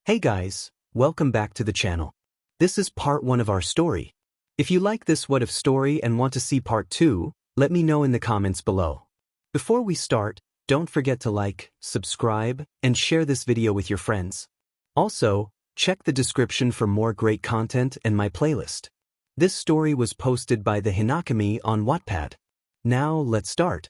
Hey guys, welcome back to the channel. This is part 1 of our story. If you like this what if story and want to see part 2, let me know in the comments below. Before we start, don't forget to like, subscribe, and share this video with your friends. Also, check the description for more great content and my playlist. This story was posted by 𝗵𝗃 on Wattpad. Now let's start.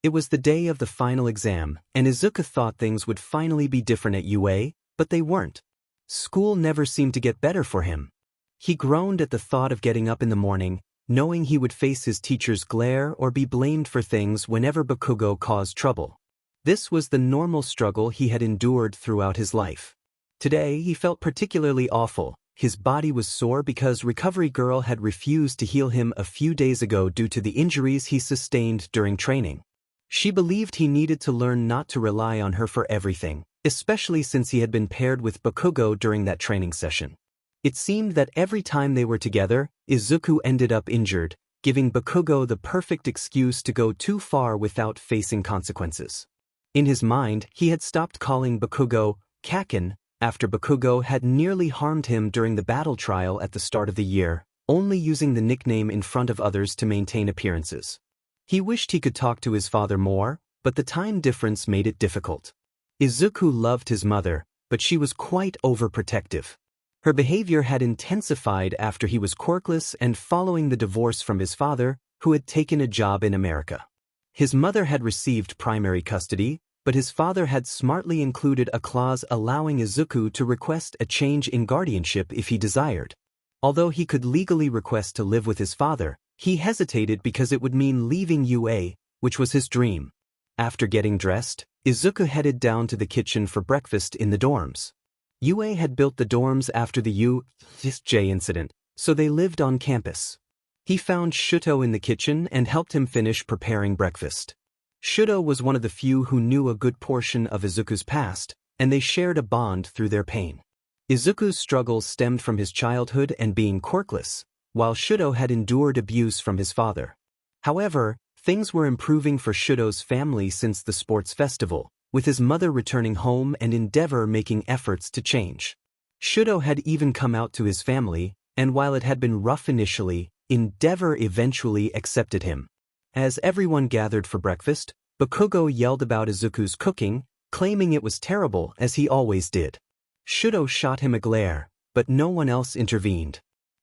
It was the day of the final exam, and Izuku thought things would finally be different at UA, but they weren't. School never seemed to get better for him. He groaned at the thought of getting up in the morning, knowing he would face his teacher's glare or be blamed for things whenever Bakugo caused trouble. This was the normal struggle he had endured throughout his life. Today he felt particularly awful. His body was sore because Recovery Girl had refused to heal him a few days ago due to the injuries he sustained during training. She believed he needed to learn not to rely on her for everything, especially since he had been paired with Bakugo during that training session. It seemed that every time they were together, Izuku ended up injured, giving Bakugo the perfect excuse to go too far without facing consequences. In his mind, he had stopped calling Bakugo Kaken after Bakugo had nearly harmed him during the battle trial at the start of the year, only using the nickname in front of others to maintain appearances. He wished he could talk to his father more, but the time difference made it difficult. Izuku loved his mother, but she was quite overprotective. Her behavior had intensified after he was quirkless and following the divorce from his father, who had taken a job in America. His mother had received primary custody, but his father had smartly included a clause allowing Izuku to request a change in guardianship if he desired. Although he could legally request to live with his father, he hesitated because it would mean leaving UA, which was his dream. After getting dressed, Izuku headed down to the kitchen for breakfast in the dorms. UA had built the dorms after the 𝗬𝗧𝗵𝗃 incident, so they lived on campus. He found Shouto in the kitchen and helped him finish preparing breakfast. Shouto was one of the few who knew a good portion of Izuku's past, and they shared a bond through their pain. Izuku's struggles stemmed from his childhood and being quirkless, while Shouto had endured abuse from his father. However, things were improving for Shouto's family since the sports festival, with his mother returning home and 𝗵𝗃 making efforts to change. Shouto had even come out to his family, and while it had been rough initially, 𝗵𝗃 eventually accepted him. As everyone gathered for breakfast, Bakugo yelled about Izuku's cooking, claiming it was terrible as he always did. Shouto shot him a glare, but no one else intervened.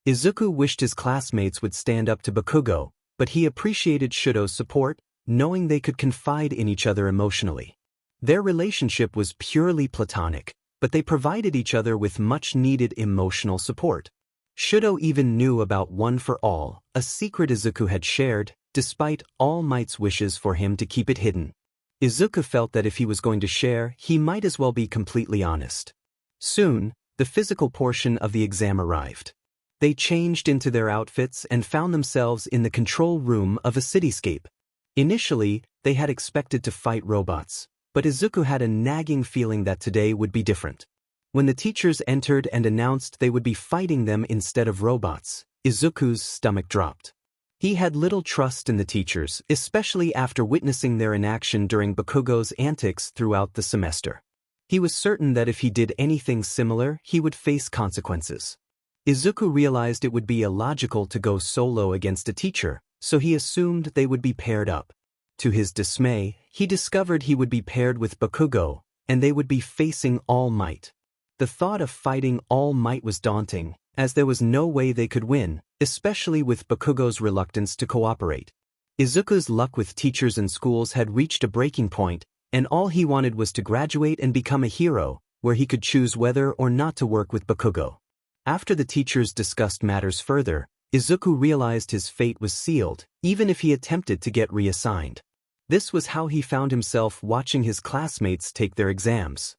Izuku wished his classmates would stand up to Bakugo, but he appreciated Shouto's support, knowing they could confide in each other emotionally. Their relationship was purely platonic, but they provided each other with much-needed emotional support. Shouto even knew about One for All, a secret Izuku had shared, despite All Might's wishes for him to keep it hidden. Izuku felt that if he was going to share, he might as well be completely honest. Soon, the physical portion of the exam arrived. They changed into their outfits and found themselves in the control room of a cityscape. Initially, they had expected to fight robots, but Izuku had a nagging feeling that today would be different. When the teachers entered and announced they would be fighting them instead of robots, Izuku's stomach dropped. He had little trust in the teachers, especially after witnessing their inaction during Bakugo's antics throughout the semester. He was certain that if he did anything similar, he would face consequences. Izuku realized it would be illogical to go solo against a teacher, so he assumed they would be paired up. To his dismay, he discovered he would be paired with Bakugo, and they would be facing All Might. The thought of fighting All Might was daunting, as there was no way they could win, especially with Bakugo's reluctance to cooperate. Izuku's luck with teachers and schools had reached a breaking point, and all he wanted was to graduate and become a hero, where he could choose whether or not to work with Bakugo. After the teachers discussed matters further, Izuku realized his fate was sealed, even if he attempted to get reassigned. This was how he found himself watching his classmates take their exams.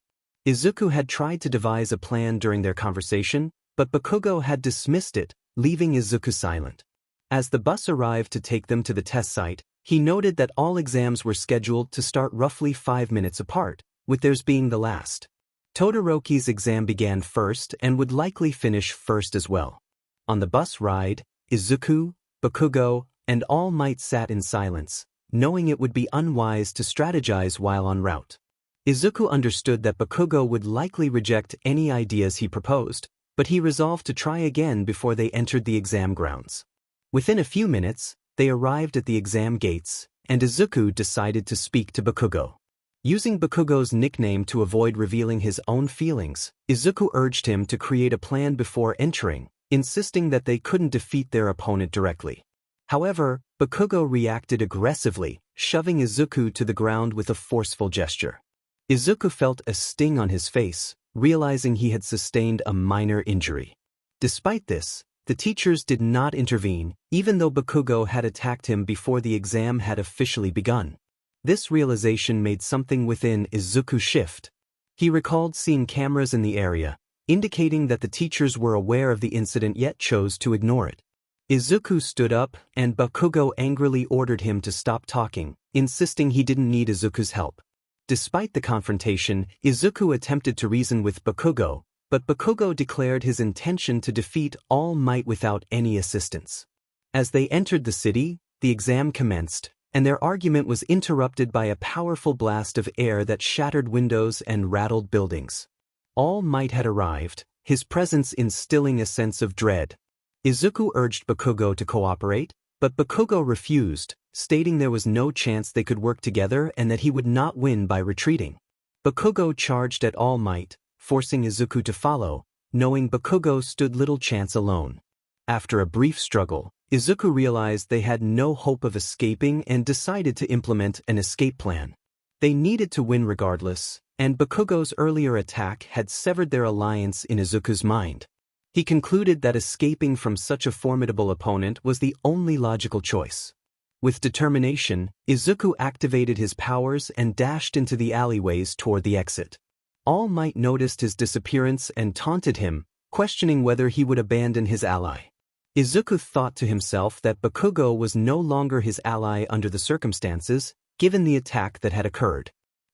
Izuku had tried to devise a plan during their conversation, but Bakugo had dismissed it, leaving Izuku silent. As the bus arrived to take them to the test site, he noted that all exams were scheduled to start roughly 5 minutes apart, with theirs being the last. Todoroki's exam began first and would likely finish first as well. On the bus ride, Izuku, Bakugo, and All Might sat in silence, knowing it would be unwise to strategize while en route. Izuku understood that Bakugo would likely reject any ideas he proposed, but he resolved to try again before they entered the exam grounds. Within a few minutes, they arrived at the exam gates, and Izuku decided to speak to Bakugo. Using Bakugo's nickname to avoid revealing his own feelings, Izuku urged him to create a plan before entering, insisting that they couldn't defeat their opponent directly. However, Bakugo reacted aggressively, shoving Izuku to the ground with a forceful gesture. Izuku felt a sting on his face, realizing he had sustained a minor injury. Despite this, the teachers did not intervene, even though Bakugo had attacked him before the exam had officially begun. This realization made something within Izuku shift. He recalled seeing cameras in the area, indicating that the teachers were aware of the incident yet chose to ignore it. Izuku stood up, and Bakugo angrily ordered him to stop talking, insisting he didn't need Izuku's help. Despite the confrontation, Izuku attempted to reason with Bakugo, but Bakugo declared his intention to defeat All Might without any assistance. As they entered the city, the exam commenced, and their argument was interrupted by a powerful blast of air that shattered windows and rattled buildings. All Might had arrived, his presence instilling a sense of dread. Izuku urged Bakugo to cooperate, but Bakugo refused, stating there was no chance they could work together and that he would not win by retreating. Bakugo charged at All Might, forcing Izuku to follow, knowing Bakugo stood little chance alone. After a brief struggle, Izuku realized they had no hope of escaping and decided to implement an escape plan. They needed to win regardless, and Bakugo's earlier attack had severed their alliance in Izuku's mind. He concluded that escaping from such a formidable opponent was the only logical choice. With determination, Izuku activated his powers and dashed into the alleyways toward the exit. All Might noticed his disappearance and taunted him, questioning whether he would abandon his ally. Izuku thought to himself that Bakugo was no longer his ally under the circumstances, given the attack that had occurred.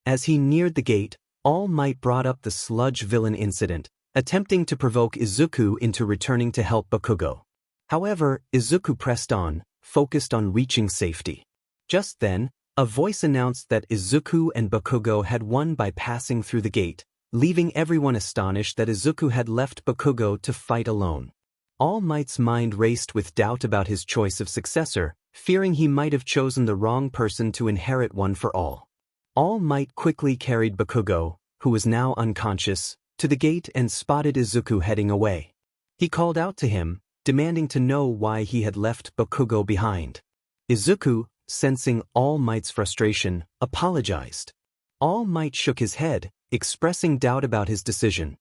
As he neared the gate, All Might brought up the sludge villain incident, attempting to provoke Izuku into returning to help Bakugo. However, Izuku pressed on, focused on reaching safety. Just then, a voice announced that Izuku and Bakugo had won by passing through the gate, leaving everyone astonished that Izuku had left Bakugo to fight alone. All Might's mind raced with doubt about his choice of successor, fearing he might have chosen the wrong person to inherit One for All. All Might quickly carried Bakugo, who was now unconscious, to the gate and spotted Izuku heading away. He called out to him, demanding to know why he had left Bakugo behind. Izuku, sensing All Might's frustration, apologized. All Might shook his head, expressing doubt about his decision.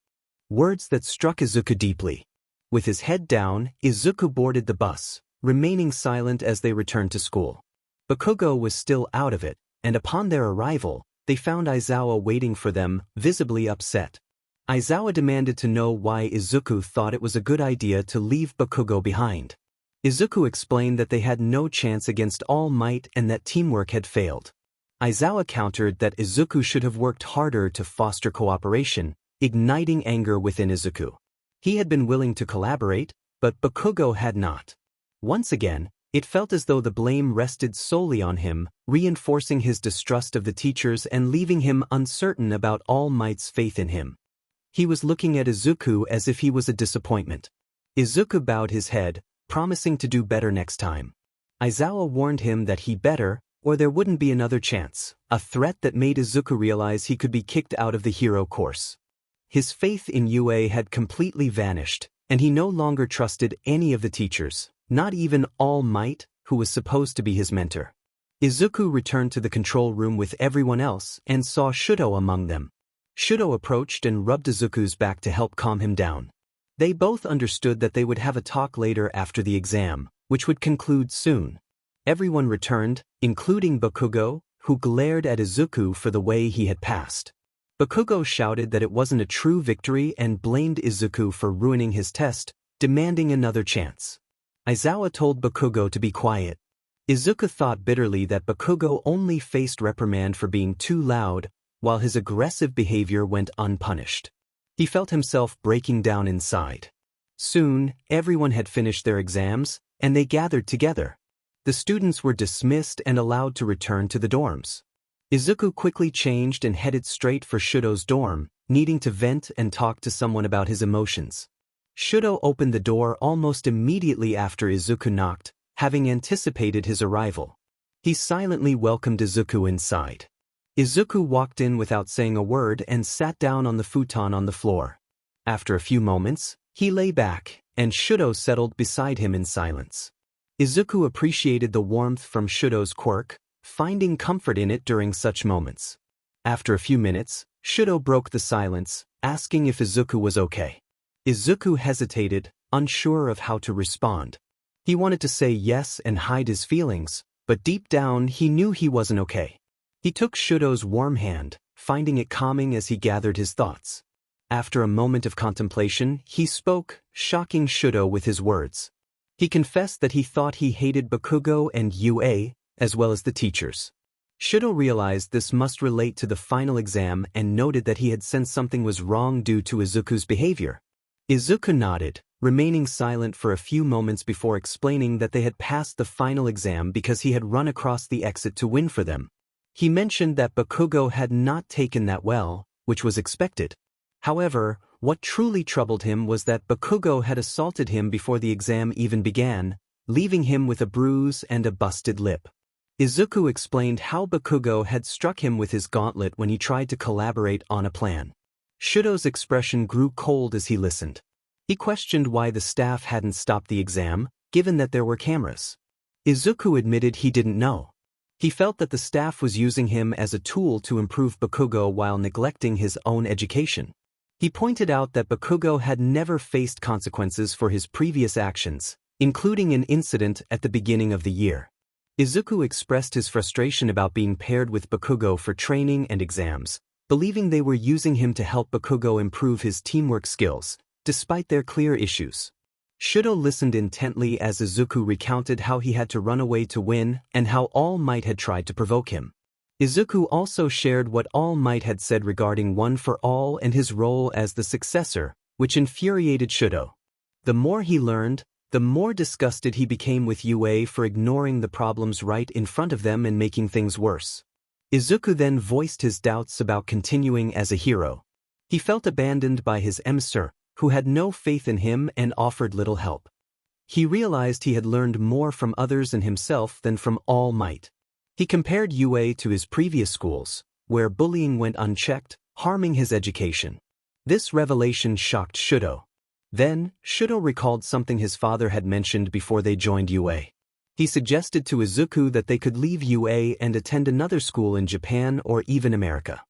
Words that struck Izuku deeply. With his head down, Izuku boarded the bus, remaining silent as they returned to school. Bakugo was still out of it, and upon their arrival, they found Aizawa waiting for them, visibly upset. Aizawa demanded to know why Izuku thought it was a good idea to leave Bakugo behind. Izuku explained that they had no chance against All Might and that teamwork had failed. Aizawa countered that Izuku should have worked harder to foster cooperation, igniting anger within Izuku. He had been willing to collaborate, but Bakugo had not. Once again, it felt as though the blame rested solely on him, reinforcing his distrust of the teachers and leaving him uncertain about All Might's faith in him. He was looking at Izuku as if he was a disappointment. Izuku bowed his head, promising to do better next time. Aizawa warned him that he better, or there wouldn't be another chance, a threat that made Izuku realize he could be kicked out of the hero course. His faith in UA had completely vanished, and he no longer trusted any of the teachers, not even All Might, who was supposed to be his mentor. Izuku returned to the control room with everyone else and saw Shouto among them. Shouto approached and rubbed Izuku's back to help calm him down. They both understood that they would have a talk later after the exam, which would conclude soon. Everyone returned, including Bakugo, who glared at Izuku for the way he had passed. Bakugo shouted that it wasn't a true victory and blamed Izuku for ruining his test, demanding another chance. Aizawa told Bakugo to be quiet. Izuku thought bitterly that Bakugo only faced reprimand for being too loud, while his aggressive behavior went unpunished. He felt himself breaking down inside. Soon, everyone had finished their exams, and they gathered together. The students were dismissed and allowed to return to the dorms. Izuku quickly changed and headed straight for Shouto's dorm, needing to vent and talk to someone about his emotions. Shouto opened the door almost immediately after Izuku knocked, having anticipated his arrival. He silently welcomed Izuku inside. Izuku walked in without saying a word and sat down on the futon on the floor. After a few moments, he lay back, and Shouto settled beside him in silence. Izuku appreciated the warmth from Shouto's quirk, finding comfort in it during such moments. After a few minutes, Shouto broke the silence, asking if Izuku was okay. Izuku hesitated, unsure of how to respond. He wanted to say yes and hide his feelings, but deep down he knew he wasn't okay. He took Shouto's warm hand, finding it calming as he gathered his thoughts. After a moment of contemplation, he spoke, shocking Shouto with his words. He confessed that he thought he hated Bakugo and UA, as well as the teachers. Shouto realized this must relate to the final exam and noted that he had sensed something was wrong due to Izuku's behavior. Izuku nodded, remaining silent for a few moments before explaining that they had passed the final exam because he had run across the exit to win for them. He mentioned that Bakugo had not taken that well, which was expected. However, what truly troubled him was that Bakugo had assaulted him before the exam even began, leaving him with a bruise and a busted lip. Izuku explained how Bakugo had struck him with his gauntlet when he tried to collaborate on a plan. Shouto's expression grew cold as he listened. He questioned why the staff hadn't stopped the exam, given that there were cameras. Izuku admitted he didn't know. He felt that the staff was using him as a tool to improve Bakugo while neglecting his own education. He pointed out that Bakugo had never faced consequences for his previous actions, including an incident at the beginning of the year. Izuku expressed his frustration about being paired with Bakugo for training and exams, believing they were using him to help Bakugo improve his teamwork skills, despite their clear issues. Shouto listened intently as Izuku recounted how he had to run away to win and how All Might had tried to provoke him. Izuku also shared what All Might had said regarding One for All and his role as the successor, which infuriated Shouto. The more he learned, the more disgusted he became with UA for ignoring the problems right in front of them and making things worse. Izuku then voiced his doubts about continuing as a hero. He felt abandoned by his 𝗵𝘃𝗧𝗏, who had no faith in him and offered little help. He realized he had learned more from others and himself than from All Might. He compared UA to his previous schools, where bullying went unchecked, harming his education. This revelation shocked Shouto. Then, Shouto recalled something his father had mentioned before they joined UA. He suggested to Izuku that they could leave UA and attend another school in Japan or even America.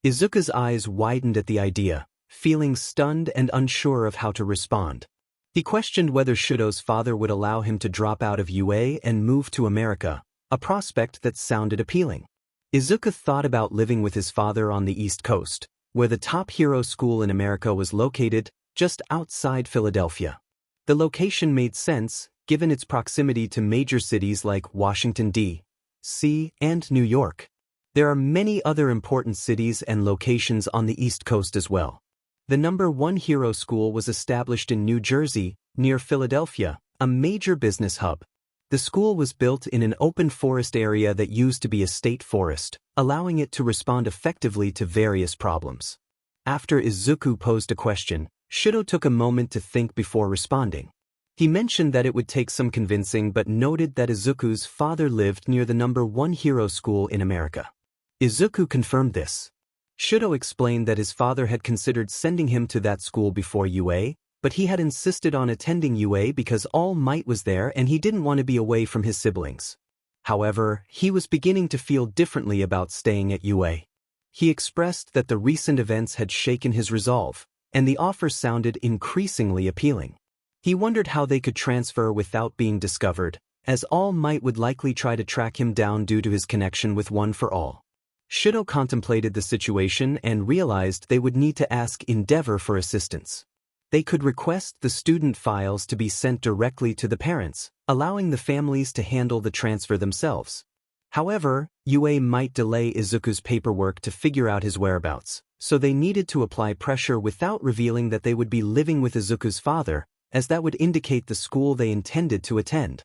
Izuku's eyes widened at the idea, feeling stunned and unsure of how to respond. He questioned whether Shouto's father would allow him to drop out of UA and move to America, a prospect that sounded appealing. Izuku thought about living with his father on the East Coast, where the top hero school in America was located, just outside Philadelphia. The location made sense, given its proximity to major cities like Washington, D.C., and New York. There are many other important cities and locations on the East Coast as well. The #1 hero school was established in New Jersey, near Philadelphia, a major business hub. The school was built in an open forest area that used to be a state forest, allowing it to respond effectively to various problems. After Izuku posed a question, Shouto took a moment to think before responding. He mentioned that it would take some convincing but noted that Izuku's father lived near the #1 hero school in America. Izuku confirmed this. Shouto explained that his father had considered sending him to that school before UA, but he had insisted on attending UA because All Might was there and he didn't want to be away from his siblings. However, he was beginning to feel differently about staying at UA. He expressed that the recent events had shaken his resolve, and the offer sounded increasingly appealing. He wondered how they could transfer without being discovered, as All Might would likely try to track him down due to his connection with One for All. Shouto contemplated the situation and realized they would need to ask Endeavor for assistance. They could request the student files to be sent directly to the parents, allowing the families to handle the transfer themselves. However, UA might delay Izuku's paperwork to figure out his whereabouts, so they needed to apply pressure without revealing that they would be living with Izuku's father, as that would indicate the school they intended to attend.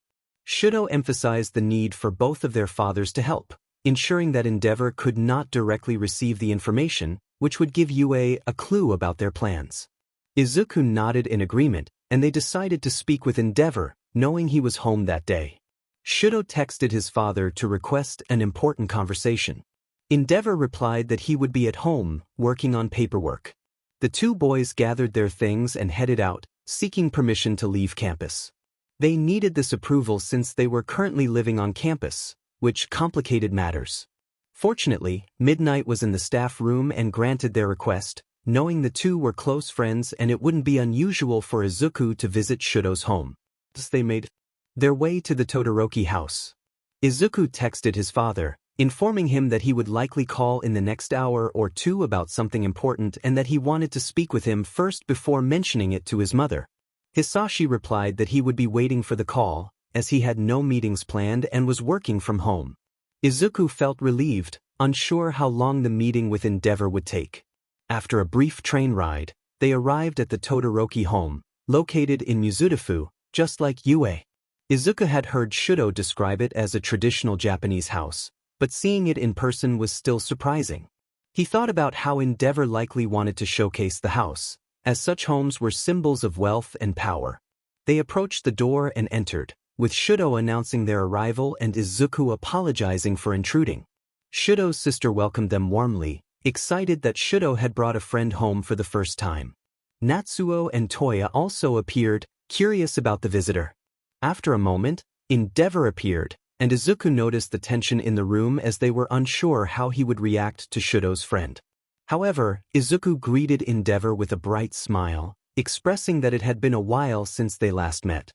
Shouto emphasized the need for both of their fathers to help. ensuring that 𝗵𝗃𝗏 could not directly receive the information, which would give Yue a clue about their plans. Izuku nodded in agreement, and they decided to speak with 𝗵𝗃𝗏, knowing he was home that day. Shouto texted his father to request an important conversation. 𝗵𝗃𝗏 replied that he would be at home, working on paperwork. The two boys gathered their things and headed out, seeking permission to leave campus. They needed this approval since they were currently living on campus, which complicated matters. Fortunately, Midnight was in the staff room and granted their request, knowing the two were close friends and it wouldn't be unusual for Izuku to visit Shouto's home. Thus they made their way to the Todoroki house. Izuku texted his father, informing him that he would likely call in the next hour or two about something important and that he wanted to speak with him first before mentioning it to his mother. Hisashi replied that he would be waiting for the call, as he had no meetings planned and was working from home. Izuku felt relieved, unsure how long the meeting with 𝗵𝗃𝗏 would take. After a brief train ride, they arrived at the Todoroki home, located in Mizudafu, just like Yue. Izuku had heard Shouto describe it as a traditional Japanese house, but seeing it in person was still surprising. He thought about how 𝗵𝗃𝗏 likely wanted to showcase the house, as such homes were symbols of wealth and power. They approached the door and entered, with Shouto announcing their arrival and Izuku apologizing for intruding. Shouto's sister welcomed them warmly, excited that Shouto had brought a friend home for the first time. Natsuo and Toya also appeared, curious about the visitor. After a moment, 𝗵𝗃𝗏𝗏 appeared, and Izuku noticed the tension in the room as they were unsure how he would react to Shouto's friend. However, Izuku greeted 𝗵𝗃𝗏𝗏 with a bright smile, expressing that it had been a while since they last met.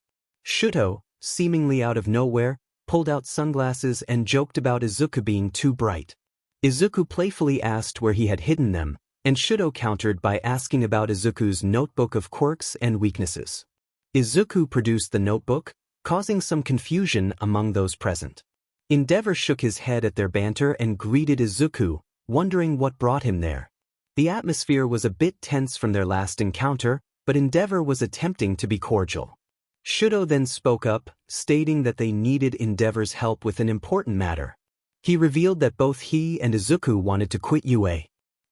Shouto, seemingly out of nowhere, pulled out sunglasses and joked about Izuku being too bright. Izuku playfully asked where he had hidden them, and Shouto countered by asking about Izuku's notebook of quirks and weaknesses. Izuku produced the notebook, causing some confusion among those present. 𝗵𝗃𝗏𝗏 shook his head at their banter and greeted Izuku, wondering what brought him there. The atmosphere was a bit tense from their last encounter, but 𝗵𝗃𝗏𝗏 was attempting to be cordial. Shouto then spoke up, stating that they needed 𝗵𝗃𝗏𝗏's help with an important matter. He revealed that both he and Izuku wanted to quit Yue.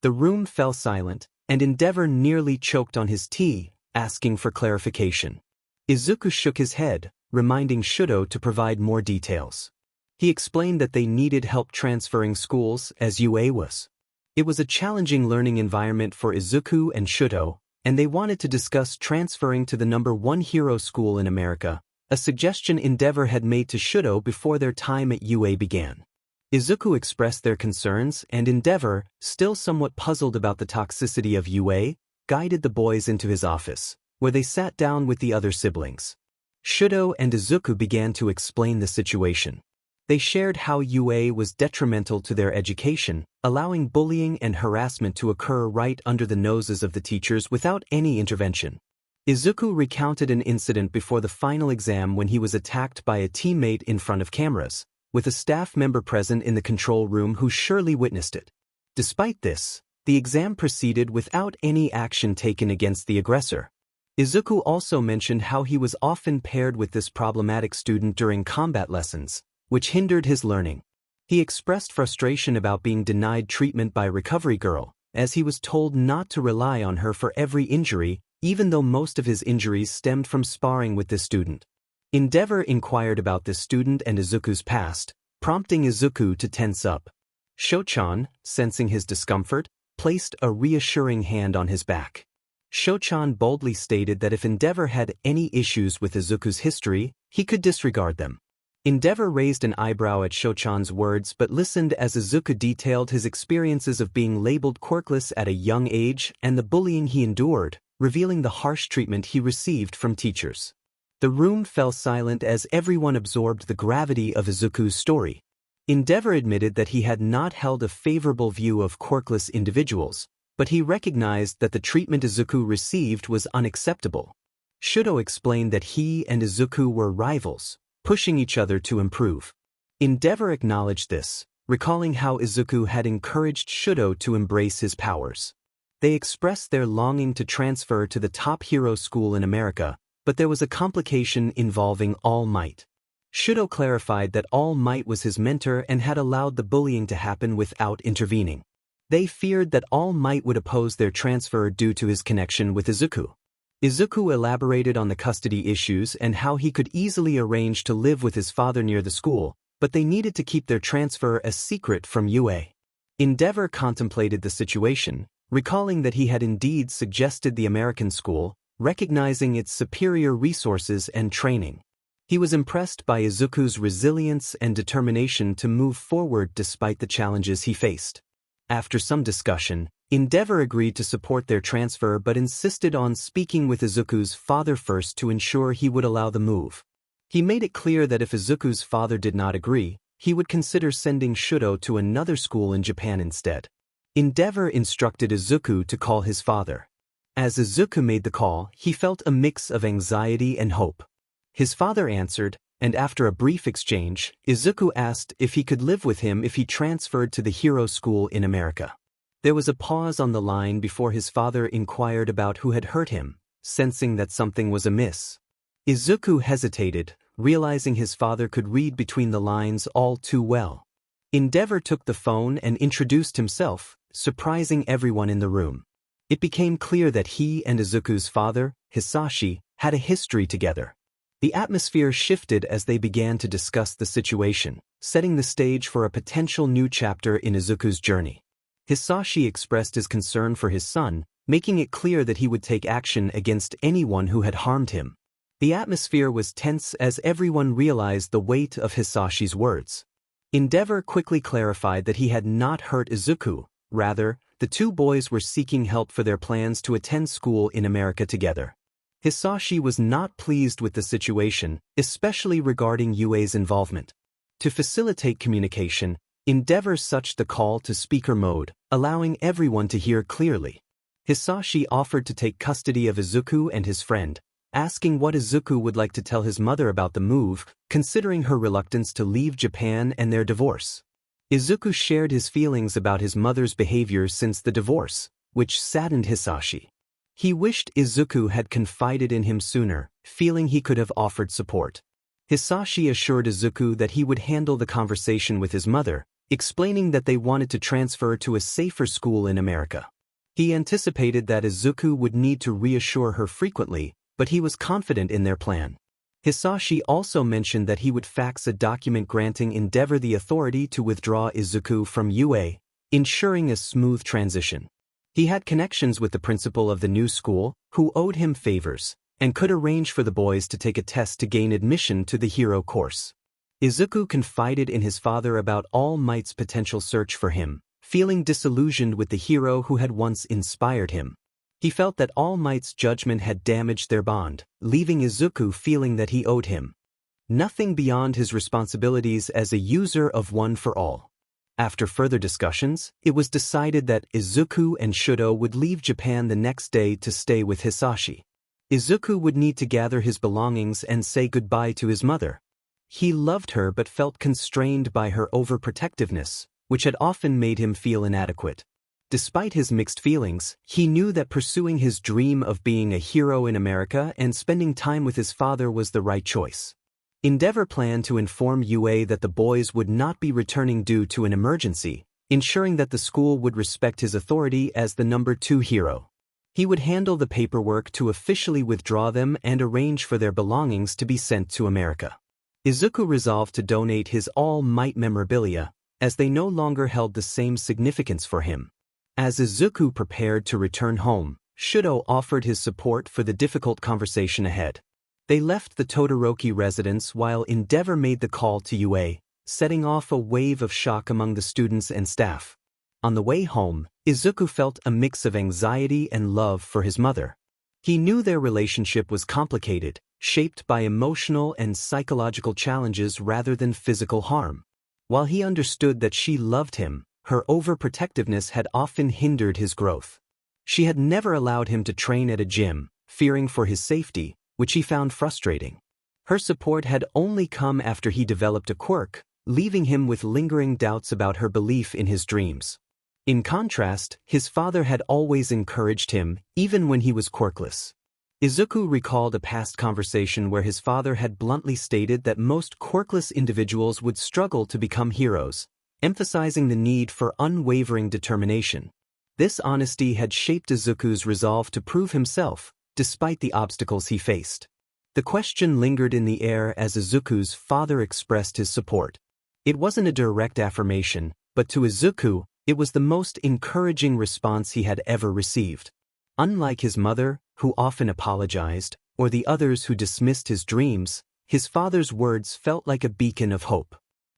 The room fell silent, and 𝗵𝗃𝗏𝗏 nearly choked on his tea, asking for clarification. Izuku shook his head, reminding Shouto to provide more details. He explained that they needed help transferring schools as Yue was. It was a challenging learning environment for Izuku and Shouto, and they wanted to discuss transferring to the #1 hero school in America, a suggestion 𝗵𝗃𝗏𝗏 had made to Shouto before their time at Yue began. Izuku expressed their concerns and 𝗵𝗃𝗏𝗏, still somewhat puzzled about the toxicity of Yue, guided the boys into his office, where they sat down with the other siblings. Shouto and Izuku began to explain the situation. They shared how Yue was detrimental to their education, allowing bullying and harassment to occur right under the noses of the teachers without any intervention. Izuku recounted an incident before the final exam when he was attacked by a teammate in front of cameras, with a staff member present in the control room who surely witnessed it. Despite this, the exam proceeded without any action taken against the aggressor. Izuku also mentioned how he was often paired with this problematic student during combat lessons, which hindered his learning. He expressed frustration about being denied treatment by Recovery Girl, as he was told not to rely on her for every injury, even though most of his injuries stemmed from sparring with this student. 𝗵𝗃𝗏𝗏 inquired about this student and Izuku's past, prompting Izuku to tense up. Shouchan, sensing his discomfort, placed a reassuring hand on his back. Shouchan boldly stated that if 𝗵𝗃𝗏𝗏 had any issues with Izuku's history, he could disregard them. 𝗵𝗃𝗏𝗏 raised an eyebrow at Shouchan's words but listened as Izuku detailed his experiences of being labeled quirkless at a young age and the bullying he endured, revealing the harsh treatment he received from teachers. The room fell silent as everyone absorbed the gravity of Izuku's story. 𝗵𝗃𝗏𝗏 admitted that he had not held a favorable view of quirkless individuals, but he recognized that the treatment Izuku received was unacceptable. Shouto explained that he and Izuku were rivals, pushing each other to improve. 𝗵𝗃𝗏𝗏 acknowledged this, recalling how Izuku had encouraged Shouto to embrace his powers. They expressed their longing to transfer to the top hero school in America, but there was a complication involving All Might. Shouto clarified that All Might was his mentor and had allowed the bullying to happen without intervening. They feared that All Might would oppose their transfer due to his connection with Izuku. Izuku elaborated on the custody issues and how he could easily arrange to live with his father near the school, but they needed to keep their transfer a secret from 𝗼𝗄𝗍. 𝗵𝗃 contemplated the situation, recalling that he had indeed suggested the American school, recognizing its superior resources and training. He was impressed by Izuku's resilience and determination to move forward despite the challenges he faced. After some discussion, 𝗵𝗃 agreed to support their transfer but insisted on speaking with Izuku's father first to ensure he would allow the move. He made it clear that if Izuku's father did not agree, he would consider sending Shouto to another school in Japan instead. 𝗵𝗃 instructed Izuku to call his father. As Izuku made the call, he felt a mix of anxiety and hope. His father answered, and after a brief exchange, Izuku asked if he could live with him if he transferred to the hero school in America. There was a pause on the line before his father inquired about who had hurt him, sensing that something was amiss. Izuku hesitated, realizing his father could read between the lines all too well. 𝗵𝗃 took the phone and introduced himself, surprising everyone in the room. It became clear that he and Izuku's father, Hisashi, had a history together. The atmosphere shifted as they began to discuss the situation, setting the stage for a potential new chapter in Izuku's journey. Hisashi expressed his concern for his son, making it clear that he would take action against anyone who had harmed him. The atmosphere was tense as everyone realized the weight of Hisashi's words. 𝗵𝗃 quickly clarified that he had not hurt Izuku, rather, the two boys were seeking help for their plans to attend school in America together. Hisashi was not pleased with the situation, especially regarding Yue's involvement. To facilitate communication, 𝗵𝗃 switched the call to speaker mode, allowing everyone to hear clearly. Hisashi offered to take custody of Izuku and his friend, asking what Izuku would like to tell his mother about the move, considering her reluctance to leave Japan and their divorce. Izuku shared his feelings about his mother's behavior since the divorce, which saddened Hisashi. He wished Izuku had confided in him sooner, feeling he could have offered support. Hisashi assured Izuku that he would handle the conversation with his mother, explaining that they wanted to transfer to a safer school in America. He anticipated that Izuku would need to reassure her frequently, but he was confident in their plan. Hisashi also mentioned that he would fax a document granting 𝗵𝗃 the authority to withdraw Izuku from UA, ensuring a smooth transition. He had connections with the principal of the new school, who owed him favors, and could arrange for the boys to take a test to gain admission to the hero course. Izuku confided in his father about All Might's potential search for him, feeling disillusioned with the hero who had once inspired him. He felt that All Might's judgment had damaged their bond, leaving Izuku feeling that he owed him nothing beyond his responsibilities as a user of One for All. After further discussions, it was decided that Izuku and Shouto would leave Japan the next day to stay with Hisashi. Izuku would need to gather his belongings and say goodbye to his mother. He loved her but felt constrained by her overprotectiveness, which had often made him feel inadequate. Despite his mixed feelings, he knew that pursuing his dream of being a hero in America and spending time with his father was the right choice. 𝗵𝗃 planned to inform UA that the boys would not be returning due to an emergency, ensuring that the school would respect his authority as the number 2 hero. He would handle the paperwork to officially withdraw them and arrange for their belongings to be sent to America. Izuku resolved to donate his All Might memorabilia, as they no longer held the same significance for him. As Izuku prepared to return home, Shouto offered his support for the difficult conversation ahead. They left the Todoroki residence while 𝗵𝗃 made the call to UA, setting off a wave of shock among the students and staff. On the way home, Izuku felt a mix of anxiety and love for his mother. He knew their relationship was complicated, shaped by emotional and psychological challenges rather than physical harm. While he understood that she loved him, her overprotectiveness had often hindered his growth. She had never allowed him to train at a gym, fearing for his safety, which he found frustrating. Her support had only come after he developed a quirk, leaving him with lingering doubts about her belief in his dreams. In contrast, his father had always encouraged him, even when he was quirkless. Izuku recalled a past conversation where his father had bluntly stated that most quirkless individuals would struggle to become heroes, emphasizing the need for unwavering determination. This honesty had shaped Izuku's resolve to prove himself, despite the obstacles he faced. The question lingered in the air as Izuku's father expressed his support. It wasn't a direct affirmation, but to Izuku, it was the most encouraging response he had ever received. Unlike his mother, who often apologized, or the others who dismissed his dreams, his father's words felt like a beacon of hope.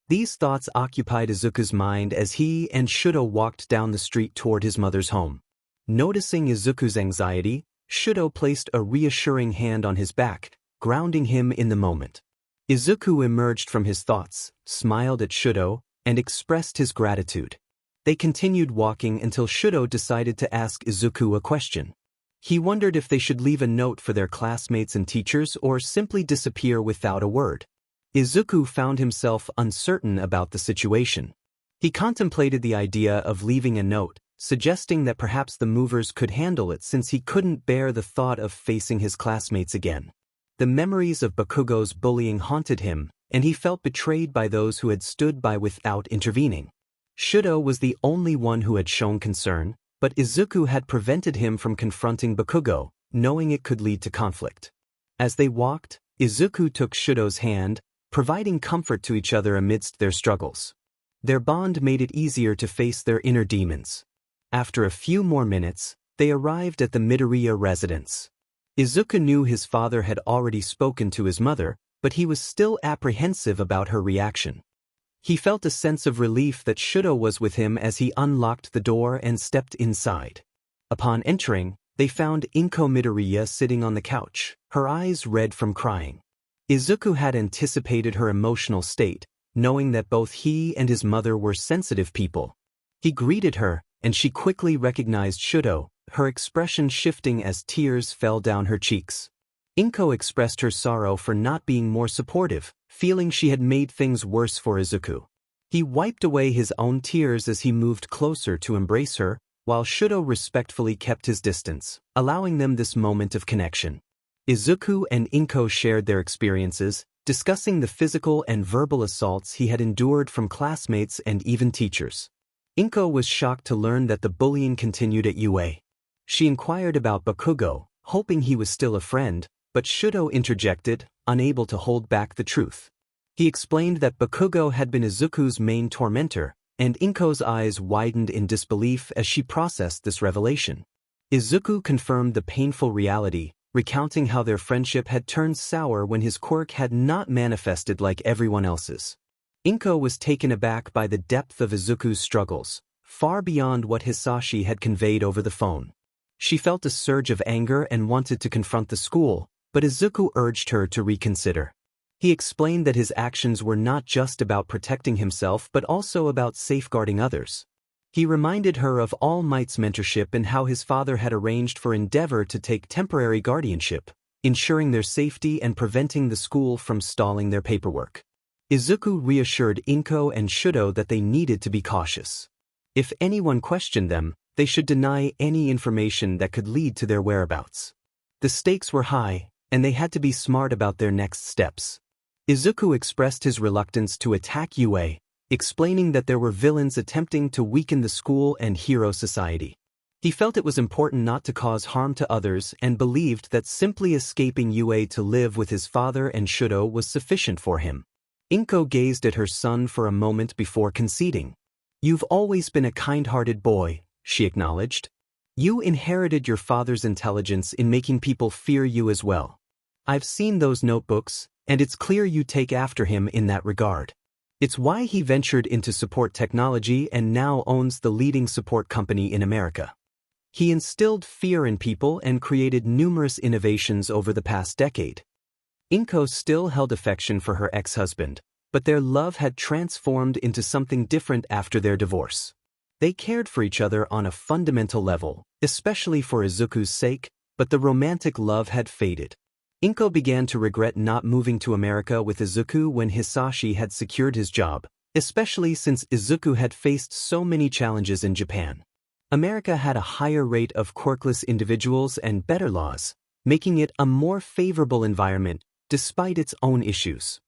These thoughts occupied Izuku's mind as he and Shouto walked down the street toward his mother's home. Noticing Izuku's anxiety, Shouto placed a reassuring hand on his back, grounding him in the moment. Izuku emerged from his thoughts, smiled at Shouto, and expressed his gratitude. They continued walking until Shouto decided to ask Izuku a question. He wondered if they should leave a note for their classmates and teachers or simply disappear without a word. Izuku found himself uncertain about the situation. He contemplated the idea of leaving a note, suggesting that perhaps the movers could handle it since he couldn't bear the thought of facing his classmates again. The memories of Bakugo's bullying haunted him, and he felt betrayed by those who had stood by without intervening. Shouto was the only one who had shown concern, but Izuku had prevented him from confronting Bakugo, knowing it could lead to conflict. As they walked, Izuku took Shouto's hand, providing comfort to each other amidst their struggles. Their bond made it easier to face their inner demons. After a few more minutes, they arrived at the Midoriya residence. Izuku knew his father had already spoken to his mother, but he was still apprehensive about her reaction. He felt a sense of relief that Shouto was with him as he unlocked the door and stepped inside. Upon entering, they found Izuku Midoriya sitting on the couch, her eyes red from crying. Izuku had anticipated her emotional state, knowing that both he and his mother were sensitive people. He greeted her, and she quickly recognized Shouto, her expression shifting as tears fell down her cheeks. Izuku expressed her sorrow for not being more supportive, feeling she had made things worse for Izuku. He wiped away his own tears as he moved closer to embrace her, while Shouto respectfully kept his distance, allowing them this moment of connection. Izuku and Izuku shared their experiences, discussing the physical and verbal assaults he had endured from classmates and even teachers. Izuku was shocked to learn that the bullying continued at UA. She inquired about Bakugo, hoping he was still a friend, but Shouto interjected, unable to hold back the truth. He explained that Bakugo had been Izuku's main tormentor, and Izuku's eyes widened in disbelief as she processed this revelation. Izuku confirmed the painful reality, recounting how their friendship had turned sour when his quirk had not manifested like everyone else's. Izuku was taken aback by the depth of Izuku's struggles, far beyond what Hisashi had conveyed over the phone. She felt a surge of anger and wanted to confront the school, but Izuku urged her to reconsider. He explained that his actions were not just about protecting himself but also about safeguarding others. He reminded her of All Might's mentorship and how his father had arranged for 𝗵𝗏𝗏 to take temporary guardianship, ensuring their safety and preventing the school from stalling their paperwork. Izuku reassured Izuku and Shouto that they needed to be cautious. If anyone questioned them, they should deny any information that could lead to their whereabouts. The stakes were high, and they had to be smart about their next steps. Izuku expressed his reluctance to attack UA, explaining that there were villains attempting to weaken the school and hero society. He felt it was important not to cause harm to others and believed that simply escaping UA to live with his father and Shouto was sufficient for him. Izuku gazed at her son for a moment before conceding. "You've always been a kind-hearted boy," she acknowledged. "You inherited your father's intelligence in making people fear you as well. I've seen those notebooks, and it's clear you take after him in that regard. It's why he ventured into support technology and now owns the leading support company in America. He instilled fear in people and created numerous innovations over the past decade." Izuku still held affection for her ex-husband, but their love had transformed into something different after their divorce. They cared for each other on a fundamental level, especially for Izuku's sake, but the romantic love had faded. Izuku began to regret not moving to America with Izuku when Hisashi had secured his job, especially since Izuku had faced so many challenges in Japan. America had a higher rate of quirkless individuals and better laws, making it a more favorable environment despite its own issues.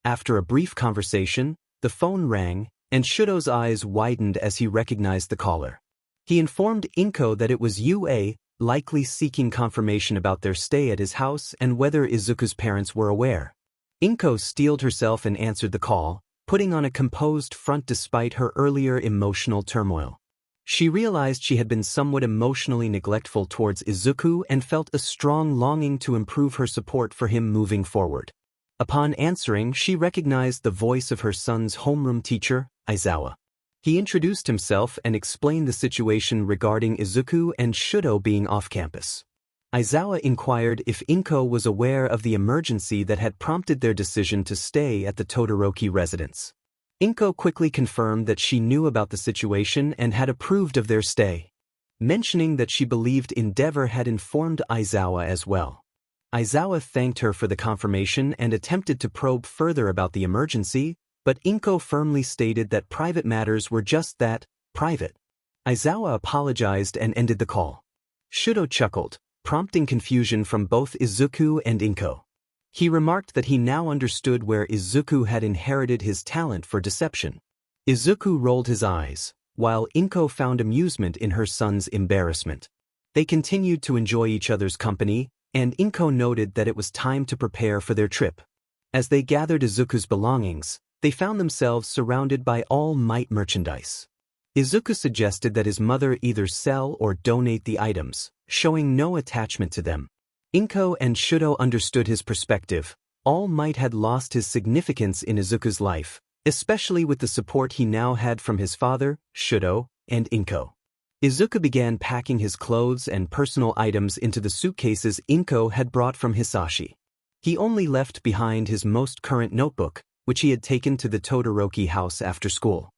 After a brief conversation, the phone rang, and Shouto's eyes widened as he recognized the caller. He informed 𝗵𝗃𝗀 that it was 𝗬𝗧𝗍, likely seeking confirmation about their stay at his house and whether Izuku's parents were aware. 𝗵𝗃𝗀 steeled herself and answered the call, putting on a composed front despite her earlier emotional turmoil. She realized she had been somewhat emotionally neglectful towards Izuku and felt a strong longing to improve her support for him moving forward. Upon answering, she recognized the voice of her son's homeroom teacher, Aizawa. He introduced himself and explained the situation regarding Izuku and Shouto being off campus. Aizawa inquired if 𝗵𝗃𝗀 was aware of the emergency that had prompted their decision to stay at the Todoroki residence. 𝗵𝗃𝗀 quickly confirmed that she knew about the situation and had approved of their stay, mentioning that she believed 𝗪𝗪𝗏 had informed Aizawa as well. Aizawa thanked her for the confirmation and attempted to probe further about the emergency, but 𝗵𝗃𝗀 firmly stated that private matters were just that, private. Aizawa apologized and ended the call. Shouto chuckled, prompting confusion from both Izuku and 𝗵𝗃𝗀. He remarked that he now understood where Izuku had inherited his talent for deception. Izuku rolled his eyes, while 𝗵𝗃𝗀 found amusement in her son's embarrassment. They continued to enjoy each other's company, and 𝗵𝗃𝗀 noted that it was time to prepare for their trip. As they gathered Izuku's belongings, they found themselves surrounded by all might merchandise. Izuku suggested that his mother either sell or donate the items, showing no attachment to them. 𝗵𝗃𝗀 and Shouto understood his perspective. All Might had lost his significance in Izuku's life, especially with the support he now had from his father, Shouto, and 𝗵𝗃𝗀. Izuku began packing his clothes and personal items into the suitcases 𝗵𝗃𝗀 had brought from Hisashi. He only left behind his most current notebook, which he had taken to the Todoroki house after school.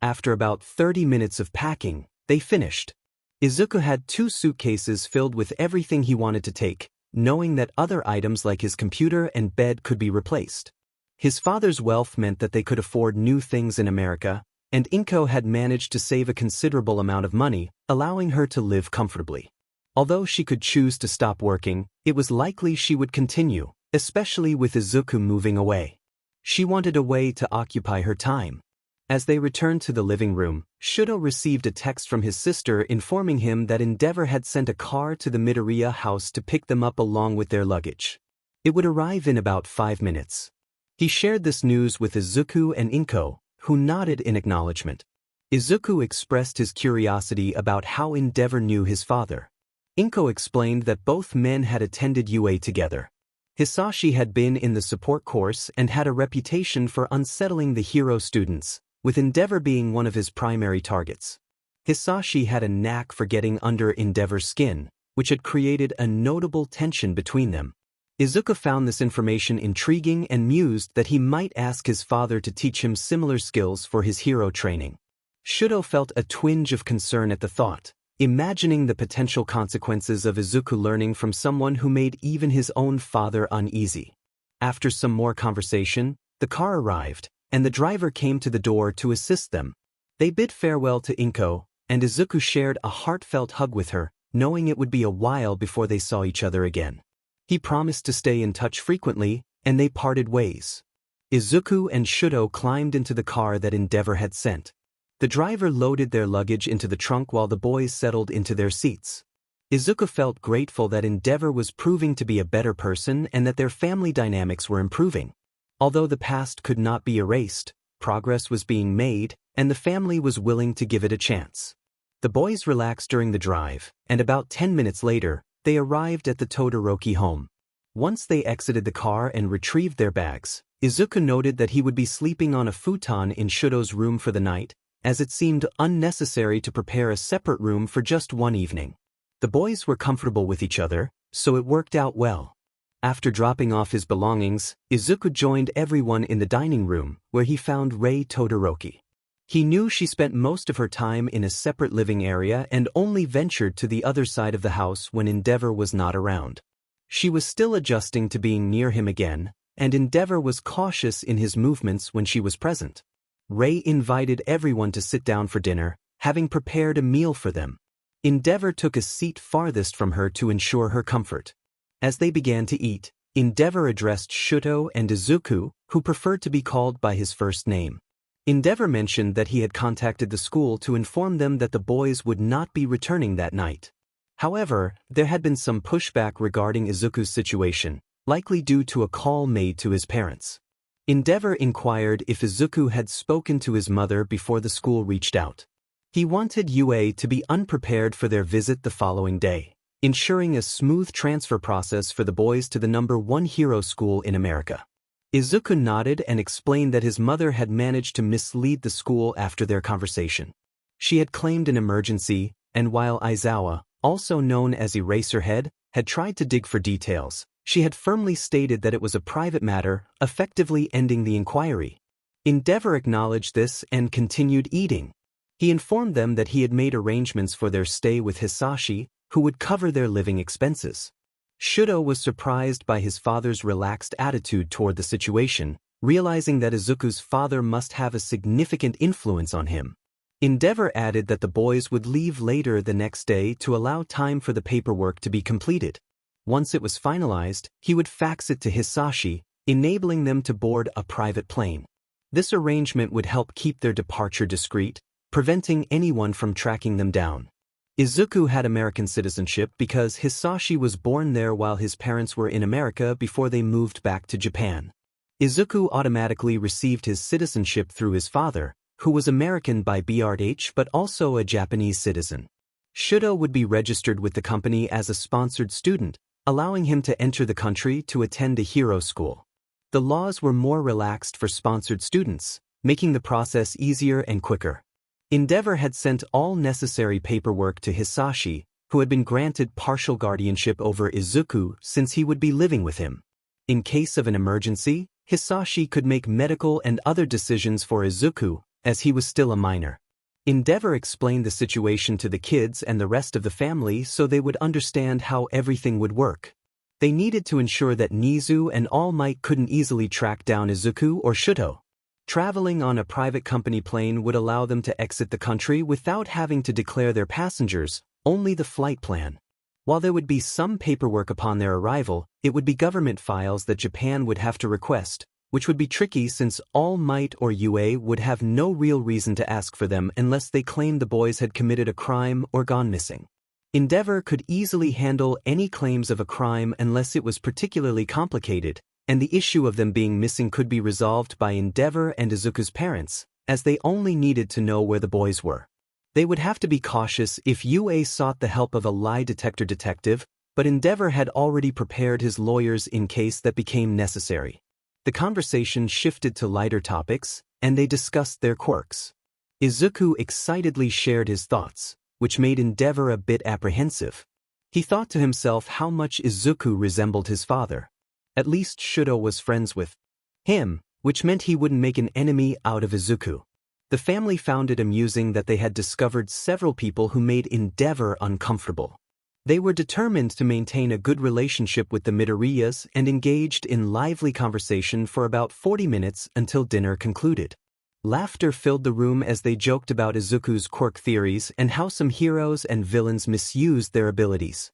After about 30 minutes of packing, they finished. Izuku had 2 suitcases filled with everything he wanted to take, knowing that other items like his computer and bed could be replaced. His father's wealth meant that they could afford new things in America, and 𝗵𝗃𝗀 had managed to save a considerable amount of money, allowing her to live comfortably. Although she could choose to stop working, it was likely she would continue, especially with Izuku moving away. She wanted a way to occupy her time. As they returned to the living room, Shouto received a text from his sister informing him that 𝗪𝗪𝗏 had sent a car to the Midoriya house to pick them up along with their luggage. It would arrive in about 5 minutes. He shared this news with Izuku and 𝗵𝗃𝗀, who nodded in acknowledgement. Izuku expressed his curiosity about how 𝗪𝗪𝗏 knew his father. 𝗵𝗃𝗀 explained that both men had attended UA together. Hisashi had been in the support course and had a reputation for unsettling the hero students, with 𝗪𝗪𝗏 being one of his primary targets. Hisashi had a knack for getting under 𝗪𝗪𝗏's skin, which had created a notable tension between them. Izuku found this information intriguing and mused that he might ask his father to teach him similar skills for his hero training. Shouto felt a twinge of concern at the thought, imagining the potential consequences of Izuku learning from someone who made even his own father uneasy. After some more conversation, the car arrived, and the driver came to the door to assist them. They bid farewell to 𝗵𝗃𝗀, and Izuku shared a heartfelt hug with her, knowing it would be a while before they saw each other again. He promised to stay in touch frequently, and they parted ways. Izuku and Shouto climbed into the car that 𝗪𝗪𝗏 had sent. The driver loaded their luggage into the trunk while the boys settled into their seats. Izuku felt grateful that 𝗪𝗪𝗏 was proving to be a better person and that their family dynamics were improving. Although the past could not be erased, progress was being made, and the family was willing to give it a chance. The boys relaxed during the drive, and about 10 minutes later, they arrived at the Todoroki home. Once they exited the car and retrieved their bags, Izuku noted that he would be sleeping on a futon in Shouto's room for the night, as it seemed unnecessary to prepare a separate room for just one evening. The boys were comfortable with each other, so it worked out well. After dropping off his belongings, Izuku joined everyone in the dining room, where he found Rei Todoroki. He knew she spent most of her time in a separate living area and only ventured to the other side of the house when 𝗪𝗪𝗏 was not around. She was still adjusting to being near him again, and 𝗪𝗪𝗏 was cautious in his movements when she was present. Rei invited everyone to sit down for dinner, having prepared a meal for them. 𝗪𝗪𝗏 took a seat farthest from her to ensure her comfort. As they began to eat, 𝗵𝗃𝗏 addressed Shouto and Izuku, who preferred to be called by his first name. 𝗵𝗃𝗏 mentioned that he had contacted the school to inform them that the boys would not be returning that night. However, there had been some pushback regarding Izuku's situation, likely due to a call made to his parents. 𝗵𝗃𝗏 inquired if Izuku had spoken to his mother before the school reached out. He wanted UA to be unprepared for their visit the following day, ensuring a smooth transfer process for the boys to the #1 hero school in America. Izuku nodded and explained that his mother had managed to mislead the school after their conversation. She had claimed an emergency, and while Izuku, also known as Eraserhead, had tried to dig for details, she had firmly stated that it was a private matter, effectively ending the inquiry. 𝗵𝗃𝗏 acknowledged this and continued eating. He informed them that he had made arrangements for their stay with Hisashi, who would cover their living expenses. Shouto was surprised by his father's relaxed attitude toward the situation, realizing that Izuku's father must have a significant influence on him. 𝗵𝗃𝗏 added that the boys would leave later the next day to allow time for the paperwork to be completed. Once it was finalized, he would fax it to Hisashi, enabling them to board a private plane. This arrangement would help keep their departure discreet, preventing anyone from tracking them down. Izuku had American citizenship because Hisashi was born there while his parents were in America before they moved back to Japan. Izuku automatically received his citizenship through his father, who was American by birth but also a Japanese citizen. Shouto would be registered with the company as a sponsored student, allowing him to enter the country to attend a hero school. The laws were more relaxed for sponsored students, making the process easier and quicker. 𝗵𝗃𝗏 had sent all necessary paperwork to Hisashi, who had been granted partial guardianship over Izuku since he would be living with him. In case of an emergency, Hisashi could make medical and other decisions for Izuku, as he was still a minor. 𝗵𝗃𝗏 explained the situation to the kids and the rest of the family so they would understand how everything would work. They needed to ensure that Nizu and All Might couldn't easily track down Izuku or Shouto. Traveling on a private company plane would allow them to exit the country without having to declare their passengers, only the flight plan. While there would be some paperwork upon their arrival, it would be government files that Japan would have to request, which would be tricky since All Might or UA would have no real reason to ask for them unless they claimed the boys had committed a crime or gone missing. 𝗵𝗃𝗏 could easily handle any claims of a crime unless it was particularly complicated, and the issue of them being missing could be resolved by 𝗵𝗃𝗏 and Izuku's parents, as they only needed to know where the boys were. They would have to be cautious if UA sought the help of a lie detector detective, but 𝗵𝗃𝗏 had already prepared his lawyers in case that became necessary. The conversation shifted to lighter topics, and they discussed their quirks. Izuku excitedly shared his thoughts, which made 𝗵𝗃𝗏 a bit apprehensive. He thought to himself how much Izuku resembled his father. At least Shouto was friends with him, which meant he wouldn't make an enemy out of Izuku. The family found it amusing that they had discovered several people who made 𝗵𝗃𝗏 uncomfortable. They were determined to maintain a good relationship with the Midoriyas and engaged in lively conversation for about 40 minutes until dinner concluded. Laughter filled the room as they joked about Izuku's quirk theories and how some heroes and villains misused their abilities.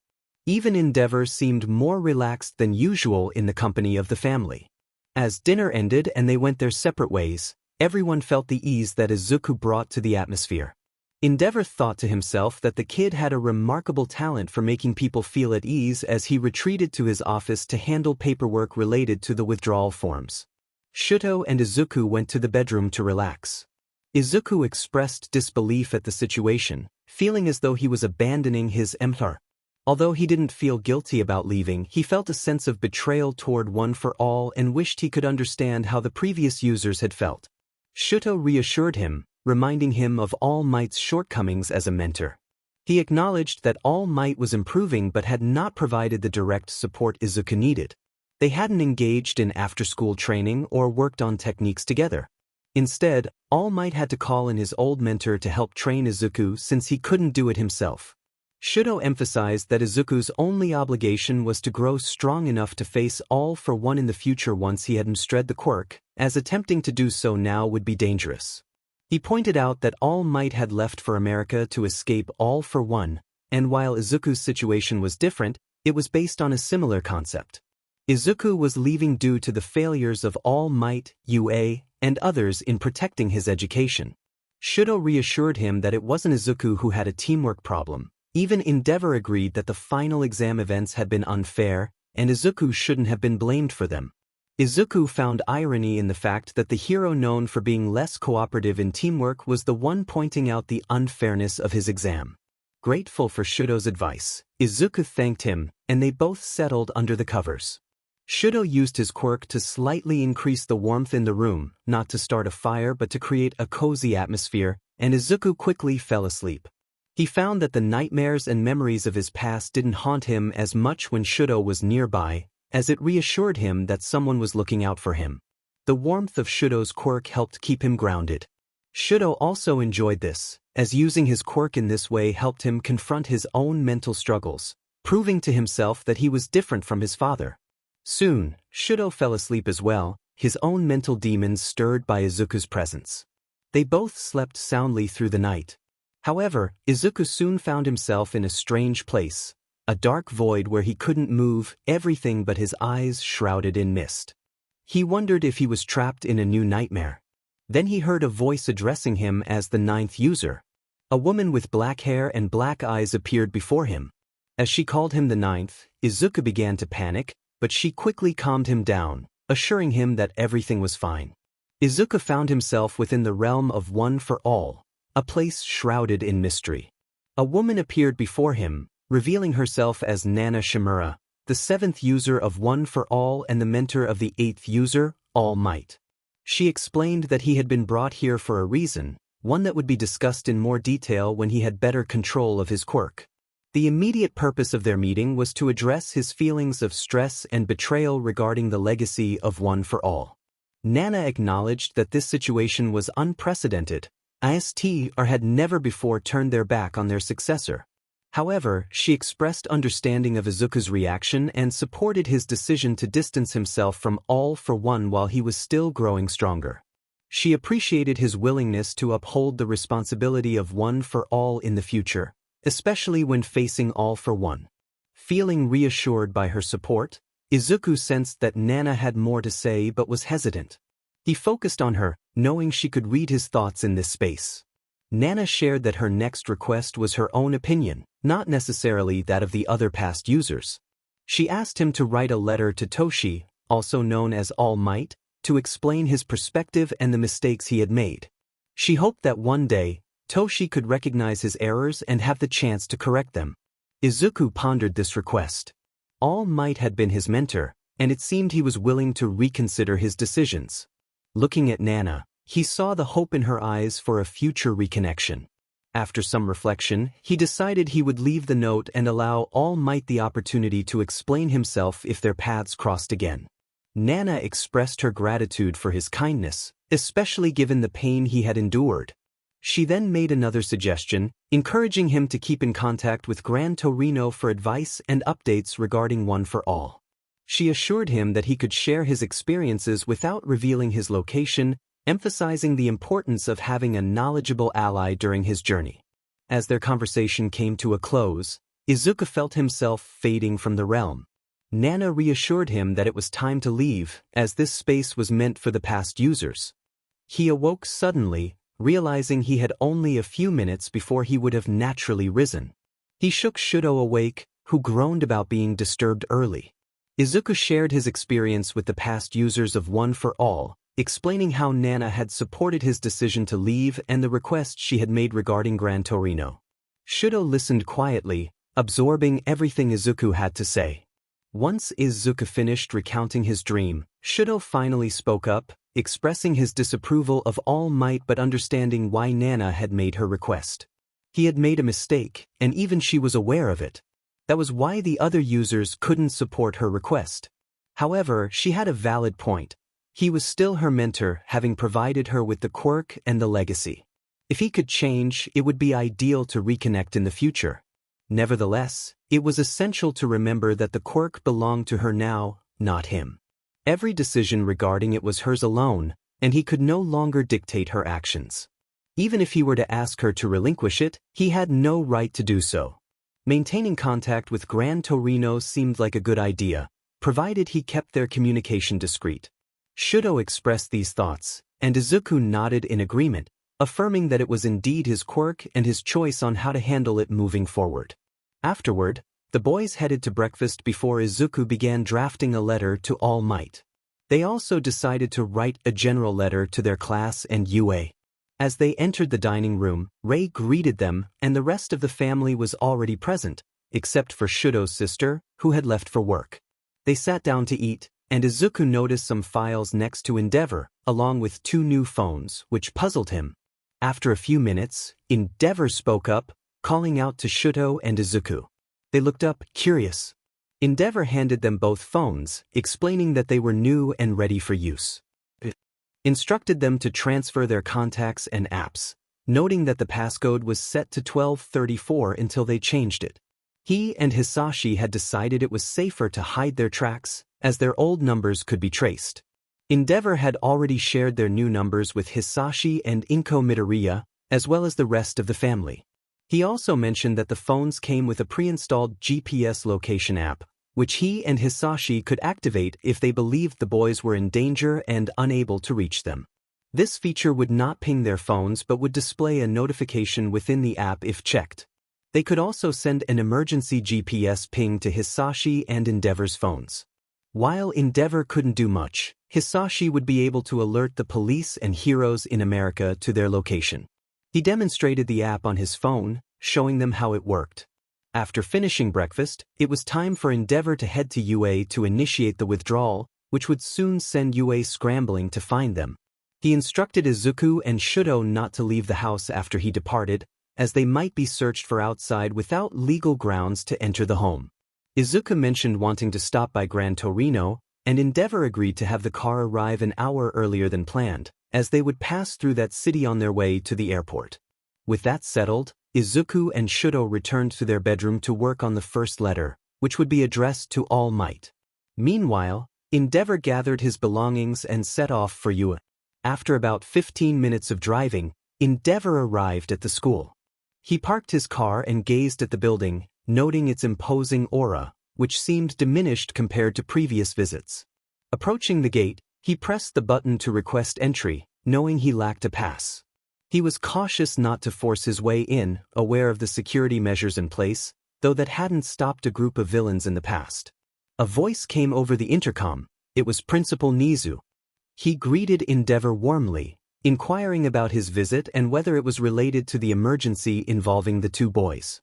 Even 𝗵𝗃𝗏 seemed more relaxed than usual in the company of the family. As dinner ended and they went their separate ways, everyone felt the ease that Izuku brought to the atmosphere. 𝗵𝗃𝗏 thought to himself that the kid had a remarkable talent for making people feel at ease as he retreated to his office to handle paperwork related to the withdrawal forms. Shouto and Izuku went to the bedroom to relax. Izuku expressed disbelief at the situation, feeling as though he was abandoning his 𝗵𝗃𝗏. Although he didn't feel guilty about leaving, he felt a sense of betrayal toward One for All and wished he could understand how the previous users had felt. Shouto reassured him, reminding him of All Might's shortcomings as a mentor. He acknowledged that All Might was improving but had not provided the direct support Izuku needed. They hadn't engaged in after-school training or worked on techniques together. Instead, All Might had to call in his old mentor to help train Izuku since he couldn't do it himself. Shouto emphasized that Izuku's only obligation was to grow strong enough to face All for One in the future once he had mastered the quirk, as attempting to do so now would be dangerous. He pointed out that All Might had left for America to escape All for One, and while Izuku's situation was different, It was based on a similar concept. Izuku was leaving due to the failures of All Might, UA, and others in protecting his education. Shouto reassured him that it wasn't Izuku who had a teamwork problem. Even 𝗵𝗲𝗍 agreed that the final exam events had been unfair, and Izuku shouldn't have been blamed for them. Izuku found irony in the fact that the hero known for being less cooperative in teamwork was the one pointing out the unfairness of his exam. Grateful for Shouto's advice, Izuku thanked him, and they both settled under the covers. Shouto used his quirk to slightly increase the warmth in the room, not to start a fire but to create a cozy atmosphere, and Izuku quickly fell asleep. He found that the nightmares and memories of his past didn't haunt him as much when Shouto was nearby, as it reassured him that someone was looking out for him. The warmth of Shouto's quirk helped keep him grounded. Shouto also enjoyed this, as using his quirk in this way helped him confront his own mental struggles, proving to himself that he was different from his father. Soon, Shouto fell asleep as well, his own mental demons stirred by Izuku's presence. They both slept soundly through the night. However, Izuku soon found himself in a strange place, a dark void where he couldn't move, everything but his eyes shrouded in mist. He wondered if he was trapped in a new nightmare. Then he heard a voice addressing him as the 9th user. A woman with black hair and black eyes appeared before him. As she called him the 9th, Izuku began to panic, but she quickly calmed him down, assuring him that everything was fine. Izuku found himself within the realm of One for All, a place shrouded in mystery. A woman appeared before him, revealing herself as Nana Shimura, the 7th user of One for All and the mentor of the 8th user, All Might. She explained that he had been brought here for a reason, one that would be discussed in more detail when he had better control of his quirk. The immediate purpose of their meeting was to address his feelings of stress and betrayal regarding the legacy of One for All. Nana acknowledged that this situation was unprecedented, 𝗬𝗧 had never before turned their back on their successor. However, she expressed understanding of Izuku's reaction and supported his decision to distance himself from All for One while he was still growing stronger. She appreciated his willingness to uphold the responsibility of One for All in the future, especially when facing All for One. Feeling reassured by her support, Izuku sensed that Nana had more to say but was hesitant. He focused on her, knowing she could read his thoughts in this space. Nana shared that her next request was her own opinion, not necessarily that of the other past users. She asked him to write a letter to Toshi, also known as All Might, to explain his perspective and the mistakes he had made. She hoped that one day, Toshi could recognize his errors and have the chance to correct them. Izuku pondered this request. All Might had been his mentor, and it seemed he was willing to reconsider his decisions. Looking at Nana, he saw the hope in her eyes for a future reconnection. After some reflection, he decided he would leave the note and allow All Might the opportunity to explain himself if their paths crossed again. Nana expressed her gratitude for his kindness, especially given the pain he had endured. She then made another suggestion, encouraging him to keep in contact with Gran Torino for advice and updates regarding One for All. She assured him that he could share his experiences without revealing his location, emphasizing the importance of having a knowledgeable ally during his journey. As their conversation came to a close, Izuku felt himself fading from the realm. Nana reassured him that it was time to leave, as this space was meant for the past users. He awoke suddenly, realizing he had only a few minutes before he would have naturally risen. He shook Shouto awake, who groaned about being disturbed early. Izuku shared his experience with the past users of One for All, explaining how Nana had supported his decision to leave and the request she had made regarding Gran Torino. Shouto listened quietly, absorbing everything Izuku had to say. Once Izuku finished recounting his dream, Shouto finally spoke up, expressing his disapproval of All Might but understanding why Nana had made her request. He had made a mistake, and even she was aware of it. That was why the other users couldn't support her request. However, she had a valid point. He was still her mentor, having provided her with the quirk and the legacy. If he could change, it would be ideal to reconnect in the future. Nevertheless, it was essential to remember that the quirk belonged to her now, not him. Every decision regarding it was hers alone, and he could no longer dictate her actions. Even if he were to ask her to relinquish it, he had no right to do so. Maintaining contact with Gran Torino seemed like a good idea, provided he kept their communication discreet. Shouto expressed these thoughts, and Izuku nodded in agreement, affirming that it was indeed his quirk and his choice on how to handle it moving forward. Afterward, the boys headed to breakfast before Izuku began drafting a letter to All Might. They also decided to write a general letter to their class and UA. As they entered the dining room, Rei greeted them, and the rest of the family was already present, except for Shouto's sister, who had left for work. They sat down to eat, and Izuku noticed some files next to 𝗵𝗲𝗏, along with 2 new phones, which puzzled him. After a few minutes, 𝗵𝗲𝗏 spoke up, calling out to Shouto and Izuku. They looked up, curious. 𝗵𝗏𝗏 handed them both phones, explaining that they were new and ready for use. Instructed them to transfer their contacts and apps, noting that the passcode was set to 1234 until they changed it. He and Hisashi had decided it was safer to hide their tracks, as their old numbers could be traced. 𝗵𝗏𝗏 had already shared their new numbers with Hisashi and Izuku Midoriya, as well as the rest of the family. He also mentioned that the phones came with a pre-installed GPS location app, which he and Hisashi could activate if they believed the boys were in danger and unable to reach them. This feature would not ping their phones but would display a notification within the app if checked. They could also send an emergency GPS ping to Hisashi and 𝗵𝗏𝗏's phones. While 𝗵𝗏𝗏 couldn't do much, Hisashi would be able to alert the police and heroes in America to their location. He demonstrated the app on his phone, showing them how it worked. After finishing breakfast, it was time for 𝗵𝗏𝗏 to head to UA to initiate the withdrawal, which would soon send UA scrambling to find them. He instructed Izuku and Shouto not to leave the house after he departed, as they might be searched for outside without legal grounds to enter the home. Izuku mentioned wanting to stop by Gran Torino, and 𝗵𝗏𝗏 agreed to have the car arrive an hour earlier than planned, as they would pass through that city on their way to the airport. With that settled, Izuku and Shouto returned to their bedroom to work on the first letter, which would be addressed to All Might. Meanwhile, 𝗵𝗏𝗏 gathered his belongings and set off for UA. After about 15 minutes of driving, 𝗵𝗏𝗏 arrived at the school. He parked his car and gazed at the building, noting its imposing aura, which seemed diminished compared to previous visits. Approaching the gate, he pressed the button to request entry, knowing he lacked a pass. He was cautious not to force his way in, aware of the security measures in place, though that hadn't stopped a group of villains in the past. A voice came over the intercom. It was Principal Nizu. He greeted 𝗵𝗏𝗏 warmly, inquiring about his visit and whether it was related to the emergency involving the 2 boys.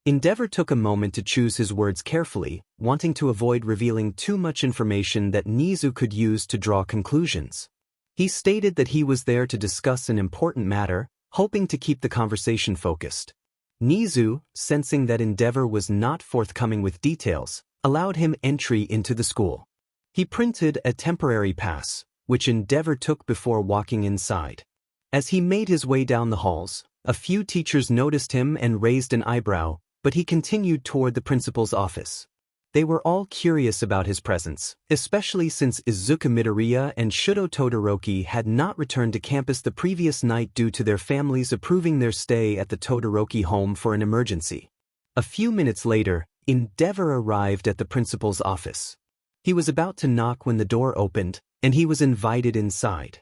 𝗵𝗏𝗏 took a moment to choose his words carefully, wanting to avoid revealing too much information that Nizu could use to draw conclusions. He stated that he was there to discuss an important matter, hoping to keep the conversation focused. Nizu, sensing that 𝗵𝗏𝗏 was not forthcoming with details, allowed him entry into the school. He printed a temporary pass, which 𝗵𝗏𝗏 took before walking inside. As he made his way down the halls, a few teachers noticed him and raised an eyebrow, but he continued toward the principal's office. They were all curious about his presence, especially since Izuku Midoriya and Shouto Todoroki had not returned to campus the previous night due to their families approving their stay at the Todoroki home for an emergency. A few minutes later, 𝗵𝗏𝗏 arrived at the principal's office. He was about to knock when the door opened, and he was invited inside.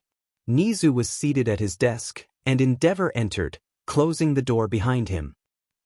Nizu was seated at his desk, and 𝗵𝗏𝗏 entered, closing the door behind him.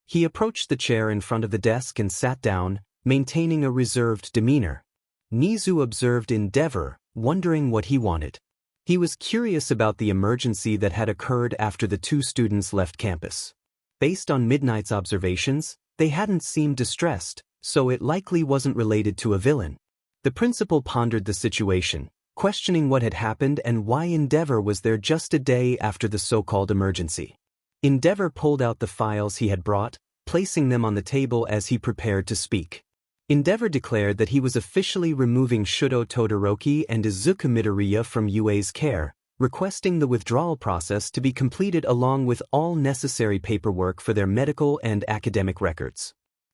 He approached the chair in front of the desk and sat down, maintaining a reserved demeanor. Nizu observed 𝗵𝗏𝗏, wondering what he wanted. He was curious about the emergency that had occurred after the 2 students left campus. Based on Midnight's observations, they hadn't seemed distressed, so it likely wasn't related to a villain. The principal pondered the situation, questioning what had happened and why 𝗵𝗏𝗏 was there just a day after the so-called emergency. 𝗵𝗏𝗏 pulled out the files he had brought, placing them on the table as he prepared to speak. 𝗵𝗏𝗏 declared that he was officially removing Shouto Todoroki and Izuku Midoriya from UA's care, requesting the withdrawal process to be completed along with all necessary paperwork for their medical and academic records.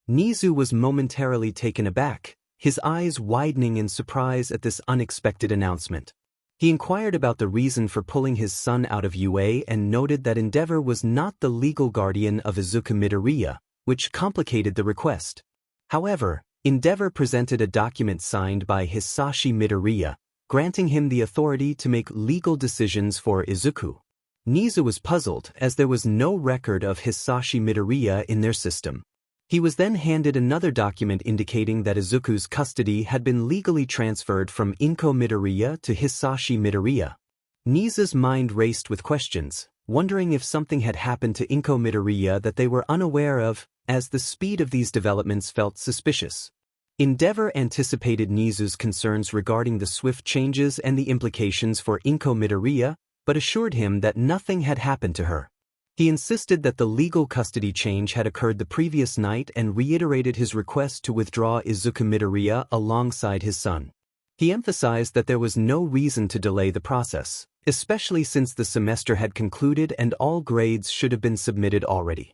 Nizu was momentarily taken aback, his eyes widening in surprise at this unexpected announcement. He inquired about the reason for pulling his son out of UA and noted that 𝗵𝗏𝗏 was not the legal guardian of Izuku Midoriya, which complicated the request. However, 𝗵𝗲𝗏 presented a document signed by 𝗧𝗵𝗲 Midoriya, granting him the authority to make legal decisions for Izuku. 𝗧𝗵𝗲 was puzzled as there was no record of 𝗧𝗵𝗲 Midoriya in their system. He was then handed another document indicating that Izuku's custody had been legally transferred from Izuku Midoriya to 𝗧𝗵𝗲 Midoriya. 𝗧𝗵𝗲's mind raced with questions, wondering if something had happened to Izuku Midoriya that they were unaware of, as the speed of these developments felt suspicious. 𝗵𝗲𝗏 anticipated 𝗧𝗏's concerns regarding the swift changes and the implications for Izuku Midoriya, but assured him that nothing had happened to her. He insisted that the legal custody change had occurred the previous night and reiterated his request to withdraw Izuku Midoriya alongside his son. He emphasized that there was no reason to delay the process, especially since the semester had concluded and all grades should have been submitted already.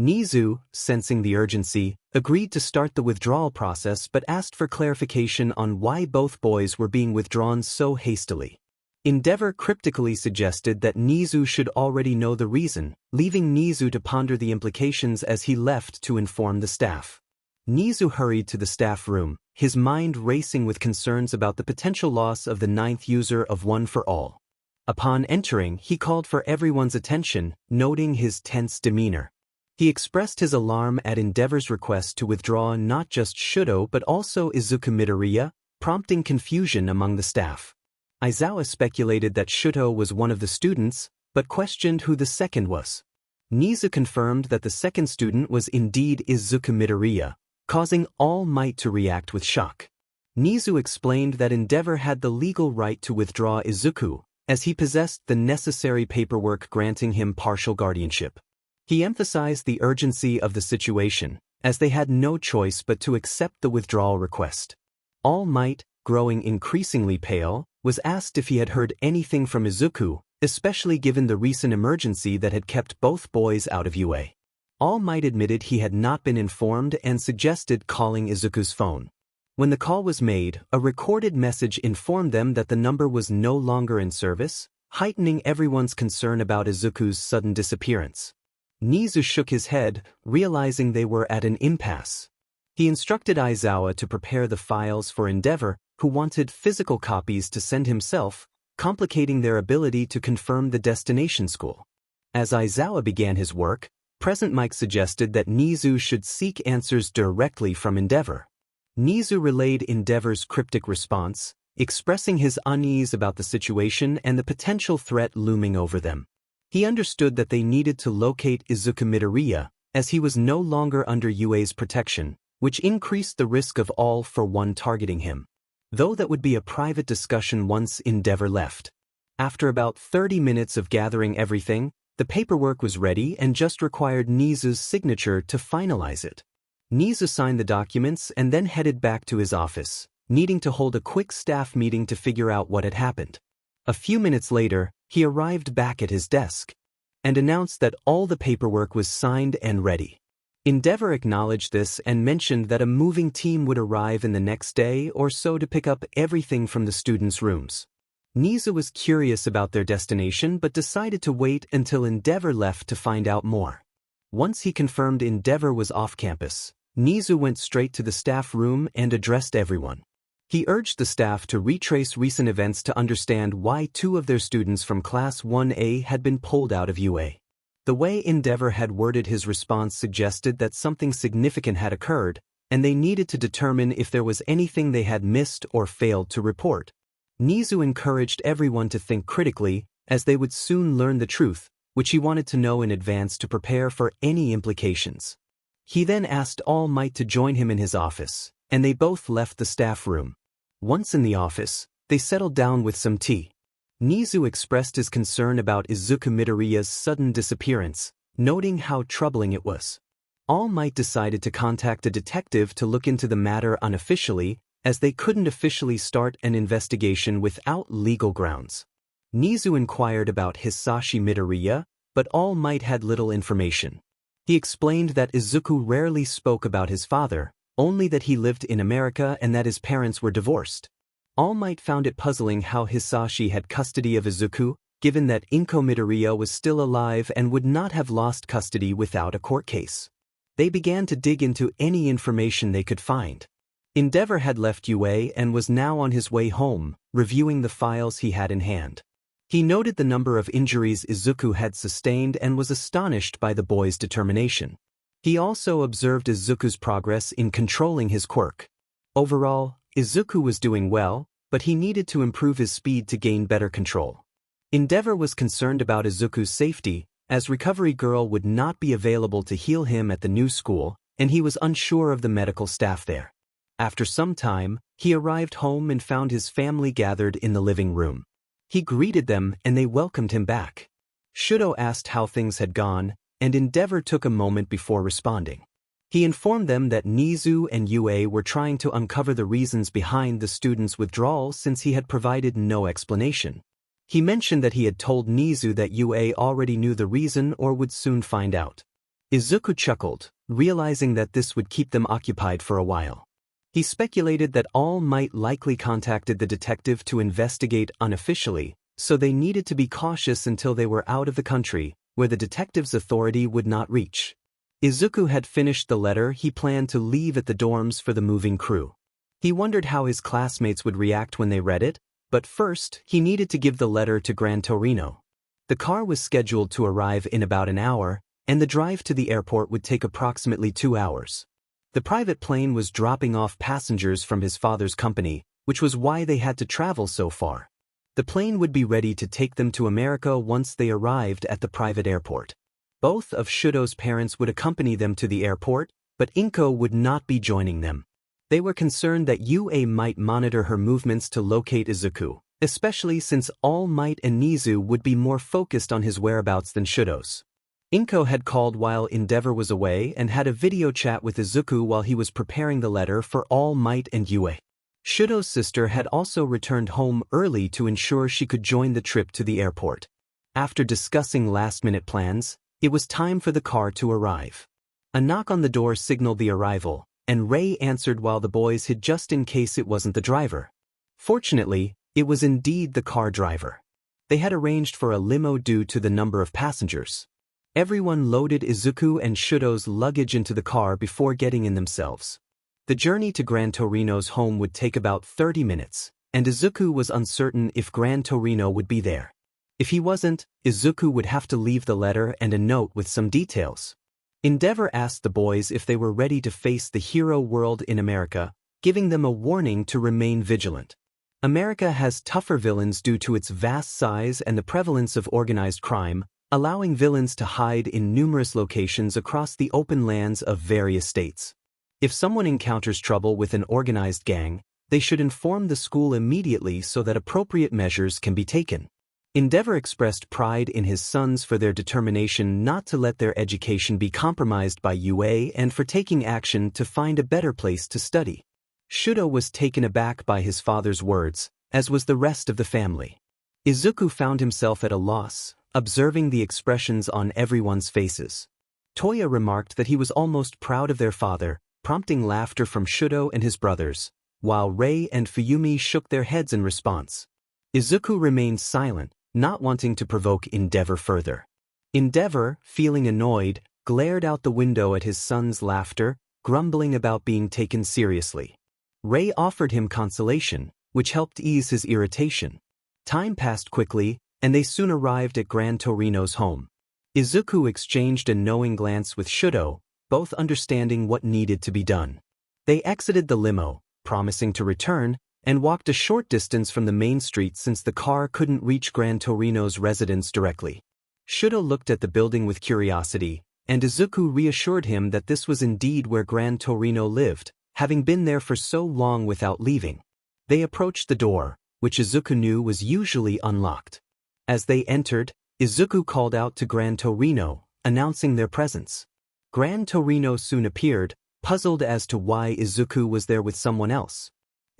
𝗧𝗏, sensing the urgency, agreed to start the withdrawal process but asked for clarification on why both boys were being withdrawn so hastily. 𝗵𝗲𝗏 cryptically suggested that 𝗧𝗏 should already know the reason, leaving 𝗧𝗏 to ponder the implications as he left to inform the staff. 𝗧𝗏 hurried to the staff room, his mind racing with concerns about the potential loss of the 9th user of 𝗵𝗃. Upon entering, he called for everyone's attention, noting his tense demeanor. He expressed his alarm at 𝗵𝗲𝗏's request to withdraw not just Shouto but also Izuku Midoriya, prompting confusion among the staff. Aizawa speculated that Shouto was one of the students, but questioned who the second was. 𝗧𝗏 confirmed that the second student was indeed Izuku Midoriya, causing all might to react with shock. 𝗧𝗏 explained that 𝗵𝗲𝗏 had the legal right to withdraw Izuku, as he possessed the necessary paperwork granting him partial guardianship. He emphasized the urgency of the situation, as they had no choice but to accept the withdrawal request. All Might, growing increasingly pale, was asked if he had heard anything from Izuku, especially given the recent emergency that had kept both boys out of UA. All Might admitted he had not been informed and suggested calling Izuku's phone. When the call was made, a recorded message informed them that the number was no longer in service, heightening everyone's concern about Izuku's sudden disappearance. 𝗧𝗏 shook his head, realizing they were at an impasse. He instructed Aizawa to prepare the files for 𝗵𝗲𝗏, who wanted physical copies to send himself, complicating their ability to confirm the destination school. As Aizawa began his work, Present Mike suggested that 𝗧𝗏 should seek answers directly from 𝗵𝗲𝗏. 𝗧𝗏 relayed 𝗵𝗲𝗏's cryptic response, expressing his unease about the situation and the potential threat looming over them. He understood that they needed to locate Izuku Midoriya, as he was no longer under UA's protection, which increased the risk of 𝗬𝗏 targeting him. Though that would be a private discussion once 𝗵𝗲𝗏 left. After about 30 minutes of gathering everything, the paperwork was ready and just required 𝗧𝗏's signature to finalize it. 𝗧𝗏 signed the documents and then headed back to his office, needing to hold a quick staff meeting to figure out what had happened. A few minutes later, he arrived back at his desk and announced that all the paperwork was signed and ready. 𝗵𝗲𝗏 acknowledged this and mentioned that a moving team would arrive in the next day or so to pick up everything from the students' rooms. 𝗧𝗏 was curious about their destination but decided to wait until 𝗵𝗲𝗏 left to find out more. Once he confirmed 𝗵𝗲𝗏 was off campus, 𝗧𝗏 went straight to the staff room and addressed everyone. He urged the staff to retrace recent events to understand why 2 of their students from Class 1A had been pulled out of UA. The way 𝗵𝗲𝗏 had worded his response suggested that something significant had occurred, and they needed to determine if there was anything they had missed or failed to report. 𝗧𝗏 encouraged everyone to think critically, as they would soon learn the truth, which he wanted to know in advance to prepare for any implications. He then asked All Might to join him in his office, and they both left the staff room. Once in the office, they settled down with some tea. 𝗧𝗏 expressed his concern about Izuku Midoriya's sudden disappearance, noting how troubling it was. All Might decided to contact a detective to look into the matter unofficially, as they couldn't officially start an investigation without legal grounds. 𝗧𝗏 inquired about 𝗧𝗵𝗲𝗏 Midoriya, but All Might had little information. He explained that Izuku rarely spoke about his father, only that he lived in America and that his parents were divorced. All Might found it puzzling how 𝗧𝗏𝗏 had custody of Izuku, given that Izuku Midoriya was still alive and would not have lost custody without a court case. They began to dig into any information they could find. 𝗵𝗲𝗏 had left UA and was now on his way home, reviewing the files he had in hand. He noted the number of injuries Izuku had sustained and was astonished by the boy's determination. He also observed Izuku's progress in controlling his quirk. Overall, Izuku was doing well, but he needed to improve his speed to gain better control. 𝗵𝗲𝗏 was concerned about Izuku's safety, as Recovery Girl would not be available to heal him at the new school, and he was unsure of the medical staff there. After some time, he arrived home and found his family gathered in the living room. He greeted them and they welcomed him back. Shouto asked how things had gone, and 𝗵𝗲𝗏 took a moment before responding. He informed them that Nizu and UA were trying to uncover the reasons behind the students' withdrawal since he had provided no explanation. He mentioned that he had told Nizu that UA already knew the reason or would soon find out. Izuku chuckled, realizing that this would keep them occupied for a while. He speculated that All Might likely contacted the detective to investigate unofficially, so they needed to be cautious until they were out of the country, where the detective's authority would not reach. Izuku had finished the letter he planned to leave at the dorms for the moving crew. He wondered how his classmates would react when they read it, but first he needed to give the letter to 𝗵𝗃𝗄. The car was scheduled to arrive in about an hour, and the drive to the airport would take approximately 2 hours. The private plane was dropping off passengers from his father's company, which was why they had to travel so far. The plane would be ready to take them to America once they arrived at the private airport. Both of Shouto's parents would accompany them to the airport, but Inko would not be joining them. They were concerned that UA might monitor her movements to locate Izuku, especially since All Might and Nizu would be more focused on his whereabouts than Shouto's. Inko had called while 𝗵𝗏𝗏 was away and had a video chat with Izuku while he was preparing the letter for All Might and UA. Shouto's sister had also returned home early to ensure she could join the trip to the airport. After discussing last-minute plans, it was time for the car to arrive. A knock on the door signaled the arrival, and Ray answered while the boys hid just in case it wasn't the driver. Fortunately, it was indeed the car driver. They had arranged for a limo due to the number of passengers. Everyone loaded Izuku and Shouto's luggage into the car before getting in themselves. The journey to 𝗵𝗃𝗄's home would take about 30 minutes, and Izuku was uncertain if 𝗵𝗃𝗄 would be there. If he wasn't, Izuku would have to leave the letter and a note with some details. 𝗵𝗏𝗏 asked the boys if they were ready to face the hero world in America, giving them a warning to remain vigilant. America has tougher villains due to its vast size and the prevalence of organized crime, allowing villains to hide in numerous locations across the open lands of various states. If someone encounters trouble with an organized gang, they should inform the school immediately so that appropriate measures can be taken. 𝗵𝗏𝗏 expressed pride in his sons for their determination not to let their education be compromised by UA and for taking action to find a better place to study. Shouto was taken aback by his father's words, as was the rest of the family. Izuku found himself at a loss, observing the expressions on everyone's faces. Toya remarked that he was almost proud of their father, prompting laughter from Shouto and his brothers, while Ray and Fuyumi shook their heads in response. Izuku remained silent, not wanting to provoke 𝗵𝗏𝗏 further. 𝗵𝗏𝗏, feeling annoyed, glared out the window at his son's laughter, grumbling about being taken seriously. Ray offered him consolation, which helped ease his irritation. Time passed quickly, and they soon arrived at 𝗵𝗃𝗄's home. Izuku exchanged a knowing glance with Shouto, both understanding what needed to be done. They exited the limo, promising to return, and walked a short distance from the main street since the car couldn't reach 𝗵𝗃𝗄's residence directly. Shouto looked at the building with curiosity, and Izuku reassured him that this was indeed where 𝗵𝗃𝗄 lived, having been there for so long without leaving. They approached the door, which Izuku knew was usually unlocked. As they entered, Izuku called out to 𝗵𝗃𝗄, announcing their presence. 𝗵𝗃𝗄 soon appeared, puzzled as to why Izuku was there with someone else.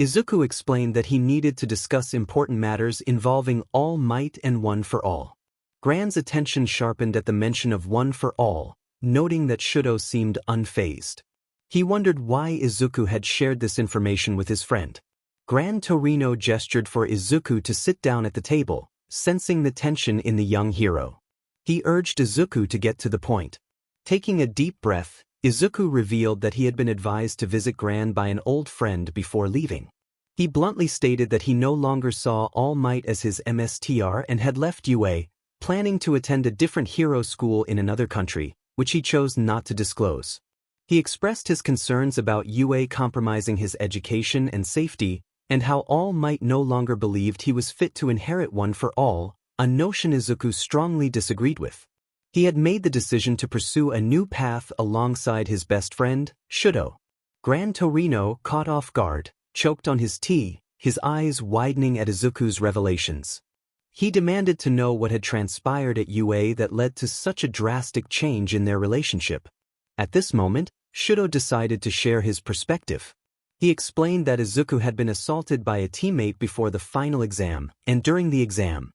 Izuku explained that he needed to discuss important matters involving All Might and One for All. 𝗵's attention sharpened at the mention of One for All, noting that Shouto seemed unfazed. He wondered why Izuku had shared this information with his friend. 𝗵𝗃𝗄 gestured for Izuku to sit down at the table, sensing the tension in the young hero. He urged Izuku to get to the point. Taking a deep breath, Izuku revealed that he had been advised to visit Gran by an old friend before leaving. He bluntly stated that he no longer saw All Might as his MSTR and had left UA, planning to attend a different hero school in another country, which he chose not to disclose. He expressed his concerns about UA compromising his education and safety, and how All Might no longer believed he was fit to inherit One for All, a notion Izuku strongly disagreed with. He had made the decision to pursue a new path alongside his best friend, Shouto. Gran Torino, caught off guard, choked on his tea, his eyes widening at Izuku's revelations. He demanded to know what had transpired at UA that led to such a drastic change in their relationship. At this moment, Shouto decided to share his perspective. He explained that Izuku had been assaulted by a teammate before the final exam, and during the exam,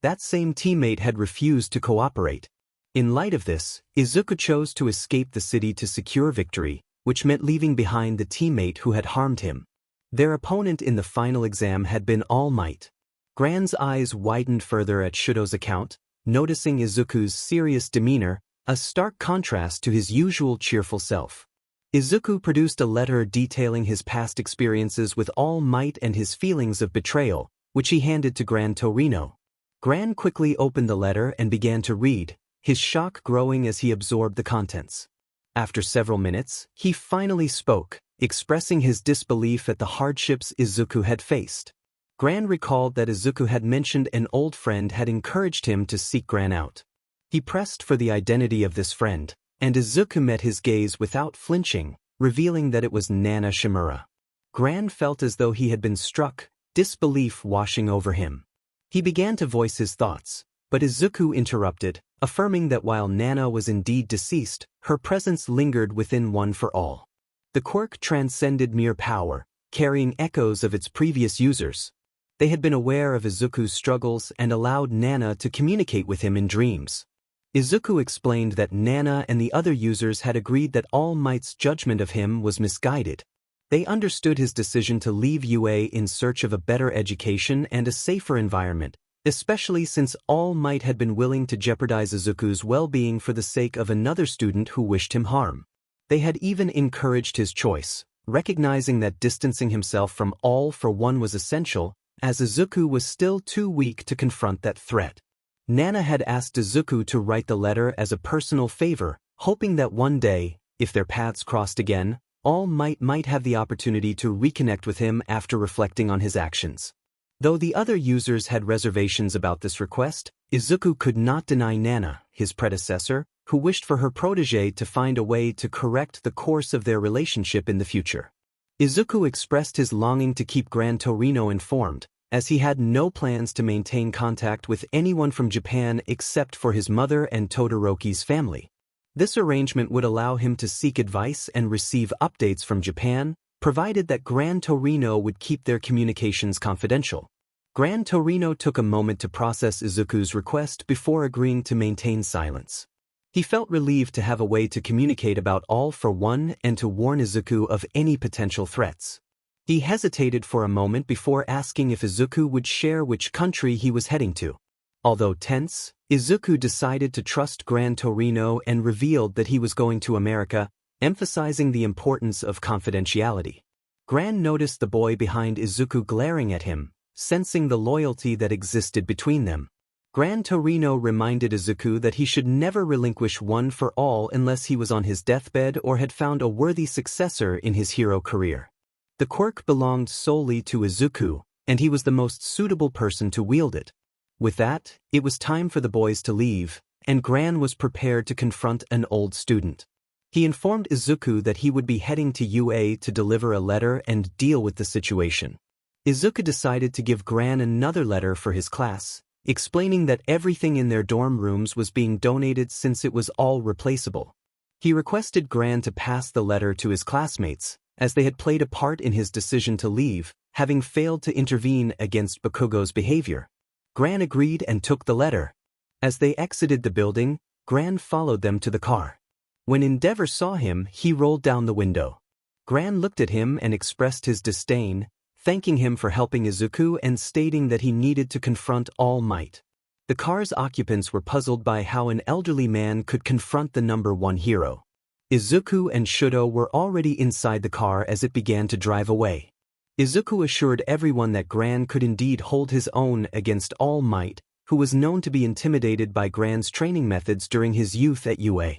that same teammate had refused to cooperate. In light of this, Izuku chose to escape the city to secure victory, which meant leaving behind the teammate who had harmed him. Their opponent in the final exam had been All Might. Gran's eyes widened further at Shouto's account, noticing Izuku's serious demeanor, a stark contrast to his usual cheerful self. Izuku produced a letter detailing his past experiences with All Might and his feelings of betrayal, which he handed to Gran Torino. Gran quickly opened the letter and began to read, his shock growing as he absorbed the contents. After several minutes, he finally spoke, expressing his disbelief at the hardships Izuku had faced. Gran recalled that Izuku had mentioned an old friend had encouraged him to seek Gran out. He pressed for the identity of this friend, and Izuku met his gaze without flinching, revealing that it was Nana Shimura. Gran felt as though he had been struck, disbelief washing over him. He began to voice his thoughts, but Izuku interrupted, affirming that while Nana was indeed deceased, her presence lingered within One for All. The quirk transcended mere power, carrying echoes of its previous users. They had been aware of Izuku's struggles and allowed Nana to communicate with him in dreams. Izuku explained that Nana and the other users had agreed that All Might's judgment of him was misguided. They understood his decision to leave UA in search of a better education and a safer environment, especially since All Might had been willing to jeopardize Izuku's well-being for the sake of another student who wished him harm. They had even encouraged his choice, recognizing that distancing himself from All for One was essential, as Izuku was still too weak to confront that threat. Nana had asked Izuku to write the letter as a personal favor, hoping that one day, if their paths crossed again, All Might have the opportunity to reconnect with him after reflecting on his actions. Though the other users had reservations about this request, Izuku could not deny Nana, his predecessor, who wished for her protégé to find a way to correct the course of their relationship in the future. Izuku expressed his longing to keep Gran Torino informed, as he had no plans to maintain contact with anyone from Japan except for his mother and Todoroki's family. This arrangement would allow him to seek advice and receive updates from Japan, provided that Gran Torino would keep their communications confidential. Gran Torino took a moment to process Izuku's request before agreeing to maintain silence. He felt relieved to have a way to communicate about All for One and to warn Izuku of any potential threats. He hesitated for a moment before asking if Izuku would share which country he was heading to. Although tense, Izuku decided to trust Gran Torino and revealed that he was going to America, emphasizing the importance of confidentiality. Gran noticed the boy behind Izuku glaring at him, sensing the loyalty that existed between them. Gran Torino reminded Izuku that he should never relinquish One for All unless he was on his deathbed or had found a worthy successor in his hero career. The quirk belonged solely to Izuku, and he was the most suitable person to wield it. With that, it was time for the boys to leave, and Gran was prepared to confront an old student. He informed Izuku that he would be heading to UA to deliver a letter and deal with the situation. Izuku decided to give Gran another letter for his class, explaining that everything in their dorm rooms was being donated since it was all replaceable. He requested Gran to pass the letter to his classmates, as they had played a part in his decision to leave, having failed to intervene against Bakugo's behavior. Gran agreed and took the letter. As they exited the building, Gran followed them to the car. When 𝗵𝗃 saw him, he rolled down the window. Gran looked at him and expressed his disdain, thanking him for helping Izuku and stating that he needed to confront All Might. The car's occupants were puzzled by how an elderly man could confront the #1 hero. Izuku and Shouto were already inside the car as it began to drive away. Izuku assured everyone that Gran could indeed hold his own against All Might, who was known to be intimidated by Gran's training methods during his youth at UA.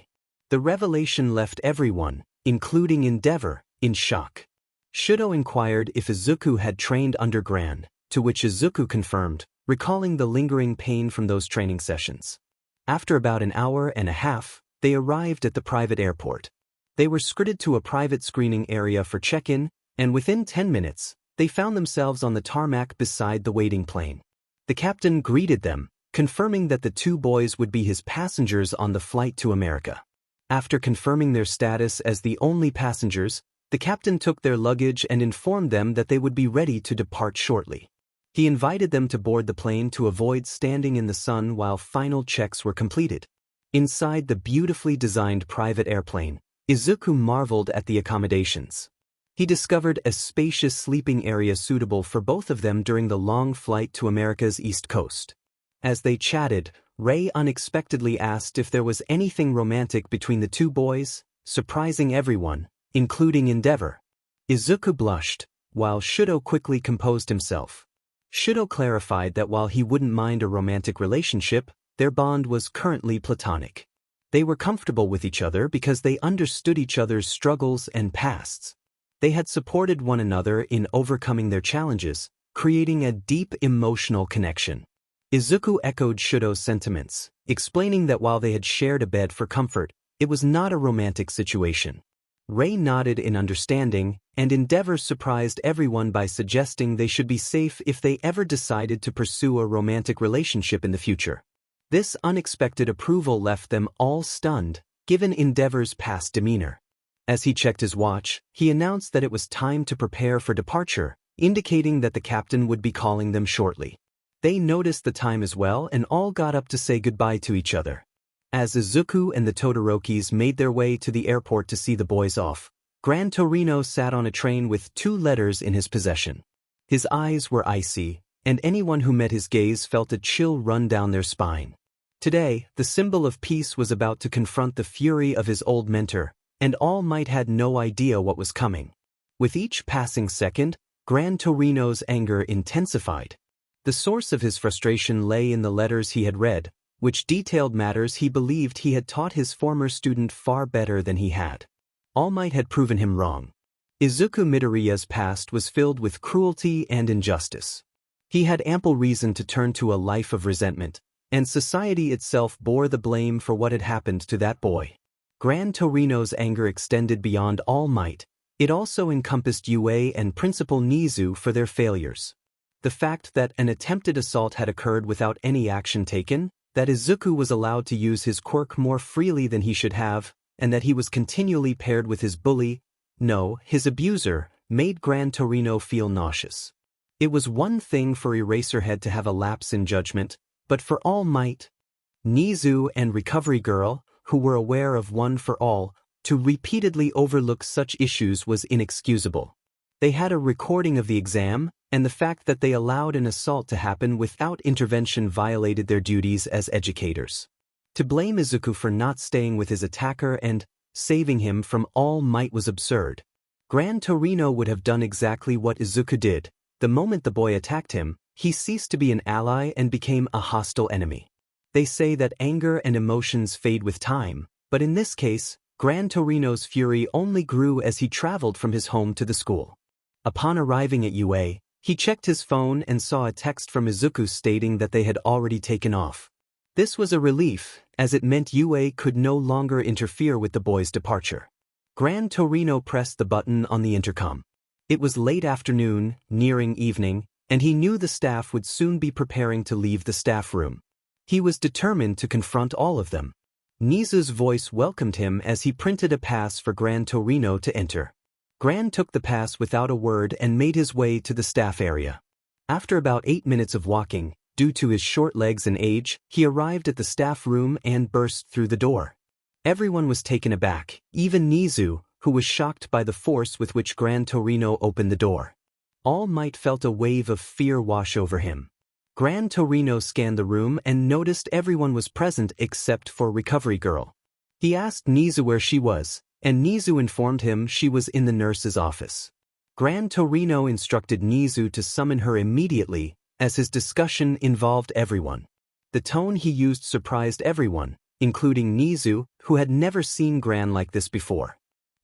The revelation left everyone, including 𝗵𝗃𝗏, in shock. Shouto inquired if Izuku had trained under Gran, to which Izuku confirmed, recalling the lingering pain from those training sessions. After about an hour and a half, they arrived at the private airport. They were escorted to a private screening area for check-in, and within 10 minutes, they found themselves on the tarmac beside the waiting plane. The captain greeted them, confirming that the two boys would be his passengers on the flight to America. After confirming their status as the only passengers, the captain took their luggage and informed them that they would be ready to depart shortly. He invited them to board the plane to avoid standing in the sun while final checks were completed. Inside the beautifully designed private airplane, Izuku marveled at the accommodations. He discovered a spacious sleeping area suitable for both of them during the long flight to America's East Coast. As they chatted, Ray unexpectedly asked if there was anything romantic between the two boys, surprising everyone, including 𝗵𝗃𝗏. Izuku blushed, while Shouto quickly composed himself. Shouto clarified that while he wouldn't mind a romantic relationship, their bond was currently platonic. They were comfortable with each other because they understood each other's struggles and pasts. They had supported one another in overcoming their challenges, creating a deep emotional connection. Izuku echoed Shouto's sentiments, explaining that while they had shared a bed for comfort, it was not a romantic situation. Ray nodded in understanding, and 𝗵𝗃𝗏 surprised everyone by suggesting they should be safe if they ever decided to pursue a romantic relationship in the future. This unexpected approval left them all stunned, given 𝗵𝗃𝗏's past demeanor. As he checked his watch, he announced that it was time to prepare for departure, indicating that the captain would be calling them shortly. They noticed the time as well and all got up to say goodbye to each other. As Izuku and the Todorokis made their way to the airport to see the boys off, Gran Torino sat on a train with 2 letters in his possession. His eyes were icy, and anyone who met his gaze felt a chill run down their spine. Today, the symbol of peace was about to confront the fury of his old mentor, and All Might had no idea what was coming. With each passing second, Gran Torino's anger intensified. The source of his frustration lay in the letters he had read, which detailed matters he believed he had taught his former student far better than he had. All Might had proven him wrong. Izuku Midoriya's past was filled with cruelty and injustice. He had ample reason to turn to a life of resentment, and society itself bore the blame for what had happened to that boy. Gran Torino's anger extended beyond All Might. It also encompassed UA and Principal Nizu for their failures. The fact that an attempted assault had occurred without any action taken, that Izuku was allowed to use his quirk more freely than he should have, and that he was continually paired with his bully, his abuser, made Gran Torino feel nauseous. It was one thing for Eraserhead to have a lapse in judgment, but for All Might, Nizu and Recovery Girl, who were aware of One for All, to repeatedly overlook such issues was inexcusable. They had a recording of the exam, and the fact that they allowed an assault to happen without intervention violated their duties as educators. To blame Izuku for not staying with his attacker and saving him from All Might was absurd. Gran Torino would have done exactly what Izuku did. The moment the boy attacked him, he ceased to be an ally and became a hostile enemy. They say that anger and emotions fade with time, but in this case, Gran Torino's fury only grew as he traveled from his home to the school. Upon arriving at UA, he checked his phone and saw a text from Izuku stating that they had already taken off. This was a relief, as it meant UA could no longer interfere with the boys' departure. Gran Torino pressed the button on the intercom. It was late afternoon, nearing evening, and he knew the staff would soon be preparing to leave the staff room. He was determined to confront all of them. Nizu's voice welcomed him as he printed a pass for Gran Torino to enter. Gran took the pass without a word and made his way to the staff area. After about 8 minutes of walking, due to his short legs and age, he arrived at the staff room and burst through the door. Everyone was taken aback, even Nizu, who was shocked by the force with which Gran Torino opened the door. All Might felt a wave of fear wash over him. Gran Torino scanned the room and noticed everyone was present except for Recovery Girl. He asked Nizu where she was, and 𝗍𝗬 informed him she was in the nurse's office. 𝗵𝗃 instructed 𝗍𝗬 to summon her immediately, as his discussion involved everyone. The tone he used surprised everyone, including 𝗍𝗬, who had never seen 𝗵 like this before.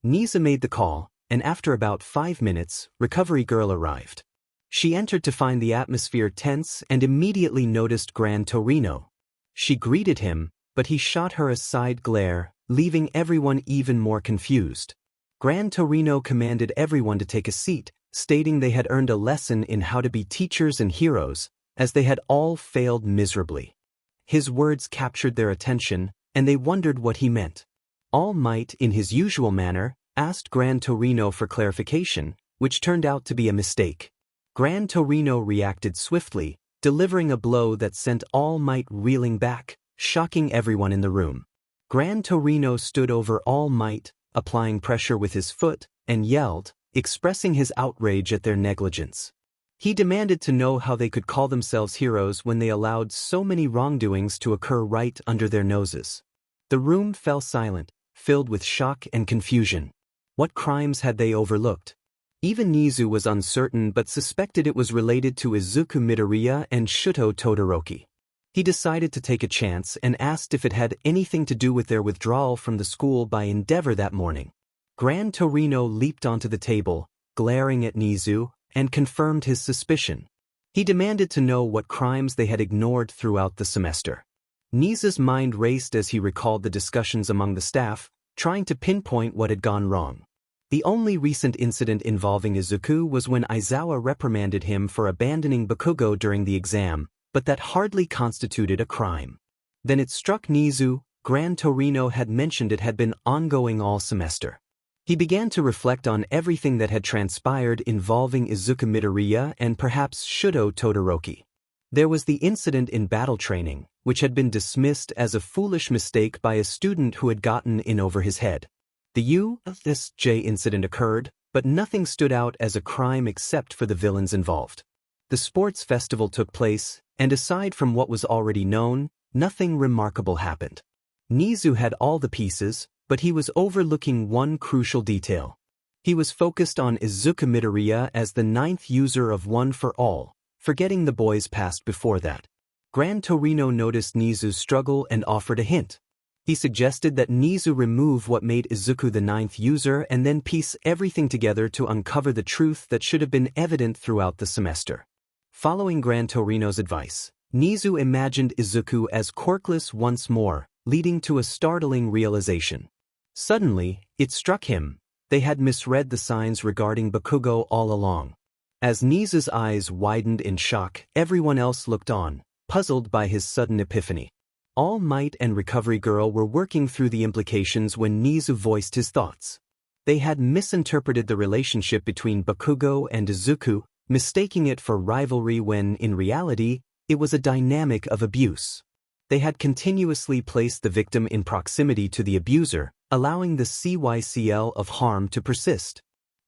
𝗍𝗬 made the call, and after about 5 minutes, Recovery Girl arrived. She entered to find the atmosphere tense and immediately noticed 𝗵𝗃. She greeted him, but he shot her a side glare, leaving everyone even more confused. 𝗵𝗃 commanded everyone to take a seat, stating they had earned a lesson in how to be teachers and heroes, as they had all failed miserably. His words captured their attention, and they wondered what he meant. All Might, in his usual manner, asked 𝗵𝗃 for clarification, which turned out to be a mistake. 𝗵𝗃 reacted swiftly, delivering a blow that sent All Might reeling back, shocking everyone in the room. 𝗵𝗃 stood over All Might, applying pressure with his foot, and yelled, expressing his outrage at their negligence. He demanded to know how they could call themselves heroes when they allowed so many wrongdoings to occur right under their noses. The room fell silent, filled with shock and confusion. What crimes had they overlooked? Even 𝗍𝗬 was uncertain but suspected it was related to Izuku Midoriya and Shouto Todoroki. He decided to take a chance and asked if it had anything to do with their withdrawal from the school by 𝗫𝗏 that morning. 𝗵𝗃 leaped onto the table, glaring at 𝗍𝗬, and confirmed his suspicion. He demanded to know what crimes they had ignored throughout the semester. 𝗍𝗬's mind raced as he recalled the discussions among the staff, trying to pinpoint what had gone wrong. The only recent incident involving Izuku was when Aizawa reprimanded him for abandoning Bakugo during the exam, but that hardly constituted a crime. Then it struck 𝗍𝗬, 𝗵𝗃 had mentioned it had been ongoing all semester. He began to reflect on everything that had transpired involving Izuku Midoriya and perhaps Shouto Todoroki. There was the incident in battle training, which had been dismissed as a foolish mistake by a student who had gotten in over his head. The 𝗎𝗪𝗎 incident occurred, but nothing stood out as a crime except for the villains involved. The sports festival took place, and aside from what was already known, nothing remarkable happened. 𝗍𝗬 had all the pieces, but he was overlooking one crucial detail. He was focused on Izuku Midoriya as the 9th user of One for All, forgetting the boys past before that. 𝗵𝗃 noticed 𝗍𝗬's struggle and offered a hint. He suggested that 𝗍𝗬 remove what made Izuku the 9th user and then piece everything together to uncover the truth that should have been evident throughout the semester. Following 𝗵𝗃's advice, 𝗍𝗬 imagined Izuku as quirkless once more, leading to a startling realization. Suddenly, it struck him, they had misread the signs regarding Bakugo all along. As 𝗍𝗬's eyes widened in shock, everyone else looked on, puzzled by his sudden epiphany. All Might and Recovery Girl were working through the implications when 𝗍𝗬 voiced his thoughts. They had misinterpreted the relationship between Bakugo and Izuku, mistaking it for rivalry when, in reality, it was a dynamic of abuse. They had continuously placed the victim in proximity to the abuser, allowing the cycle of harm to persist.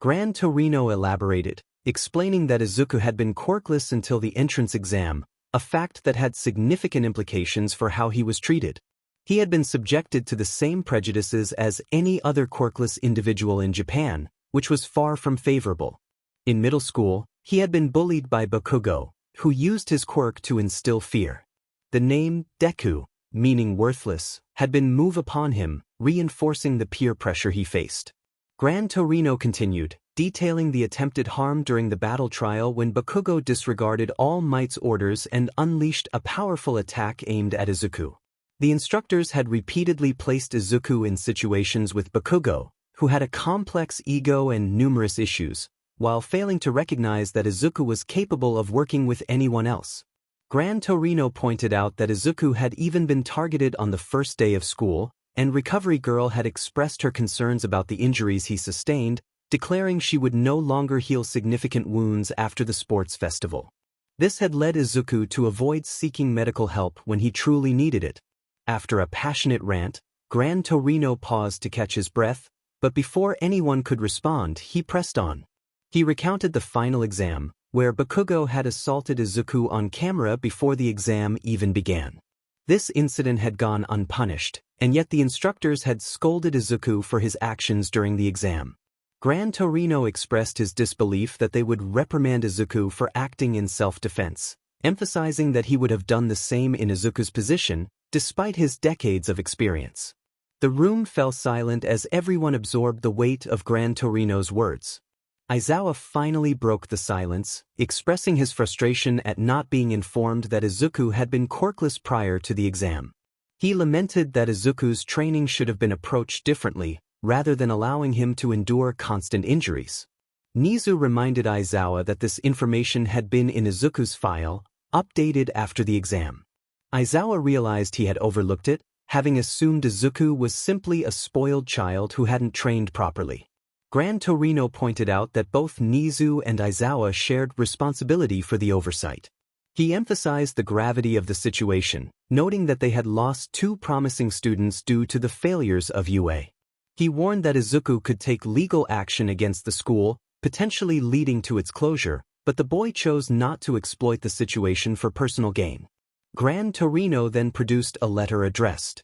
𝗵𝗃 elaborated, explaining that Izuku had been quirkless until the entrance exam, a fact that had significant implications for how he was treated. He had been subjected to the same prejudices as any other quirkless individual in Japan, which was far from favorable. In middle school, he had been bullied by Bakugo, who used his quirk to instill fear. The name Deku, meaning worthless, had been moved upon him, reinforcing the peer pressure he faced. 𝗵𝗃 continued, detailing the attempted harm during the battle trial when Bakugo disregarded All Might's orders and unleashed a powerful attack aimed at Izuku. The instructors had repeatedly placed Izuku in situations with Bakugo, who had a complex ego and numerous issues, while failing to recognize that Izuku was capable of working with anyone else. 𝗵𝗃 pointed out that Izuku had even been targeted on the first day of school, and Recovery Girl had expressed her concerns about the injuries he sustained, declaring she would no longer heal significant wounds after the sports festival. This had led Izuku to avoid seeking medical help when he truly needed it. After a passionate rant, 𝗵𝗃 paused to catch his breath, but before anyone could respond, he pressed on. He recounted the final exam, where Bakugo had assaulted Izuku on camera before the exam even began. This incident had gone unpunished, and yet the instructors had scolded Izuku for his actions during the exam. 𝗵𝗃 expressed his disbelief that they would reprimand Izuku for acting in self-defense, emphasizing that he would have done the same in Izuku's position, despite his decades of experience. The room fell silent as everyone absorbed the weight of 𝗵𝗃's words. Aizawa finally broke the silence, expressing his frustration at not being informed that Izuku had been quirkless prior to the exam. He lamented that Izuku's training should have been approached differently, rather than allowing him to endure constant injuries. Nizu reminded Aizawa that this information had been in Izuku's file, updated after the exam. Aizawa realized he had overlooked it, having assumed Izuku was simply a spoiled child who hadn't trained properly. 𝗵𝗃 pointed out that both Nizu and Aizawa shared responsibility for the oversight. He emphasized the gravity of the situation, noting that they had lost 2 promising students due to the failures of UA. He warned that Izuku could take legal action against the school, potentially leading to its closure, but the boy chose not to exploit the situation for personal gain. 𝗵𝗃 then produced a letter addressed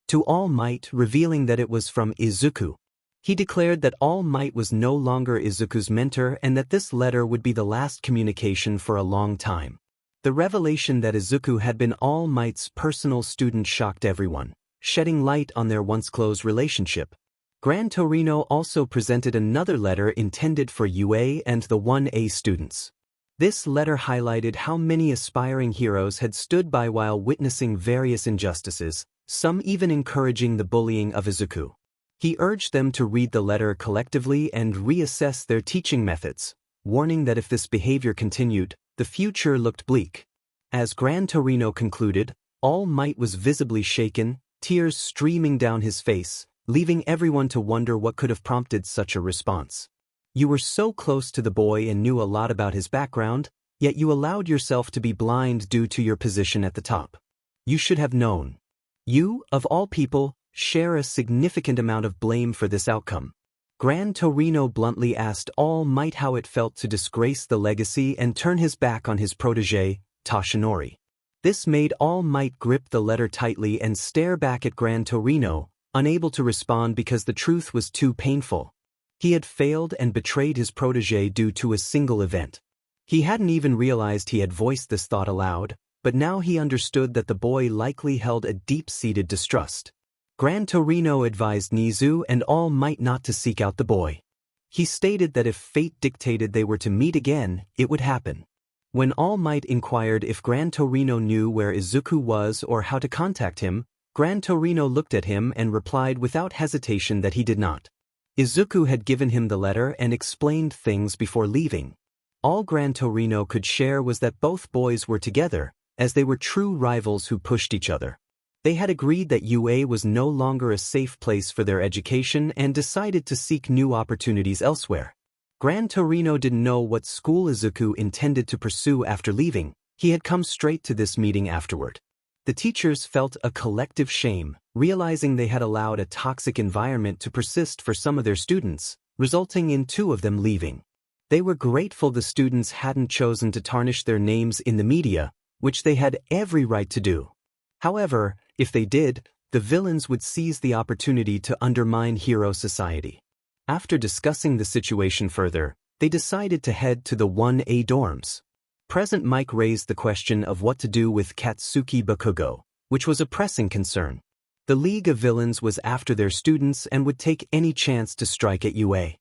to All Might, revealing that it was from Izuku. He declared that All Might was no longer Izuku's mentor and that this letter would be the last communication for a long time. The revelation that Izuku had been All Might's personal student shocked everyone, shedding light on their once close relationship. 𝗵𝗃 also presented another letter intended for UA and the 1A students. This letter highlighted how many aspiring heroes had stood by while witnessing various injustices, some even encouraging the bullying of Izuku. He urged them to read the letter collectively and reassess their teaching methods, warning that if this behavior continued, the future looked bleak. As 𝗵𝗃 concluded, All Might was visibly shaken, tears streaming down his face, leaving everyone to wonder what could have prompted such a response. You were so close to the boy and knew a lot about his background, yet you allowed yourself to be blind due to your position at the top. You should have known. You, of all people, share a significant amount of blame for this outcome. 𝗵𝗃 bluntly asked All Might how it felt to disgrace the legacy and turn his back on his protege, Toshinori. This made All Might grip the letter tightly and stare back at 𝗵𝗃, unable to respond because the truth was too painful. He had failed and betrayed his protege due to a single event. He hadn't even realized he had voiced this thought aloud, but now he understood that the boy likely held a deep-seated distrust. 𝗵𝗃 advised Nizu and All Might not to seek out the boy. He stated that if fate dictated they were to meet again, it would happen. When All Might inquired if 𝗵𝗃 knew where Izuku was or how to contact him, 𝗵𝗃 looked at him and replied without hesitation that he did not. Izuku had given him the letter and explained things before leaving. All 𝗵𝗃 could share was that both boys were together, as they were true rivals who pushed each other. They had agreed that UA was no longer a safe place for their education and decided to seek new opportunities elsewhere. 𝗵𝗃 didn't know what school Izuku intended to pursue after leaving. He had come straight to this meeting afterward. The teachers felt a collective shame, realizing they had allowed a toxic environment to persist for some of their students, resulting in 2 of them leaving. They were grateful the students hadn't chosen to tarnish their names in the media, which they had every right to do. However, if they did, the villains would seize the opportunity to undermine hero society. After discussing the situation further, they decided to head to the 1A dorms. President Mike raised the question of what to do with Katsuki Bakugo, which was a pressing concern. The League of Villains was after their students and would take any chance to strike at UA.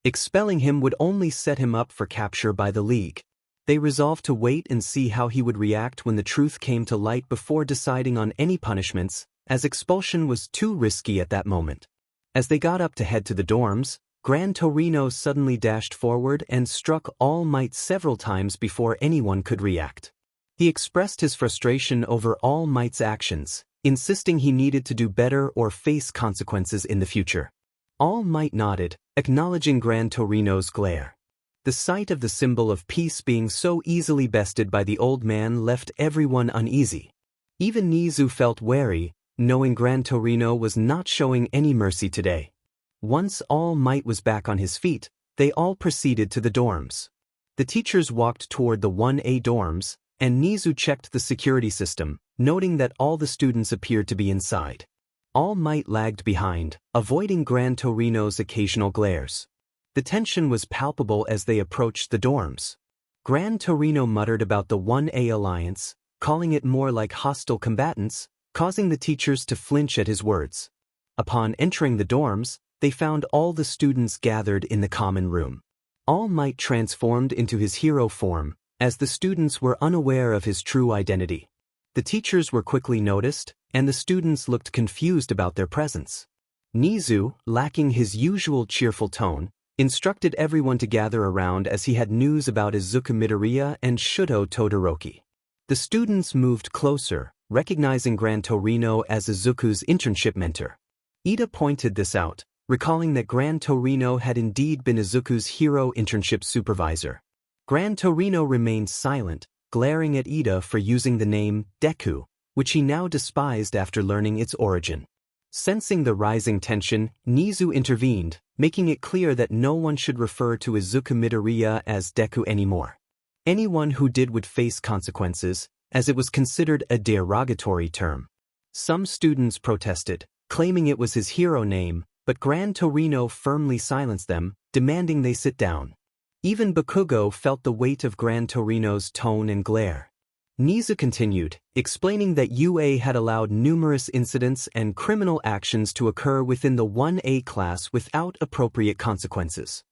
Expelling him would only set him up for capture by the League. They resolved to wait and see how he would react when the truth came to light before deciding on any punishments, as expulsion was too risky at that moment. As they got up to head to the dorms, 𝗵𝗃 suddenly dashed forward and struck All Might several times before anyone could react. He expressed his frustration over All Might's actions, insisting he needed to do better or face consequences in the future. All Might nodded, acknowledging 𝗵𝗃's glare. The sight of the symbol of peace being so easily bested by the old man left everyone uneasy. Even Nizu felt wary, knowing 𝗵𝗃 was not showing any mercy today. Once All Might was back on his feet, they all proceeded to the dorms. The teachers walked toward the 1A dorms, and Nizu checked the security system, noting that all the students appeared to be inside. All Might lagged behind, avoiding 𝗵𝗃𝗁𝗀's occasional glares. The tension was palpable as they approached the dorms. 𝗵𝗃𝗁𝗀 muttered about the 1A alliance, calling it more like hostile combatants, causing the teachers to flinch at his words. Upon entering the dorms, they found all the students gathered in the common room. All Might transformed into his hero form, as the students were unaware of his true identity. The teachers were quickly noticed, and the students looked confused about their presence. Nizu, lacking his usual cheerful tone, instructed everyone to gather around as he had news about Izuku Midoriya and Shouto Todoroki. The students moved closer, recognizing 𝗵𝗃𝗁𝗀 as Izuku's internship mentor. Ida pointed this out, recalling that 𝗵𝗃𝗁𝗀 had indeed been Izuku's hero internship supervisor. 𝗵𝗃𝗁𝗀 remained silent, glaring at Ida for using the name Deku, which he now despised after learning its origin. Sensing the rising tension, Nizu intervened, making it clear that no one should refer to Izuku Midoriya as Deku anymore. Anyone who did would face consequences, as it was considered a derogatory term. Some students protested, claiming it was his hero name, but 𝗵𝗃𝗁𝗀 firmly silenced them, demanding they sit down. Even Bakugo felt the weight of 𝗵𝗃𝗁𝗀's tone and glare. Nizu continued, explaining that UA had allowed numerous incidents and criminal actions to occur within the 1A class without appropriate consequences.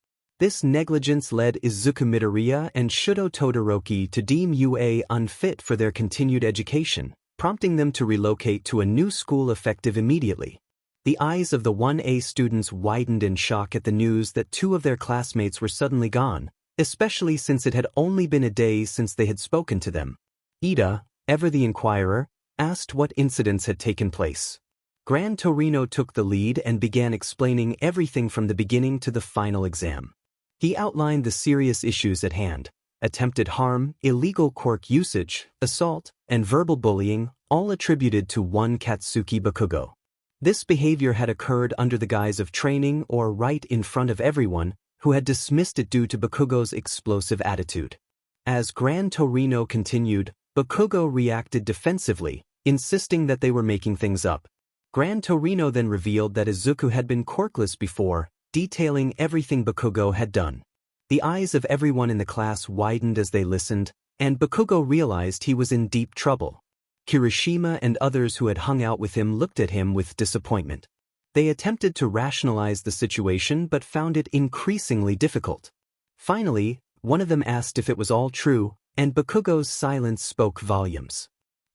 This negligence led Izuku Midoriya and Shouto Todoroki to deem UA unfit for their continued education, prompting them to relocate to a new school effective immediately. The eyes of the 1A students widened in shock at the news that two of their classmates were suddenly gone, especially since it had only been a day since they had spoken to them. Ida, ever the inquirer, asked what incidents had taken place. 𝗵𝗃𝗁𝗀 took the lead and began explaining everything from the beginning to the final exam. He outlined the serious issues at hand: attempted harm, illegal quirk usage, assault, and verbal bullying, all attributed to one Katsuki Bakugo. This behavior had occurred under the guise of training or right in front of everyone, who had dismissed it due to Bakugo's explosive attitude. As 𝗵𝗃𝗁𝗀 continued, Bakugo reacted defensively, insisting that they were making things up. 𝗵𝗃𝗁𝗀 then revealed that Izuku had been quirkless before, detailing everything Bakugo had done. The eyes of everyone in the class widened as they listened, and Bakugo realized he was in deep trouble. Kirishima and others who had hung out with him looked at him with disappointment. They attempted to rationalize the situation but found it increasingly difficult. Finally, one of them asked if it was all true, and Bakugo's silence spoke volumes.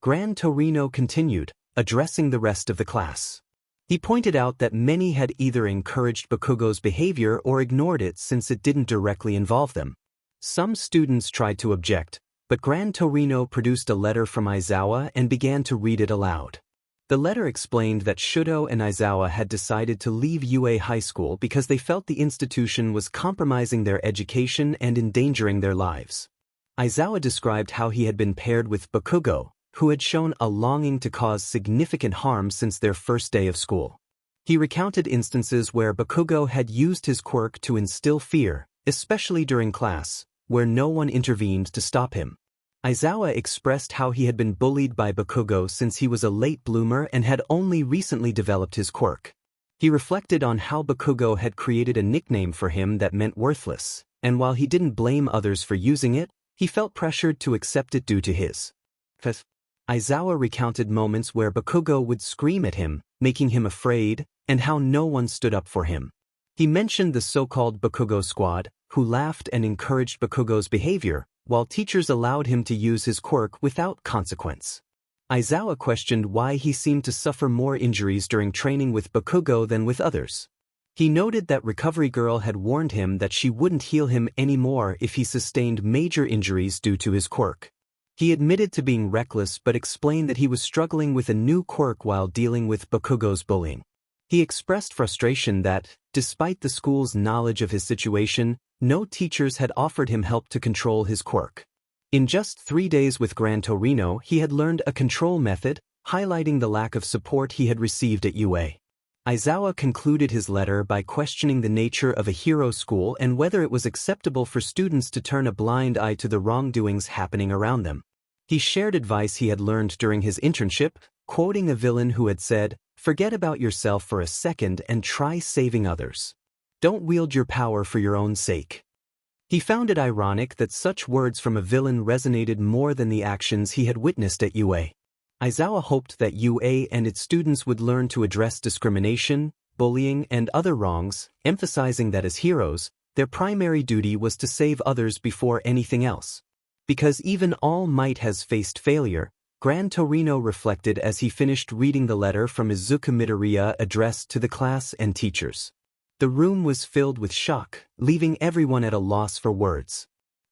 𝗵𝗃𝗁𝗀 continued, addressing the rest of the class. He pointed out that many had either encouraged Bakugo's behavior or ignored it since it didn't directly involve them. Some students tried to object, but 𝗵𝗃𝗁𝗀 produced a letter from Izuku and began to read it aloud. The letter explained that Shouto and Izuku had decided to leave UA High School because they felt the institution was compromising their education and endangering their lives. Izuku described how he had been paired with Bakugo, who had shown a longing to cause significant harm since their first day of school. He recounted instances where Bakugo had used his quirk to instill fear, especially during class, where no one intervened to stop him. Izuku expressed how he had been bullied by Bakugo since he was a late bloomer and had only recently developed his quirk. He reflected on how Bakugo had created a nickname for him that meant worthless, and while he didn't blame others for using it, he felt pressured to accept it due to his 𝗧𝗵𝗲. Izuku recounted moments where Bakugo would scream at him, making him afraid, and how no one stood up for him. He mentioned the so-called Bakugo squad, who laughed and encouraged Bakugo's behavior, while teachers allowed him to use his quirk without consequence. Izuku questioned why he seemed to suffer more injuries during training with Bakugo than with others. He noted that Recovery Girl had warned him that she wouldn't heal him anymore if he sustained major injuries due to his quirk. He admitted to being reckless but explained that he was struggling with a new quirk while dealing with Bakugo's bullying. He expressed frustration that, despite the school's knowledge of his situation, no teachers had offered him help to control his quirk. In just 3 days with 𝗵𝗃𝗁𝗀, he had learned a control method, highlighting the lack of support he had received at UA. Izuku concluded his letter by questioning the nature of a hero school and whether it was acceptable for students to turn a blind eye to the wrongdoings happening around them. He shared advice he had learned during his internship, quoting a villain who had said, "Forget about yourself for a second and try saving others. Don't wield your power for your own sake." He found it ironic that such words from a villain resonated more than the actions he had witnessed at UA. Aizawa hoped that UA and its students would learn to address discrimination, bullying, and other wrongs, emphasizing that as heroes, their primary duty was to save others before anything else. Because even All Might has faced failure, Gran Torino reflected as he finished reading the letter from Izuku Midoriya addressed to the class and teachers. The room was filled with shock, leaving everyone at a loss for words.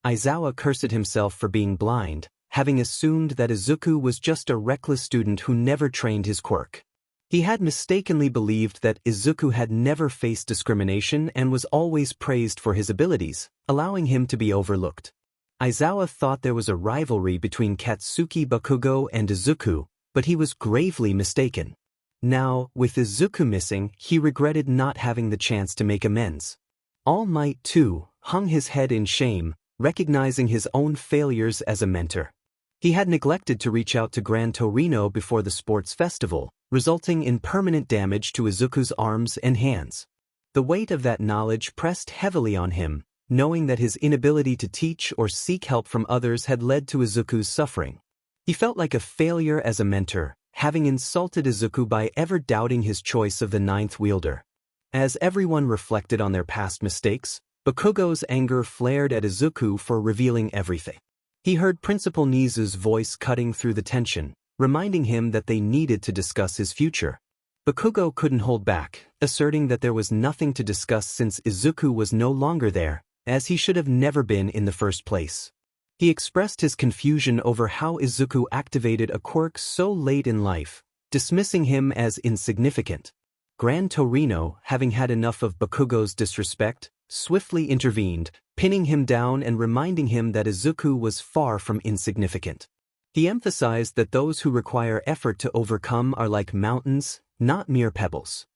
Aizawa cursed himself for being blind, having assumed that Izuku was just a reckless student who never trained his quirk. He had mistakenly believed that Izuku had never faced discrimination and was always praised for his abilities, allowing him to be overlooked. Aizawa thought there was a rivalry between Katsuki Bakugo and Izuku, but he was gravely mistaken. Now, with Izuku missing, he regretted not having the chance to make amends. All Might, too, hung his head in shame, recognizing his own failures as a mentor. He had neglected to reach out to Gran Torino before the sports festival, resulting in permanent damage to Izuku's arms and hands. The weight of that knowledge pressed heavily on him, knowing that his inability to teach or seek help from others had led to Izuku's suffering. He felt like a failure as a mentor, having insulted Izuku by ever doubting his choice of the ninth wielder. As everyone reflected on their past mistakes, Bakugo's anger flared at Izuku for revealing everything. He heard Principal Nizu's voice cutting through the tension, reminding him that they needed to discuss his future. Bakugo couldn't hold back, asserting that there was nothing to discuss since Izuku was no longer there, as he should have never been in the first place. He expressed his confusion over how Izuku activated a quirk so late in life, dismissing him as insignificant. Gran Torino, having had enough of Bakugo's disrespect, swiftly intervened, pinning him down and reminding him that Izuku was far from insignificant. He emphasized that those who require effort to overcome are like mountains, not mere pebbles.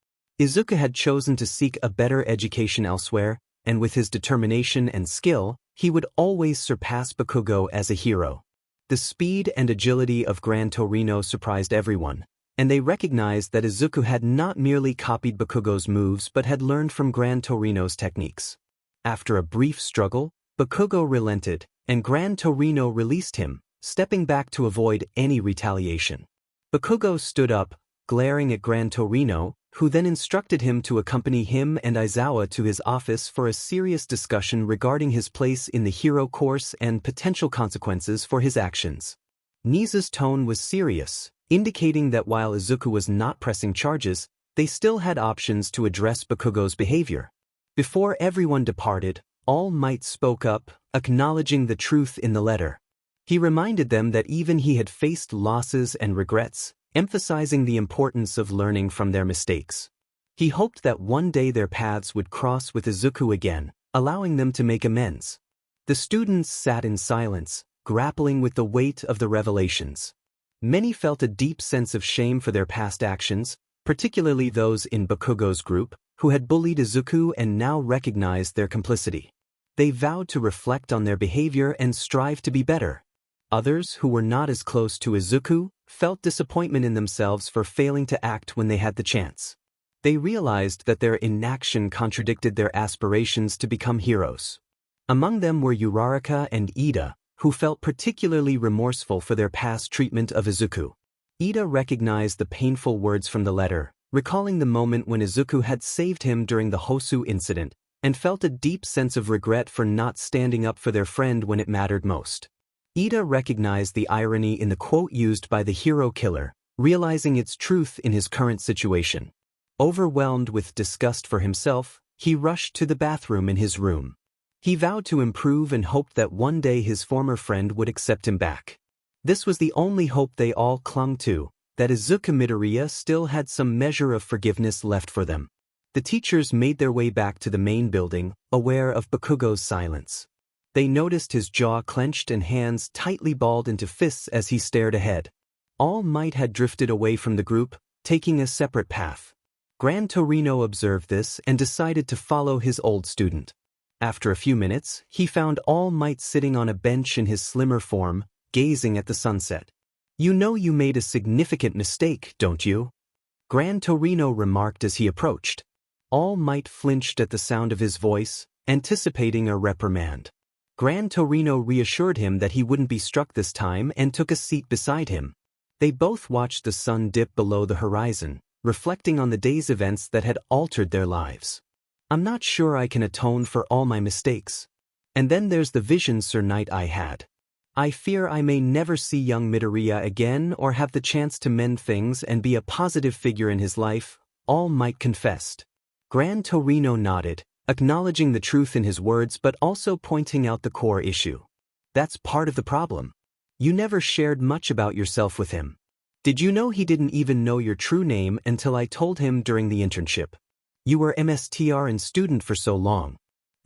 Izuku had chosen to seek a better education elsewhere, and with his determination and skill, he would always surpass Bakugo as a hero. The speed and agility of Gran Torino surprised everyone, and they recognized that Izuku had not merely copied Bakugo's moves but had learned from Gran Torino's techniques. After a brief struggle, Bakugo relented, and Gran Torino released him, stepping back to avoid any retaliation. Bakugo stood up, glaring at Gran Torino, who then instructed him to accompany him and Aizawa to his office for a serious discussion regarding his place in the hero course and potential consequences for his actions. Nizu's tone was serious, indicating that while Izuku was not pressing charges, they still had options to address Bakugo's behavior. Before everyone departed, All Might spoke up, acknowledging the truth in the letter. He reminded them that even he had faced losses and regrets, emphasizing the importance of learning from their mistakes. He hoped that one day their paths would cross with Izuku again, allowing them to make amends. The students sat in silence, grappling with the weight of the revelations. Many felt a deep sense of shame for their past actions, particularly those in Bakugo's group, who had bullied Izuku and now recognized their complicity. They vowed to reflect on their behavior and strive to be better. Others, who were not as close to Izuku, felt disappointment in themselves for failing to act when they had the chance. They realized that their inaction contradicted their aspirations to become heroes. Among them were Uraraka and Ida, who felt particularly remorseful for their past treatment of Izuku. Ida recognized the painful words from the letter, recalling the moment when Izuku had saved him during the Hosu incident, and felt a deep sense of regret for not standing up for their friend when it mattered most. Ida recognized the irony in the quote used by the hero killer, realizing its truth in his current situation. Overwhelmed with disgust for himself, he rushed to the bathroom in his room. He vowed to improve and hoped that one day his former friend would accept him back. This was the only hope they all clung to, that Izuku Midoriya still had some measure of forgiveness left for them. The teachers made their way back to the main building, aware of Bakugo's silence. They noticed his jaw clenched and hands tightly balled into fists as he stared ahead. All Might had drifted away from the group, taking a separate path. Gran Torino observed this and decided to follow his old student. After a few minutes, he found All Might sitting on a bench in his slimmer form, gazing at the sunset. You know you made a significant mistake, don't you? 𝗵𝗃 remarked as he approached. All Might flinched at the sound of his voice, anticipating a reprimand. 𝗵𝗃 reassured him that he wouldn't be struck this time and took a seat beside him. They both watched the sun dip below the horizon, reflecting on the day's events that had altered their lives. I'm not sure I can atone for all my mistakes. And then there's the vision Sir Knight I had. I fear I may never see young Midoriya again or have the chance to mend things and be a positive figure in his life, All Might confessed. 𝗵𝗃 nodded, acknowledging the truth in his words but also pointing out the core issue. That's part of the problem. You never shared much about yourself with him. Did you know he didn't even know your true name until I told him during the internship? You were 𝗵𝘃𝗲 student for so long.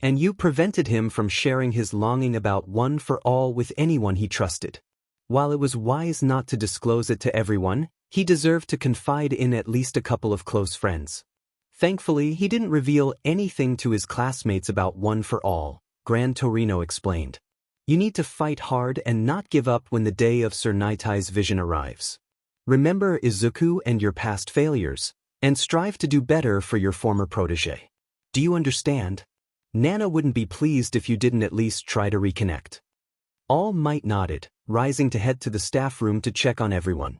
And you prevented him from sharing his longing about one for all with anyone he trusted. While it was wise not to disclose it to everyone, he deserved to confide in at least a couple of close friends. Thankfully, he didn't reveal anything to his classmates about one for all, 𝗵𝗃 explained. You need to fight hard and not give up when the day of Sir Nightai's vision arrives. Remember Izuku and your past failures, and strive to do better for your former protégé. Do you understand? Nana wouldn't be pleased if you didn't at least try to reconnect. All Might nodded, rising to head to the staff room to check on everyone.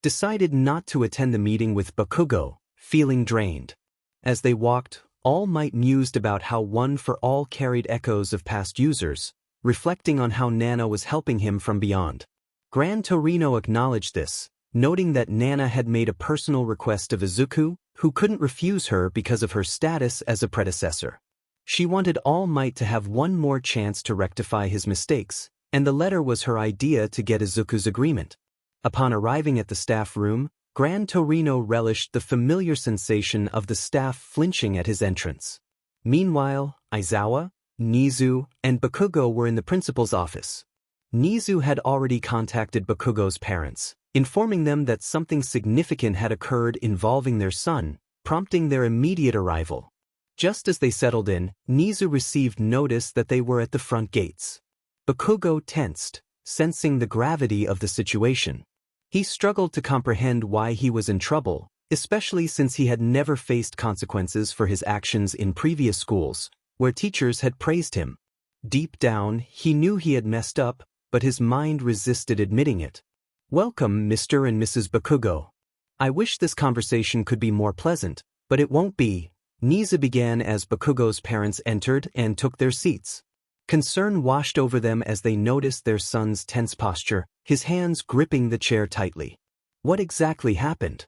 Decided not to attend the meeting with Bakugo, feeling drained. As they walked, All Might mused about how one for all carried echoes of past users, reflecting on how Nana was helping him from beyond. 𝗵𝗃 acknowledged this, noting that Nana had made a personal request of Izuku, who couldn't refuse her because of her status as a predecessor. She wanted All Might to have one more chance to rectify his mistakes, and the letter was her idea to get Izuku's agreement. Upon arriving at the staff room, 𝗵𝗃 relished the familiar sensation of the staff flinching at his entrance. Meanwhile, Aizawa, Nizu, and Bakugo were in the principal's office. Nizu had already contacted Bakugo's parents, informing them that something significant had occurred involving their son, prompting their immediate arrival. Just as they settled in, Nizu received notice that they were at the front gates. Bakugo tensed, sensing the gravity of the situation. He struggled to comprehend why he was in trouble, especially since he had never faced consequences for his actions in previous schools, where teachers had praised him. Deep down, he knew he had messed up, but his mind resisted admitting it. Welcome, Mr. and Mrs. Bakugo. I wish this conversation could be more pleasant, but it won't be. Nizu began as Bakugo's parents entered and took their seats. Concern washed over them as they noticed their son's tense posture, his hands gripping the chair tightly. What exactly happened?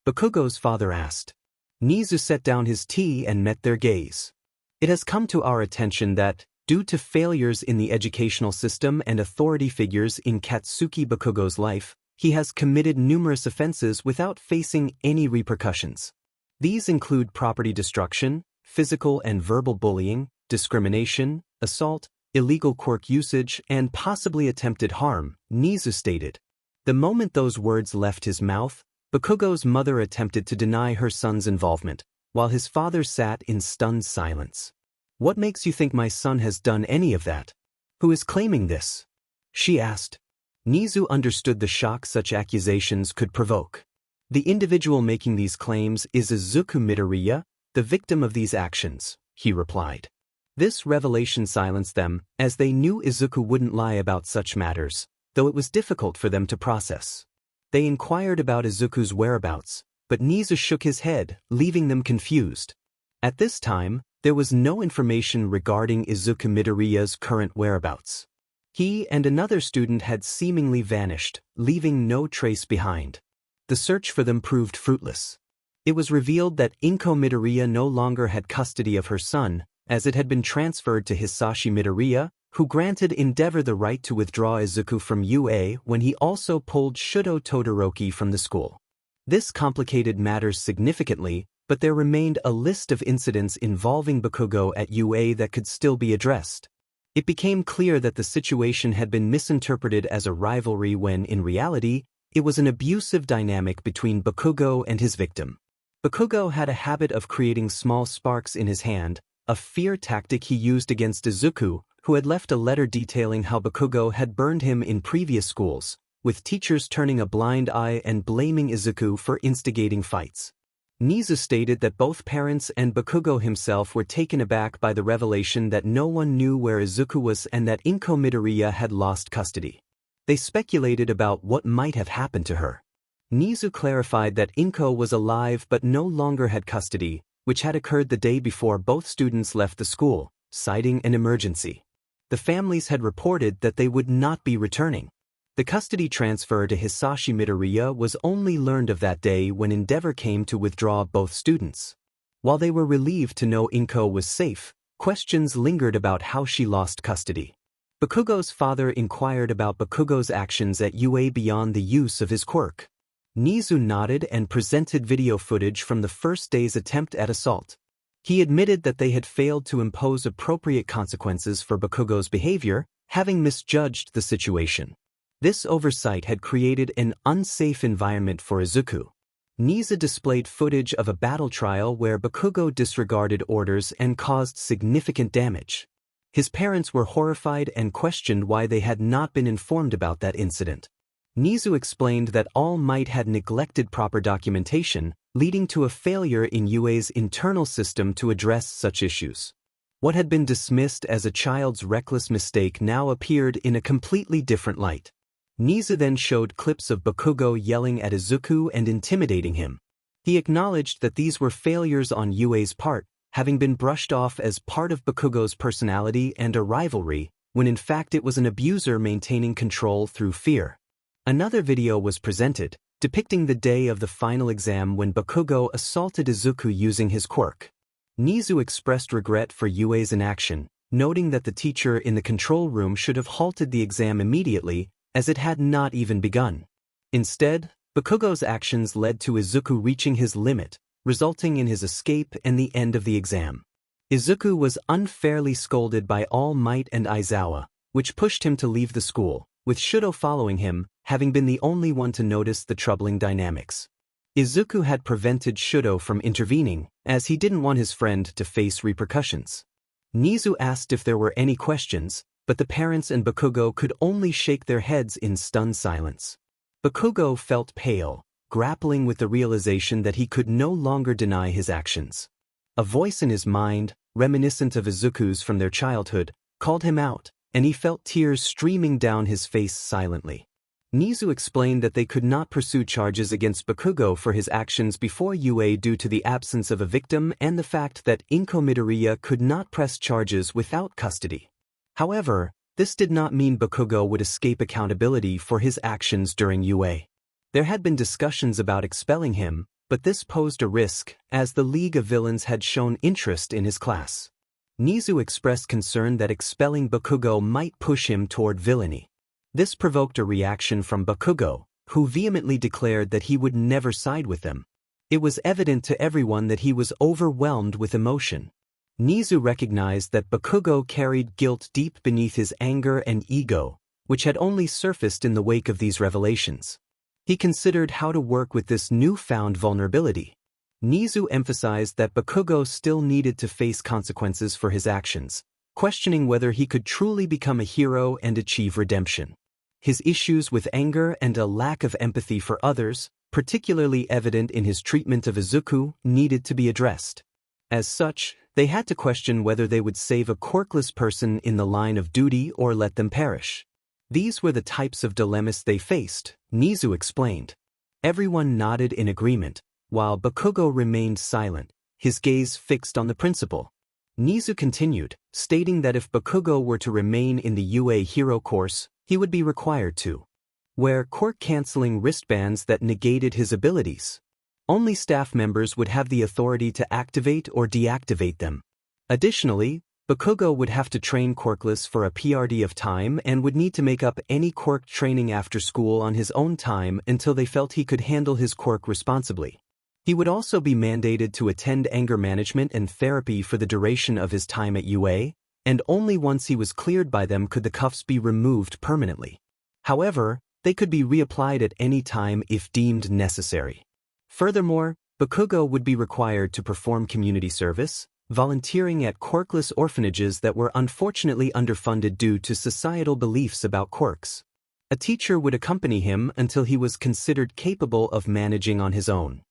Bakugo's father asked. Nizu set down his tea and met their gaze. It has come to our attention that, due to failures in the educational system and authority figures in Katsuki Bakugo's life, he has committed numerous offenses without facing any repercussions. These include property destruction, physical and verbal bullying, discrimination, assault, illegal quirk usage, and possibly attempted harm, Nizu stated. The moment those words left his mouth, Bakugo's mother attempted to deny her son's involvement, while his father sat in stunned silence. What makes you think my son has done any of that? Who is claiming this? She asked. Nizu understood the shock such accusations could provoke. The individual making these claims is Izuku Midoriya, the victim of these actions, he replied. This revelation silenced them, as they knew Izuku wouldn't lie about such matters, though it was difficult for them to process. They inquired about Izuku's whereabouts, but Nizu shook his head, leaving them confused. At this time, there was no information regarding Izuku Midoriya's current whereabouts. He and another student had seemingly vanished, leaving no trace behind. The search for them proved fruitless. It was revealed that Izuku Midoriya no longer had custody of her son, as it had been transferred to Hisashi Midoriya, who granted 𝗵𝗃𝗏 the right to withdraw Izuku from UA when he also pulled Shouto Todoroki from the school. This complicated matters significantly, but there remained a list of incidents involving Bakugo at UA that could still be addressed. It became clear that the situation had been misinterpreted as a rivalry when, in reality, it was an abusive dynamic between Bakugo and his victim. Bakugo had a habit of creating small sparks in his hand, a fear tactic he used against Izuku, who had left a letter detailing how Bakugo had burned him in previous schools, with teachers turning a blind eye and blaming Izuku for instigating fights. 𝗍𝗂 stated that both parents and Bakugo himself were taken aback by the revelation that no one knew where Izuku was and that 𝗵𝗃 Midoriya had lost custody. They speculated about what might have happened to her. 𝗍𝗂 clarified that 𝗵𝗃 was alive but no longer had custody, which had occurred the day before both students left the school, citing an emergency. The families had reported that they would not be returning. The custody transfer to Hisashi Midoriya was only learned of that day when 𝗵𝗃 came to withdraw both students. While they were relieved to know 𝗵𝗃 was safe, questions lingered about how she lost custody. Bakugo's father inquired about Bakugo's actions at UA beyond the use of his quirk. 𝗍𝗂 nodded and presented video footage from the first day's attempt at assault. He admitted that they had failed to impose appropriate consequences for Bakugo's behavior, having misjudged the situation. This oversight had created an unsafe environment for Izuku. 𝗍𝗂 displayed footage of a battle trial where Bakugo disregarded orders and caused significant damage. His parents were horrified and questioned why they had not been informed about that incident. 𝗍𝗂 explained that All Might had neglected proper documentation, leading to a failure in UA's internal system to address such issues. What had been dismissed as a child's reckless mistake now appeared in a completely different light. 𝗍𝗂 then showed clips of Bakugo yelling at Izuku and intimidating him. He acknowledged that these were failures on UA's part, having been brushed off as part of Bakugo's personality and a rivalry, when in fact it was an abuser maintaining control through fear. Another video was presented, depicting the day of the final exam when Bakugo assaulted Izuku using his quirk. 𝗍𝗂 expressed regret for UA's inaction, noting that the teacher in the control room should have halted the exam immediately, as it had not even begun. Instead, Bakugo's actions led to Izuku reaching his limit, resulting in his escape and the end of the exam. Izuku was unfairly scolded by All Might and Aizawa, which pushed him to leave the school, with Shouto following him, having been the only one to notice the troubling dynamics. Izuku had prevented Shouto from intervening, as he didn't want his friend to face repercussions. 𝗍𝗂 asked if there were any questions, but the parents and Bakugo could only shake their heads in stunned silence. Bakugo felt pale, grappling with the realization that he could no longer deny his actions. A voice in his mind, reminiscent of Izuku's from their childhood, called him out, and he felt tears streaming down his face silently. 𝗍𝗂 explained that they could not pursue charges against Bakugo for his actions before UA due to the absence of a victim and the fact that 𝗵𝗃 Midoriya could not press charges without custody. However, this did not mean Bakugo would escape accountability for his actions during UA. There had been discussions about expelling him, but this posed a risk, as the League of Villains had shown interest in his class. 𝗍𝗂 expressed concern that expelling Bakugo might push him toward villainy. This provoked a reaction from Bakugo, who vehemently declared that he would never side with them. It was evident to everyone that he was overwhelmed with emotion. 𝗍𝗂 recognized that Bakugo carried guilt deep beneath his anger and ego, which had only surfaced in the wake of these revelations. He considered how to work with this newfound vulnerability. 𝗍𝗂 emphasized that Bakugo still needed to face consequences for his actions, questioning whether he could truly become a hero and achieve redemption. His issues with anger and a lack of empathy for others, particularly evident in his treatment of Izuku, needed to be addressed. As such, they had to question whether they would save a quirkless person in the line of duty or let them perish. These were the types of dilemmas they faced, 𝗍𝗂 explained. Everyone nodded in agreement, while Bakugo remained silent, his gaze fixed on the principal. 𝗍𝗂 continued, stating that if Bakugo were to remain in the UA hero course, he would be required to wear quirk-canceling wristbands that negated his abilities. Only staff members would have the authority to activate or deactivate them. Additionally, Bakugo would have to train quirkless for a period of time and would need to make up any quirk training after school on his own time until they felt he could handle his quirk responsibly. He would also be mandated to attend anger management and therapy for the duration of his time at UA, and only once he was cleared by them could the cuffs be removed permanently. However, they could be reapplied at any time if deemed necessary. Furthermore, Bakugo would be required to perform community service, volunteering at quirkless orphanages that were unfortunately underfunded due to societal beliefs about quirks. A teacher would accompany him until he was considered capable of managing on his own.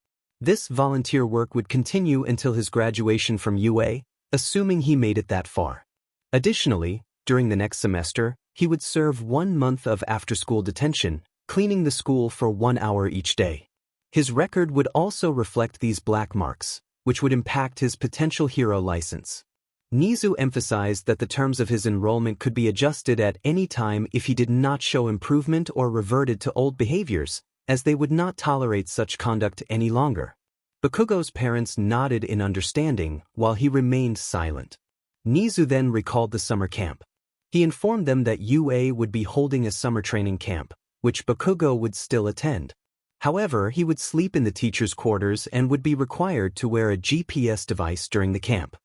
This volunteer work would continue until his graduation from UA, assuming he made it that far. Additionally, during the next semester, he would serve 1 month of after-school detention, cleaning the school for 1 hour each day. His record would also reflect these black marks, which would impact his potential hero license. 𝗵𝗃 emphasized that the terms of his enrollment could be adjusted at any time if he did not show improvement or reverted to old behaviors, as they would not tolerate such conduct any longer. Bakugo's parents nodded in understanding, while he remained silent. 𝗵𝗃 then recalled the summer camp. He informed them that UA would be holding a summer training camp, which Bakugo would still attend. However, he would sleep in the teacher's quarters and would be required to wear a GPS device during the camp.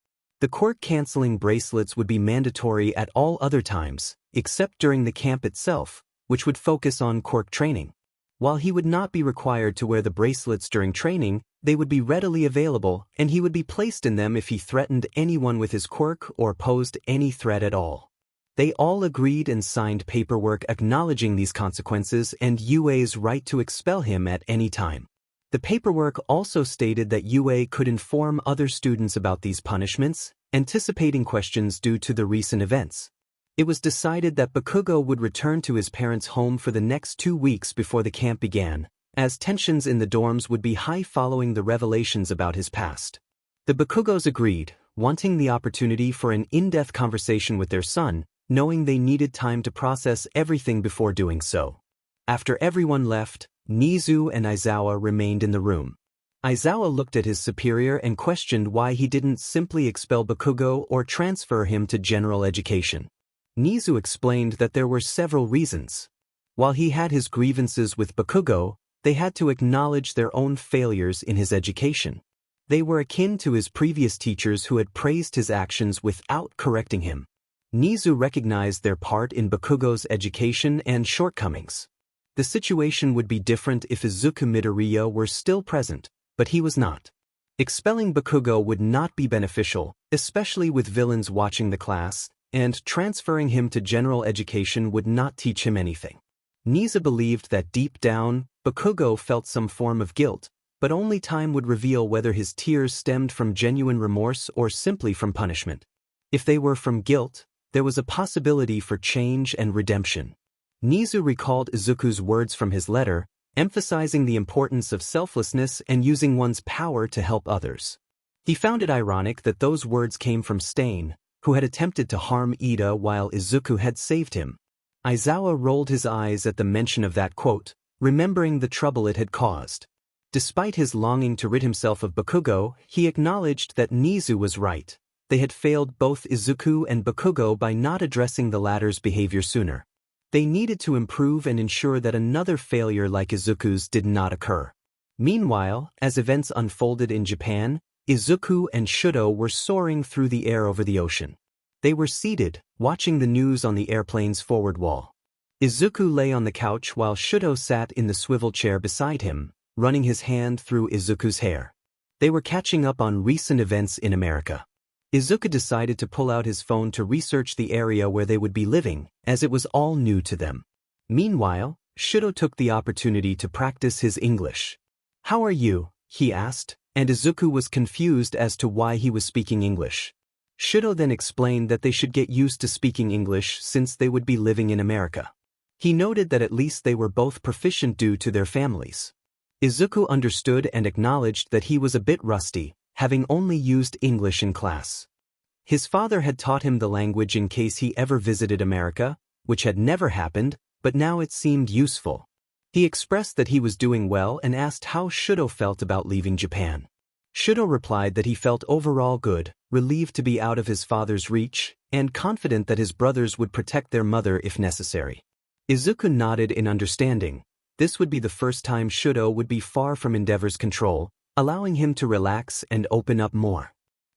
The quirk-canceling bracelets would be mandatory at all other times, except during the camp itself, which would focus on quirk training. While he would not be required to wear the bracelets during training, they would be readily available, and he would be placed in them if he threatened anyone with his quirk or posed any threat at all. They all agreed and signed paperwork acknowledging these consequences and UA's right to expel him at any time. The paperwork also stated that UA could inform other students about these punishments, anticipating questions due to the recent events. It was decided that Bakugo would return to his parents' home for the next 2 weeks before the camp began, as tensions in the dorms would be high following the revelations about his past. The Bakugos agreed, wanting the opportunity for an in-depth conversation with their son, knowing they needed time to process everything before doing so. After everyone left, 𝗵𝗃 and Izuku remained in the room. Izuku looked at his superior and questioned why he didn't simply expel Bakugo or transfer him to general education. 𝗵𝗃 explained that there were several reasons. While he had his grievances with Bakugo, they had to acknowledge their own failures in his education. They were akin to his previous teachers who had praised his actions without correcting him. 𝗵𝗃 recognized their part in Bakugo's education and shortcomings. The situation would be different if Izuku Midoriya were still present, but he was not. Expelling Bakugo would not be beneficial, especially with villains watching the class, and transferring him to general education would not teach him anything. 𝗵𝗃 believed that deep down, Bakugo felt some form of guilt, but only time would reveal whether his tears stemmed from genuine remorse or simply from punishment. If they were from guilt, there was a possibility for change and redemption. 𝗵𝗃 recalled Izuku's words from his letter, emphasizing the importance of selflessness and using one's power to help others. He found it ironic that those words came from Stain, who had attempted to harm Ida while Izuku had saved him. Izuku rolled his eyes at the mention of that quote, remembering the trouble it had caused. Despite his longing to rid himself of Bakugo, he acknowledged that 𝗵𝗃 was right. They had failed both Izuku and Bakugo by not addressing the latter's behavior sooner. They needed to improve and ensure that another failure like Izuku's did not occur. Meanwhile, as events unfolded in Japan, Izuku and Shouto were soaring through the air over the ocean. They were seated, watching the news on the airplane's forward wall. Izuku lay on the couch while Shouto sat in the swivel chair beside him, running his hand through Izuku's hair. They were catching up on recent events in America. Izuku decided to pull out his phone to research the area where they would be living, as it was all new to them. Meanwhile, Shouto took the opportunity to practice his English. "How are you?" he asked, and Izuku was confused as to why he was speaking English. Shouto then explained that they should get used to speaking English since they would be living in America. He noted that at least they were both proficient due to their families. Izuku understood and acknowledged that he was a bit rusty, having only used English in class. His father had taught him the language in case he ever visited America, which had never happened, but now it seemed useful. He expressed that he was doing well and asked how Shouto felt about leaving Japan. Shouto replied that he felt overall good, relieved to be out of his father's reach, and confident that his brothers would protect their mother if necessary. Izuku nodded in understanding. This would be the first time Shouto would be far from Endeavor's control, allowing him to relax and open up more.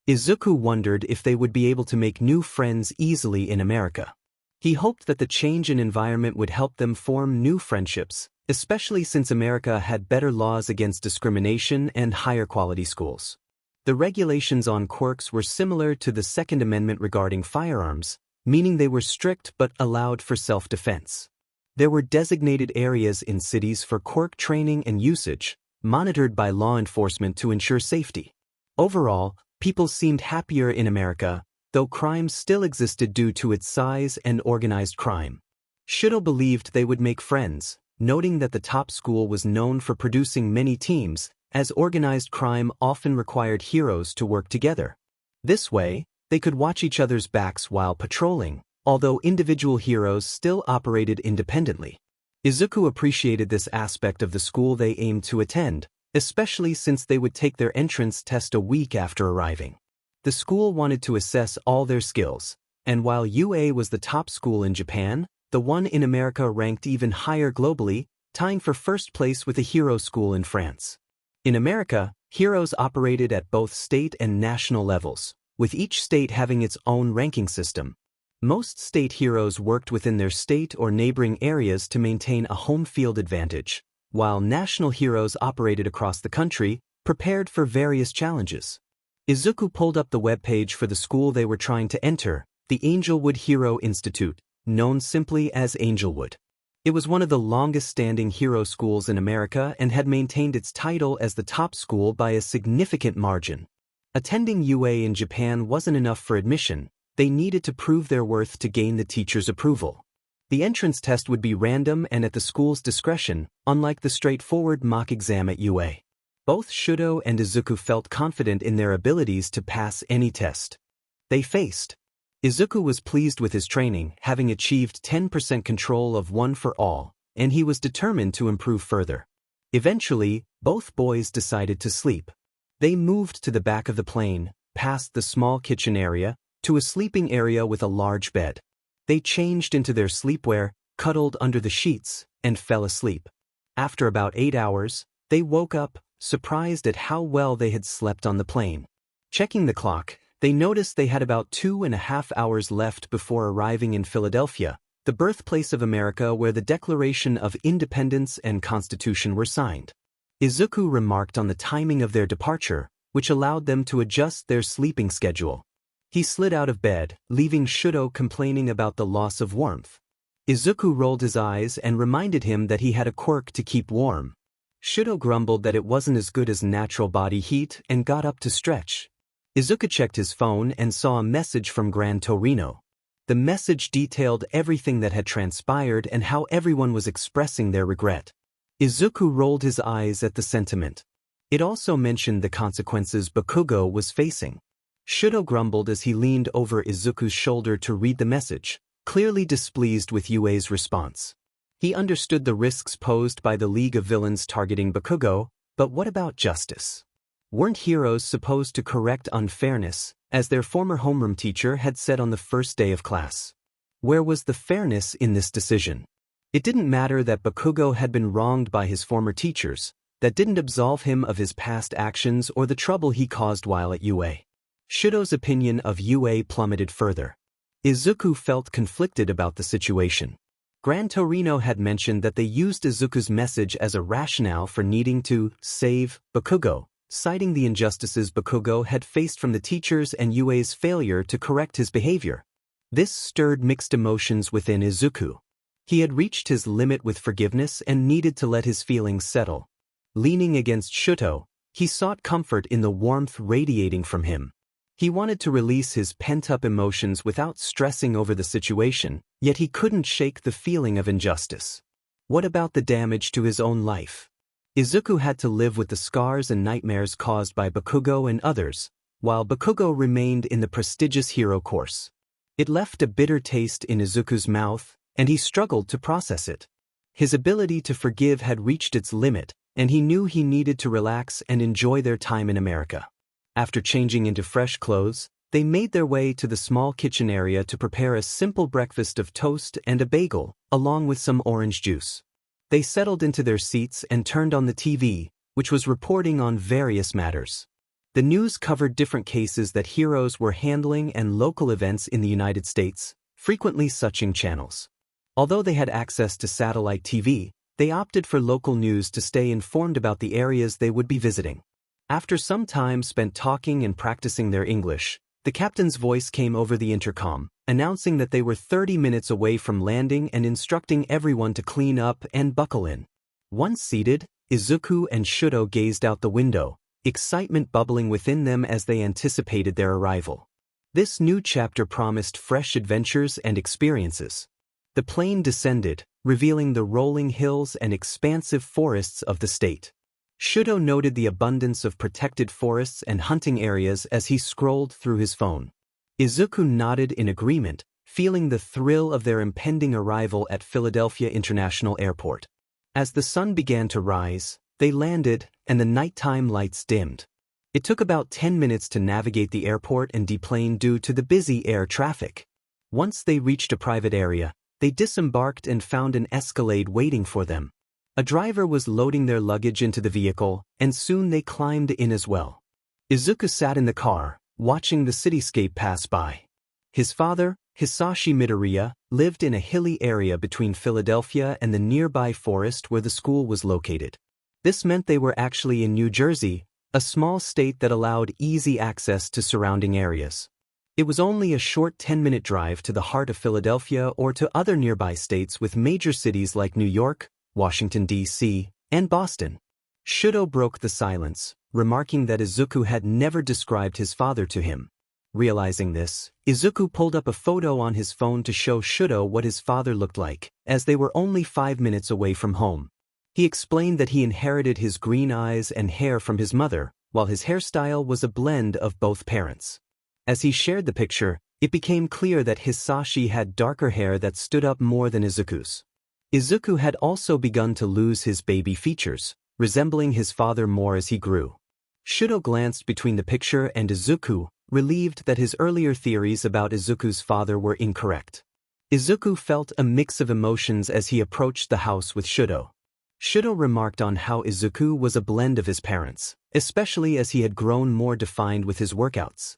Izuku wondered if they would be able to make new friends easily in America. He hoped that the change in environment would help them form new friendships, especially since America had better laws against discrimination and higher quality schools. The regulations on quirks were similar to the Second Amendment regarding firearms, meaning they were strict but allowed for self-defense. There were designated areas in cities for quirk training and usage, monitored by law enforcement to ensure safety. Overall, people seemed happier in America, though crime still existed due to its size and organized crime. Shouto believed they would make friends, noting that the top school was known for producing many teams, as organized crime often required heroes to work together. This way, they could watch each other's backs while patrolling, although individual heroes still operated independently. Izuku appreciated this aspect of the school they aimed to attend, especially since they would take their entrance test a week after arriving. The school wanted to assess all their skills, and while UA was the top school in Japan, the one in America ranked even higher globally, tying for first place with a hero school in France. In America, heroes operated at both state and national levels, with each state having its own ranking system. Most state heroes worked within their state or neighboring areas to maintain a home field advantage, while national heroes operated across the country, prepared for various challenges. Izuku pulled up the webpage for the school they were trying to enter, the Angelwood Hero Institute, known simply as Angelwood. It was one of the longest-standing hero schools in America and had maintained its title as the top school by a significant margin. Attending UA in Japan wasn't enough for admission. They needed to prove their worth to gain the teacher's approval. The entrance test would be random and at the school's discretion, unlike the straightforward mock exam at UA. Both Shouto and Izuku felt confident in their abilities to pass any test they faced. Izuku was pleased with his training, having achieved 10% control of One for All, and he was determined to improve further. Eventually, both boys decided to sleep. They moved to the back of the plane, past the small kitchen area, to a sleeping area with a large bed. They changed into their sleepwear, cuddled under the sheets, and fell asleep. After about 8 hours, they woke up, surprised at how well they had slept on the plane. Checking the clock, they noticed they had about 2.5 hours left before arriving in Philadelphia, the birthplace of America where the Declaration of Independence and Constitution were signed. Izuku remarked on the timing of their departure, which allowed them to adjust their sleeping schedule. He slid out of bed, leaving Shouto complaining about the loss of warmth. Izuku rolled his eyes and reminded him that he had a quirk to keep warm. Shouto grumbled that it wasn't as good as natural body heat and got up to stretch. Izuku checked his phone and saw a message from Gran Torino. The message detailed everything that had transpired and how everyone was expressing their regret. Izuku rolled his eyes at the sentiment. It also mentioned the consequences Bakugo was facing. Shouto grumbled as he leaned over Izuku's shoulder to read the message, clearly displeased with Yue's response. He understood the risks posed by the League of Villains targeting Bakugo, but what about justice? Weren't heroes supposed to correct unfairness, as their former homeroom teacher had said on the first day of class? Where was the fairness in this decision? It didn't matter that Bakugo had been wronged by his former teachers. That didn't absolve him of his past actions or the trouble he caused while at UA. Shouto's opinion of UA plummeted further. Izuku felt conflicted about the situation. Gran Torino had mentioned that they used Izuku's message as a rationale for needing to save Bakugo, citing the injustices Bakugo had faced from the teachers and UA's failure to correct his behavior. This stirred mixed emotions within Izuku. He had reached his limit with forgiveness and needed to let his feelings settle. Leaning against Shouto, he sought comfort in the warmth radiating from him. He wanted to release his pent-up emotions without stressing over the situation, yet he couldn't shake the feeling of injustice. What about the damage to his own life? Izuku had to live with the scars and nightmares caused by Bakugo and others, while Bakugo remained in the prestigious hero course. It left a bitter taste in Izuku's mouth, and he struggled to process it. His ability to forgive had reached its limit, and he knew he needed to relax and enjoy their time in America. After changing into fresh clothes, they made their way to the small kitchen area to prepare a simple breakfast of toast and a bagel, along with some orange juice. They settled into their seats and turned on the TV, which was reporting on various matters. The news covered different cases that heroes were handling and local events in the United States, frequently switching channels. Although they had access to satellite TV, they opted for local news to stay informed about the areas they would be visiting. After some time spent talking and practicing their English, the captain's voice came over the intercom, announcing that they were 30 minutes away from landing and instructing everyone to clean up and buckle in. Once seated, Izuku and Shouto gazed out the window, excitement bubbling within them as they anticipated their arrival. This new chapter promised fresh adventures and experiences. The plane descended, revealing the rolling hills and expansive forests of the state. Shouto noted the abundance of protected forests and hunting areas as he scrolled through his phone. Izuku nodded in agreement, feeling the thrill of their impending arrival at Philadelphia International Airport. As the sun began to rise, they landed, and the nighttime lights dimmed. It took about 10 minutes to navigate the airport and deplane due to the busy air traffic. Once they reached a private area, they disembarked and found an Escalade waiting for them. A driver was loading their luggage into the vehicle, and soon they climbed in as well. Izuku sat in the car, watching the cityscape pass by. His father, Hisashi Midoriya, lived in a hilly area between Philadelphia and the nearby forest where the school was located. This meant they were actually in New Jersey, a small state that allowed easy access to surrounding areas. It was only a short 10-minute drive to the heart of Philadelphia or to other nearby states with major cities like New York, Washington, D.C., and Boston. Shouto broke the silence, remarking that Izuku had never described his father to him. Realizing this, Izuku pulled up a photo on his phone to show Shouto what his father looked like, as they were only 5 minutes away from home. He explained that he inherited his green eyes and hair from his mother, while his hairstyle was a blend of both parents. As he shared the picture, it became clear that Hisashi had darker hair that stood up more than Izuku's. Izuku had also begun to lose his baby features, resembling his father more as he grew. Shouto glanced between the picture and Izuku, relieved that his earlier theories about Izuku's father were incorrect. Izuku felt a mix of emotions as he approached the house with Shouto. Shouto remarked on how Izuku was a blend of his parents, especially as he had grown more defined with his workouts.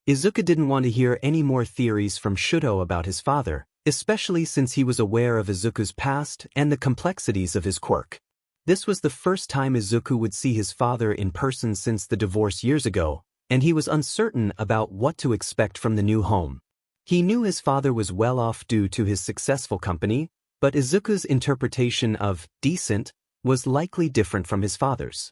Izuku didn't want to hear any more theories from Shouto about his father, especially since he was aware of Izuku's past and the complexities of his quirk. This was the first time Izuku would see his father in person since the divorce years ago, and he was uncertain about what to expect from the new home. He knew his father was well off due to his successful company, but Izuku's interpretation of decent was likely different from his father's.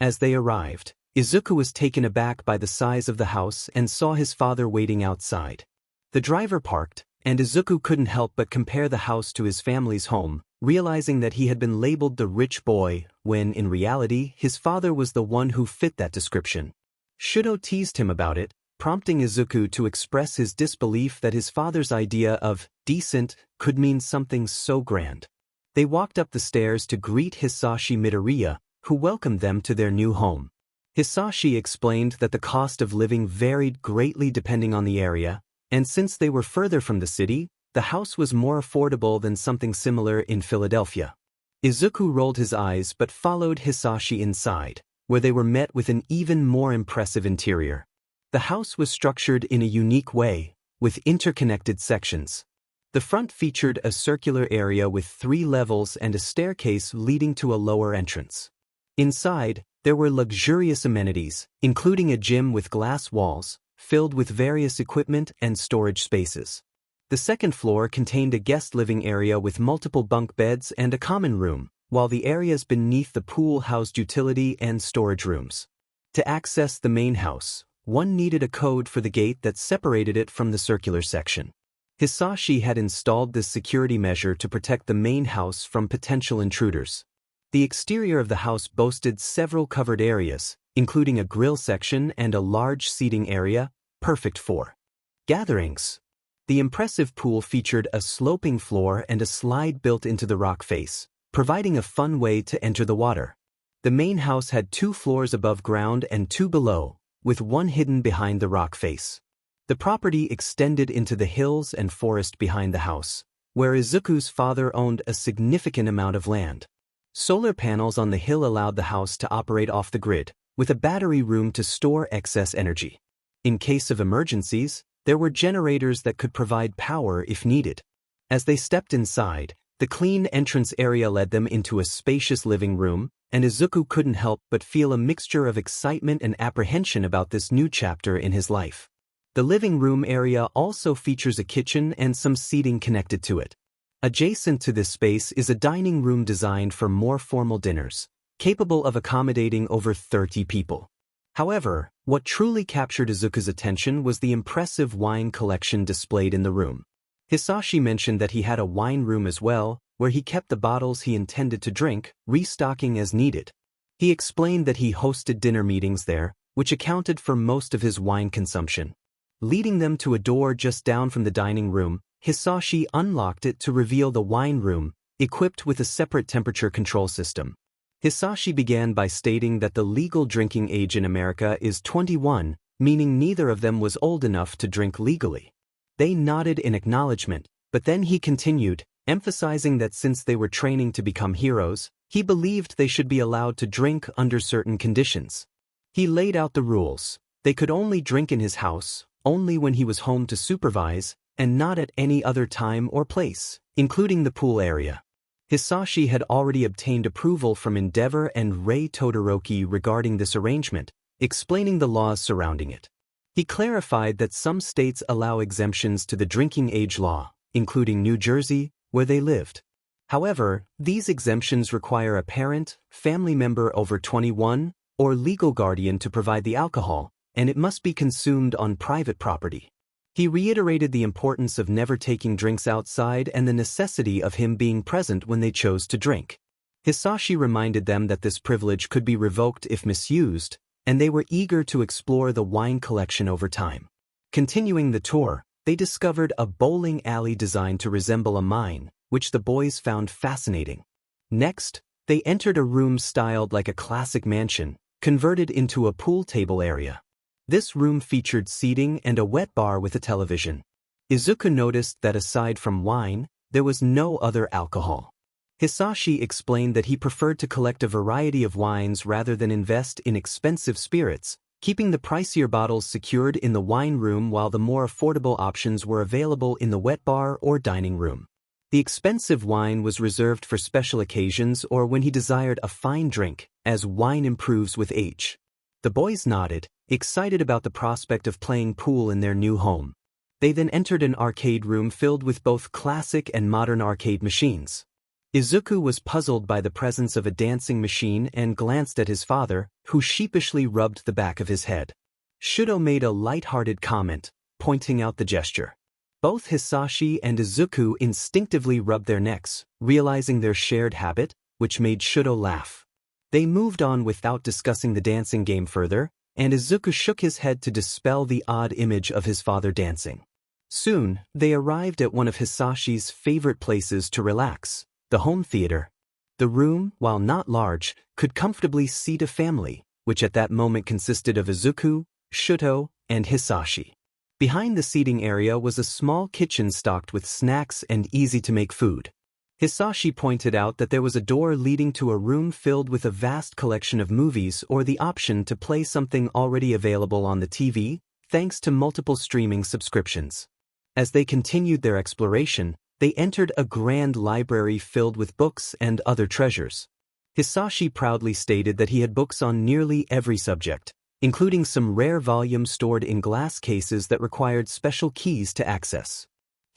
As they arrived, Izuku was taken aback by the size of the house and saw his father waiting outside. The driver parked, and Izuku couldn't help but compare the house to his family's home, realizing that he had been labeled the rich boy, when in reality his father was the one who fit that description. Shouto teased him about it, prompting Izuku to express his disbelief that his father's idea of decent could mean something so grand. They walked up the stairs to greet Hisashi Midoriya, who welcomed them to their new home. Hisashi explained that the cost of living varied greatly depending on the area, and since they were further from the city, the house was more affordable than something similar in Philadelphia. Izuku rolled his eyes but followed Hisashi inside, where they were met with an even more impressive interior. The house was structured in a unique way, with interconnected sections. The front featured a circular area with 3 levels and a staircase leading to a lower entrance. Inside, there were luxurious amenities, including a gym with glass walls, filled with various equipment and storage spaces. The second floor contained a guest living area with multiple bunk beds and a common room, while the areas beneath the pool housed utility and storage rooms. To access the main house, one needed a code for the gate that separated it from the circular section. Hisashi had installed this security measure to protect the main house from potential intruders. The exterior of the house boasted several covered areas, including a grill section and a large seating area, perfect for gatherings. The impressive pool featured a sloping floor and a slide built into the rock face, providing a fun way to enter the water. The main house had 2 floors above ground and 2 below, with one hidden behind the rock face. The property extended into the hills and forest behind the house, where Izuku's father owned a significant amount of land. Solar panels on the hill allowed the house to operate off the grid, with a battery room to store excess energy. In case of emergencies, there were generators that could provide power if needed. As they stepped inside, the clean entrance area led them into a spacious living room, and Izuku couldn't help but feel a mixture of excitement and apprehension about this new chapter in his life. The living room area also features a kitchen and some seating connected to it. Adjacent to this space is a dining room designed for more formal dinners, capable of accommodating over 30 people. However, what truly captured Izuku's attention was the impressive wine collection displayed in the room. Hisashi mentioned that he had a wine room as well, where he kept the bottles he intended to drink, restocking as needed. He explained that he hosted dinner meetings there, which accounted for most of his wine consumption. Leading them to a door just down from the dining room, Hisashi unlocked it to reveal the wine room, equipped with a separate temperature control system. Hisashi began by stating that the legal drinking age in America is 21, meaning neither of them was old enough to drink legally. They nodded in acknowledgement, but then he continued, emphasizing that since they were training to become heroes, he believed they should be allowed to drink under certain conditions. He laid out the rules. They could only drink in his house, only when he was home to supervise, and not at any other time or place, including the pool area. Hisashi had already obtained approval from 𝗵𝗃𝗏 and Ray Todoroki regarding this arrangement, explaining the laws surrounding it. He clarified that some states allow exemptions to the drinking age law, including New Jersey, where they lived. However, these exemptions require a parent, family member over 21, or legal guardian to provide the alcohol, and it must be consumed on private property. He reiterated the importance of never taking drinks outside and the necessity of him being present when they chose to drink. Hisashi reminded them that this privilege could be revoked if misused, and they were eager to explore the wine collection over time. Continuing the tour, they discovered a bowling alley designed to resemble a mine, which the boys found fascinating. Next, they entered a room styled like a classic mansion, converted into a pool table area. This room featured seating and a wet bar with a television. Izuku noticed that aside from wine, there was no other alcohol. Hisashi explained that he preferred to collect a variety of wines rather than invest in expensive spirits, keeping the pricier bottles secured in the wine room while the more affordable options were available in the wet bar or dining room. The expensive wine was reserved for special occasions or when he desired a fine drink, as wine improves with age. The boys nodded, excited about the prospect of playing pool in their new home. They then entered an arcade room filled with both classic and modern arcade machines. Izuku was puzzled by the presence of a dancing machine and glanced at his father, who sheepishly rubbed the back of his head. Shouto made a light-hearted comment, pointing out the gesture. Both Hisashi and Izuku instinctively rubbed their necks, realizing their shared habit, which made Shouto laugh. They moved on without discussing the dancing game further, and Izuku shook his head to dispel the odd image of his father dancing. Soon, they arrived at one of Hisashi's favorite places to relax, the home theater. The room, while not large, could comfortably seat a family, which at that moment consisted of Izuku, Shouto, and Hisashi. Behind the seating area was a small kitchen stocked with snacks and easy-to-make food. Hisashi pointed out that there was a door leading to a room filled with a vast collection of movies or the option to play something already available on the TV, thanks to multiple streaming subscriptions. As they continued their exploration, they entered a grand library filled with books and other treasures. Hisashi proudly stated that he had books on nearly every subject, including some rare volumes stored in glass cases that required special keys to access.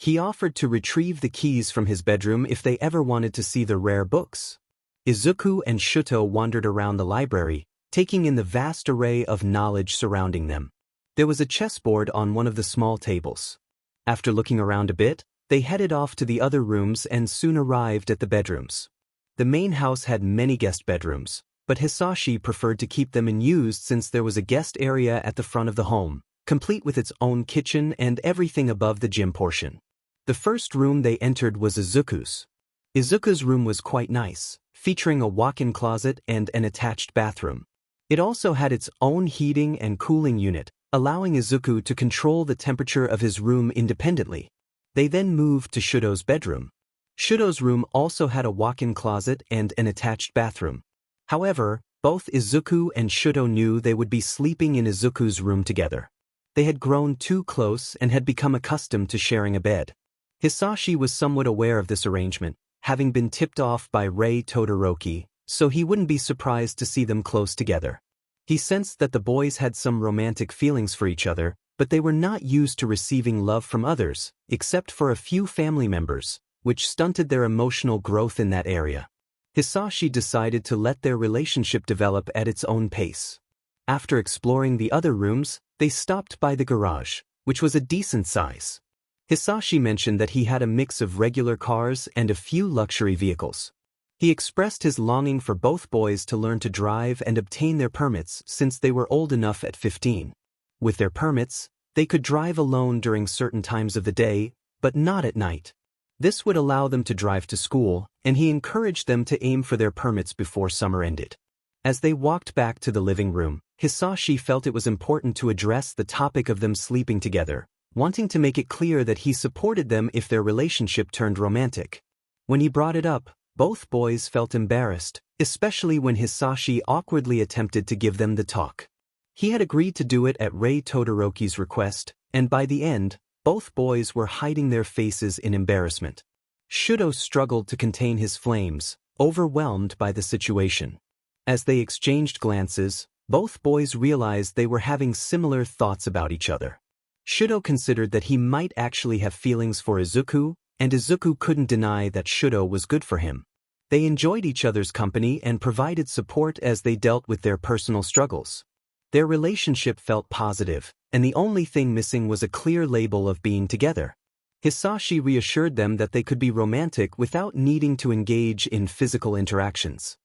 He offered to retrieve the keys from his bedroom if they ever wanted to see the rare books. Izuku and Shouto wandered around the library, taking in the vast array of knowledge surrounding them. There was a chessboard on one of the small tables. After looking around a bit, they headed off to the other rooms and soon arrived at the bedrooms. The main house had many guest bedrooms, but Hisashi preferred to keep them unused since there was a guest area at the front of the home, complete with its own kitchen and everything above the gym portion. The first room they entered was Izuku's. Izuku's room was quite nice, featuring a walk-in closet and an attached bathroom. It also had its own heating and cooling unit, allowing Izuku to control the temperature of his room independently. They then moved to Shouto's bedroom. Shouto's room also had a walk-in closet and an attached bathroom. However, both Izuku and Shouto knew they would be sleeping in Izuku's room together. They had grown too close and had become accustomed to sharing a bed. Hisashi was somewhat aware of this arrangement, having been tipped off by Ray Todoroki, so he wouldn't be surprised to see them close together. He sensed that the boys had some romantic feelings for each other, but they were not used to receiving love from others, except for a few family members, which stunted their emotional growth in that area. Hisashi decided to let their relationship develop at its own pace. After exploring the other rooms, they stopped by the garage, which was a decent size. Hisashi mentioned that he had a mix of regular cars and a few luxury vehicles. He expressed his longing for both boys to learn to drive and obtain their permits since they were old enough at 15. With their permits, they could drive alone during certain times of the day, but not at night. This would allow them to drive to school, and he encouraged them to aim for their permits before summer ended. As they walked back to the living room, Hisashi felt it was important to address the topic of them sleeping together, wanting to make it clear that he supported them if their relationship turned romantic. When he brought it up, both boys felt embarrassed, especially when Hisashi awkwardly attempted to give them the talk. He had agreed to do it at Ray Todoroki's request, and by the end, both boys were hiding their faces in embarrassment. Shouto struggled to contain his flames, overwhelmed by the situation. As they exchanged glances, both boys realized they were having similar thoughts about each other. Shouto considered that he might actually have feelings for Izuku, and Izuku couldn't deny that Shouto was good for him. They enjoyed each other's company and provided support as they dealt with their personal struggles. Their relationship felt positive, and the only thing missing was a clear label of being together. Hisashi reassured them that they could be romantic without needing to engage in physical interactions.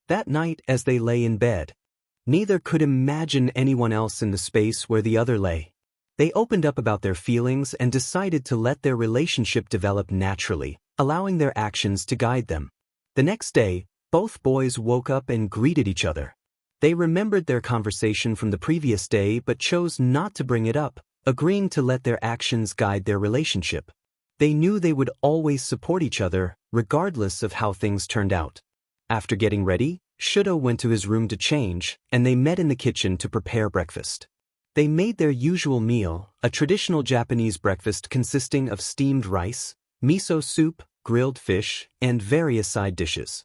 That night, as they lay in bed, neither could imagine anyone else in the space where the other lay. They opened up about their feelings and decided to let their relationship develop naturally, allowing their actions to guide them. The next day, both boys woke up and greeted each other. They remembered their conversation from the previous day but chose not to bring it up, agreeing to let their actions guide their relationship. They knew they would always support each other, regardless of how things turned out. After getting ready, Shouto went to his room to change, and they met in the kitchen to prepare breakfast. They made their usual meal, a traditional Japanese breakfast consisting of steamed rice, miso soup, grilled fish, and various side dishes.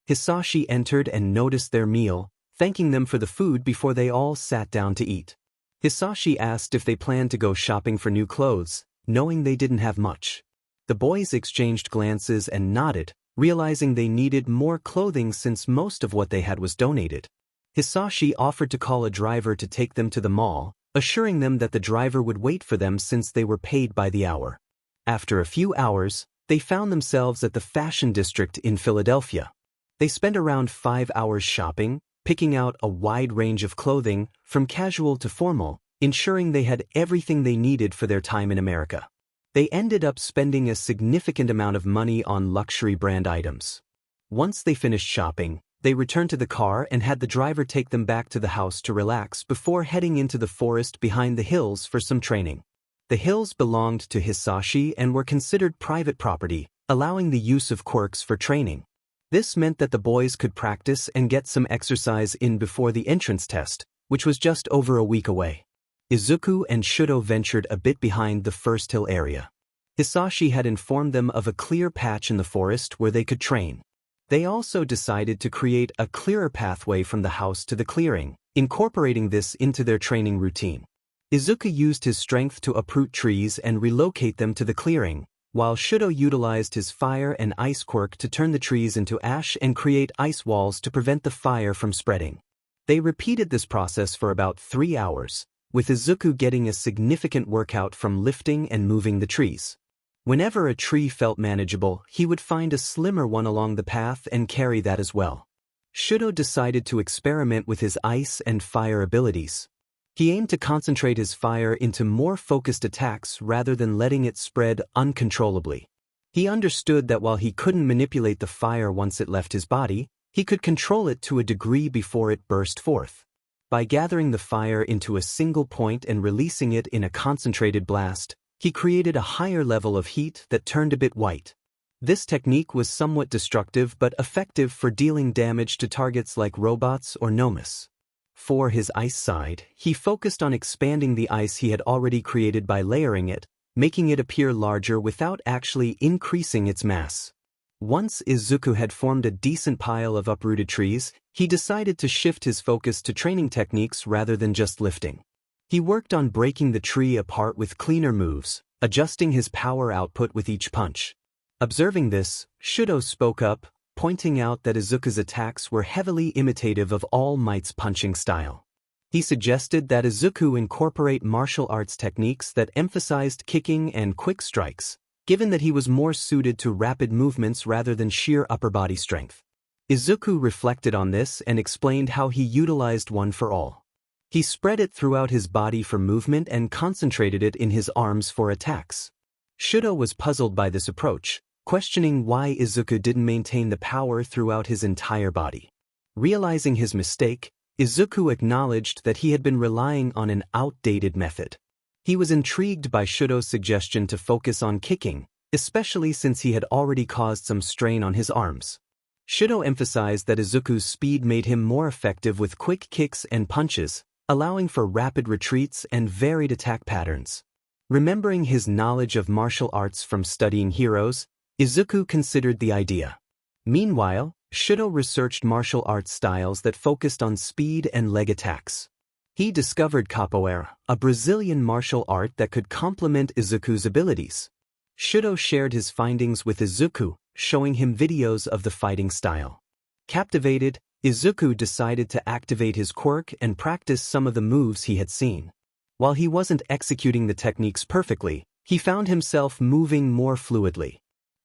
Hisashi entered and noticed their meal, thanking them for the food before they all sat down to eat. Hisashi asked if they planned to go shopping for new clothes, knowing they didn't have much. The boys exchanged glances and nodded, realizing they needed more clothing since most of what they had was donated. Hisashi offered to call a driver to take them to the mall, assuring them that the driver would wait for them since they were paid by the hour. After a few hours, they found themselves at the fashion district in Philadelphia. They spent around 5 hours shopping, picking out a wide range of clothing, from casual to formal, ensuring they had everything they needed for their time in America. They ended up spending a significant amount of money on luxury brand items. Once they finished shopping, they returned to the car and had the driver take them back to the house to relax before heading into the forest behind the hills for some training. The hills belonged to Hisashi and were considered private property, allowing the use of quirks for training. This meant that the boys could practice and get some exercise in before the entrance test, which was just over a week away. Izuku and Shouto ventured a bit behind the first hill area. Hisashi had informed them of a clear patch in the forest where they could train. They also decided to create a clearer pathway from the house to the clearing, incorporating this into their training routine. Izuku used his strength to uproot trees and relocate them to the clearing, while Shouto utilized his fire and ice quirk to turn the trees into ash and create ice walls to prevent the fire from spreading. They repeated this process for about 3 hours, with Izuku getting a significant workout from lifting and moving the trees. Whenever a tree felt manageable, he would find a slimmer one along the path and carry that as well. Shouto decided to experiment with his ice and fire abilities. He aimed to concentrate his fire into more focused attacks rather than letting it spread uncontrollably. He understood that while he couldn't manipulate the fire once it left his body, he could control it to a degree before it burst forth. By gathering the fire into a single point and releasing it in a concentrated blast, he created a higher level of heat that turned a bit white. This technique was somewhat destructive but effective for dealing damage to targets like robots or gnomes. For his ice side, he focused on expanding the ice he had already created by layering it, making it appear larger without actually increasing its mass. Once Izuku had formed a decent pile of uprooted trees, he decided to shift his focus to training techniques rather than just lifting. He worked on breaking the tree apart with cleaner moves, adjusting his power output with each punch. Observing this, Shouto spoke up, pointing out that Izuku's attacks were heavily imitative of All Might's punching style. He suggested that Izuku incorporate martial arts techniques that emphasized kicking and quick strikes, given that he was more suited to rapid movements rather than sheer upper body strength. Izuku reflected on this and explained how he utilized One for All. He spread it throughout his body for movement and concentrated it in his arms for attacks. Shouto was puzzled by this approach, questioning why Izuku didn't maintain the power throughout his entire body. Realizing his mistake, Izuku acknowledged that he had been relying on an outdated method. He was intrigued by Shouto's suggestion to focus on kicking, especially since he had already caused some strain on his arms. Shouto emphasized that Izuku's speed made him more effective with quick kicks and punches, allowing for rapid retreats and varied attack patterns. Remembering his knowledge of martial arts from studying heroes, Izuku considered the idea. Meanwhile, Shouto researched martial arts styles that focused on speed and leg attacks. He discovered capoeira, a Brazilian martial art that could complement Izuku's abilities. Shouto shared his findings with Izuku, showing him videos of the fighting style. Captivated, Izuku decided to activate his quirk and practice some of the moves he had seen. While he wasn't executing the techniques perfectly, he found himself moving more fluidly.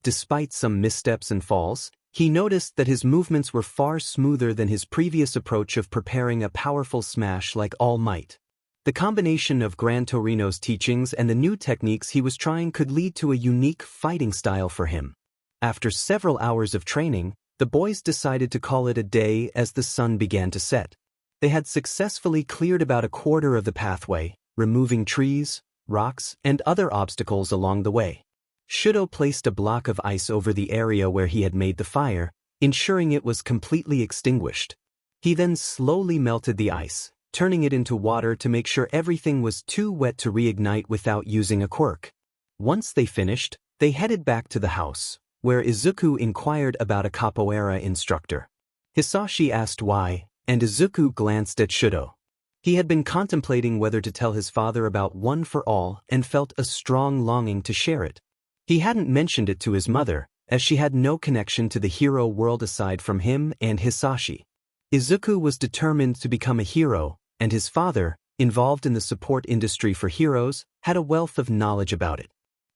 Despite some missteps and falls, he noticed that his movements were far smoother than his previous approach of preparing a powerful smash like All Might. The combination of Gran Torino's teachings and the new techniques he was trying could lead to a unique fighting style for him. After several hours of training, the boys decided to call it a day as the sun began to set. They had successfully cleared about a quarter of the pathway, removing trees, rocks, and other obstacles along the way. Shouto placed a block of ice over the area where he had made the fire, ensuring it was completely extinguished. He then slowly melted the ice, turning it into water to make sure everything was too wet to reignite without using a quirk. Once they finished, they headed back to the house, where Izuku inquired about a capoeira instructor. Hisashi asked why, and Izuku glanced at Shouto. He had been contemplating whether to tell his father about One for All and felt a strong longing to share it. He hadn't mentioned it to his mother, as she had no connection to the hero world aside from him and Hisashi. Izuku was determined to become a hero, and his father, involved in the support industry for heroes, had a wealth of knowledge about it.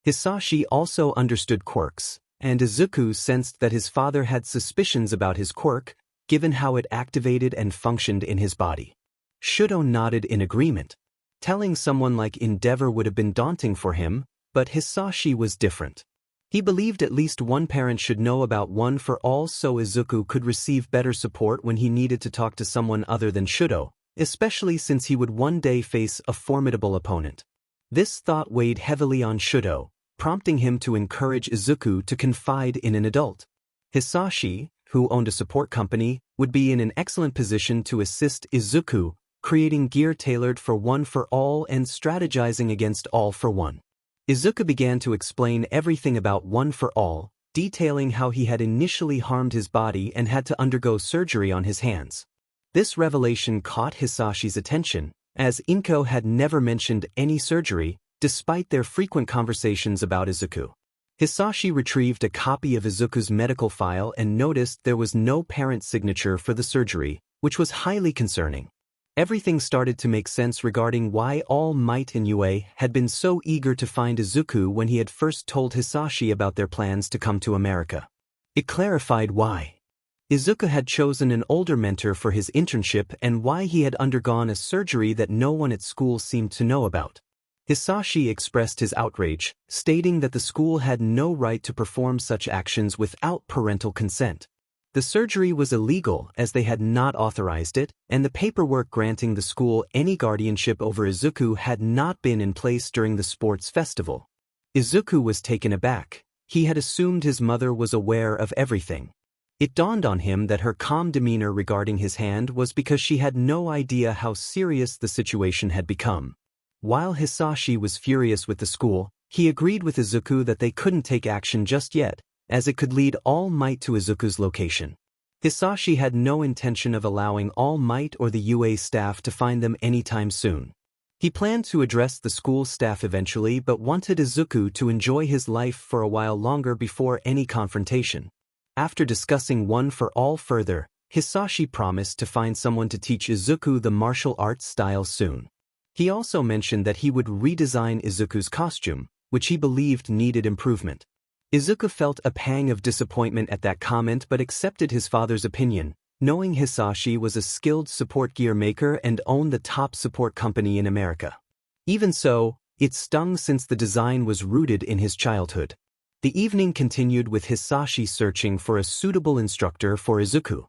Hisashi also understood quirks, and Izuku sensed that his father had suspicions about his quirk, given how it activated and functioned in his body. Shouto nodded in agreement. Telling someone like Endeavor would have been daunting for him, but Hisashi was different. He believed at least one parent should know about One for All so Izuku could receive better support when he needed to talk to someone other than Shouto, especially since he would one day face a formidable opponent. This thought weighed heavily on Shouto, prompting him to encourage Izuku to confide in an adult. Hisashi, who owned a support company, would be in an excellent position to assist Izuku, creating gear tailored for One for All and strategizing against All for One. Izuku began to explain everything about One for All, detailing how he had initially harmed his body and had to undergo surgery on his hands. This revelation caught Hisashi's attention, as Inko had never mentioned any surgery, despite their frequent conversations about Izuku. Hisashi retrieved a copy of Izuku's medical file and noticed there was no parent signature for the surgery, which was highly concerning. Everything started to make sense regarding why All Might and Yue had been so eager to find Izuku when he had first told Hisashi about their plans to come to America. It clarified why Izuku had chosen an older mentor for his internship and why he had undergone a surgery that no one at school seemed to know about. Hisashi expressed his outrage, stating that the school had no right to perform such actions without parental consent. The surgery was illegal as they had not authorized it, and the paperwork granting the school any guardianship over Izuku had not been in place during the sports festival. Izuku was taken aback. He had assumed his mother was aware of everything. It dawned on him that her calm demeanor regarding his hand was because she had no idea how serious the situation had become. While Hisashi was furious with the school, he agreed with Izuku that they couldn't take action just yet, as it could lead All Might to Izuku's location. Hisashi had no intention of allowing All Might or the UA staff to find them anytime soon. He planned to address the school staff eventually but wanted Izuku to enjoy his life for a while longer before any confrontation. After discussing one for all further, 𝗧𝗵𝗃 promised to find someone to teach Izuku the martial arts style soon. He also mentioned that he would redesign Izuku's costume, which he believed needed improvement. Izuku felt a pang of disappointment at that comment but accepted his father's opinion, knowing 𝗧𝗵𝗃 was a skilled support gear maker and owned the top support company in America. Even so, it stung since the design was rooted in his childhood. The evening continued with 𝗧𝗵𝗃 searching for a suitable instructor for Izuku.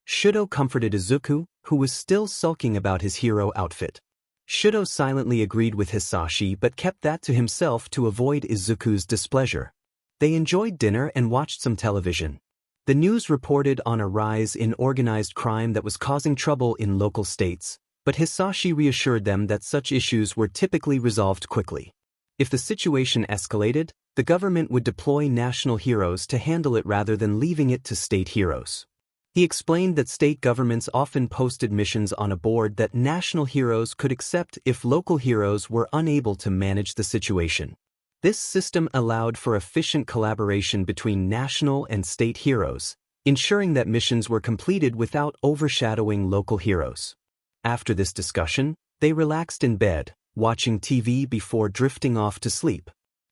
Shouto comforted Izuku, who was still sulking about his hero outfit. Shouto silently agreed with 𝗧𝗵𝗃 but kept that to himself to avoid Izuku's displeasure. They enjoyed dinner and watched some television. The news reported on a rise in organized crime that was causing trouble in local states, but 𝗧𝗵𝗃 reassured them that such issues were typically resolved quickly. If the situation escalated, the government would deploy national heroes to handle it rather than leaving it to state heroes. He explained that state governments often posted missions on a board that national heroes could accept if local heroes were unable to manage the situation. This system allowed for efficient collaboration between national and state heroes, ensuring that missions were completed without overshadowing local heroes. After this discussion, they relaxed in bed, watching TV before drifting off to sleep.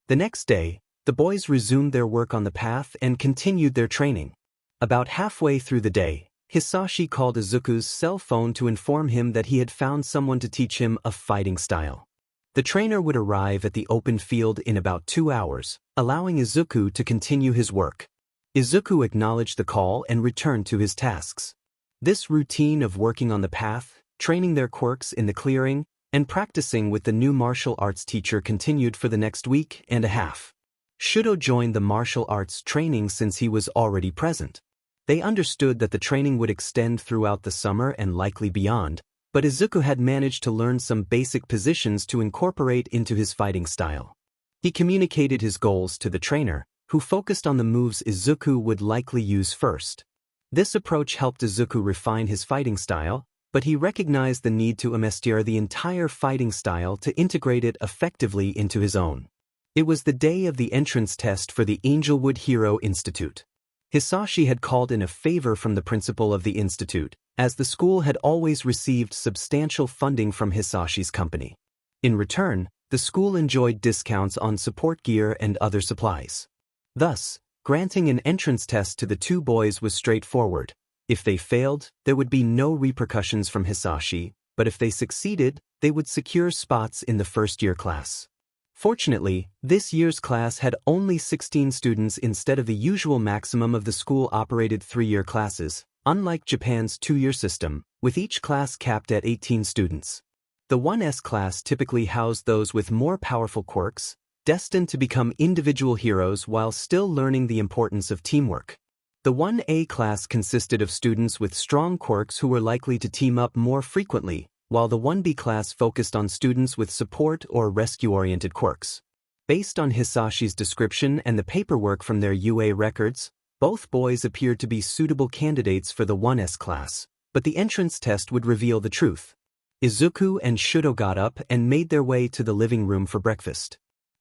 The next day, the boys resumed their work on the path and continued their training. About halfway through the day, 𝗧𝗵𝗃 called Izuku's cell phone to inform him that he had found someone to teach him a fighting style. The trainer would arrive at the open field in about 2 hours, allowing Izuku to continue his work. Izuku acknowledged the call and returned to his tasks. This routine of working on the path, training their quirks in the clearing, and practicing with the new martial arts teacher continued for the next week and a half. Shouto joined the martial arts training since he was already present. They understood that the training would extend throughout the summer and likely beyond, but Izuku had managed to learn some basic positions to incorporate into his fighting style. He communicated his goals to the trainer, who focused on the moves Izuku would likely use first. This approach helped Izuku refine his fighting style, but he recognized the need to master the entire fighting style to integrate it effectively into his own. It was the day of the entrance test for the Angelwood Hero Institute. 𝗧𝗵𝗃 had called in a favor from the principal of the institute, as the school had always received substantial funding from 𝗧𝗵𝗃's company. In return, the school enjoyed discounts on support gear and other supplies. Thus, granting an entrance test to the two boys was straightforward. If they failed, there would be no repercussions from 𝗧𝗵𝗃, but if they succeeded, they would secure spots in the first-year class. Fortunately, this year's class had only 16 students instead of the usual maximum of the school-operated 3-year classes, unlike Japan's 2-year system, with each class capped at 18 students. The 1S class typically housed those with more powerful quirks, destined to become individual heroes while still learning the importance of teamwork. The 1A class consisted of students with strong quirks who were likely to team up more frequently, while the 1B class focused on students with support or rescue-oriented quirks. Based on 𝗧𝗵𝗃's description and the paperwork from their UA records, both boys appeared to be suitable candidates for the 1S class, but the entrance test would reveal the truth. Izuku and Shouto got up and made their way to the living room for breakfast.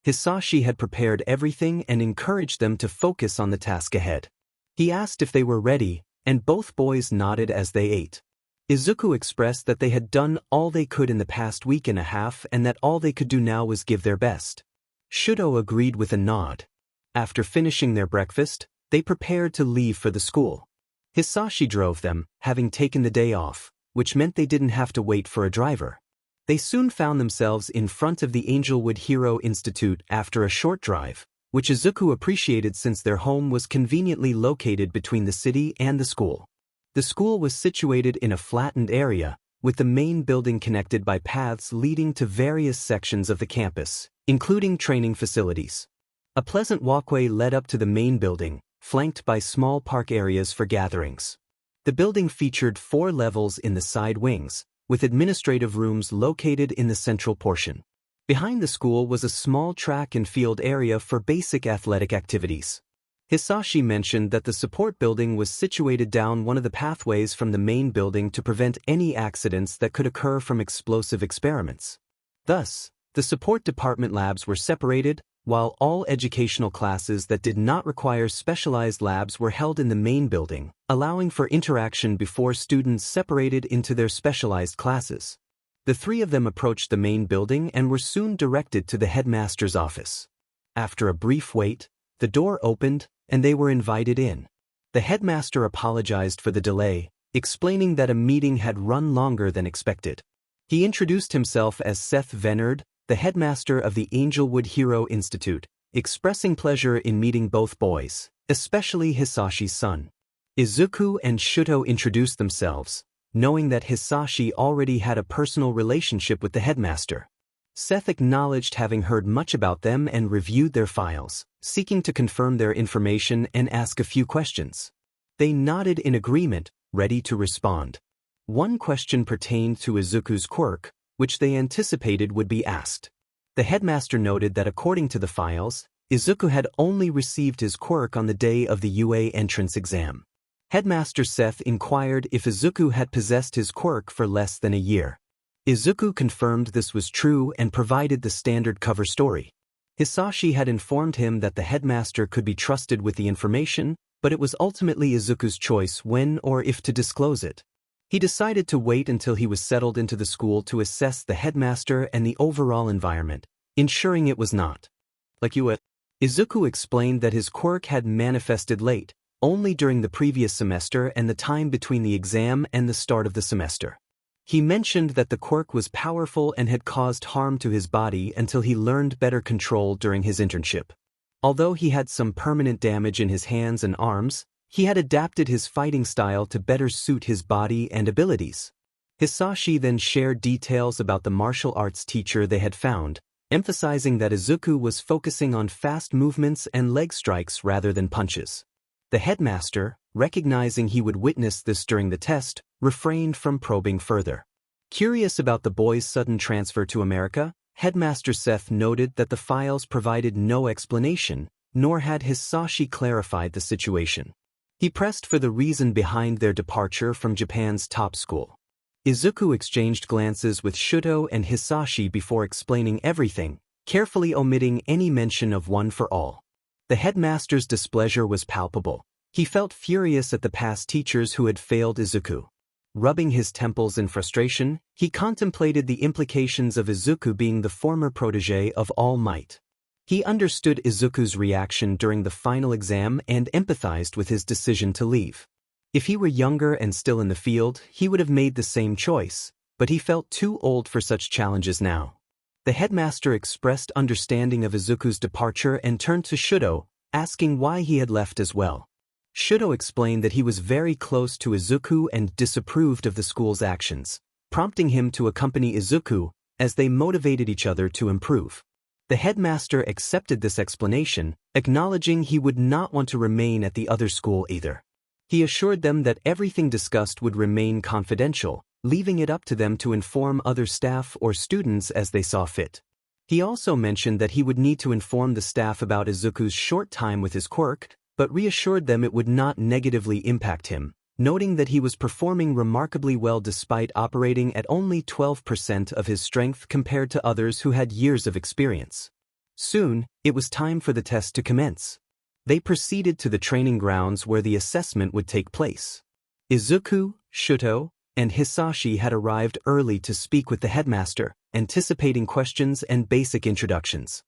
𝗧𝗵𝗃 had prepared everything and encouraged them to focus on the task ahead. He asked if they were ready, and both boys nodded as they ate. Izuku expressed that they had done all they could in the past week and a half and that all they could do now was give their best. Shouto agreed with a nod. After finishing their breakfast, they prepared to leave for the school. 𝗧𝗵𝗃 drove them, having taken the day off, which meant they didn't have to wait for a driver. They soon found themselves in front of the Angelwood Hero Institute after a short drive, which Izuku appreciated since their home was conveniently located between the city and the school. The school was situated in a flattened area, with the main building connected by paths leading to various sections of the campus, including training facilities. A pleasant walkway led up to the main building, flanked by small park areas for gatherings. The building featured 4 levels in the side wings, with administrative rooms located in the central portion. Behind the school was a small track and field area for basic athletic activities. 𝗧𝗵𝗃 mentioned that the support building was situated down one of the pathways from the main building to prevent any accidents that could occur from explosive experiments. Thus, the support department labs were separated, while all educational classes that did not require specialized labs were held in the main building, allowing for interaction before students separated into their specialized classes. The three of them approached the main building and were soon directed to the headmaster's office. After a brief wait, the door opened, and they were invited in. The headmaster apologized for the delay, explaining that a meeting had run longer than expected. He introduced himself as 𝗧𝗵𝗃, the headmaster of the Angelwood Hero Institute, expressing pleasure in meeting both boys, especially Hisashi's son. Izuku and Shouto introduced themselves, knowing that Hisashi already had a personal relationship with the headmaster. Seth acknowledged having heard much about them and reviewed their files, seeking to confirm their information and ask a few questions. They nodded in agreement, ready to respond. One question pertained to Izuku's quirk, which they anticipated would be asked. The headmaster noted that according to the files, Izuku had only received his quirk on the day of the UA entrance exam. Headmaster Seth inquired if Izuku had possessed his quirk for less than a year. Izuku confirmed this was true and provided the standard cover story. Hisashi had informed him that the headmaster could be trusted with the information, but it was ultimately Izuku's choice when or if to disclose it. He decided to wait until he was settled into the school to assess the headmaster and the overall environment, ensuring it was not like you. Izuku explained that his quirk had manifested late, only during the previous semester and the time between the exam and the start of the semester. He mentioned that the quirk was powerful and had caused harm to his body until he learned better control during his internship. Although he had some permanent damage in his hands and arms, he had adapted his fighting style to better suit his body and abilities. Hisashi then shared details about the martial arts teacher they had found, emphasizing that Izuku was focusing on fast movements and leg strikes rather than punches. The headmaster, recognizing he would witness this during the test, refrained from probing further. Curious about the boy's sudden transfer to America, Headmaster Seth noted that the files provided no explanation, nor had Hisashi clarified the situation. He pressed for the reason behind their departure from Japan's top school. Izuku exchanged glances with Shouto and Hisashi before explaining everything, carefully omitting any mention of one for all. The headmaster's displeasure was palpable. He felt furious at the past teachers who had failed Izuku. Rubbing his temples in frustration, he contemplated the implications of Izuku being the former protege of All Might. He understood Izuku's reaction during the final exam and empathized with his decision to leave. If he were younger and still in the field, he would have made the same choice, but he felt too old for such challenges now. The headmaster expressed understanding of Izuku's departure and turned to Shouto, asking why he had left as well. Shouto explained that he was very close to Izuku and disapproved of the school's actions, prompting him to accompany Izuku as they motivated each other to improve. The headmaster accepted this explanation, acknowledging he would not want to remain at the other school either. He assured them that everything discussed would remain confidential, leaving it up to them to inform other staff or students as they saw fit. He also mentioned that he would need to inform the staff about Izuku's short time with his quirk, but reassured them it would not negatively impact him, noting that he was performing remarkably well despite operating at only 12% of his strength compared to others who had years of experience. Soon, it was time for the test to commence. They proceeded to the training grounds where the assessment would take place. Izuku, Shouto, and Hisashi had arrived early to speak with the headmaster, anticipating questions and basic introductions.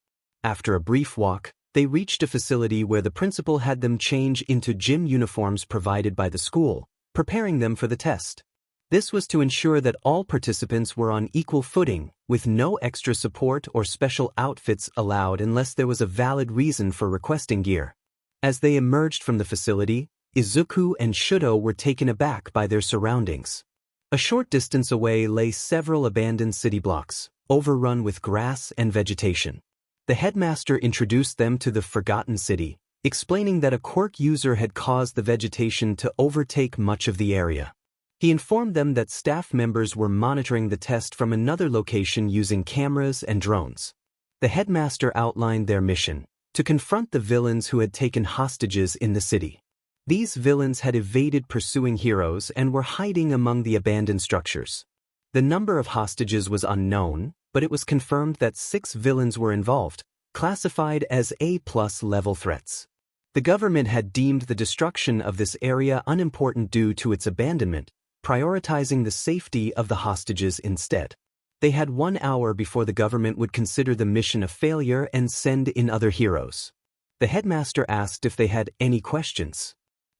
After a brief walk, they reached a facility where the principal had them change into gym uniforms provided by the school, preparing them for the test. This was to ensure that all participants were on equal footing, with no extra support or special outfits allowed unless there was a valid reason for requesting gear. As they emerged from the facility, Izuku and Shouto were taken aback by their surroundings. A short distance away lay several abandoned city blocks, overrun with grass and vegetation. The headmaster introduced them to the Forgotten City, explaining that a quirk user had caused the vegetation to overtake much of the area. He informed them that staff members were monitoring the test from another location using cameras and drones. The headmaster outlined their mission: to confront the villains who had taken hostages in the city. These villains had evaded pursuing heroes and were hiding among the abandoned structures. The number of hostages was unknown, but it was confirmed that 6 villains were involved, classified as A+ level threats. The government had deemed the destruction of this area unimportant due to its abandonment, prioritizing the safety of the hostages instead. They had 1 hour before the government would consider the mission a failure and send in other heroes. The headmaster asked if they had any questions.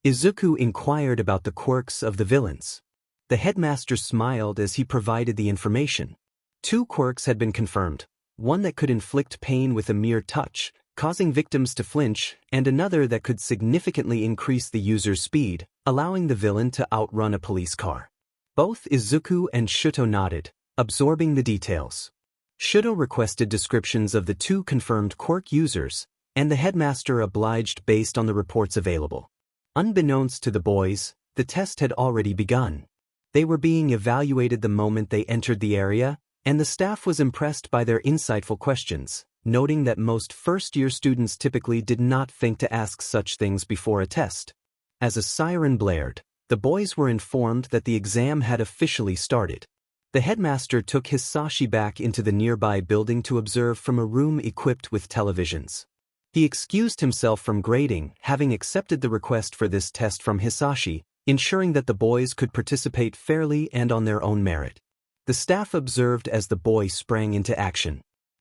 Izuku inquired about the quirks of the villains. The headmaster smiled as he provided the information. 2 quirks had been confirmed, one that could inflict pain with a mere touch, causing victims to flinch, and another that could significantly increase the user's speed, allowing the villain to outrun a police car. Both Izuku and Shouto nodded, absorbing the details. Shouto requested descriptions of the 2 confirmed quirk users, and the headmaster obliged based on the reports available. Unbeknownst to the boys, the test had already begun. They were being evaluated the moment they entered the area, and the staff was impressed by their insightful questions, noting that most first-year students typically did not think to ask such things before a test. As a siren blared, the boys were informed that the exam had officially started. The headmaster took 𝗧𝗵𝗲 back into the nearby building to observe from a room equipped with televisions. He excused himself from grading, having accepted the request for this test from 𝗧𝗵𝗲, ensuring that the boys could participate fairly and on their own merit. The staff observed as the boy sprang into action.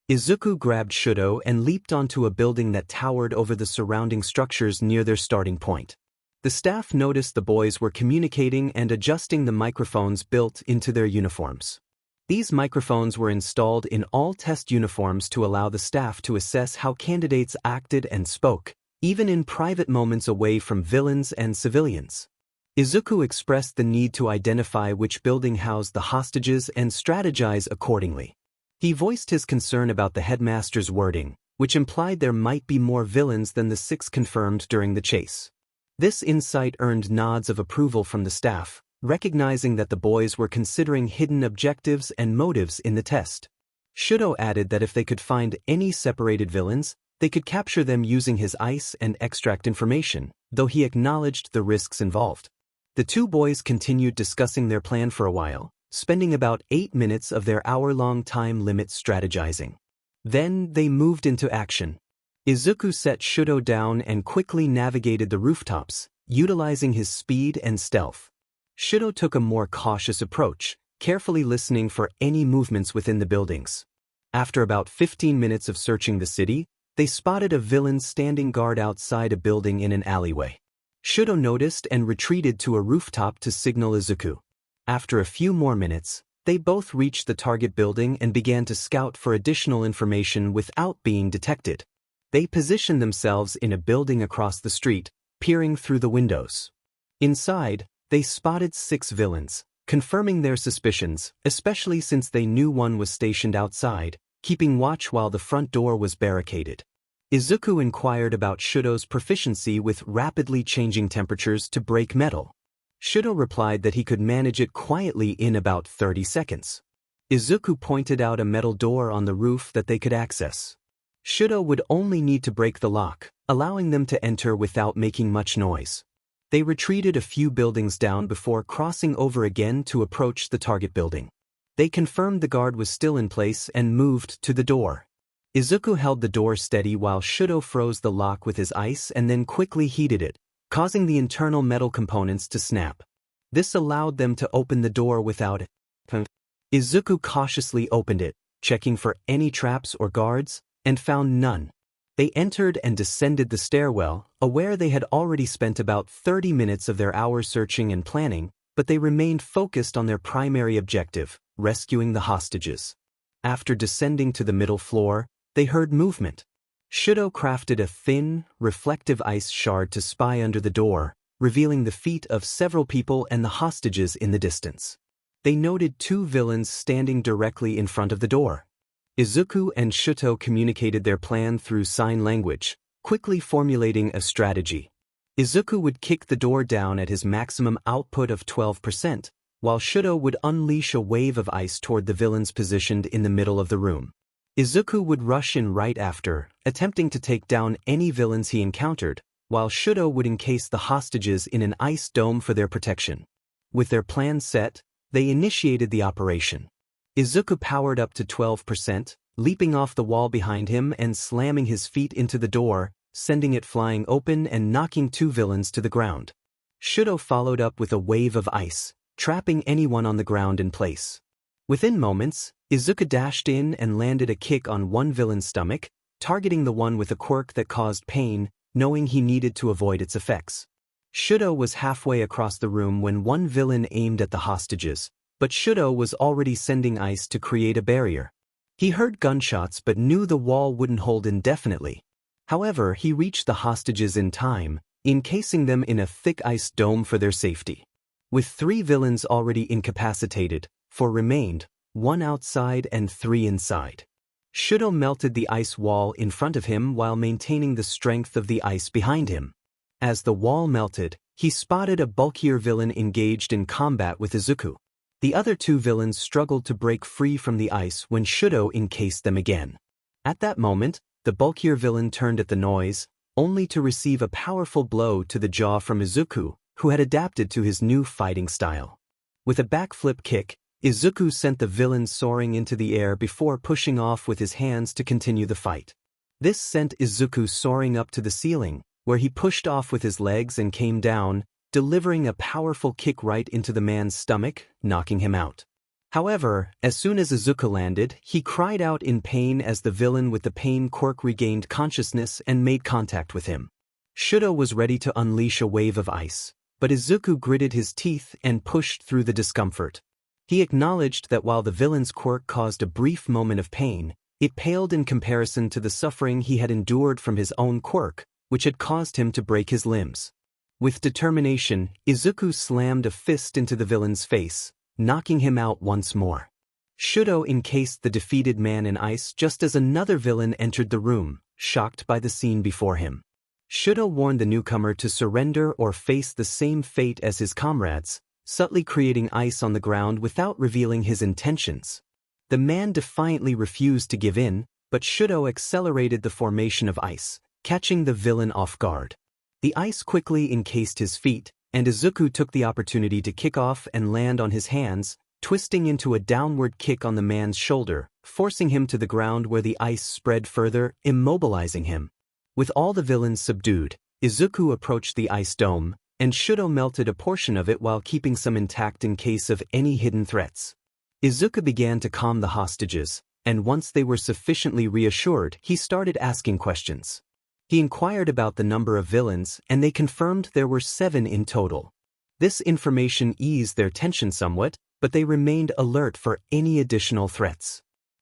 Izuku grabbed Shouto and leaped onto a building that towered over the surrounding structures near their starting point. The staff noticed the boys were communicating and adjusting the microphones built into their uniforms. These microphones were installed in all test uniforms to allow the staff to assess how candidates acted and spoke, even in private moments away from villains and civilians. Izuku expressed the need to identify which building housed the hostages and strategize accordingly. He voiced his concern about the headmaster's wording, which implied there might be more villains than the 6 confirmed during the chase. This insight earned nods of approval from the staff, recognizing that the boys were considering hidden objectives and motives in the test. Shouto added that if they could find any separated villains, they could capture them using his ice and extract information, though he acknowledged the risks involved. The 2 boys continued discussing their plan for a while, spending about 8 minutes of their hour-long time limit strategizing. Then they moved into action. Izuku set Shouto down and quickly navigated the rooftops, utilizing his speed and stealth. Shouto took a more cautious approach, carefully listening for any movements within the buildings. After about 15 minutes of searching the city, they spotted a villain standing guard outside a building in an alleyway. Shouto noticed and retreated to a rooftop to signal Izuku. After a few more minutes, they both reached the target building and began to scout for additional information without being detected. They positioned themselves in a building across the street, peering through the windows. Inside, they spotted 6 villains, confirming their suspicions, especially since they knew one was stationed outside, keeping watch while the front door was barricaded. Izuku inquired about Shouto's proficiency with rapidly changing temperatures to break metal. Shouto replied that he could manage it quietly in about 30 seconds. Izuku pointed out a metal door on the roof that they could access. Shouto would only need to break the lock, allowing them to enter without making much noise. They retreated a few buildings down before crossing over again to approach the target building. They confirmed the guard was still in place and moved to the door. Izuku held the door steady while Shouto froze the lock with his ice and then quickly heated it, causing the internal metal components to snap. This allowed them to open the door without it. Izuku cautiously opened it, checking for any traps or guards, and found none. They entered and descended the stairwell, aware they had already spent about 30 minutes of their hour searching and planning, but they remained focused on their primary objective, rescuing the hostages. After descending to the middle floor, they heard movement. Shouto crafted a thin, reflective ice shard to spy under the door, revealing the feet of several people and the hostages in the distance. They noted 2 villains standing directly in front of the door. Izuku and Shouto communicated their plan through sign language, quickly formulating a strategy. Izuku would kick the door down at his maximum output of 12%, while Shouto would unleash a wave of ice toward the villains positioned in the middle of the room. Izuku would rush in right after, attempting to take down any villains he encountered, while Shouto would encase the hostages in an ice dome for their protection. With their plan set, they initiated the operation. Izuku powered up to 12%, leaping off the wall behind him and slamming his feet into the door, sending it flying open and knocking 2 villains to the ground. Shouto followed up with a wave of ice, trapping anyone on the ground in place. Within moments, Izuku dashed in and landed a kick on one villain's stomach, targeting the one with a quirk that caused pain, knowing he needed to avoid its effects. Shouto was halfway across the room when one villain aimed at the hostages, but Shouto was already sending ice to create a barrier. He heard gunshots but knew the wall wouldn't hold indefinitely. However, he reached the hostages in time, encasing them in a thick ice dome for their safety. With 3 villains already incapacitated, 4 remained, 1 outside and 3 inside. Shouto melted the ice wall in front of him while maintaining the strength of the ice behind him. As the wall melted, he spotted a bulkier villain engaged in combat with Izuku. The other 2 villains struggled to break free from the ice when Shouto encased them again. At that moment, the bulkier villain turned at the noise, only to receive a powerful blow to the jaw from Izuku, who had adapted to his new fighting style. With a backflip kick, Izuku sent the villain soaring into the air before pushing off with his hands to continue the fight. This sent Izuku soaring up to the ceiling, where he pushed off with his legs and came down, delivering a powerful kick right into the man's stomach, knocking him out. However, as soon as Izuku landed, he cried out in pain as the villain with the pain quirk regained consciousness and made contact with him. Shouto was ready to unleash a wave of ice, but Izuku gritted his teeth and pushed through the discomfort. He acknowledged that while the villain's quirk caused a brief moment of pain, it paled in comparison to the suffering he had endured from his own quirk, which had caused him to break his limbs. With determination, Izuku slammed a fist into the villain's face, knocking him out once more. Shouto encased the defeated man in ice just as another villain entered the room, shocked by the scene before him. Shouto warned the newcomer to surrender or face the same fate as his comrades, subtly creating ice on the ground without revealing his intentions. The man defiantly refused to give in, but Shouto accelerated the formation of ice, catching the villain off guard. The ice quickly encased his feet, and Izuku took the opportunity to kick off and land on his hands, twisting into a downward kick on the man's shoulder, forcing him to the ground where the ice spread further, immobilizing him. With all the villains subdued, Izuku approached the ice dome, and Shouto melted a portion of it while keeping some intact in case of any hidden threats. Izuku began to calm the hostages, and once they were sufficiently reassured, he started asking questions. He inquired about the number of villains, and they confirmed there were 7 in total. This information eased their tension somewhat, but they remained alert for any additional threats.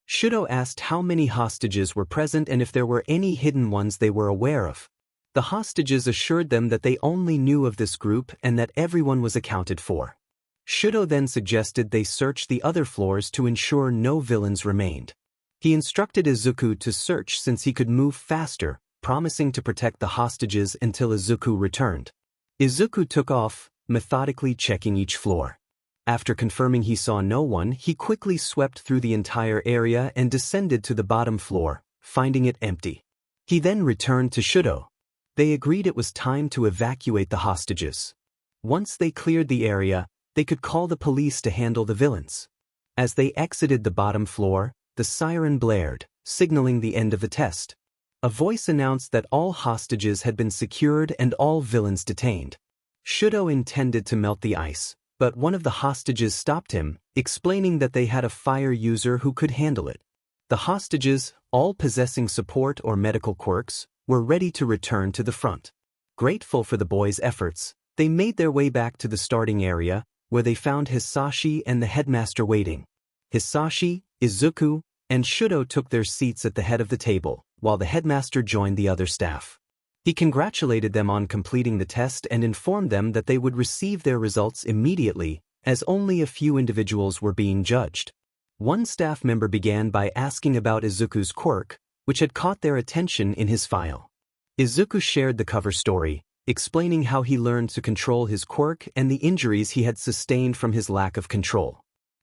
Shouto asked how many hostages were present and if there were any hidden ones they were aware of. The hostages assured them that they only knew of this group and that everyone was accounted for. Shouto then suggested they search the other floors to ensure no villains remained. He instructed Izuku to search since he could move faster, promising to protect the hostages until Izuku returned. Izuku took off, methodically checking each floor. After confirming he saw no one, he quickly swept through the entire area and descended to the bottom floor, finding it empty. He then returned to Shouto. They agreed it was time to evacuate the hostages. Once they cleared the area, they could call the police to handle the villains. As they exited the bottom floor, the siren blared, signaling the end of the test. A voice announced that all hostages had been secured and all villains detained. Shouto intended to melt the ice, but one of the hostages stopped him, explaining that they had a fire user who could handle it. The hostages, all possessing support or medical quirks, were ready to return to the front. Grateful for the boys' efforts, they made their way back to the starting area, where they found Hisashi and the headmaster waiting. Hisashi, Izuku, and Shouto took their seats at the head of the table, while the headmaster joined the other staff. He congratulated them on completing the test and informed them that they would receive their results immediately, as only a few individuals were being judged. One staff member began by asking about Izuku's quirk, which had caught their attention in his file. Izuku shared the cover story, explaining how he learned to control his quirk and the injuries he had sustained from his lack of control.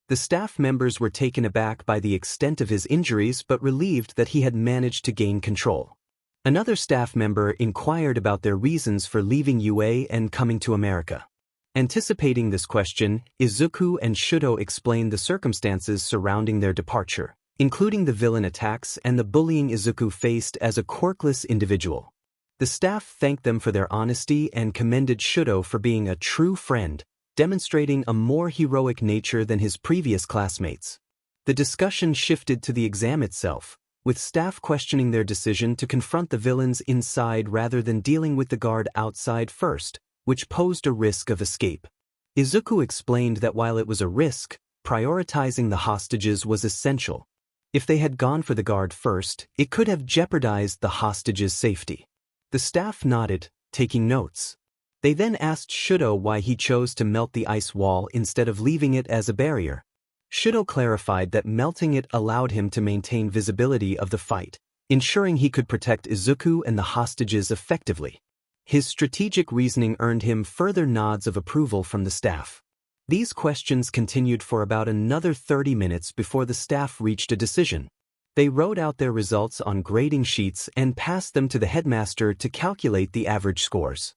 The staff members were taken aback by the extent of his injuries but relieved that he had managed to gain control. Another staff member inquired about their reasons for leaving UA and coming to America. Anticipating this question, Izuku and Shouto explained the circumstances surrounding their departure, including the villain attacks and the bullying Izuku faced as a quirkless individual. The staff thanked them for their honesty and commended Shouto for being a true friend, demonstrating a more heroic nature than his previous classmates. The discussion shifted to the exam itself, with staff questioning their decision to confront the villains inside rather than dealing with the guard outside first, which posed a risk of escape. Izuku explained that while it was a risk, prioritizing the hostages was essential. If they had gone for the guard first, it could have jeopardized the hostages' safety. The staff nodded, taking notes. They then asked Shouto why he chose to melt the ice wall instead of leaving it as a barrier. Shouto clarified that melting it allowed him to maintain visibility of the fight, ensuring he could protect Izuku and the hostages effectively. His strategic reasoning earned him further nods of approval from the staff. These questions continued for about another 30 minutes before the staff reached a decision. They wrote out their results on grading sheets and passed them to the headmaster to calculate the average scores.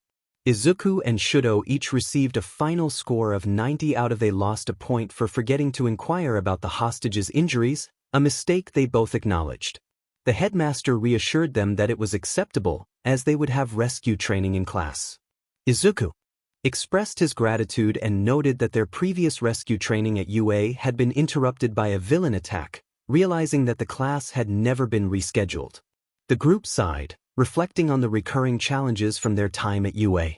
Izuku and Shouto each received a final score of 90 out of. They lost a point for forgetting to inquire about the hostages' injuries, a mistake they both acknowledged. The headmaster reassured them that it was acceptable, as they would have rescue training in class. Izuku expressed his gratitude and noted that their previous rescue training at UA had been interrupted by a villain attack, realizing that the class had never been rescheduled. The group sighed, reflecting on the recurring challenges from their time at UA.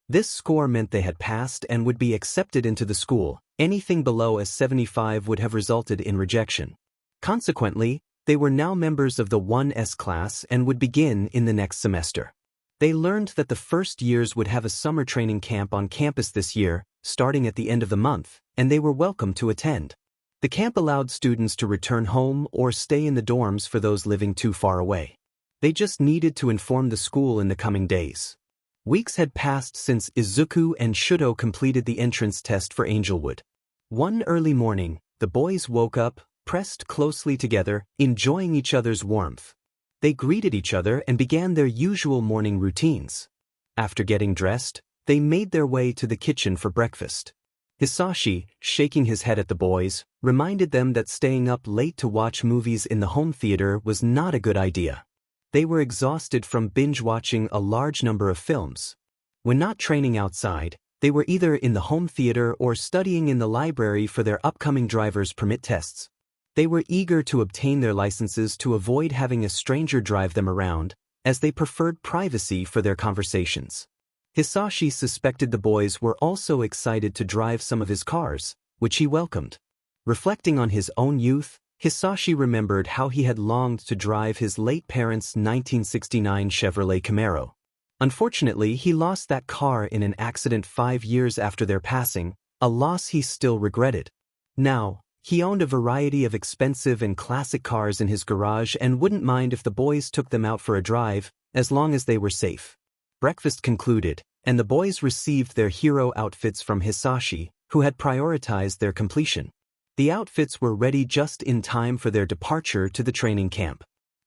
This score meant they had passed and would be accepted into the school. Anything below a 75 would have resulted in rejection. Consequently, they were now members of the 1S class and would begin in the next semester. They learned that the first years would have a summer training camp on campus this year, starting at the end of the month, and they were welcome to attend. The camp allowed students to return home or stay in the dorms for those living too far away. They just needed to inform the school in the coming days. Weeks had passed since Izuku and Shouto completed the entrance test for Angelwood. One early morning, the boys woke up, pressed closely together, enjoying each other's warmth. They greeted each other and began their usual morning routines. After getting dressed, they made their way to the kitchen for breakfast. Hisashi, shaking his head at the boys, reminded them that staying up late to watch movies in the home theater was not a good idea. They were exhausted from binge-watching a large number of films. When not training outside, they were either in the home theater or studying in the library for their upcoming driver's permit tests. They were eager to obtain their licenses to avoid having a stranger drive them around, as they preferred privacy for their conversations. Hisashi suspected the boys were also excited to drive some of his cars, which he welcomed. Reflecting on his own youth, Hisashi remembered how he had longed to drive his late parents' 1969 Chevrolet Camaro. Unfortunately, he lost that car in an accident 5 years after their passing, a loss he still regretted. Now, he owned a variety of expensive and classic cars in his garage and wouldn't mind if the boys took them out for a drive, as long as they were safe. Breakfast concluded, and the boys received their hero outfits from Hisashi, who had prioritized their completion. The outfits were ready just in time for their departure to the training camp.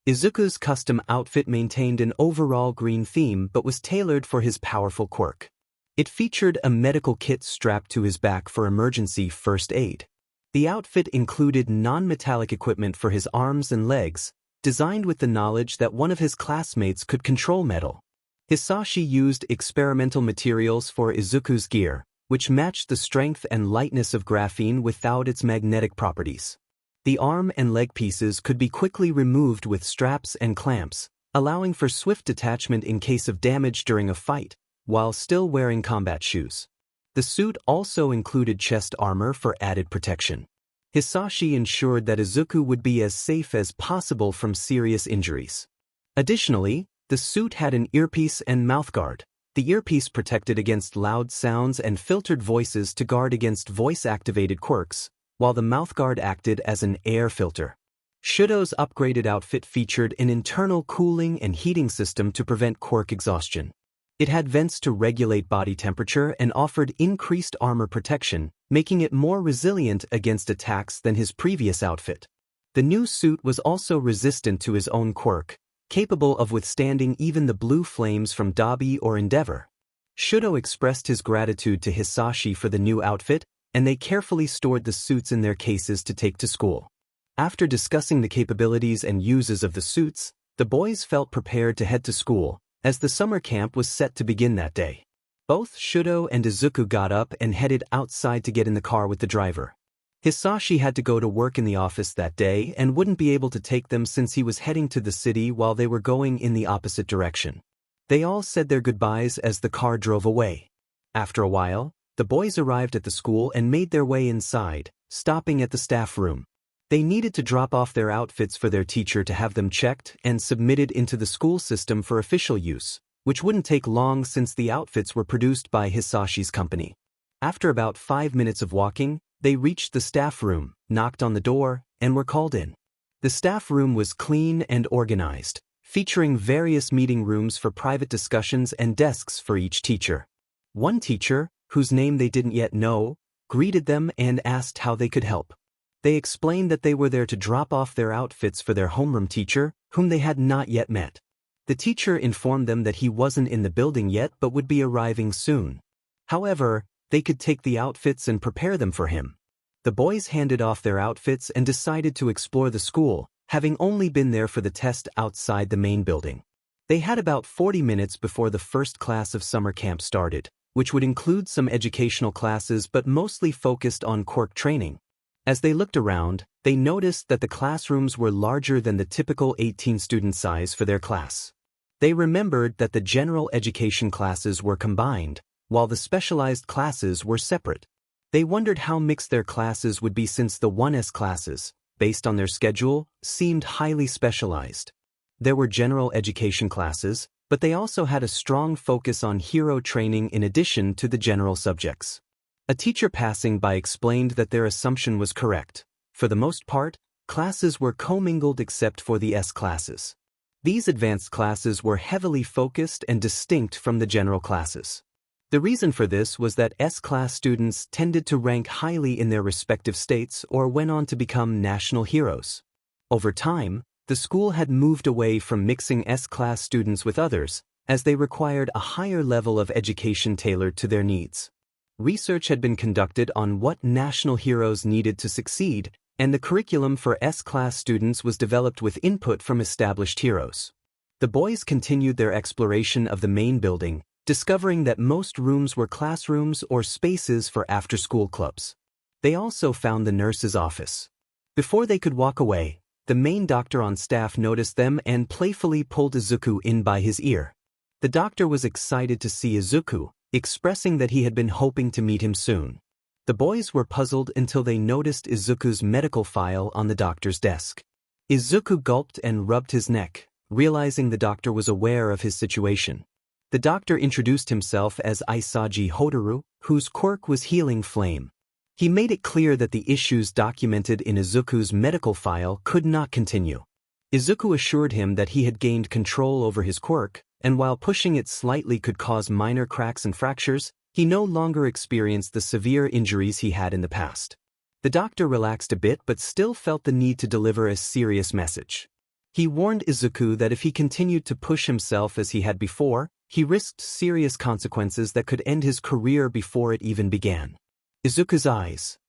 Izuku's custom outfit maintained an overall green theme but was tailored for his powerful quirk. It featured a medical kit strapped to his back for emergency first aid. The outfit included non-metallic equipment for his arms and legs, designed with the knowledge that one of his classmates could control metal. Hisashi used experimental materials for Izuku's gear, which matched the strength and lightness of graphene without its magnetic properties. The arm and leg pieces could be quickly removed with straps and clamps, allowing for swift detachment in case of damage during a fight, while still wearing combat shoes. The suit also included chest armor for added protection. Hisashi ensured that Izuku would be as safe as possible from serious injuries. Additionally, the suit had an earpiece and mouthguard. The earpiece protected against loud sounds and filtered voices to guard against voice-activated quirks, while the mouthguard acted as an air filter. Shouto's upgraded outfit featured an internal cooling and heating system to prevent quirk exhaustion. It had vents to regulate body temperature and offered increased armor protection, making it more resilient against attacks than his previous outfit. The new suit was also resistant to his own quirk, capable of withstanding even the blue flames from 𝗬𝗵𝗃 or Endeavor. Shouto expressed his gratitude to Hisashi for the new outfit, and they carefully stored the suits in their cases to take to school. After discussing the capabilities and uses of the suits, the boys felt prepared to head to school, as the summer camp was set to begin that day. Both Shouto and Izuku got up and headed outside to get in the car with the driver. Hisashi had to go to work in the office that day and wouldn't be able to take them since he was heading to the city while they were going in the opposite direction. They all said their goodbyes as the car drove away. After a while, the boys arrived at the school and made their way inside, stopping at the staff room. They needed to drop off their outfits for their teacher to have them checked and submitted into the school system for official use, which wouldn't take long since the outfits were produced by Hisashi's company. After about 5 minutes of walking, they reached the staff room, knocked on the door, and were called in. The staff room was clean and organized, featuring various meeting rooms for private discussions and desks for each teacher. One teacher, whose name they didn't yet know, greeted them and asked how they could help. They explained that they were there to drop off their outfits for their homeroom teacher, whom they had not yet met. The teacher informed them that he wasn't in the building yet but would be arriving soon. However, they could take the outfits and prepare them for him. The boys handed off their outfits and decided to explore the school, having only been there for the test outside the main building. They had about 40 minutes before the first class of summer camp started, which would include some educational classes but mostly focused on quirk training. As they looked around, they noticed that the classrooms were larger than the typical 18-student size for their class. They remembered that the general education classes were combined, while the specialized classes were separate. They wondered how mixed their classes would be since the 1S classes, based on their schedule, seemed highly specialized. There were general education classes, but they also had a strong focus on hero training in addition to the general subjects. A teacher passing by explained that their assumption was correct. For the most part, classes were commingled except for the S classes. These advanced classes were heavily focused and distinct from the general classes. The reason for this was that S-class students tended to rank highly in their respective states or went on to become national heroes. Over time, the school had moved away from mixing S-class students with others, as they required a higher level of education tailored to their needs. Research had been conducted on what national heroes needed to succeed, and the curriculum for S-class students was developed with input from established heroes. The boys continued their exploration of the main building, discovering that most rooms were classrooms or spaces for after-school clubs. They also found the nurse's office. Before they could walk away, the main doctor on staff noticed them and playfully pulled Izuku in by his ear. The doctor was excited to see Izuku, expressing that he had been hoping to meet him soon. The boys were puzzled until they noticed Izuku's medical file on the doctor's desk. Izuku gulped and rubbed his neck, realizing the doctor was aware of his situation. The doctor introduced himself as Izuku Midoriya, whose quirk was Healing Flame. He made it clear that the issues documented in Izuku's medical file could not continue. Izuku assured him that he had gained control over his quirk, and while pushing it slightly could cause minor cracks and fractures, he no longer experienced the severe injuries he had in the past. The doctor relaxed a bit but still felt the need to deliver a serious message. He warned Izuku that if he continued to push himself as he had before, he risked serious consequences that could end his career before it even began. Izuku's eyes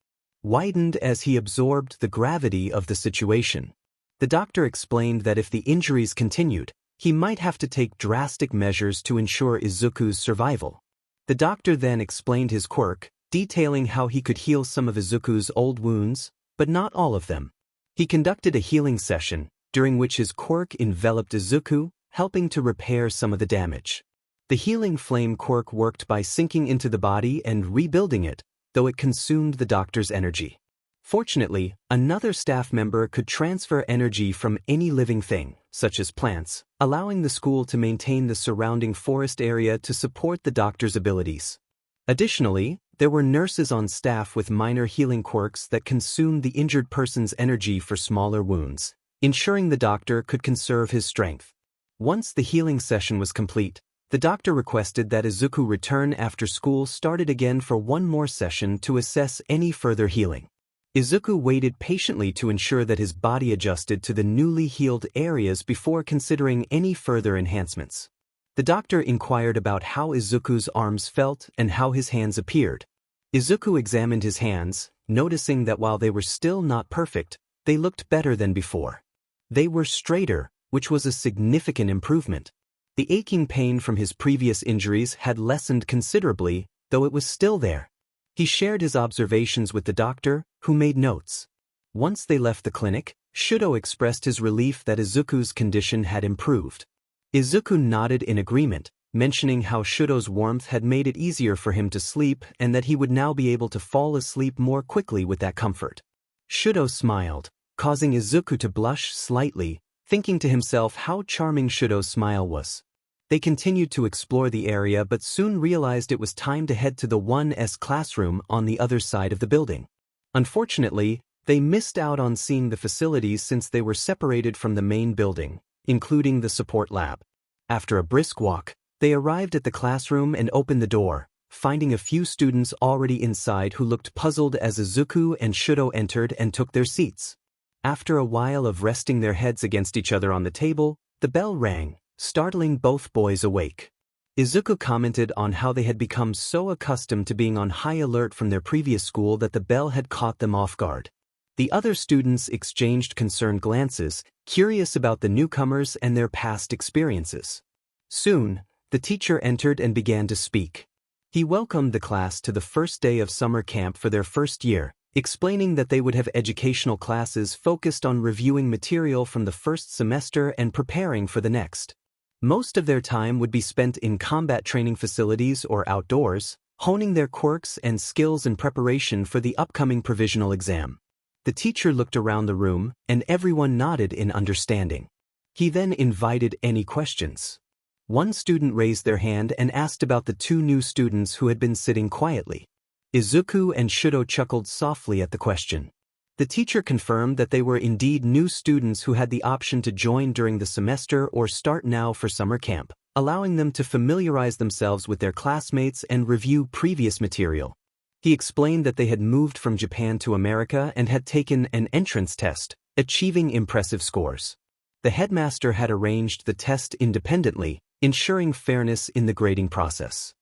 widened as he absorbed the gravity of the situation. The doctor explained that if the injuries continued, he might have to take drastic measures to ensure Izuku's survival. The doctor then explained his quirk, detailing how he could heal some of Izuku's old wounds, but not all of them. He conducted a healing session, during which his quirk enveloped Izuku, helping to repair some of the damage. The Healing Flame quirk worked by sinking into the body and rebuilding it, though it consumed the doctor's energy. Fortunately, another staff member could transfer energy from any living thing, such as plants, allowing the school to maintain the surrounding forest area to support the doctor's abilities. Additionally, there were nurses on staff with minor healing quirks that consumed the injured person's energy for smaller wounds, ensuring the doctor could conserve his strength. Once the healing session was complete, the doctor requested that Izuku return after school started again for one more session to assess any further healing. Izuku waited patiently to ensure that his body adjusted to the newly healed areas before considering any further enhancements. The doctor inquired about how Izuku's arms felt and how his hands appeared. Izuku examined his hands, noticing that while they were still not perfect, they looked better than before. They were straighter, which was a significant improvement. The aching pain from his previous injuries had lessened considerably, though it was still there. He shared his observations with the doctor, who made notes. Once they left the clinic, Shouto expressed his relief that Izuku's condition had improved. Izuku nodded in agreement, mentioning how Shouto's warmth had made it easier for him to sleep and that he would now be able to fall asleep more quickly with that comfort. Shouto smiled, causing Izuku to blush slightly, thinking to himself how charming Shouto's smile was. They continued to explore the area but soon realized it was time to head to the 1S classroom on the other side of the building. Unfortunately, they missed out on seeing the facilities since they were separated from the main building, including the support lab. After a brisk walk, they arrived at the classroom and opened the door, finding a few students already inside who looked puzzled as Izuku and Shouto entered and took their seats. After a while of resting their heads against each other on the table, the bell rang, startling both boys awake. Izuku commented on how they had become so accustomed to being on high alert from their previous school that the bell had caught them off guard. The other students exchanged concerned glances, curious about the newcomers and their past experiences. Soon, the teacher entered and began to speak. He welcomed the class to the first day of summer camp for their first year, explaining that they would have educational classes focused on reviewing material from the first semester and preparing for the next. Most of their time would be spent in combat training facilities or outdoors, honing their quirks and skills in preparation for the upcoming provisional exam. The teacher looked around the room, and everyone nodded in understanding. He then invited any questions. One student raised their hand and asked about the two new students who had been sitting quietly. Izuku and Shouto chuckled softly at the question. The teacher confirmed that they were indeed new students who had the option to join during the semester or start now for summer camp, allowing them to familiarize themselves with their classmates and review previous material. He explained that they had moved from Japan to America and had taken an entrance test, achieving impressive scores. The headmaster had arranged the test independently, ensuring fairness in the grading process.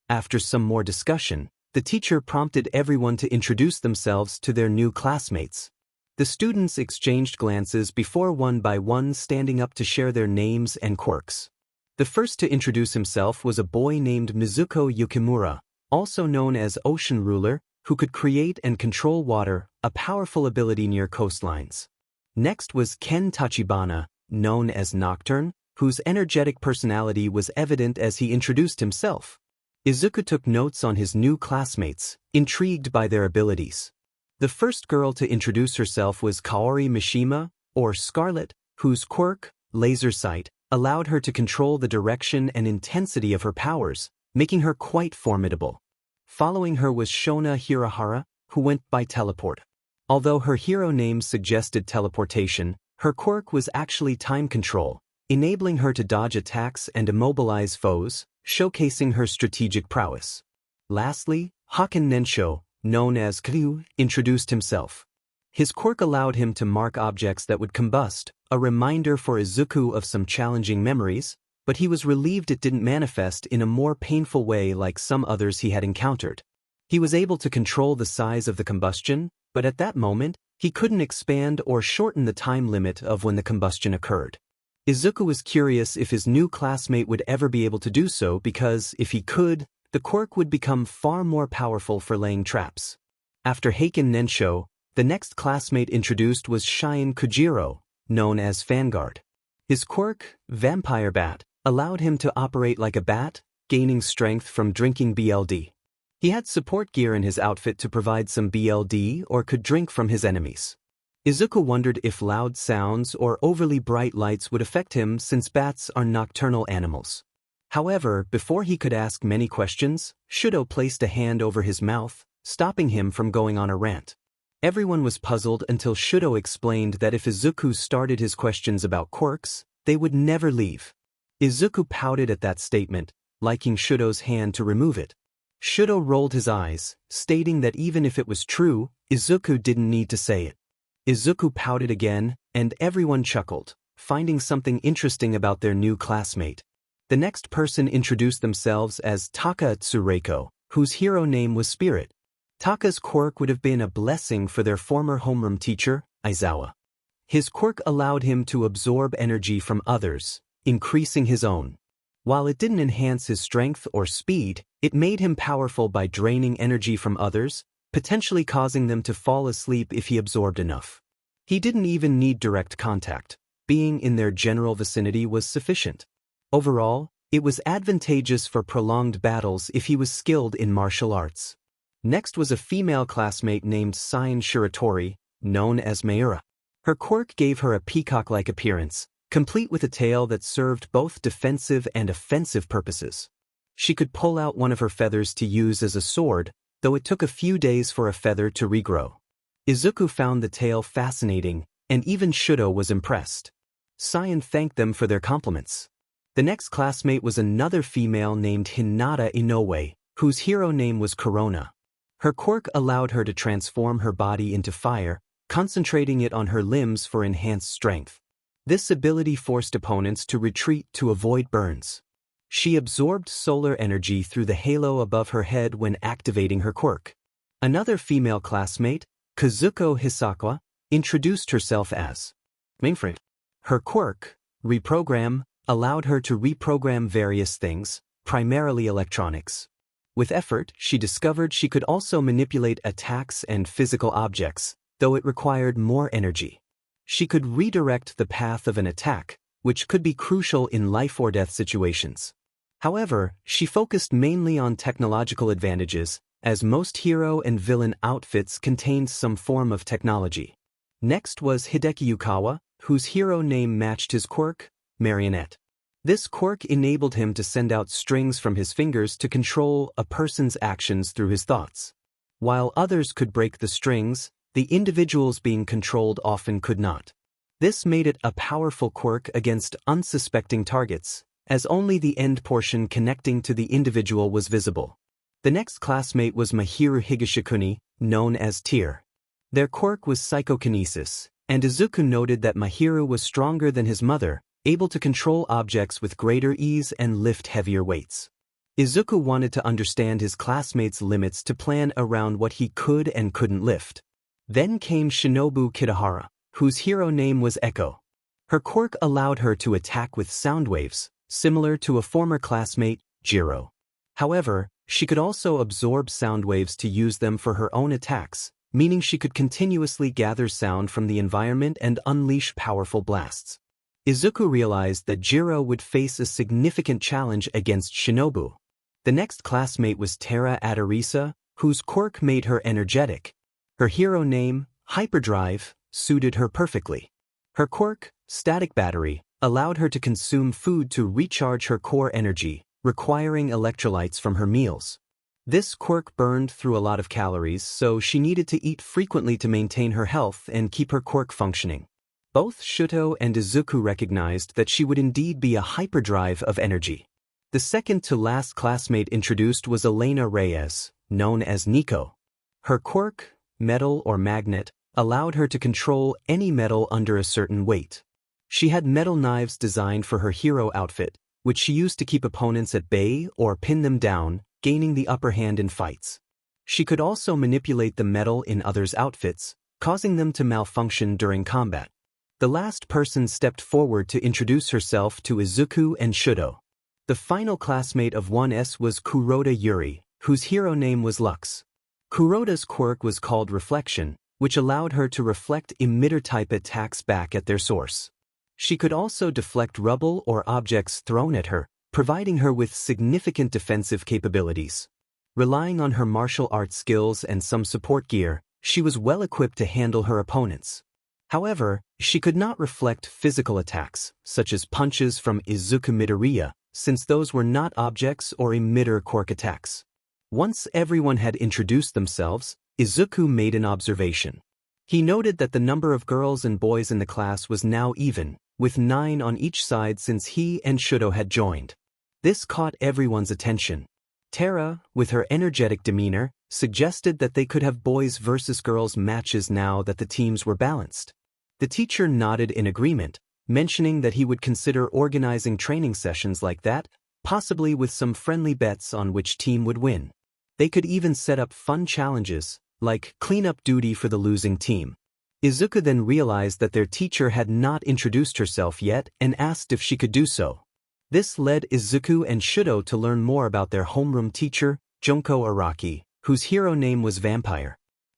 After some more discussion, the teacher prompted everyone to introduce themselves to their new classmates. The students exchanged glances before one by one standing up to share their names and quirks. The first to introduce himself was a boy named Mizuko Yukimura, also known as Ocean Ruler, who could create and control water, a powerful ability near coastlines. Next was Ken Tachibana, known as Nocturne, whose energetic personality was evident as he introduced himself. Izuku took notes on his new classmates, intrigued by their abilities. The first girl to introduce herself was Kaori Mishima, or Scarlet, whose quirk, laser sight, allowed her to control the direction and intensity of her powers, making her quite formidable. Following her was Shona Hirahara, who went by Teleport. Although her hero name suggested teleportation, her quirk was actually time control, enabling her to dodge attacks and immobilize foes, showcasing her strategic prowess. Lastly, Haken Nensho, known as 𝗬𝗄, introduced himself. His quirk allowed him to mark objects that would combust, a reminder for Izuku of some challenging memories, but he was relieved it didn't manifest in a more painful way like some others he had encountered. He was able to control the size of the combustion, but at that moment, he couldn't expand or shorten the time limit of when the combustion occurred. Izuku was curious if his new classmate would ever be able to do so because, if he could, the quirk would become far more powerful for laying traps. After Haken Nensho, the next classmate introduced was Shien Kujiro, known as Vanguard. His quirk, Vampire Bat, allowed him to operate like a bat, gaining strength from drinking BLD. He had support gear in his outfit to provide some BLD or could drink from his enemies. Izuku wondered if loud sounds or overly bright lights would affect him since bats are nocturnal animals. However, before he could ask many questions, Shouto placed a hand over his mouth, stopping him from going on a rant. Everyone was puzzled until Shouto explained that if Izuku started his questions about quirks, they would never leave. Izuku pouted at that statement, liking Shouto's hand to remove it. Shouto rolled his eyes, stating that even if it was true, Izuku didn't need to say it. Izuku pouted again, and everyone chuckled, finding something interesting about their new classmate. The next person introduced themselves as 𝗧𝗏 Todoroki, whose hero name was Spirit. Taka's quirk would have been a blessing for their former homeroom teacher, Izawa. His quirk allowed him to absorb energy from others, increasing his own. While it didn't enhance his strength or speed, it made him powerful by draining energy from others, potentially causing them to fall asleep if he absorbed enough. He didn't even need direct contact. Being in their general vicinity was sufficient. Overall, it was advantageous for prolonged battles if he was skilled in martial arts. Next was a female classmate named 𝗬𝗏 Shiratori, known as 𝗵𝗃𝗃. Her quirk gave her a peacock-like appearance, complete with a tail that served both defensive and offensive purposes. She could pull out one of her feathers to use as a sword, though it took a few days for a feather to regrow. Izuku found the tail fascinating, and even Shouto was impressed. 𝗬𝗏 thanked them for their compliments. The next classmate was another female named Hinata Inoue, whose hero name was Corona. Her quirk allowed her to transform her body into fire, concentrating it on her limbs for enhanced strength. This ability forced opponents to retreat to avoid burns. She absorbed solar energy through the halo above her head when activating her quirk. Another female classmate, Kazuko Hisakawa, introduced herself as 𝗵𝗃𝗃. Her quirk, Reprogram, allowed her to reprogram various things, primarily electronics. With effort, she discovered she could also manipulate attacks and physical objects, though it required more energy. She could redirect the path of an attack, which could be crucial in life-or-death situations. However, she focused mainly on technological advantages, as most hero and villain outfits contained some form of technology. Next was Hideki Yukawa, whose hero name matched his quirk, Marionette. This quirk enabled him to send out strings from his fingers to control a person's actions through his thoughts. While others could break the strings, the individuals being controlled often could not. This made it a powerful quirk against unsuspecting targets, as only the end portion connecting to the individual was visible. The next classmate was myheroacademia, known as 𝗧𝗏. Their quirk was psychokinesis, and Izuku noted that Myhero was stronger than his mother, able to control objects with greater ease and lift heavier weights. Izuku wanted to understand his classmates' limits to plan around what he could and couldn't lift. Then came Shinobu Kitahara, whose hero name was Echo. Her quirk allowed her to attack with sound waves, similar to a former classmate, Jiro. However, she could also absorb sound waves to use them for her own attacks, meaning she could continuously gather sound from the environment and unleash powerful blasts. Izuku realized that Jiro would face a significant challenge against Shinobu. The next classmate was Terra Adarisa, whose quirk made her energetic. Her hero name, Hyperdrive, suited her perfectly. Her quirk, Static Battery, allowed her to consume food to recharge her core energy, requiring electrolytes from her meals. This quirk burned through a lot of calories, so she needed to eat frequently to maintain her health and keep her quirk functioning. Both Shouto and Izuku recognized that she would indeed be a hyperdrive of energy. The second to last classmate introduced was Elena Reyes, known as Nico. Her quirk, Metal or Magnet, allowed her to control any metal under a certain weight. She had metal knives designed for her hero outfit, which she used to keep opponents at bay or pin them down, gaining the upper hand in fights. She could also manipulate the metal in others' outfits, causing them to malfunction during combat. The last person stepped forward to introduce herself to Izuku and Shouto. The final classmate of 1S was Kuroda Yuri, whose hero name was Lux. Kuroda's quirk was called Reflection, which allowed her to reflect emitter-type attacks back at their source. She could also deflect rubble or objects thrown at her, providing her with significant defensive capabilities. Relying on her martial arts skills and some support gear, she was well equipped to handle her opponents. However, she could not reflect physical attacks, such as punches from Izuku Midoriya, since those were not objects or emitter quirk attacks. Once everyone had introduced themselves, Izuku made an observation. He noted that the number of girls and boys in the class was now even, with 9 on each side since he and Shouto had joined. This caught everyone's attention. Terra, with her energetic demeanor, suggested that they could have boys versus girls matches now that the teams were balanced. The teacher nodded in agreement, mentioning that he would consider organizing training sessions like that, possibly with some friendly bets on which team would win. They could even set up fun challenges, like cleanup duty for the losing team. Izuku then realized that their teacher had not introduced herself yet and asked if she could do so. This led Izuku and Shouto to learn more about their homeroom teacher, Junko Araki, whose hero name was Vampire.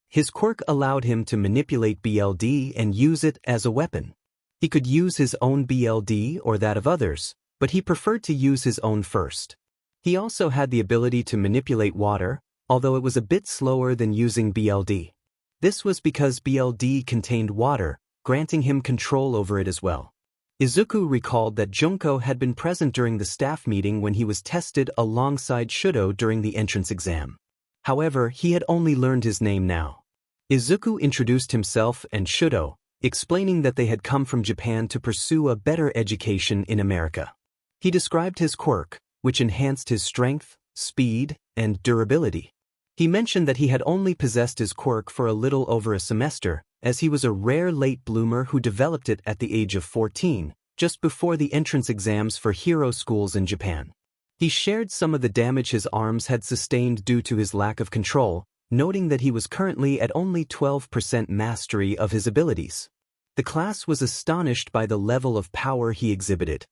His quirk allowed him to manipulate BLD and use it as a weapon. He could use his own BLD or that of others, but he preferred to use his own first. He also had the ability to manipulate water, although it was a bit slower than using BLD. This was because BLD contained water, granting him control over it as well. Izuku recalled that Junko had been present during the staff meeting when he was tested alongside Shouto during the entrance exam. However, he had only learned his name now. Izuku introduced himself and Shouto, explaining that they had come from Japan to pursue a better education in America. He described his quirk, which enhanced his strength, speed, and durability. He mentioned that he had only possessed his quirk for a little over a semester, as he was a rare late bloomer who developed it at the age of 14, just before the entrance exams for hero schools in Japan. He shared some of the damage his arms had sustained due to his lack of control, noting that he was currently at only 12% mastery of his abilities. The class was astonished by the level of power he exhibited.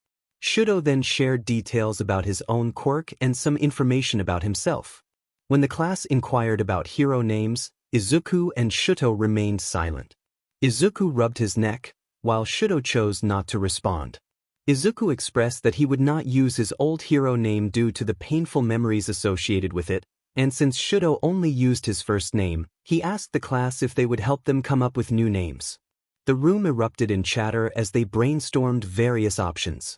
Shouto then shared details about his own quirk and some information about himself. When the class inquired about hero names, Izuku and Shouto remained silent. Izuku rubbed his neck, while Shouto chose not to respond. Izuku expressed that he would not use his old hero name due to the painful memories associated with it, and since Shouto only used his first name, he asked the class if they would help them come up with new names. The room erupted in chatter as they brainstormed various options.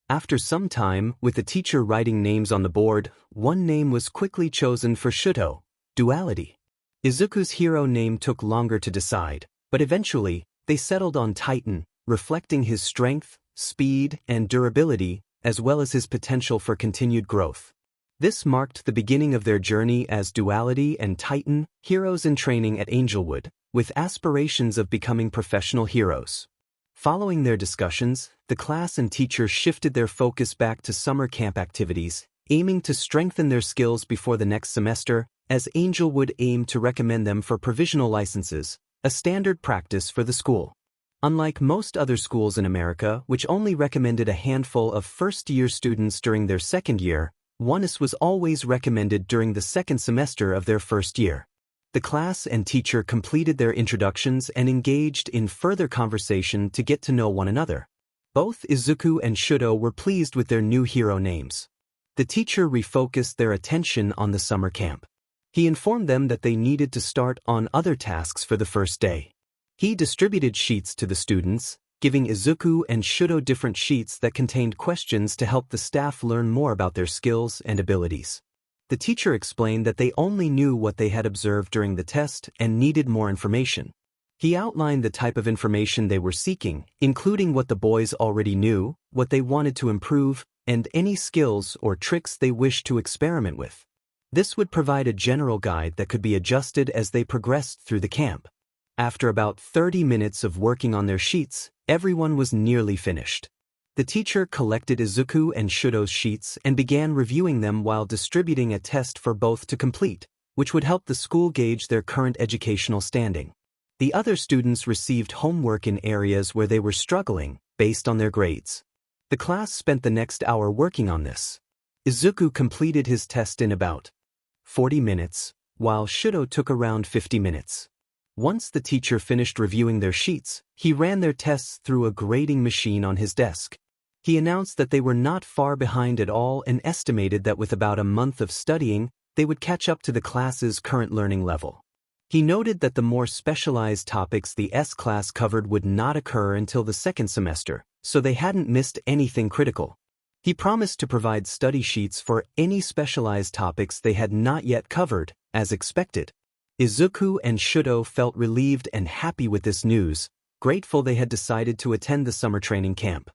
After some time, with the teacher writing names on the board, one name was quickly chosen for Shouto, Duality. Izuku's hero name took longer to decide, but eventually, they settled on Titan, reflecting his strength, speed, and durability, as well as his potential for continued growth. This marked the beginning of their journey as Duality and Titan, heroes in training at Angelwood, with aspirations of becoming professional heroes. Following their discussions, the class and teacher shifted their focus back to summer camp activities, aiming to strengthen their skills before the next semester, as Angelwood aimed to recommend them for provisional licenses, a standard practice for the school. Unlike most other schools in America, which only recommended a handful of first-year students during their second year, ONEUS was always recommended during the second semester of their first year. The class and teacher completed their introductions and engaged in further conversation to get to know one another. Both Izuku and Shouto were pleased with their new hero names. The teacher refocused their attention on the summer camp. He informed them that they needed to start on other tasks for the first day. He distributed sheets to the students, giving Izuku and Shouto different sheets that contained questions to help the staff learn more about their skills and abilities. The teacher explained that they only knew what they had observed during the test and needed more information. He outlined the type of information they were seeking, including what the boys already knew, what they wanted to improve, and any skills or tricks they wished to experiment with. This would provide a general guide that could be adjusted as they progressed through the camp. After about 30 minutes of working on their sheets, everyone was nearly finished. The teacher collected Izuku and Shouto's sheets and began reviewing them while distributing a test for both to complete, which would help the school gauge their current educational standing. The other students received homework in areas where they were struggling, based on their grades. The class spent the next hour working on this. Izuku completed his test in about 40 minutes, while Shouto took around 50 minutes. Once the teacher finished reviewing their sheets, he ran their tests through a grading machine on his desk. He announced that they were not far behind at all and estimated that with about a month of studying, they would catch up to the class's current learning level. He noted that the more specialized topics the S class covered would not occur until the second semester, so they hadn't missed anything critical. He promised to provide study sheets for any specialized topics they had not yet covered, as expected. Izuku and Shouto felt relieved and happy with this news, grateful they had decided to attend the summer training camp.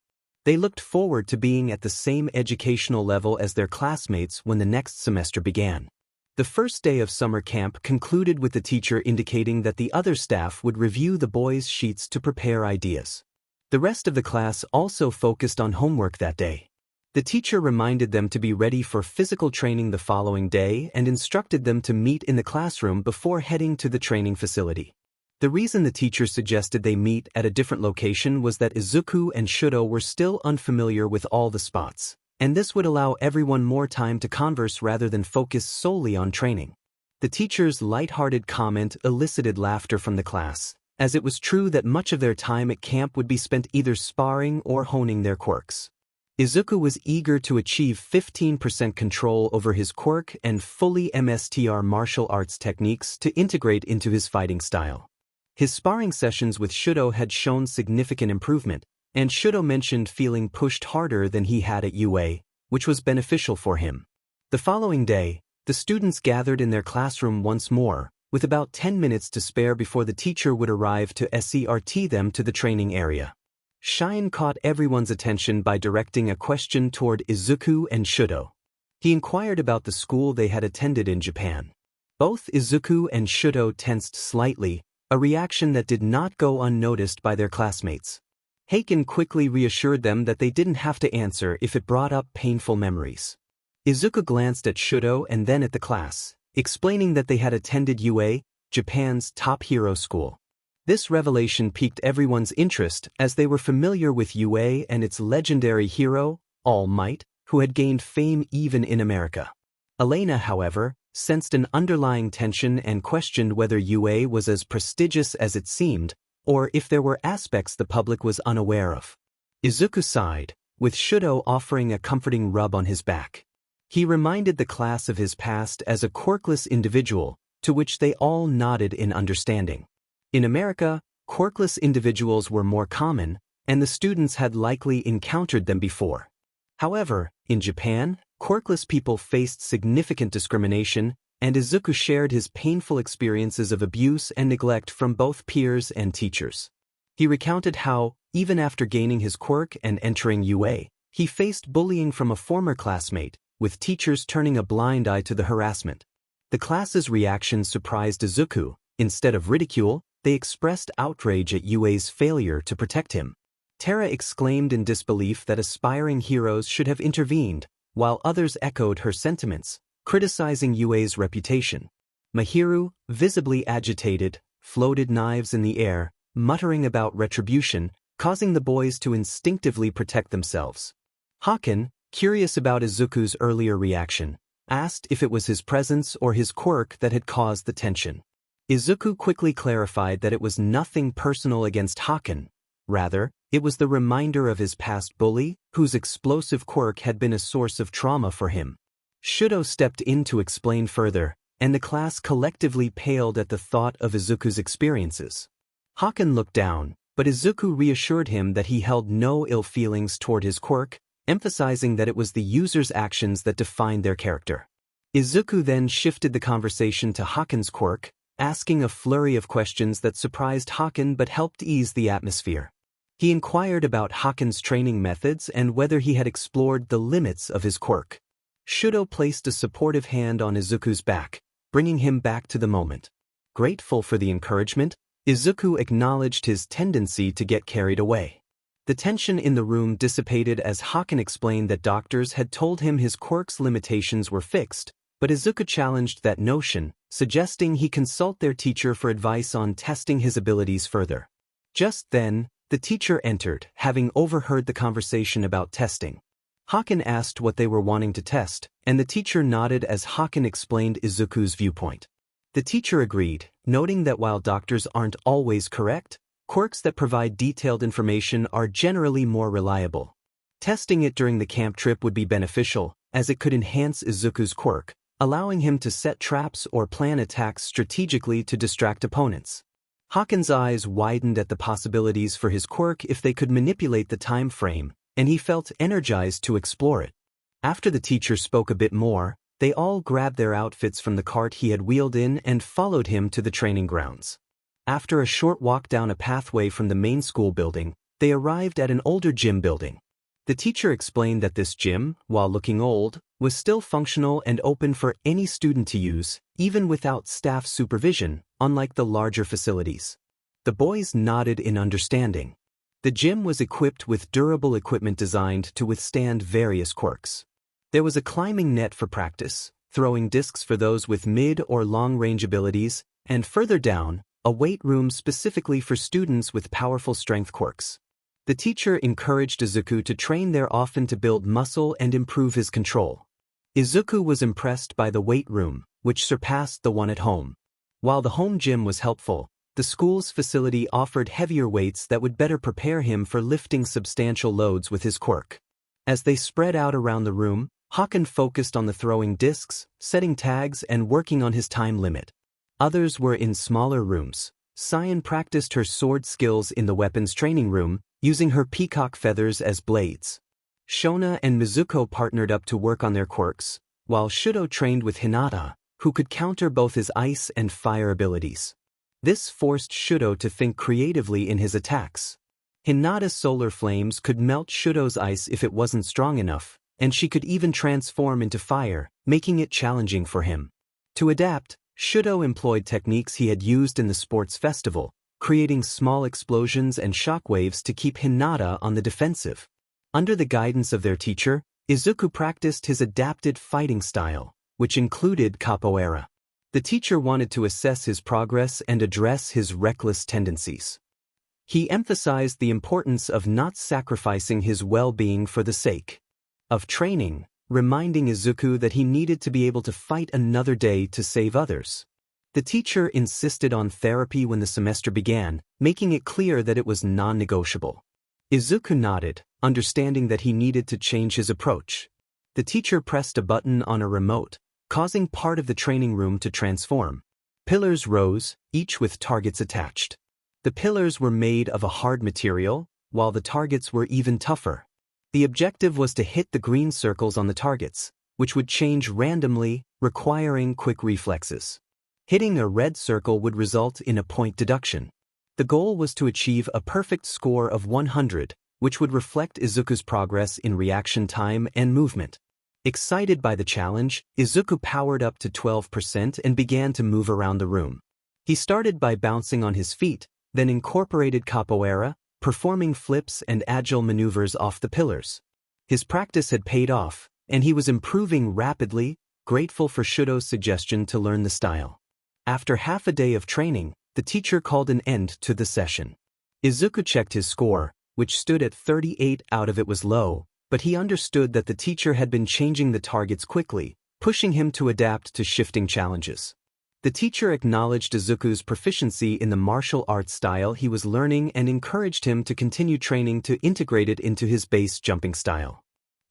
They looked forward to being at the same educational level as their classmates when the next semester began. The first day of summer camp concluded with the teacher indicating that the other staff would review the boys' sheets to prepare ideas. The rest of the class also focused on homework that day. The teacher reminded them to be ready for physical training the following day and instructed them to meet in the classroom before heading to the training facility. The reason the teacher suggested they meet at a different location was that Izuku and Shouto were still unfamiliar with all the spots, and this would allow everyone more time to converse rather than focus solely on training. The teacher's light-hearted comment elicited laughter from the class, as it was true that much of their time at camp would be spent either sparring or honing their quirks. Izuku was eager to achieve 15% control over his quirk and fully master martial arts techniques to integrate into his fighting style. His sparring sessions with Shouto had shown significant improvement, and Shouto mentioned feeling pushed harder than he had at UA, which was beneficial for him. The following day, the students gathered in their classroom once more, with about 10 minutes to spare before the teacher would arrive to escort them to the training area. Shine caught everyone's attention by directing a question toward Izuku and Shouto. He inquired about the school they had attended in Japan. Both Izuku and Shouto tensed slightly, a reaction that did not go unnoticed by their classmates. Heiken quickly reassured them that they didn't have to answer if it brought up painful memories. Izuku glanced at Shouto and then at the class, explaining that they had attended UA, Japan's top hero school. This revelation piqued everyone's interest as they were familiar with UA and its legendary hero, All Might, who had gained fame even in America. Elena, however, sensed an underlying tension and questioned whether UA was as prestigious as it seemed, or if there were aspects the public was unaware of. Izuku sighed, with Shouto offering a comforting rub on his back. He reminded the class of his past as a quirkless individual, to which they all nodded in understanding. In America, quirkless individuals were more common, and the students had likely encountered them before. However, in Japan, quirkless people faced significant discrimination, and Izuku shared his painful experiences of abuse and neglect from both peers and teachers. He recounted how, even after gaining his quirk and entering UA, he faced bullying from a former classmate, with teachers turning a blind eye to the harassment. The class's reaction surprised Izuku. Instead of ridicule, they expressed outrage at UA's failure to protect him. Terra exclaimed in disbelief that aspiring heroes should have intervened, while others echoed her sentiments, criticizing UA's reputation. Myheroacademia, visibly agitated, floated knives in the air, muttering about retribution, causing the boys to instinctively protect themselves. Haken, curious about Izuku's earlier reaction, asked if it was his presence or his quirk that had caused the tension. Izuku quickly clarified that it was nothing personal against Haken. Rather, it was the reminder of his past bully, whose explosive quirk had been a source of trauma for him. Shouto stepped in to explain further, and the class collectively paled at the thought of Izuku's experiences. Haken looked down, but Izuku reassured him that he held no ill feelings toward his quirk, emphasizing that it was the user's actions that defined their character. Izuku then shifted the conversation to Haken's quirk, asking a flurry of questions that surprised Haken but helped ease the atmosphere. He inquired about Haken's training methods and whether he had explored the limits of his quirk. Shouto placed a supportive hand on Izuku's back, bringing him back to the moment. Grateful for the encouragement, Izuku acknowledged his tendency to get carried away. The tension in the room dissipated as Haken explained that doctors had told him his quirk's limitations were fixed, but Izuku challenged that notion, suggesting he consult their teacher for advice on testing his abilities further. Just then, the teacher entered, having overheard the conversation about testing. Haken asked what they were wanting to test, and the teacher nodded as Haken explained Izuku's viewpoint. The teacher agreed, noting that while doctors aren't always correct, quirks that provide detailed information are generally more reliable. Testing it during the camp trip would be beneficial, as it could enhance Izuku's quirk, allowing him to set traps or plan attacks strategically to distract opponents. Haken's eyes widened at the possibilities for his quirk if they could manipulate the time frame, and he felt energized to explore it. After the teacher spoke a bit more, they all grabbed their outfits from the cart he had wheeled in and followed him to the training grounds. After a short walk down a pathway from the main school building, they arrived at an older gym building. The teacher explained that this gym, while looking old, was still functional and open for any student to use, even without staff supervision, unlike the larger facilities. The boys nodded in understanding. The gym was equipped with durable equipment designed to withstand various quirks. There was a climbing net for practice, throwing discs for those with mid or long-range abilities, and further down, a weight room specifically for students with powerful strength quirks. The teacher encouraged Izuku to train there often to build muscle and improve his control. Izuku was impressed by the weight room, which surpassed the one at home. While the home gym was helpful, the school's facility offered heavier weights that would better prepare him for lifting substantial loads with his quirk. As they spread out around the room, 𝗵𝗃 focused on the throwing discs, setting tags, and working on his time limit. Others were in smaller rooms. 𝗬𝗵 practiced her sword skills in the weapons training room, using her peacock feathers as blades. Shona and Mizuko partnered up to work on their quirks, while Shouto trained with Hinata, who could counter both his ice and fire abilities. This forced Shouto to think creatively in his attacks. Hinata's solar flames could melt Shouto's ice if it wasn't strong enough, and she could even transform into fire, making it challenging for him. To adapt, Shouto employed techniques he had used in the sports festival, creating small explosions and shockwaves to keep Hinata on the defensive. Under the guidance of their teacher, Izuku practiced his adapted fighting style, which included capoeira. The teacher wanted to assess his progress and address his reckless tendencies. He emphasized the importance of not sacrificing his well-being for the sake of training, reminding Izuku that he needed to be able to fight another day to save others. The teacher insisted on therapy when the semester began, making it clear that it was non-negotiable. Izuku nodded, understanding that he needed to change his approach. The teacher pressed a button on a remote, causing part of the training room to transform. Pillars rose, each with targets attached. The pillars were made of a hard material, while the targets were even tougher. The objective was to hit the green circles on the targets, which would change randomly, requiring quick reflexes. Hitting a red circle would result in a point deduction. The goal was to achieve a perfect score of 100, which would reflect Izuku's progress in reaction time and movement. Excited by the challenge, Izuku powered up to 12% and began to move around the room. He started by bouncing on his feet, then incorporated capoeira, performing flips and agile maneuvers off the pillars. His practice had paid off, and he was improving rapidly, grateful for Shouto's suggestion to learn the style. After half a day of training, the teacher called an end to the session. Izuku checked his score, which stood at 38 out of it was low, but he understood that the teacher had been changing the targets quickly, pushing him to adapt to shifting challenges. The teacher acknowledged Izuku's proficiency in the martial arts style he was learning and encouraged him to continue training to integrate it into his base jumping style.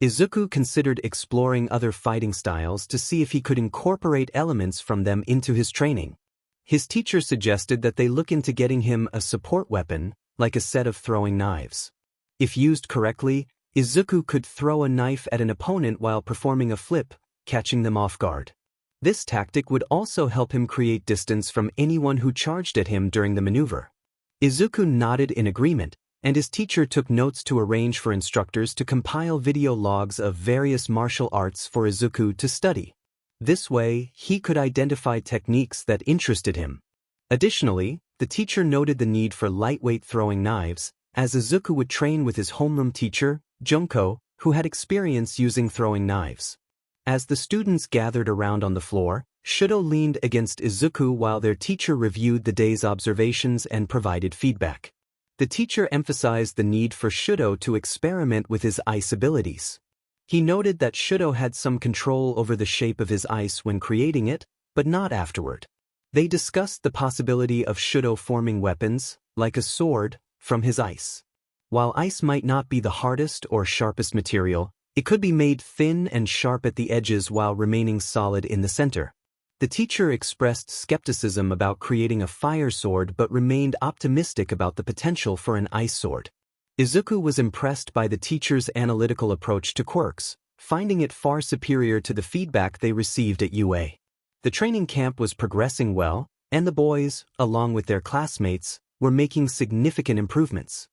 Izuku considered exploring other fighting styles to see if he could incorporate elements from them into his training. His teacher suggested that they look into getting him a support weapon, like a set of throwing knives. If used correctly, Izuku could throw a knife at an opponent while performing a flip, catching them off guard. This tactic would also help him create distance from anyone who charged at him during the maneuver. Izuku nodded in agreement, and his teacher took notes to arrange for instructors to compile video logs of various martial arts for Izuku to study. This way, he could identify techniques that interested him. Additionally, the teacher noted the need for lightweight throwing knives, as Izuku would train with his homeroom teacher, Junko, who had experience using throwing knives. As the students gathered around on the floor, Shouto leaned against Izuku while their teacher reviewed the day's observations and provided feedback. The teacher emphasized the need for Shouto to experiment with his ice abilities. He noted that Shouto had some control over the shape of his ice when creating it, but not afterward. They discussed the possibility of Shouto forming weapons, like a sword, from his ice. While ice might not be the hardest or sharpest material, it could be made thin and sharp at the edges while remaining solid in the center. The teacher expressed skepticism about creating a fire sword but remained optimistic about the potential for an ice sword. Izuku was impressed by the teacher's analytical approach to quirks, finding it far superior to the feedback they received at UA. The training camp was progressing well, and the boys, along with their classmates, were making significant improvements.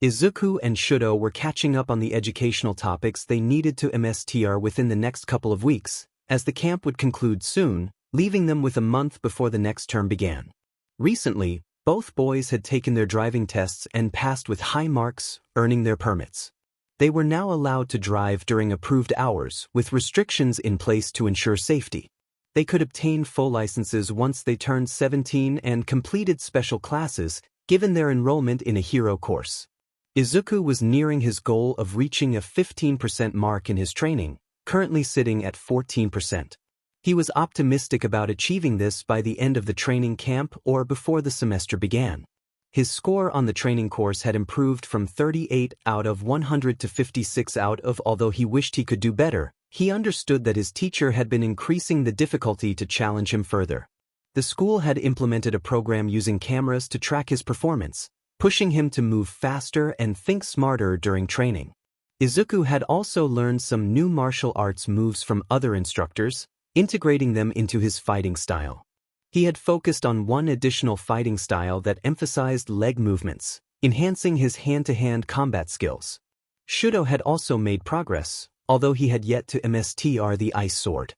Izuku and Shouto were catching up on the educational topics they needed to master within the next couple of weeks, as the camp would conclude soon, leaving them with a month before the next term began. Recently, Both boys had taken their driving tests and passed with high marks, earning their permits. They were now allowed to drive during approved hours, with restrictions in place to ensure safety. They could obtain full licenses once they turned 17 and completed special classes, given their enrollment in a hero course. Izuku was nearing his goal of reaching a 15% mark in his training, currently sitting at 14%. He was optimistic about achieving this by the end of the training camp or before the semester began. His score on the training course had improved from 38 out of 100 to 56 out of. Although he wished he could do better, he understood that his teacher had been increasing the difficulty to challenge him further. The school had implemented a program using cameras to track his performance, pushing him to move faster and think smarter during training. Izuku had also learned some new martial arts moves from other instructors, integrating them into his fighting style. He had focused on one additional fighting style that emphasized leg movements, enhancing his hand-to-hand combat skills. Shouto had also made progress, although he had yet to master the ice sword.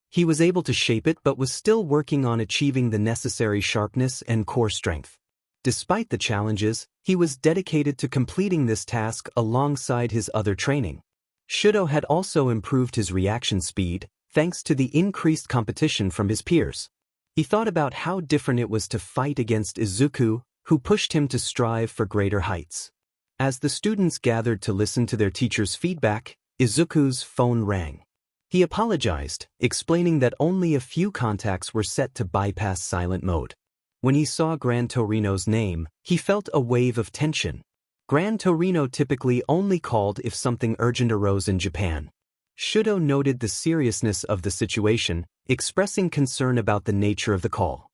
He was able to shape it but was still working on achieving the necessary sharpness and core strength. Despite the challenges, he was dedicated to completing this task alongside his other training. Shouto had also improved his reaction speed, thanks to the increased competition from his peers. He thought about how different it was to fight against Izuku, who pushed him to strive for greater heights. As the students gathered to listen to their teacher's feedback, Izuku's phone rang. He apologized, explaining that only a few contacts were set to bypass silent mode. When he saw Gran Torino's name, he felt a wave of tension. Gran Torino typically only called if something urgent arose in Japan. Shouto noted the seriousness of the situation, expressing concern about the nature of the call.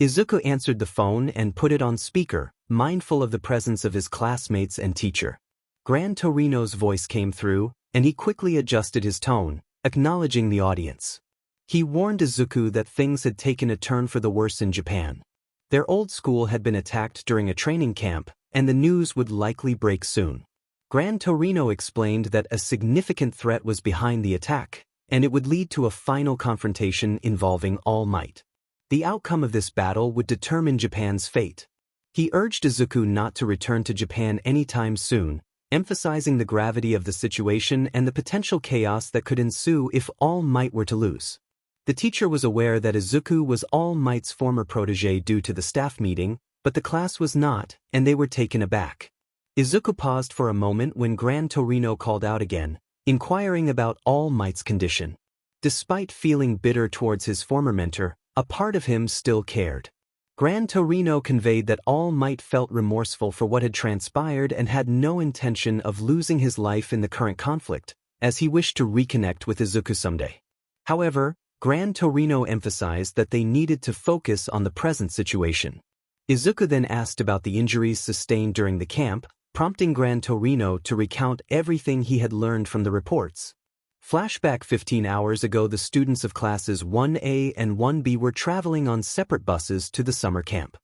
Izuku answered the phone and put it on speaker, mindful of the presence of his classmates and teacher. Gran Torino's voice came through, and he quickly adjusted his tone, acknowledging the audience. He warned Izuku that things had taken a turn for the worse in Japan. Their old school had been attacked during a training camp, and the news would likely break soon. Gran Torino explained that a significant threat was behind the attack, and it would lead to a final confrontation involving All Might. The outcome of this battle would determine Japan's fate. He urged Izuku not to return to Japan anytime soon, emphasizing the gravity of the situation and the potential chaos that could ensue if All Might were to lose. The teacher was aware that Izuku was All Might's former protege due to the staff meeting, but the class was not, and they were taken aback. Izuku paused for a moment when Gran Torino called out again, inquiring about All Might's condition. Despite feeling bitter towards his former mentor, a part of him still cared. Gran Torino conveyed that All Might felt remorseful for what had transpired and had no intention of losing his life in the current conflict, as he wished to reconnect with Izuku someday. However, Gran Torino emphasized that they needed to focus on the present situation. Izuku then asked about the injuries sustained during the camp, prompting Gran Torino to recount everything he had learned from the reports. Flashback 15 hours ago, the students of classes 1A and 1B were traveling on separate buses to the summer camp.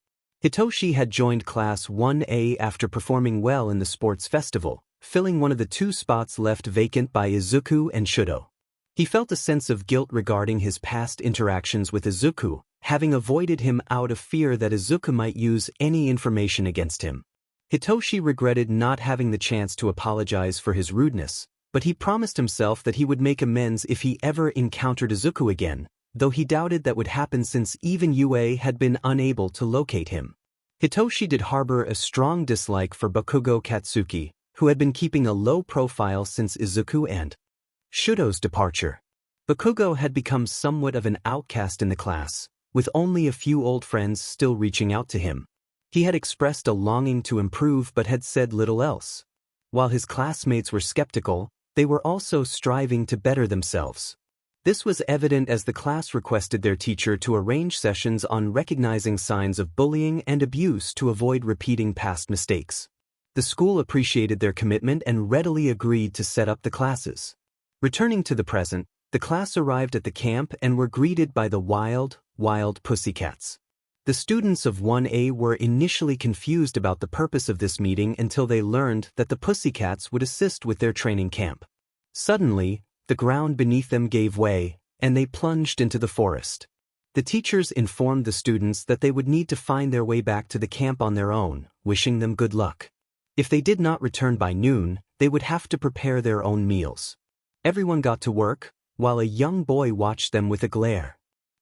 Hitoshi had joined class 1A after performing well in the sports festival, filling one of the 2 spots left vacant by Izuku and Shouto. He felt a sense of guilt regarding his past interactions with Izuku, having avoided him out of fear that Izuku might use any information against him. Hitoshi regretted not having the chance to apologize for his rudeness, but he promised himself that he would make amends if he ever encountered Izuku again, though he doubted that would happen since even UA had been unable to locate him. Hitoshi did harbor a strong dislike for Bakugo Katsuki, who had been keeping a low profile since Izuku and Shouto's departure. Bakugo had become somewhat of an outcast in the class, with only a few old friends still reaching out to him. He had expressed a longing to improve but had said little else. While his classmates were skeptical, they were also striving to better themselves. This was evident as the class requested their teacher to arrange sessions on recognizing signs of bullying and abuse to avoid repeating past mistakes. The school appreciated their commitment and readily agreed to set up the classes. Returning to the present, the class arrived at the camp and were greeted by the wild pussycats. The students of 1A were initially confused about the purpose of this meeting until they learned that the pussycats would assist with their training camp. Suddenly, the ground beneath them gave way, and they plunged into the forest. The teachers informed the students that they would need to find their way back to the camp on their own, wishing them good luck. If they did not return by noon, they would have to prepare their own meals. Everyone got to work, while a young boy watched them with a glare.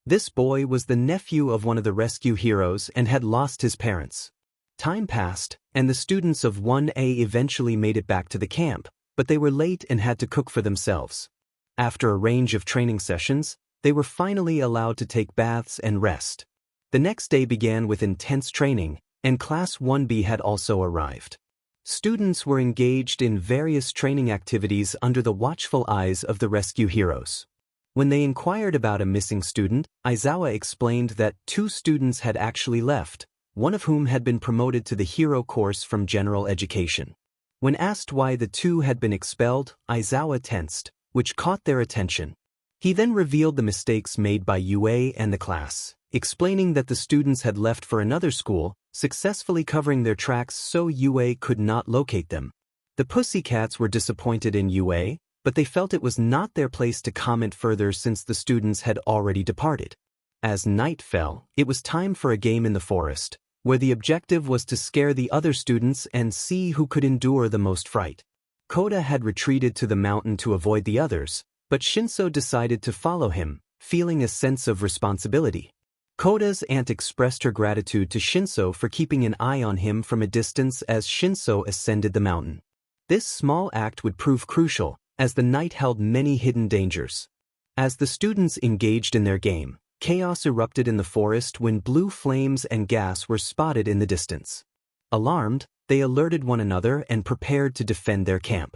This boy was the nephew of one of the rescue heroes and had lost his parents. Time passed, and the students of 1A eventually made it back to the camp, but they were late and had to cook for themselves. After a range of training sessions, they were finally allowed to take baths and rest. The next day began with intense training, and Class 1B had also arrived. Students were engaged in various training activities under the watchful eyes of the rescue heroes. When they inquired about a missing student, Aizawa explained that 2 students had actually left, one of whom had been promoted to the hero course from general education. When asked why the 2 had been expelled, Aizawa tensed, which caught their attention. He then revealed the mistakes made by UA and the class, explaining that the students had left for another school, successfully covering their tracks so UA could not locate them. The Pussycats were disappointed in UA, but they felt it was not their place to comment further since the students had already departed. As night fell, it was time for a game in the forest, where the objective was to scare the other students and see who could endure the most fright. Koda had retreated to the mountain to avoid the others, but Shinso decided to follow him, feeling a sense of responsibility. Koda's aunt expressed her gratitude to Shinso for keeping an eye on him from a distance as Shinso ascended the mountain. This small act would prove crucial, as the night held many hidden dangers. As the students engaged in their game, chaos erupted in the forest when blue flames and gas were spotted in the distance. Alarmed, they alerted one another and prepared to defend their camp.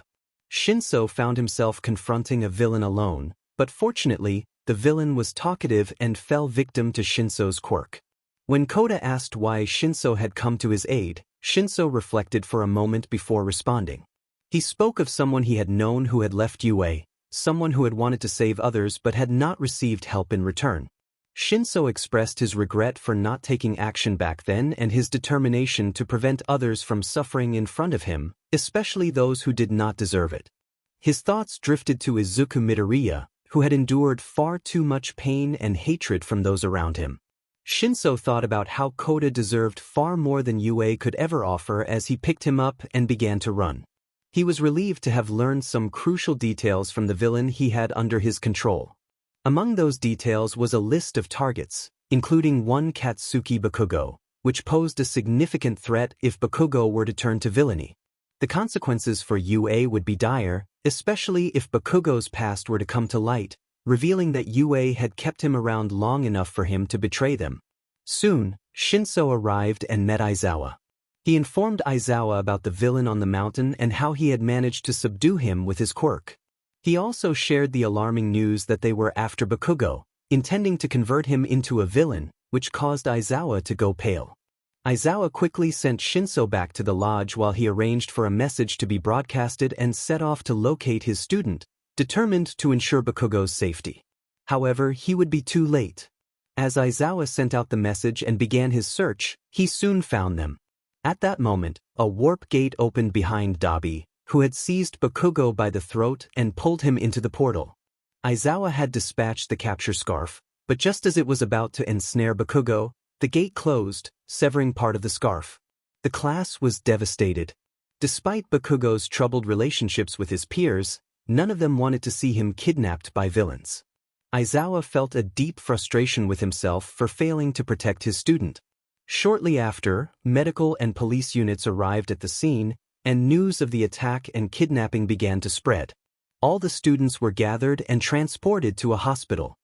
Shinso found himself confronting a villain alone, but fortunately, the villain was talkative and fell victim to Shinso's quirk. When Koda asked why Shinso had come to his aid, Shinso reflected for a moment before responding. He spoke of someone he had known who had left UA, someone who had wanted to save others but had not received help in return. Shinso expressed his regret for not taking action back then and his determination to prevent others from suffering in front of him, especially those who did not deserve it. His thoughts drifted to Izuku Midoriya, who had endured far too much pain and hatred from those around him. Shinso thought about how Koda deserved far more than UA could ever offer as he picked him up and began to run. He was relieved to have learned some crucial details from the villain he had under his control. Among those details was a list of targets, including one Katsuki Bakugo, which posed a significant threat if Bakugo were to turn to villainy. The consequences for UA would be dire, especially if Bakugo's past were to come to light, revealing that UA had kept him around long enough for him to betray them. Soon, Shinso arrived and met Aizawa. He informed Aizawa about the villain on the mountain and how he had managed to subdue him with his quirk. He also shared the alarming news that they were after Bakugo, intending to convert him into a villain, which caused Aizawa to go pale. Aizawa quickly sent Shinso back to the lodge while he arranged for a message to be broadcasted and set off to locate his student, determined to ensure Bakugo's safety. However, he would be too late. As Aizawa sent out the message and began his search, he soon found them. At that moment, a warp gate opened behind 𝗬𝗵𝗲, who had seized Bakugo by the throat and pulled him into the portal. Aizawa had dispatched the capture scarf, but just as it was about to ensnare Bakugo, the gate closed, severing part of the scarf. The class was devastated. Despite Bakugo's troubled relationships with his peers, none of them wanted to see him kidnapped by villains. Aizawa felt a deep frustration with himself for failing to protect his student. Shortly after, medical and police units arrived at the scene, and news of the attack and kidnapping began to spread. All the students were gathered and transported to a hospital.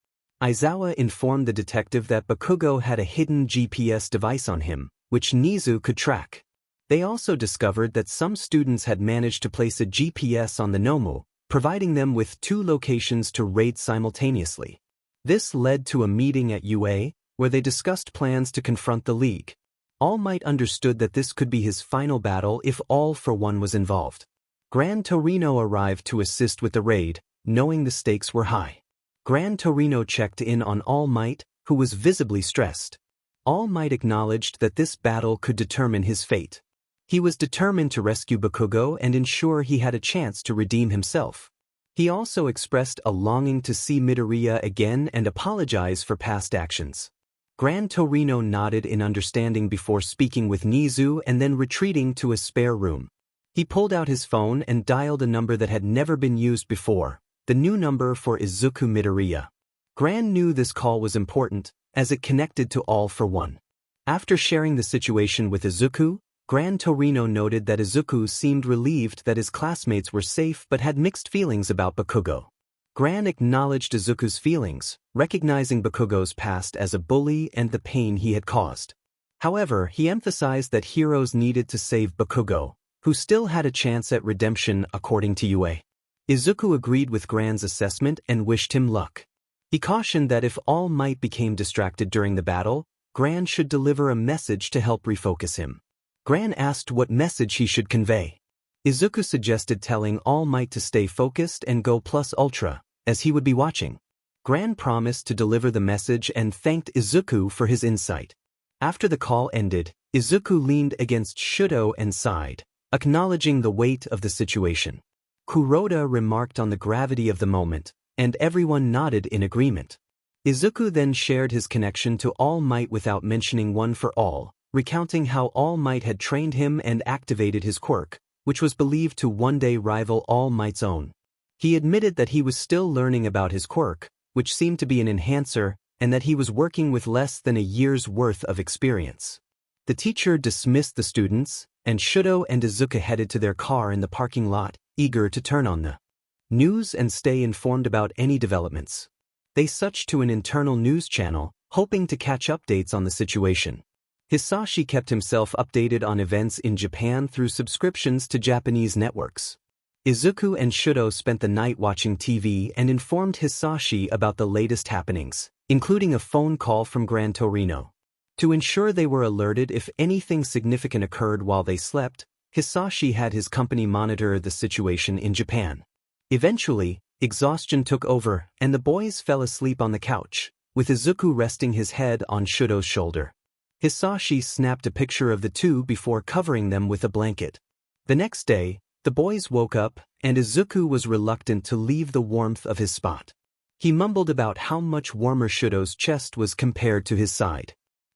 Aizawa informed the detective that Bakugo had a hidden GPS device on him, which Nizu could track. They also discovered that some students had managed to place a GPS on the Nomu, providing them with 2 locations to raid simultaneously. This led to a meeting at UA, where they discussed plans to confront the League. All Might understood that this could be his final battle if All for One was involved. Gran Torino arrived to assist with the raid, knowing the stakes were high. Gran Torino checked in on All Might, who was visibly stressed. All Might acknowledged that this battle could determine his fate. He was determined to rescue Bakugo and ensure he had a chance to redeem himself. He also expressed a longing to see Midoriya again and apologize for past actions. Gran Torino nodded in understanding before speaking with Nizu and then retreating to a spare room. He pulled out his phone and dialed a number that had never been used before, the new number for Izuku Midoriya. Gran knew this call was important, as it connected to All for One. After sharing the situation with Izuku, Gran Torino noted that Izuku seemed relieved that his classmates were safe but had mixed feelings about Bakugo. Gran acknowledged Izuku's feelings, recognizing Bakugo's past as a bully and the pain he had caused. However, he emphasized that heroes needed to save Bakugo, who still had a chance at redemption according to 𝗬𝗧𝗎. Izuku agreed with Gran's assessment and wished him luck. He cautioned that if All Might became distracted during the battle, Gran should deliver a message to help refocus him. Gran asked what message he should convey. Izuku suggested telling All Might to stay focused and go plus ultra, as he would be watching. Gran promised to deliver the message and thanked Izuku for his insight. After the call ended, Izuku leaned against Shouto and sighed, acknowledging the weight of the situation. Kuroda remarked on the gravity of the moment, and everyone nodded in agreement. Izuku then shared his connection to All Might without mentioning One for All, recounting how All Might had trained him and activated his quirk, which was believed to one day rival All Might's own. He admitted that he was still learning about his quirk, which seemed to be an enhancer, and that he was working with less than a year's worth of experience. The teacher dismissed the students, and Shouto and Izuku headed to their car in the parking lot, eager to turn on the news and stay informed about any developments. They switched to an internal news channel, hoping to catch updates on the situation. Hisashi kept himself updated on events in Japan through subscriptions to Japanese networks. Izuku and Shouto spent the night watching TV and informed Hisashi about the latest happenings, including a phone call from Gran Torino. To ensure they were alerted if anything significant occurred while they slept, Hisashi had his company monitor the situation in Japan. Eventually, exhaustion took over, and the boys fell asleep on the couch, with Izuku resting his head on Shouto's shoulder. Hisashi snapped a picture of the two before covering them with a blanket. The next day, the boys woke up, and Izuku was reluctant to leave the warmth of his spot. He mumbled about how much warmer Shouto's chest was compared to his side.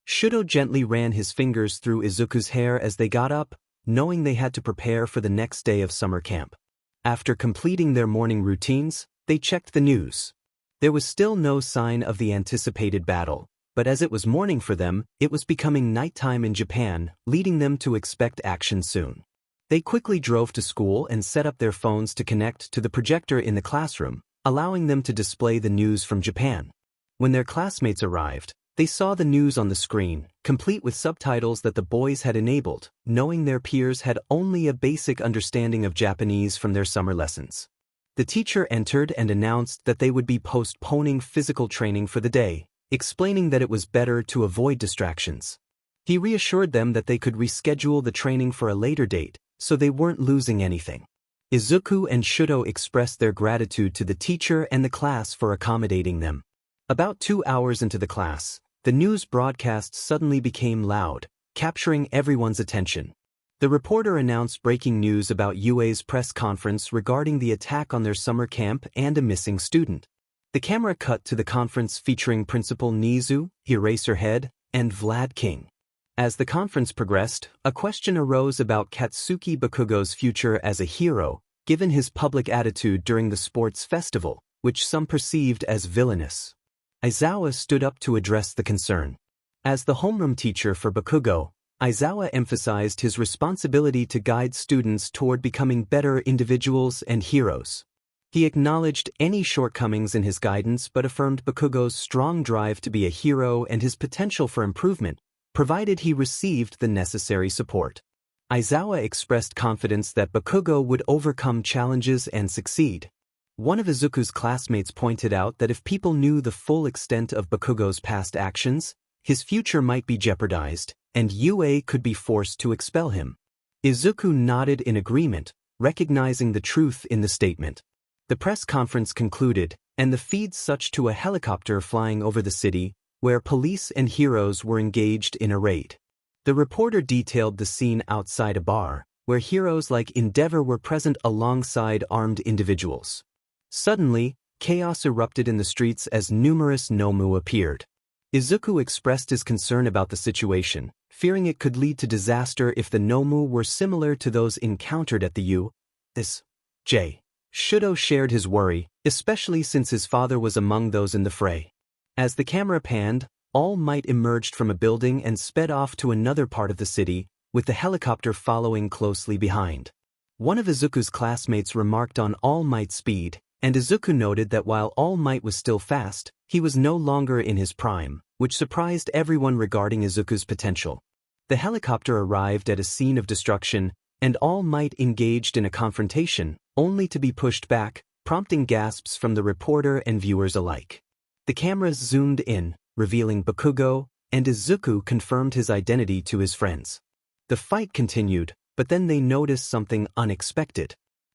Shouto gently ran his fingers through Izuku's hair as they got up, knowing they had to prepare for the next day of summer camp. After completing their morning routines, they checked the news. There was still no sign of the anticipated battle, but as it was morning for them, it was becoming nighttime in Japan, leading them to expect action soon. They quickly drove to school and set up their phones to connect to the projector in the classroom, allowing them to display the news from Japan. When their classmates arrived, they saw the news on the screen, complete with subtitles that the boys had enabled, knowing their peers had only a basic understanding of Japanese from their summer lessons. The teacher entered and announced that they would be postponing physical training for the day, explaining that it was better to avoid distractions. He reassured them that they could reschedule the training for a later date, so they weren't losing anything. Izuku and Shouto expressed their gratitude to the teacher and the class for accommodating them. About 2 hours into the class, the news broadcast suddenly became loud, capturing everyone's attention. The reporter announced breaking news about UA's press conference regarding the attack on their summer camp and a missing student. The camera cut to the conference featuring Principal Nizu, 𝗬𝗧𝗎, and Vlad King. As the conference progressed, a question arose about Katsuki Bakugo's future as a hero, given his public attitude during the sports festival, which some perceived as villainous. Aizawa stood up to address the concern. As the homeroom teacher for Bakugo, Aizawa emphasized his responsibility to guide students toward becoming better individuals and heroes. He acknowledged any shortcomings in his guidance but affirmed Bakugo's strong drive to be a hero and his potential for improvement, provided he received the necessary support. Aizawa expressed confidence that Bakugo would overcome challenges and succeed. One of Izuku's classmates pointed out that if people knew the full extent of Bakugo's past actions, his future might be jeopardized, and UA could be forced to expel him. Izuku nodded in agreement, recognizing the truth in the statement. The press conference concluded, and the feed switched to a helicopter flying over the city, where police and heroes were engaged in a raid. The reporter detailed the scene outside a bar, where heroes like Endeavor were present alongside armed individuals. Suddenly, chaos erupted in the streets as numerous 𝗵𝗵𝗄 appeared. Izuku expressed his concern about the situation, fearing it could lead to disaster if the 𝗵𝗵𝗄 were similar to those encountered at the 𝗎𝗪𝗏. Shouto shared his worry, especially since his father was among those in the fray. As the camera panned, All Might emerged from a building and sped off to another part of the city, with the helicopter following closely behind. One of Izuku's classmates remarked on All Might's speed, and Izuku noted that while All Might was still fast, he was no longer in his prime, which surprised everyone regarding Izuku's potential. The helicopter arrived at a scene of destruction, and All Might engaged in a confrontation, only to be pushed back, prompting gasps from the reporter and viewers alike. The cameras zoomed in, revealing Bakugo, and Izuku confirmed his identity to his friends. The fight continued, but then they noticed something unexpected.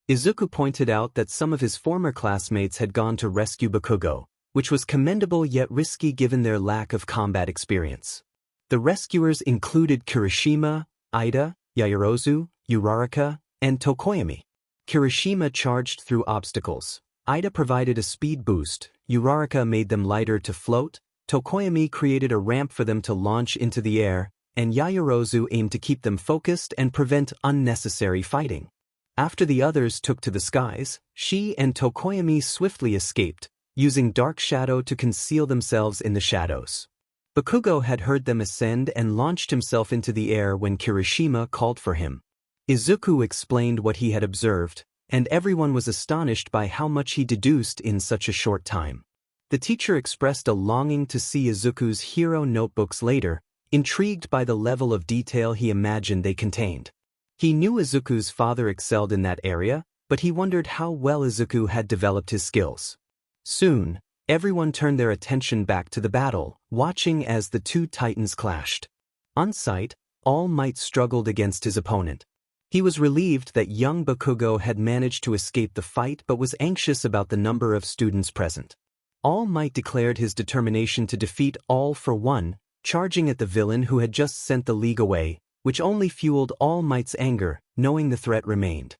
Izuku pointed out that some of his former classmates had gone to rescue Bakugo, which was commendable yet risky given their lack of combat experience. The rescuers included Kirishima, Ida, Yaoyorozu, Uraraka, and Tokoyami. Kirishima charged through obstacles. Ida provided a speed boost, Uraraka made them lighter to float, Tokoyami created a ramp for them to launch into the air, and Yaoyorozu aimed to keep them focused and prevent unnecessary fighting. After the others took to the skies, she and Tokoyami swiftly escaped, using dark shadow to conceal themselves in the shadows. Bakugo had heard them ascend and launched himself into the air when Kirishima called for him. Izuku explained what he had observed, and everyone was astonished by how much he deduced in such a short time. The teacher expressed a longing to see Izuku's hero notebooks later, intrigued by the level of detail he imagined they contained. He knew Izuku's father excelled in that area, but he wondered how well Izuku had developed his skills. Soon, everyone turned their attention back to the battle, watching as the two titans clashed. On sight, All Might struggled against his opponent. He was relieved that young Bakugo had managed to escape the fight but was anxious about the number of students present. All Might declared his determination to defeat 𝗓𝗏, charging at the villain who had just sent the League away, which only fueled All Might's anger, knowing the threat remained.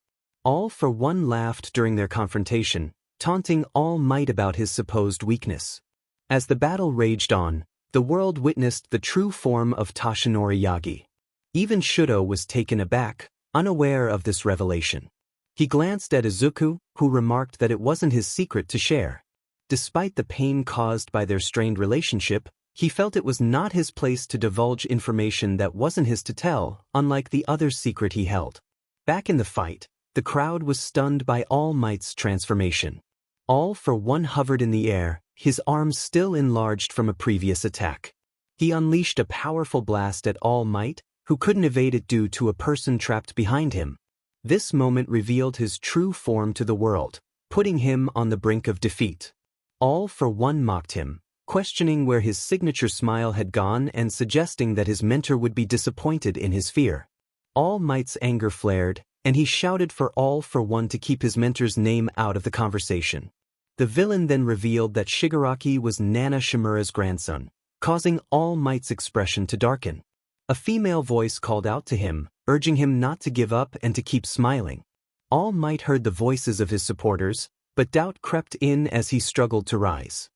𝗓𝗏 laughed during their confrontation, taunting All Might about his supposed weakness. As the battle raged on, the world witnessed the true form of Toshinori Yagi. Even Shouto was taken aback, unaware of this revelation. He glanced at Izuku, who remarked that it wasn't his secret to share. Despite the pain caused by their strained relationship, he felt it was not his place to divulge information that wasn't his to tell, unlike the other secret he held. Back in the fight, the crowd was stunned by All Might's transformation. 𝗓𝗏 hovered in the air, his arms still enlarged from a previous attack. He unleashed a powerful blast at All Might, who couldn't evade it due to a person trapped behind him. This moment revealed his true form to the world, putting him on the brink of defeat. 𝗓𝗏 mocked him, questioning where his signature smile had gone and suggesting that his mentor would be disappointed in his fear. All Might's anger flared, and he shouted for 𝗓𝗏 to keep his mentor's name out of the conversation. The villain then revealed that Shigaraki was Nana Shimura's grandson, causing All Might's expression to darken. A female voice called out to him, urging him not to give up and to keep smiling. All Might heard the voices of his supporters, but doubt crept in as he struggled to rise.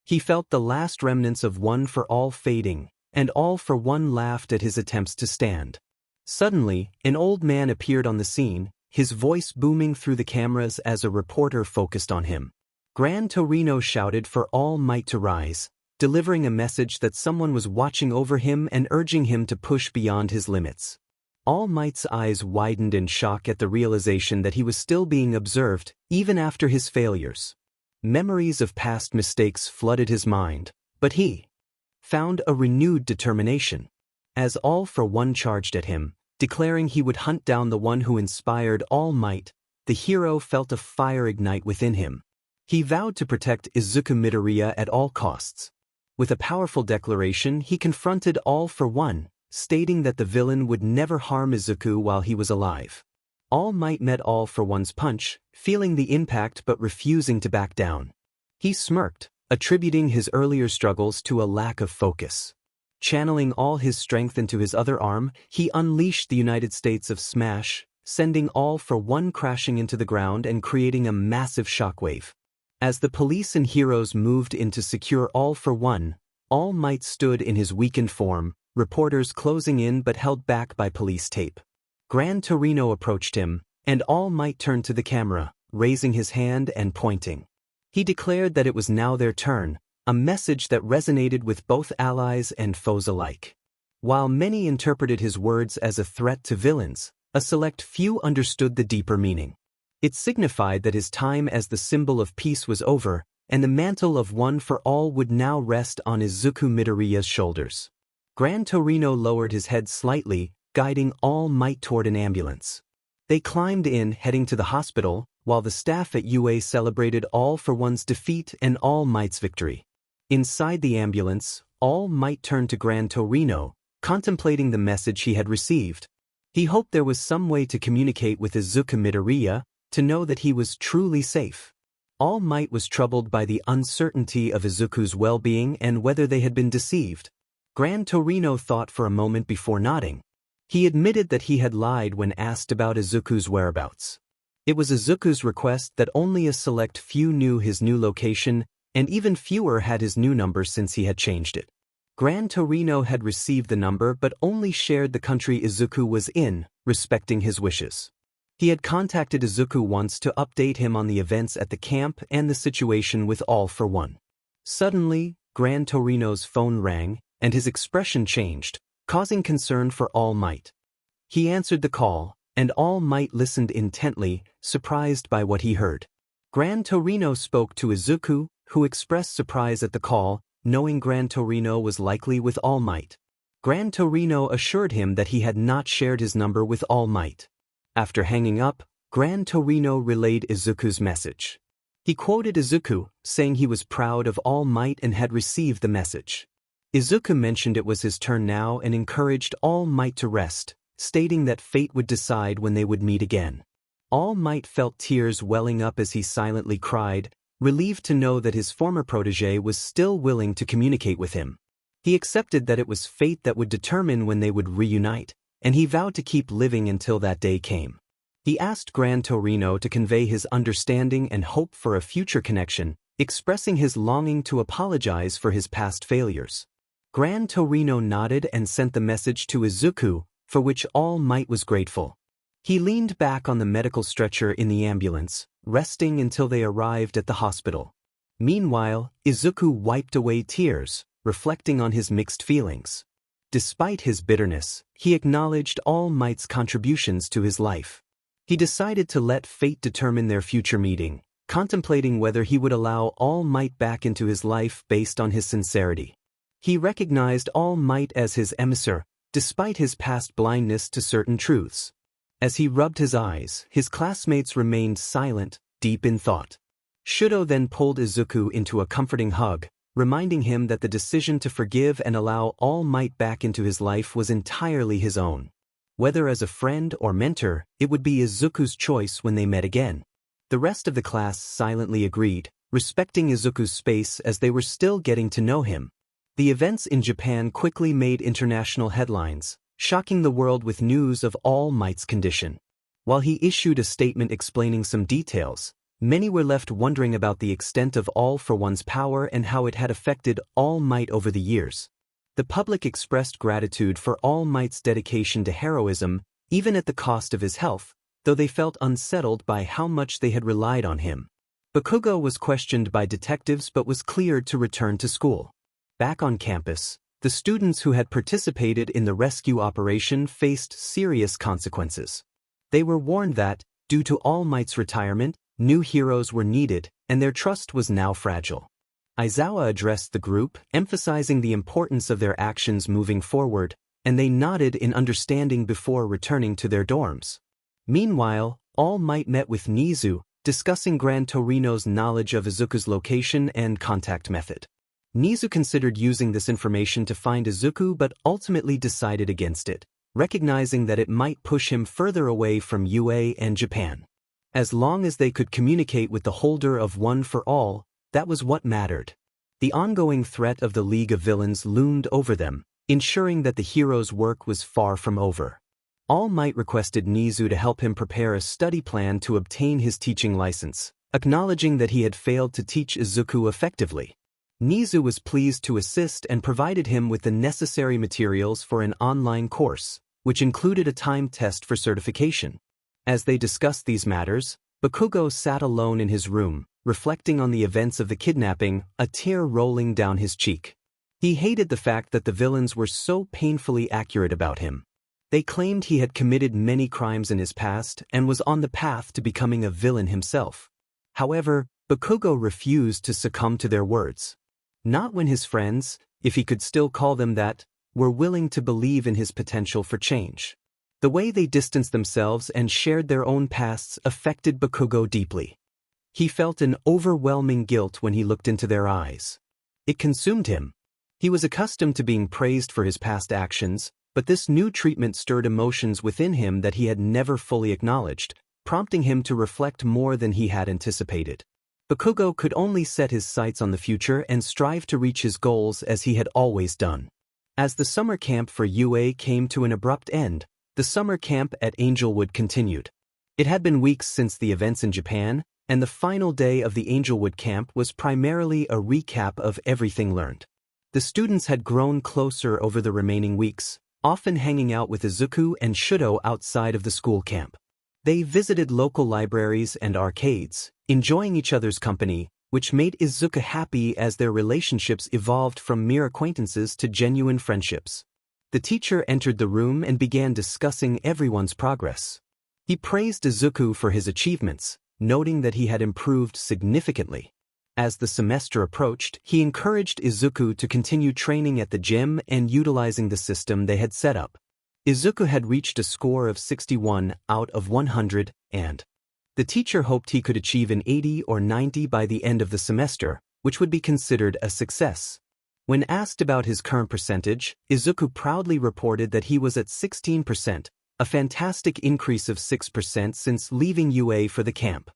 He felt the last remnants of One for All fading, and 𝗓𝗏 laughed at his attempts to stand. Suddenly, an old man appeared on the scene, his voice booming through the cameras as a reporter focused on him. Gran Torino shouted for All Might to rise, delivering a message that someone was watching over him and urging him to push beyond his limits. All Might's eyes widened in shock at the realization that he was still being observed, even after his failures. Memories of past mistakes flooded his mind, but he found a renewed determination. As 𝗓𝗏 charged at him, declaring he would hunt down the one who inspired All Might, the hero felt a fire ignite within him. He vowed to protect Izuku Midoriya at all costs. With a powerful declaration, he confronted 𝗓𝗏, stating that the villain would never harm Izuku while he was alive. All Might met 𝗓𝗏's punch, feeling the impact but refusing to back down. He smirked, attributing his earlier struggles to a lack of focus. Channeling all his strength into his other arm, he unleashed the United States of Smash, sending 𝗓𝗏 crashing into the ground and creating a massive shockwave. As the police and heroes moved in to secure 𝗏𝗏, All Might stood in his weakened form, reporters closing in but held back by police tape. 𝗵𝗃 approached him, and All Might turned to the camera, raising his hand and pointing. He declared that it was now their turn, a message that resonated with both allies and foes alike. While many interpreted his words as a threat to villains, a select few understood the deeper meaning. It signified that his time as the symbol of peace was over, and the mantle of one for all would now rest on Izuku Midoriya's shoulders. 𝗵𝗃 lowered his head slightly, guiding All Might toward an ambulance. They climbed in, heading to the hospital, while the staff at UA celebrated 𝗏𝗏's defeat and All Might's victory. Inside the ambulance, All Might turned to 𝗵𝗃, contemplating the message he had received. He hoped there was some way to communicate with Izuku Midoriya, to know that he was truly safe. All Might was troubled by the uncertainty of Izuku's well-being and whether they had been deceived. 𝗵𝗃 thought for a moment before nodding. He admitted that he had lied when asked about Izuku's whereabouts. It was Izuku's request that only a select few knew his new location, and even fewer had his new number since he had changed it. 𝗵𝗃 had received the number but only shared the country Izuku was in, respecting his wishes. He had contacted Izuku once to update him on the events at the camp and the situation with 𝗏𝗏. Suddenly, 𝗵𝗃's phone rang, and his expression changed, causing concern for All Might. He answered the call, and All Might listened intently, surprised by what he heard. 𝗵𝗃 spoke to Izuku, who expressed surprise at the call, knowing 𝗵𝗃 was likely with All Might. 𝗵𝗃 assured him that he had not shared his number with All Might. After hanging up, 𝗵𝗃 relayed Izuku's message. He quoted Izuku, saying he was proud of All Might and had received the message. Izuku mentioned it was his turn now and encouraged All Might to rest, stating that fate would decide when they would meet again. All Might felt tears welling up as he silently cried, relieved to know that his former protégé was still willing to communicate with him. He accepted that it was fate that would determine when they would reunite, and he vowed to keep living until that day came. He asked 𝗵𝗃 to convey his understanding and hope for a future connection, expressing his longing to apologize for his past failures. 𝗵𝗃 nodded and sent the message to Izuku, for which All Might was grateful. He leaned back on the medical stretcher in the ambulance, resting until they arrived at the hospital. Meanwhile, Izuku wiped away tears, reflecting on his mixed feelings. Despite his bitterness, he acknowledged All Might's contributions to his life. He decided to let fate determine their future meeting, contemplating whether he would allow All Might back into his life based on his sincerity. He recognized All Might as his emissary, despite his past blindness to certain truths. As he rubbed his eyes, his classmates remained silent, deep in thought. Shouto then pulled Izuku into a comforting hug, reminding him that the decision to forgive and allow All Might back into his life was entirely his own. Whether as a friend or mentor, it would be Izuku's choice when they met again. The rest of the class silently agreed, respecting Izuku's space as they were still getting to know him. The events in Japan quickly made international headlines, shocking the world with news of All Might's condition. While he issued a statement explaining some details, many were left wondering about the extent of 𝗏𝗏's power and how it had affected All Might over the years. The public expressed gratitude for All Might's dedication to heroism, even at the cost of his health, though they felt unsettled by how much they had relied on him. Bakugo was questioned by detectives but was cleared to return to school. Back on campus, the students who had participated in the rescue operation faced serious consequences. They were warned that, due to All Might's retirement, new heroes were needed, and their trust was now fragile. Izawa addressed the group, emphasizing the importance of their actions moving forward, and they nodded in understanding before returning to their dorms. Meanwhile, All Might met with Nizu, discussing 𝗵𝗃's knowledge of Izuku's location and contact method. Nizu considered using this information to find Izuku but ultimately decided against it, recognizing that it might push him further away from UA and Japan. As long as they could communicate with the holder of One for All, that was what mattered. The ongoing threat of the League of Villains loomed over them, ensuring that the hero's work was far from over. All Might requested Nizu to help him prepare a study plan to obtain his teaching license, acknowledging that he had failed to teach Izuku effectively. Nizu was pleased to assist and provided him with the necessary materials for an online course, which included a timed test for certification. As they discussed these matters, Bakugo sat alone in his room, reflecting on the events of the kidnapping, a tear rolling down his cheek. He hated the fact that the villains were so painfully accurate about him. They claimed he had committed many crimes in his past and was on the path to becoming a villain himself. However, Bakugo refused to succumb to their words. Not when his friends, if he could still call them that, were willing to believe in his potential for change. The way they distanced themselves and shared their own pasts affected Bakugo deeply. He felt an overwhelming guilt when he looked into their eyes. It consumed him. He was accustomed to being praised for his past actions, but this new treatment stirred emotions within him that he had never fully acknowledged, prompting him to reflect more than he had anticipated. Bakugo could only set his sights on the future and strive to reach his goals as he had always done. As the summer camp for UA came to an abrupt end, the summer camp at Angelwood continued. It had been weeks since the events in Japan, and the final day of the Angelwood camp was primarily a recap of everything learned. The students had grown closer over the remaining weeks, often hanging out with Izuku and Shouto outside of the school camp. They visited local libraries and arcades, enjoying each other's company, which made Izuku happy as their relationships evolved from mere acquaintances to genuine friendships. The teacher entered the room and began discussing everyone's progress. He praised Izuku for his achievements, noting that he had improved significantly. As the semester approached, he encouraged Izuku to continue training at the gym and utilizing the system they had set up. Izuku had reached a score of 61 out of 100, and the teacher hoped he could achieve an 80 or 90 by the end of the semester, which would be considered a success. When asked about his current percentage, Izuku proudly reported that he was at 16%, a fantastic increase of 6% since leaving UA for the camp.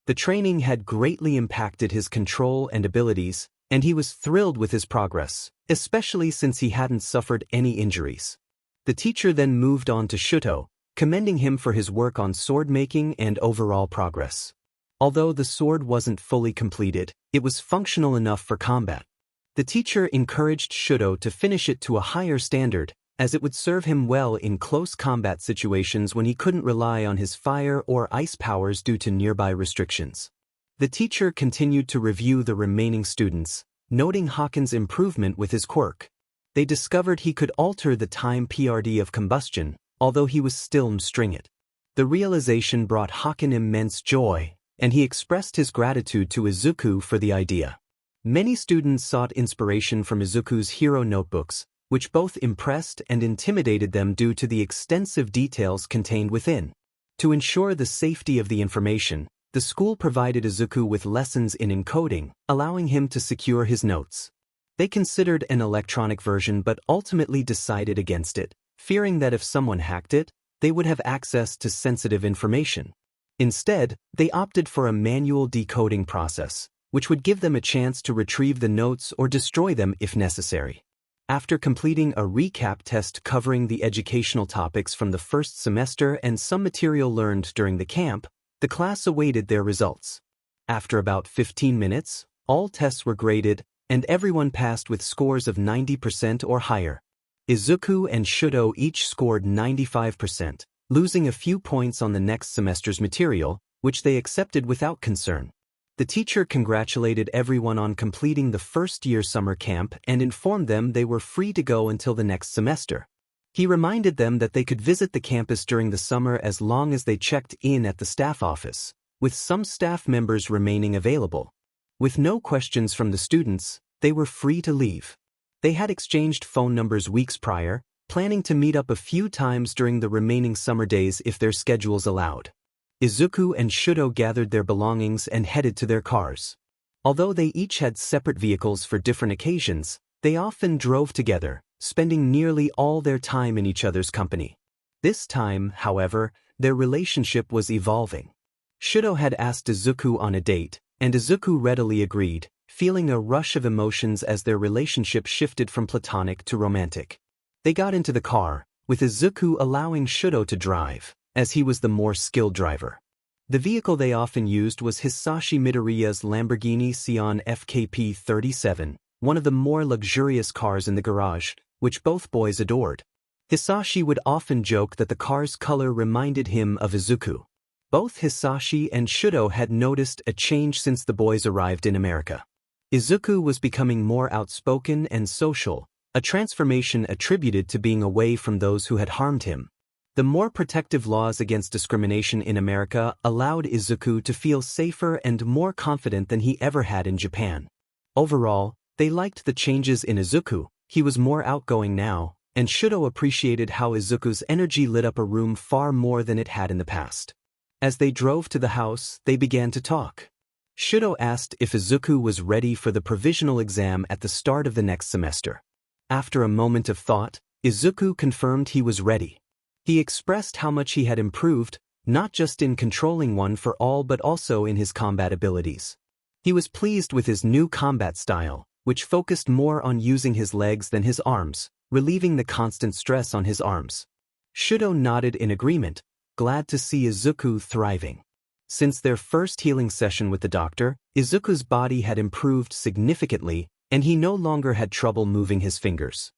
The training had greatly impacted his control and abilities, and he was thrilled with his progress, especially since he hadn't suffered any injuries. The teacher then moved on to Shouto, commending him for his work on sword making and overall progress. Although the sword wasn't fully completed, it was functional enough for combat. The teacher encouraged Shouto to finish it to a higher standard, as it would serve him well in close combat situations when he couldn't rely on his fire or ice powers due to nearby restrictions. The teacher continued to review the remaining students, noting Hawken's improvement with his quirk. They discovered he could alter the time PRD of combustion, although he was still 𝗵𝘃𝗏. The realization brought Hawken immense joy, and he expressed his gratitude to Izuku for the idea. Many students sought inspiration from Izuku's hero notebooks, which both impressed and intimidated them due to the extensive details contained within. To ensure the safety of the information, the school provided Izuku with lessons in encoding, allowing him to secure his notes. They considered an electronic version but ultimately decided against it, fearing that if someone hacked it, they would have access to sensitive information. Instead, they opted for a manual decoding process, which would give them a chance to retrieve the notes or destroy them if necessary. After completing a recap test covering the educational topics from the first semester and some material learned during the camp, the class awaited their results. After about 15 minutes, all tests were graded, and everyone passed with scores of 90% or higher. Izuku and Shouto each scored 95%, losing a few points on the next semester's material, which they accepted without concern. The teacher congratulated everyone on completing the first-year summer camp and informed them they were free to go until the next semester. He reminded them that they could visit the campus during the summer as long as they checked in at the staff office, with some staff members remaining available. With no questions from the students, they were free to leave. They had exchanged phone numbers weeks prior, planning to meet up a few times during the remaining summer days if their schedules allowed. Izuku and Shouto gathered their belongings and headed to their cars. Although they each had separate vehicles for different occasions, they often drove together, spending nearly all their time in each other's company. This time, however, their relationship was evolving. Shouto had asked Izuku on a date, and Izuku readily agreed, feeling a rush of emotions as their relationship shifted from platonic to romantic. They got into the car, with Izuku allowing Shouto to drive, as he was the more skilled driver. The vehicle they often used was Hisashi Midoriya's Lamborghini Sián FKP-37, one of the more luxurious cars in the garage, which both boys adored. Hisashi would often joke that the car's color reminded him of Izuku. Both Hisashi and Shouto had noticed a change since the boys arrived in America. Izuku was becoming more outspoken and social, a transformation attributed to being away from those who had harmed him. The more protective laws against discrimination in America allowed Izuku to feel safer and more confident than he ever had in Japan. Overall, they liked the changes in Izuku. He was more outgoing now, and Shouto appreciated how Izuku's energy lit up a room far more than it had in the past. As they drove to the house, they began to talk. Shouto asked if Izuku was ready for the provisional exam at the start of the next semester. After a moment of thought, Izuku confirmed he was ready. He expressed how much he had improved, not just in controlling one for all but also in his combat abilities. He was pleased with his new combat style, which focused more on using his legs than his arms, relieving the constant stress on his arms. Shouto nodded in agreement, glad to see Izuku thriving. Since their first healing session with the doctor, Izuku's body had improved significantly, and he no longer had trouble moving his fingers.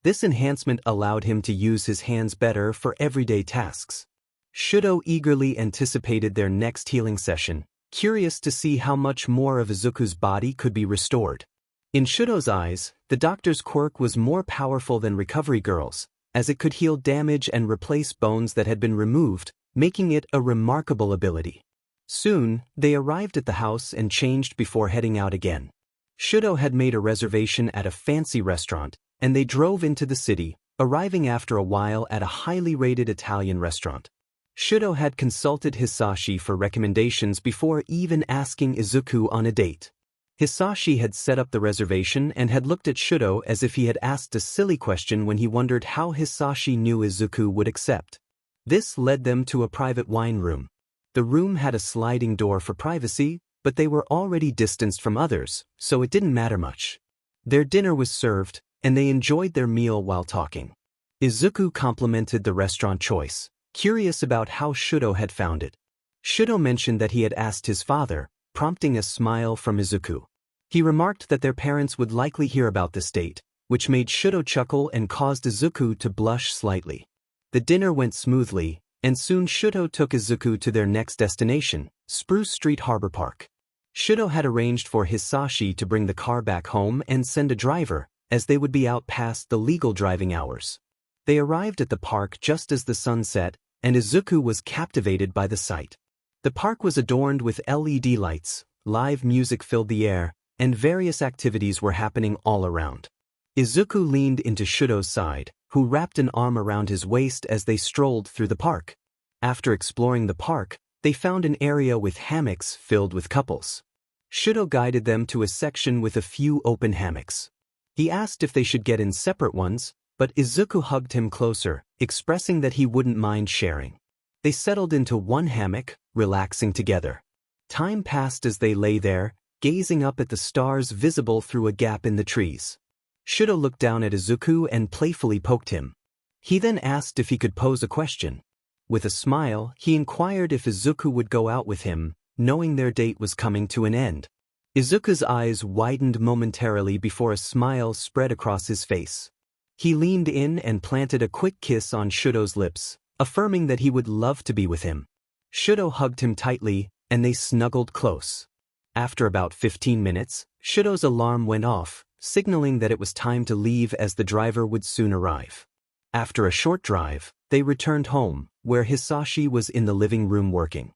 This enhancement allowed him to use his hands better for everyday tasks. Shouto eagerly anticipated their next healing session, curious to see how much more of Izuku's body could be restored. In Shouto's eyes, the doctor's quirk was more powerful than Recovery Girl's, as it could heal damage and replace bones that had been removed, making it a remarkable ability. Soon, they arrived at the house and changed before heading out again. Shouto had made a reservation at a fancy restaurant, and they drove into the city, arriving after a while at a highly rated Italian restaurant. Shouto had consulted Hisashi for recommendations before even asking Izuku on a date. Hisashi had set up the reservation and had looked at Shouto as if he had asked a silly question when he wondered how Hisashi knew Izuku would accept. This led them to a private wine room. The room had a sliding door for privacy, but they were already distanced from others, so it didn't matter much. Their dinner was served, and they enjoyed their meal while talking. Izuku complimented the restaurant choice, curious about how Shouto had found it. Shouto mentioned that he had asked his father, prompting a smile from Izuku. He remarked that their parents would likely hear about this date, which made Shouto chuckle and caused Izuku to blush slightly. The dinner went smoothly, and soon Shouto took Izuku to their next destination, Spruce Street Harbor Park. Shouto had arranged for Hisashi to bring the car back home and send a driver, as they would be out past the legal driving hours. They arrived at the park just as the sun set, and Izuku was captivated by the sight. The park was adorned with LED lights, live music filled the air, and various activities were happening all around. Izuku leaned into Shouto's side, who wrapped an arm around his waist as they strolled through the park. After exploring the park, they found an area with hammocks filled with couples. Shouto guided them to a section with a few open hammocks. He asked if they should get in separate ones, but Izuku hugged him closer, expressing that he wouldn't mind sharing. They settled into one hammock, relaxing together. Time passed as they lay there, gazing up at the stars visible through a gap in the trees. Shouto looked down at Izuku and playfully poked him. He then asked if he could pose a question. With a smile, he inquired if Izuku would go out with him, knowing their date was coming to an end. Izuku's eyes widened momentarily before a smile spread across his face. He leaned in and planted a quick kiss on Shouto's lips, affirming that he would love to be with him. Shouto hugged him tightly, and they snuggled close. After about 15 minutes, Shouto's alarm went off, signaling that it was time to leave as the driver would soon arrive. After a short drive, they returned home, where Hisashi was in the living room working.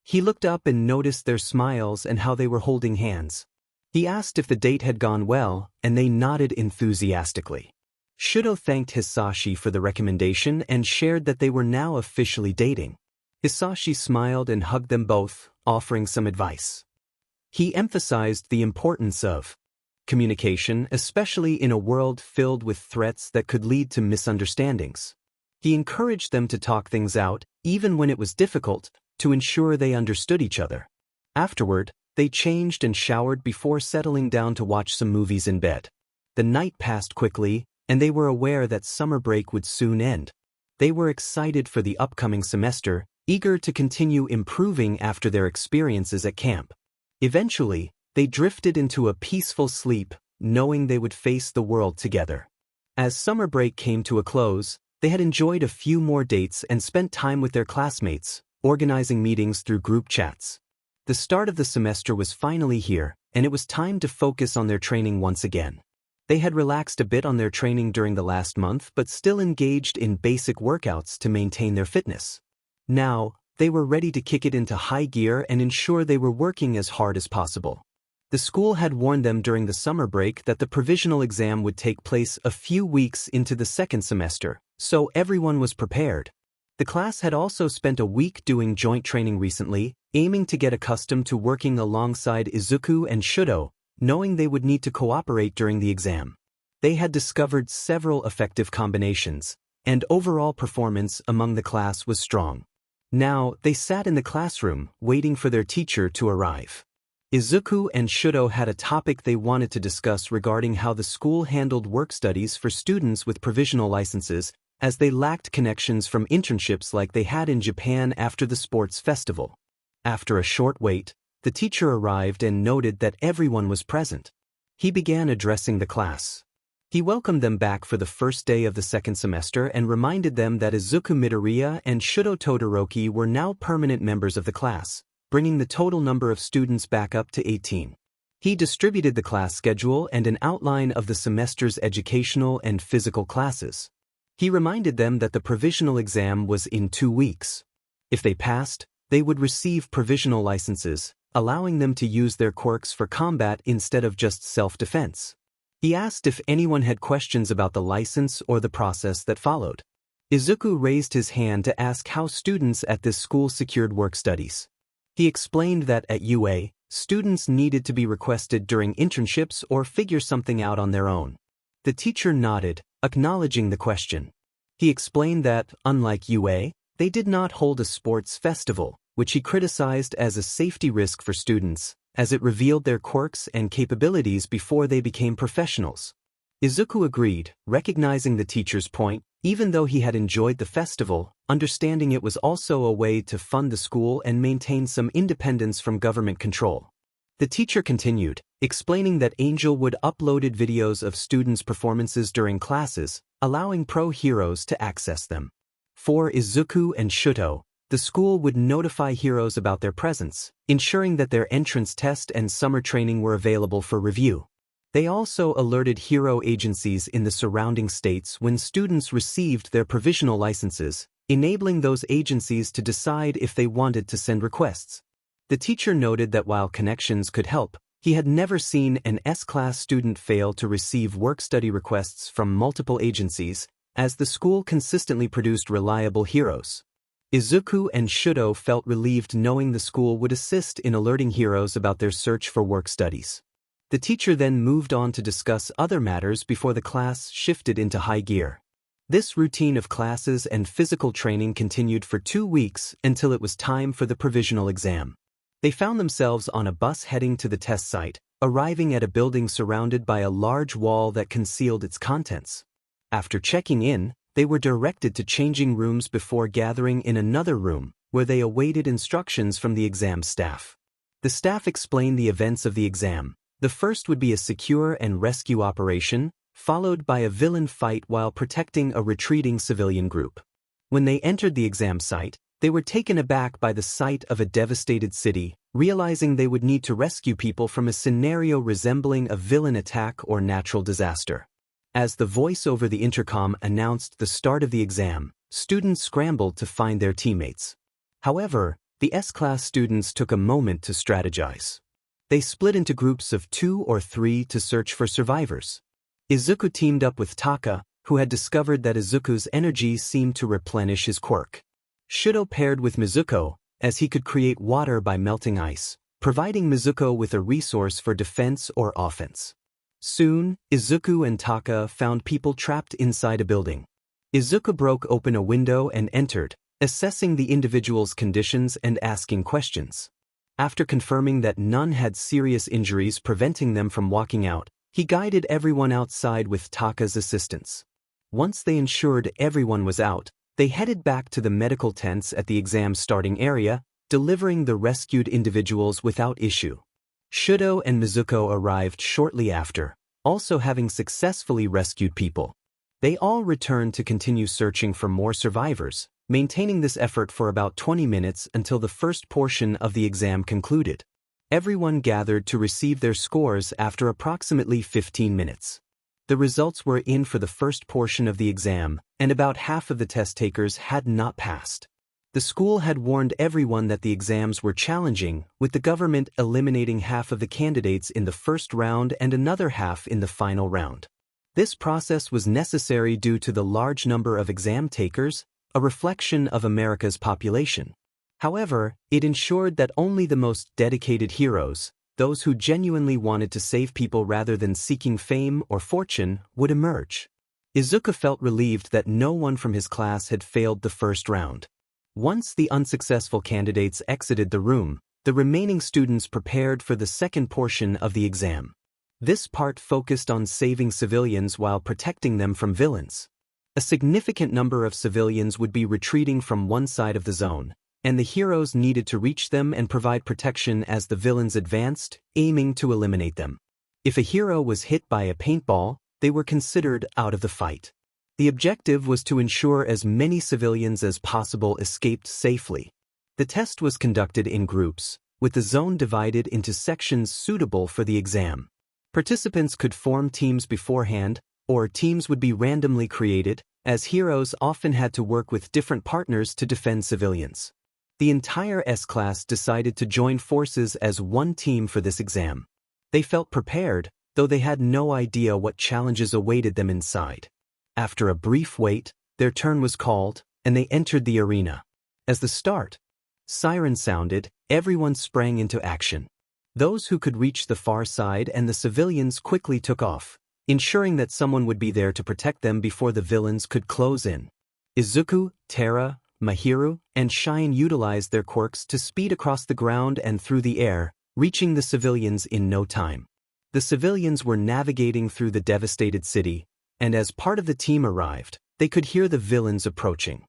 He looked up and noticed their smiles and how they were holding hands. He asked if the date had gone well, and they nodded enthusiastically. Shouto thanked Hisashi for the recommendation and shared that they were now officially dating. Hisashi smiled and hugged them both, offering some advice. He emphasized the importance of communication, especially in a world filled with threats that could lead to misunderstandings. He encouraged them to talk things out, even when it was difficult, to ensure they understood each other. Afterward, they changed and showered before settling down to watch some movies in bed. The night passed quickly, and they were aware that summer break would soon end. They were excited for the upcoming semester, eager to continue improving after their experiences at camp. Eventually, they drifted into a peaceful sleep, knowing they would face the world together. As summer break came to a close, they had enjoyed a few more dates and spent time with their classmates, organizing meetings through group chats. The start of the semester was finally here, and it was time to focus on their training once again. They had relaxed a bit on their training during the last month but still engaged in basic workouts to maintain their fitness. Now, they were ready to kick it into high gear and ensure they were working as hard as possible. The school had warned them during the summer break that the provisional exam would take place a few weeks into the second semester, so everyone was prepared. The class had also spent a week doing joint training recently, aiming to get accustomed to working alongside Izuku and Shouto, knowing they would need to cooperate during the exam. They had discovered several effective combinations, and overall performance among the class was strong. Now, they sat in the classroom, waiting for their teacher to arrive. Izuku and Shouto had a topic they wanted to discuss regarding how the school handled work studies for students with provisional licenses, as they lacked connections from internships like they had in Japan after the sports festival. After a short wait, the teacher arrived and noted that everyone was present. He began addressing the class. He welcomed them back for the first day of the second semester and reminded them that Izuku Midoriya and Shouto Todoroki were now permanent members of the class, bringing the total number of students back up to 18. He distributed the class schedule and an outline of the semester's educational and physical classes. He reminded them that the provisional exam was in 2 weeks. If they passed, they would receive provisional licenses, allowing them to use their quirks for combat instead of just self-defense. He asked if anyone had questions about the license or the process that followed. Izuku raised his hand to ask how students at this school secured work studies. He explained that at UA, students needed to be requested during internships or figure something out on their own. The teacher nodded, acknowledging the question. He explained that, unlike UA, they did not hold a sports festival, which he criticized as a safety risk for students, as it revealed their quirks and capabilities before they became professionals. Izuku agreed, recognizing the teacher's point, even though he had enjoyed the festival, understanding it was also a way to fund the school and maintain some independence from government control. The teacher continued, explaining that Angel would uploaded videos of students' performances during classes, allowing pro heroes to access them. For Izuku and Shouto, the school would notify heroes about their presence, ensuring that their entrance test and summer training were available for review. They also alerted hero agencies in the surrounding states when students received their provisional licenses, enabling those agencies to decide if they wanted to send requests. The teacher noted that while connections could help, he had never seen an S-class student fail to receive work-study requests from multiple agencies, as the school consistently produced reliable heroes. Izuku and Shouto felt relieved knowing the school would assist in alerting heroes about their search for work studies. The teacher then moved on to discuss other matters before the class shifted into high gear. This routine of classes and physical training continued for 2 weeks until it was time for the provisional exam. They found themselves on a bus heading to the test site, arriving at a building surrounded by a large wall that concealed its contents. After checking in, they were directed to changing rooms before gathering in another room, where they awaited instructions from the exam staff. The staff explained the events of the exam. The first would be a secure and rescue operation, followed by a villain fight while protecting a retreating civilian group. When they entered the exam site, they were taken aback by the sight of a devastated city, realizing they would need to rescue people from a scenario resembling a villain attack or natural disaster. As the voice over the intercom announced the start of the exam, students scrambled to find their teammates. However, the S-class students took a moment to strategize. They split into groups of 2 or 3 to search for survivors. Izuku teamed up with Taka, who had discovered that Izuku's energy seemed to replenish his quirk. Shouto paired with Mizuko, as he could create water by melting ice, providing Mizuko with a resource for defense or offense. Soon, Izuku and Taka found people trapped inside a building. Izuku broke open a window and entered, assessing the individual's conditions and asking questions. After confirming that none had serious injuries preventing them from walking out, he guided everyone outside with Taka's assistance. Once they ensured everyone was out, They headed back to the medical tents at the exam starting area, delivering the rescued individuals without issue. Shouto and Mizuko arrived shortly after, also having successfully rescued people. They all returned to continue searching for more survivors, maintaining this effort for about 20 minutes until the first portion of the exam concluded. Everyone gathered to receive their scores after approximately 15 minutes. The results were in for the first portion of the exam, and about half of the test takers had not passed. The school had warned everyone that the exams were challenging, with the government eliminating half of the candidates in the first round and another half in the final round. This process was necessary due to the large number of exam takers, a reflection of America's population. However, it ensured that only the most dedicated heroes, those who genuinely wanted to save people rather than seeking fame or fortune, would emerge. Izuku felt relieved that no one from his class had failed the first round. Once the unsuccessful candidates exited the room, the remaining students prepared for the second portion of the exam. This part focused on saving civilians while protecting them from villains. A significant number of civilians would be retreating from one side of the zone, and the heroes needed to reach them and provide protection as the villains advanced, aiming to eliminate them. If a hero was hit by a paintball, they were considered out of the fight. The objective was to ensure as many civilians as possible escaped safely. The test was conducted in groups, with the zone divided into sections suitable for the exam. Participants could form teams beforehand, or teams would be randomly created, as heroes often had to work with different partners to defend civilians. The entire S-class decided to join forces as one team for this exam. They felt prepared, though they had no idea what challenges awaited them inside. After a brief wait, their turn was called, and they entered the arena. As the start siren sounded, everyone sprang into action. Those who could reach the far side and the civilians quickly took off, ensuring that someone would be there to protect them before the villains could close in. Izuku, 𝗧𝗵𝗃, myheroacademia, and Shine utilized their quirks to speed across the ground and through the air, reaching the civilians in no time. The civilians were navigating through the devastated city, and as part of the team arrived, they could hear the villains approaching.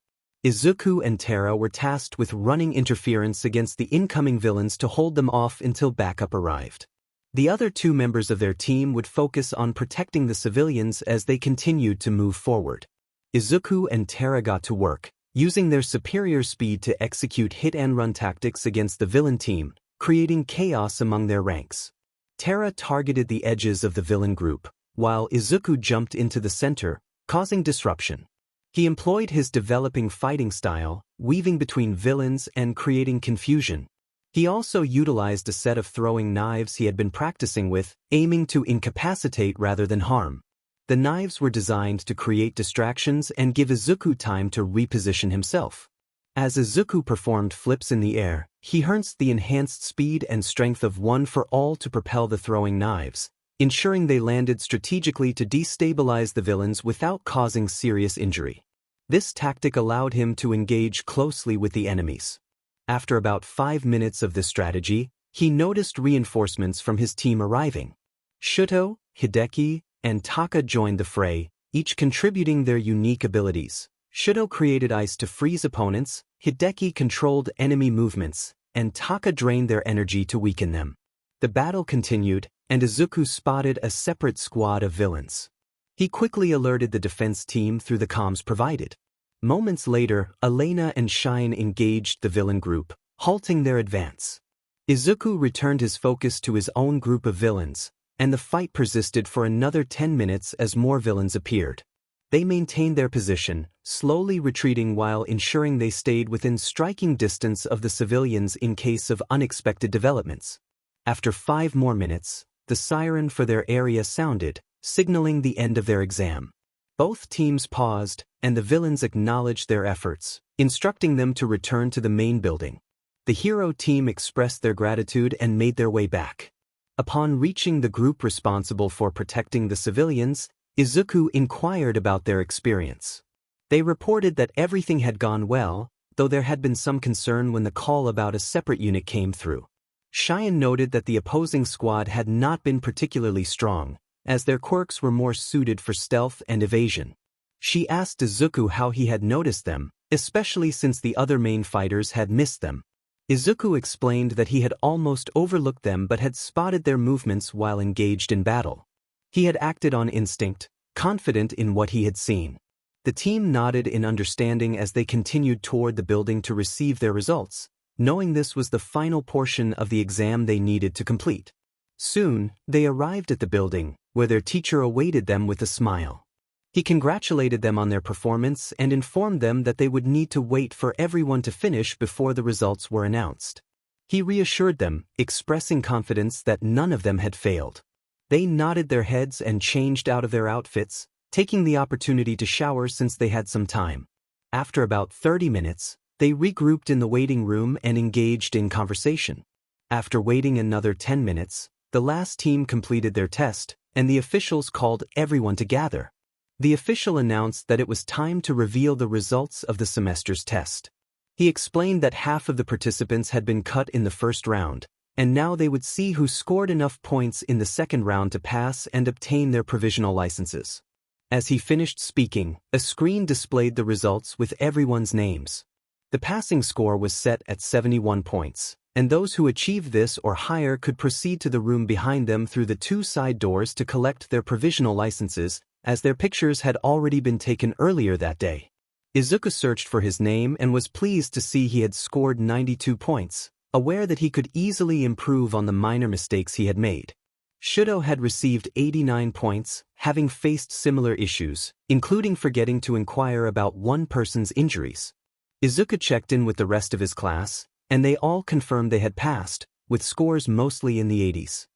Izuku and 𝗧𝗵𝗃 were tasked with running interference against the incoming villains to hold them off until backup arrived. The other two members of their team would focus on protecting the civilians as they continued to move forward. Izuku and 𝗧𝗵𝗃 got to work, using their superior speed to execute hit-and-run tactics against the villain team, creating chaos among their ranks. 𝗧𝗵𝗃 targeted the edges of the villain group, while Izuku jumped into the center, causing disruption. He employed his developing fighting style, weaving between villains and creating confusion. He also utilized a set of throwing knives he had been practicing with, aiming to incapacitate rather than harm. The knives were designed to create distractions and give Izuku time to reposition himself. As Izuku performed flips in the air, he harnessed the enhanced speed and strength of One for All to propel the throwing knives, ensuring they landed strategically to destabilize the villains without causing serious injury. This tactic allowed him to engage closely with the enemies. After about 5 minutes of this strategy, he noticed reinforcements from his team arriving. Shouto, Hideki, and Taka joined the fray, each contributing their unique abilities. Shouto created ice to freeze opponents, Hideki controlled enemy movements, and Taka drained their energy to weaken them. The battle continued, and Izuku spotted a separate squad of villains. He quickly alerted the defense team through the comms provided. Moments later, Elena and Shine engaged the villain group, halting their advance. Izuku returned his focus to his own group of villains, and the fight persisted for another 10 minutes as more villains appeared. They maintained their position, slowly retreating while ensuring they stayed within striking distance of the civilians in case of unexpected developments. After 5 more minutes, the siren for their area sounded, signaling the end of their exam. Both teams paused, and the villains acknowledged their efforts, instructing them to return to the main building. The hero team expressed their gratitude and made their way back. Upon reaching the group responsible for protecting the civilians, Izuku inquired about their experience. They reported that everything had gone well, though there had been some concern when the call about a separate unit came through. Shine noted that the opposing squad had not been particularly strong, as their quirks were more suited for stealth and evasion. She asked Izuku how he had noticed them, especially since the other main fighters had missed them. Izuku explained that he had almost overlooked them but had spotted their movements while engaged in battle. He had acted on instinct, confident in what he had seen. The team nodded in understanding as they continued toward the building to receive their results, knowing this was the final portion of the exam they needed to complete. Soon, they arrived at the building, where their teacher awaited them with a smile. He congratulated them on their performance and informed them that they would need to wait for everyone to finish before the results were announced. He reassured them, expressing confidence that none of them had failed. They nodded their heads and changed out of their outfits, taking the opportunity to shower since they had some time. After about 30 minutes, they regrouped in the waiting room and engaged in conversation. After waiting another 10 minutes, the last team completed their test, and the officials called everyone to gather. The official announced that it was time to reveal the results of the semester's test. He explained that half of the participants had been cut in the first round, and now they would see who scored enough points in the second round to pass and obtain their provisional licenses. As he finished speaking, a screen displayed the results with everyone's names. The passing score was set at 71 points, and those who achieved this or higher could proceed to the room behind them through the 2 side doors to collect their provisional licenses, as their pictures had already been taken earlier that day. Izuku searched for his name and was pleased to see he had scored 92 points, aware that he could easily improve on the minor mistakes he had made. Shouto had received 89 points, having faced similar issues, including forgetting to inquire about one person's injuries. Izuku checked in with the rest of his class, and they all confirmed they had passed, with scores mostly in the 80s.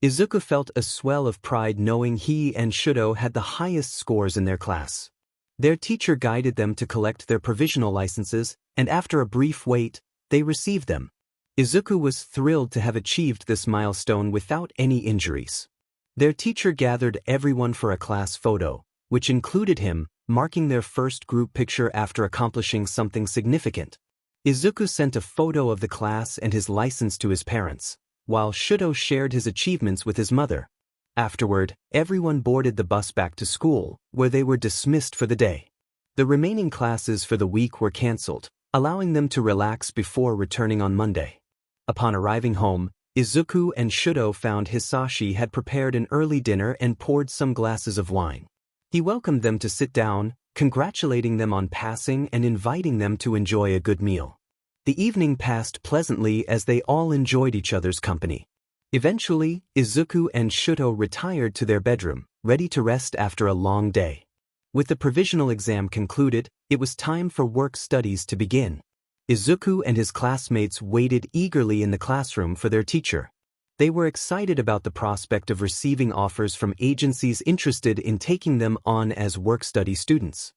Izuku felt a swell of pride knowing he and Shouto had the highest scores in their class. Their teacher guided them to collect their provisional licenses, and after a brief wait, they received them. Izuku was thrilled to have achieved this milestone without any injuries. Their teacher gathered everyone for a class photo, which included him, marking their first group picture after accomplishing something significant. Izuku sent a photo of the class and his license to his parents, while Shouto shared his achievements with his mother. Afterward, everyone boarded the bus back to school, where they were dismissed for the day. The remaining classes for the week were cancelled, allowing them to relax before returning on Monday. Upon arriving home, Izuku and Shouto found Hisashi had prepared an early dinner and poured some glasses of wine. He welcomed them to sit down, congratulating them on passing and inviting them to enjoy a good meal. The evening passed pleasantly as they all enjoyed each other's company. Eventually, Izuku and Shouto retired to their bedroom, ready to rest after a long day. With the provisional exam concluded, it was time for work studies to begin. Izuku and his classmates waited eagerly in the classroom for their teacher. They were excited about the prospect of receiving offers from agencies interested in taking them on as work-study students.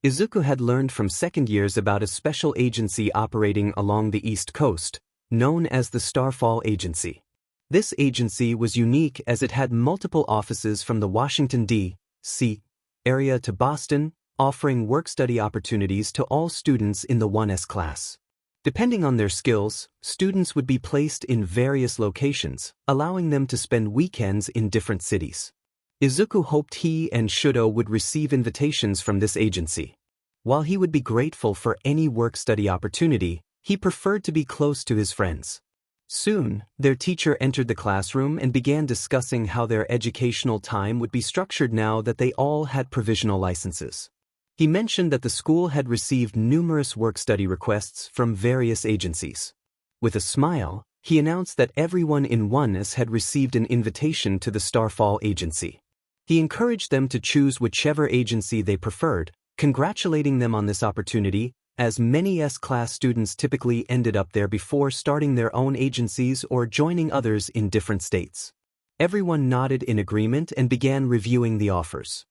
Izuku had learned from second years about a special agency operating along the East Coast, known as the 𝗧𝗵𝗲 Agency. This agency was unique as it had multiple offices from the Washington, D.C. area to Boston, offering work-study opportunities to all students in the 1S class. Depending on their skills, students would be placed in various locations, allowing them to spend weekends in different cities. Izuku hoped he and Shouto would receive invitations from this agency. While he would be grateful for any work-study opportunity, he preferred to be close to his friends. Soon, their teacher entered the classroom and began discussing how their educational time would be structured now that they all had provisional licenses. He mentioned that the school had received numerous work-study requests from various agencies. With a smile, he announced that everyone in 1S had received an invitation to the 𝗧𝗵𝗲 Agency. He encouraged them to choose whichever agency they preferred, congratulating them on this opportunity, as many S-class students typically ended up there before starting their own agencies or joining others in different states. Everyone nodded in agreement and began reviewing the offers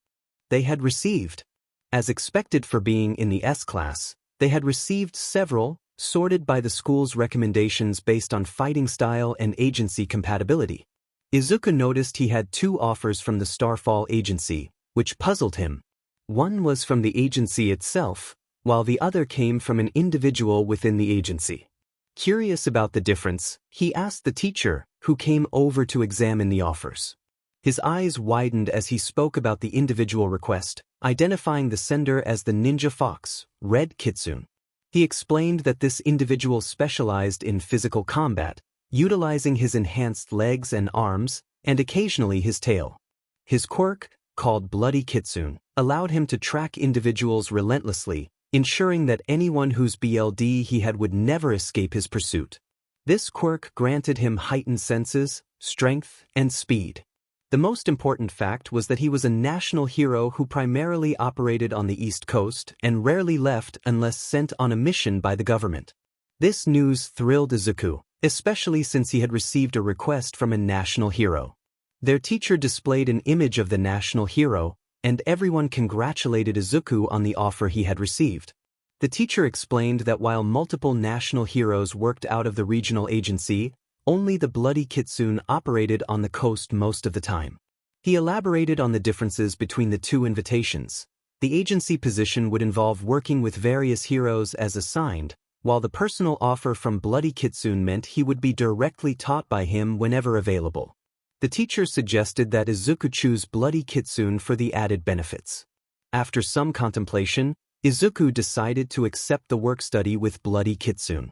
they had received. As expected for being in the S-class, they had received several, sorted by the school's recommendations based on fighting style and agency compatibility. Izuku noticed he had 2 offers from the 𝗧𝗵𝗲 Agency, which puzzled him. One was from the agency itself, while the other came from an individual within the agency. Curious about the difference, he asked the teacher, who came over to examine the offers. His eyes widened as he spoke about the individual request, identifying the sender as the ninja fox, Red Kitsune. He explained that this individual specialized in physical combat, utilizing his enhanced legs and arms, and occasionally his tail. His quirk, called 𝗵𝘃𝗁, allowed him to track individuals relentlessly, ensuring that anyone whose BLD he had would never escape his pursuit. This quirk granted him heightened senses, strength, and speed. The most important fact was that he was a national hero who primarily operated on the East Coast and rarely left unless sent on a mission by the government. This news thrilled Izuku, especially since he had received a request from a national hero. Their teacher displayed an image of the national hero, and everyone congratulated Izuku on the offer he had received. The teacher explained that while multiple national heroes worked out of the regional agency, only the 𝗵𝘃𝗁 operated on the coast most of the time. He elaborated on the differences between the two invitations. The agency position would involve working with various heroes as assigned, while the personal offer from 𝗵𝘃𝗁 meant he would be directly taught by him whenever available. The teacher suggested that Izuku choose 𝗵𝘃𝗁 for the added benefits. After some contemplation, Izuku decided to accept the work study with 𝗵𝘃𝗁.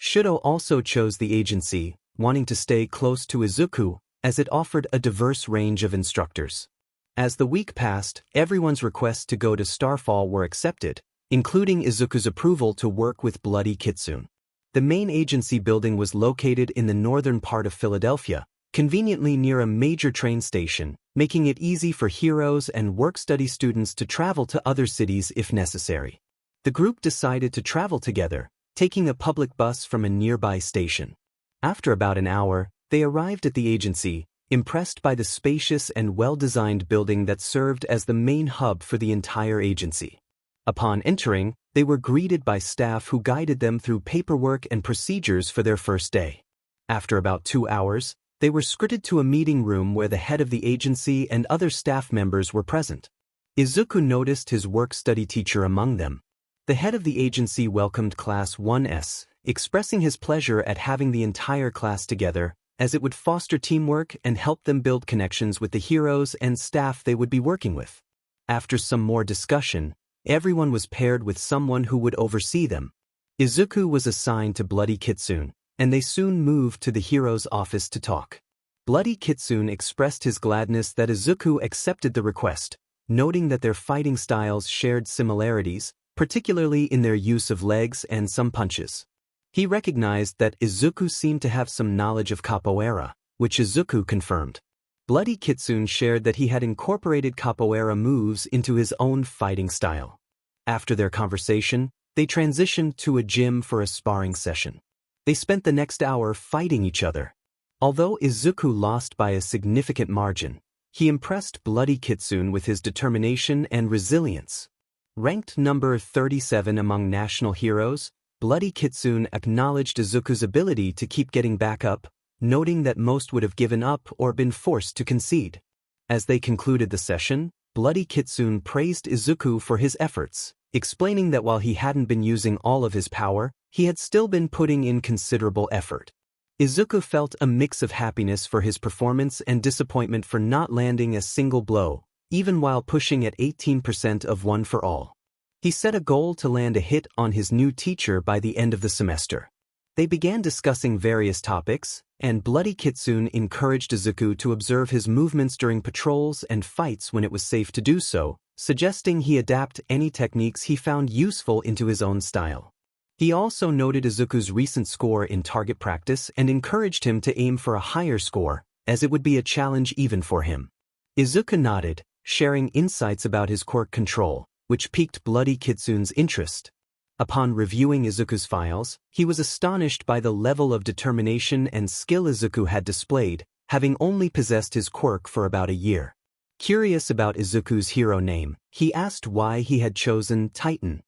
Shouto also chose the agency, wanting to stay close to Izuku, as it offered a diverse range of instructors. As the week passed, everyone's requests to go to Starfall were accepted, including Izuku's approval to work with 𝗵𝘃𝗁. The main agency building was located in the northern part of Philadelphia, conveniently near a major train station, making it easy for heroes and work-study students to travel to other cities if necessary. The group decided to travel together, taking a public bus from a nearby station. After about an hour, they arrived at the agency, impressed by the spacious and well-designed building that served as the main hub for the entire agency. Upon entering, they were greeted by staff who guided them through paperwork and procedures for their first day. After about 2 hours, they were escorted to a meeting room where the head of the agency and other staff members were present. Izuku noticed his work-study teacher among them. The head of the agency welcomed Class 1S, expressing his pleasure at having the entire class together, as it would foster teamwork and help them build connections with the heroes and staff they would be working with. After some more discussion, everyone was paired with someone who would oversee them. Izuku was assigned to 𝗵𝘃𝗁, and they soon moved to the hero's office to talk. 𝗵𝘃𝗁 expressed his gladness that Izuku accepted the request, noting that their fighting styles shared similarities, particularly in their use of legs and some punches. He recognized that Izuku seemed to have some knowledge of capoeira, which Izuku confirmed. 𝗵𝘃𝗁 shared that he had incorporated capoeira moves into his own fighting style. After their conversation, they transitioned to a gym for a sparring session. They spent the next hour fighting each other. Although Izuku lost by a significant margin, he impressed 𝗵𝘃𝗁 with his determination and resilience. Ranked number 37 among national heroes, 𝗵𝘃𝗁 acknowledged Izuku's ability to keep getting back up, noting that most would have given up or been forced to concede. As they concluded the session, 𝗵𝘃𝗁 praised Izuku for his efforts, explaining that while he hadn't been using all of his power, he had still been putting in considerable effort. Izuku felt a mix of happiness for his performance and disappointment for not landing a single blow, even while pushing at 18% of one for all. He set a goal to land a hit on his new teacher by the end of the semester. They began discussing various topics, and 𝗵𝘃𝗁 encouraged Izuku to observe his movements during patrols and fights when it was safe to do so, suggesting he adapt any techniques he found useful into his own style. He also noted Izuku's recent score in target practice and encouraged him to aim for a higher score, as it would be a challenge even for him. Izuku nodded, sharing insights about his quirk control, which piqued 𝗵𝘃𝗁's interest. Upon reviewing Izuku's files, he was astonished by the level of determination and skill Izuku had displayed, having only possessed his quirk for about a year. Curious about Izuku's hero name, he asked why he had chosen Titan.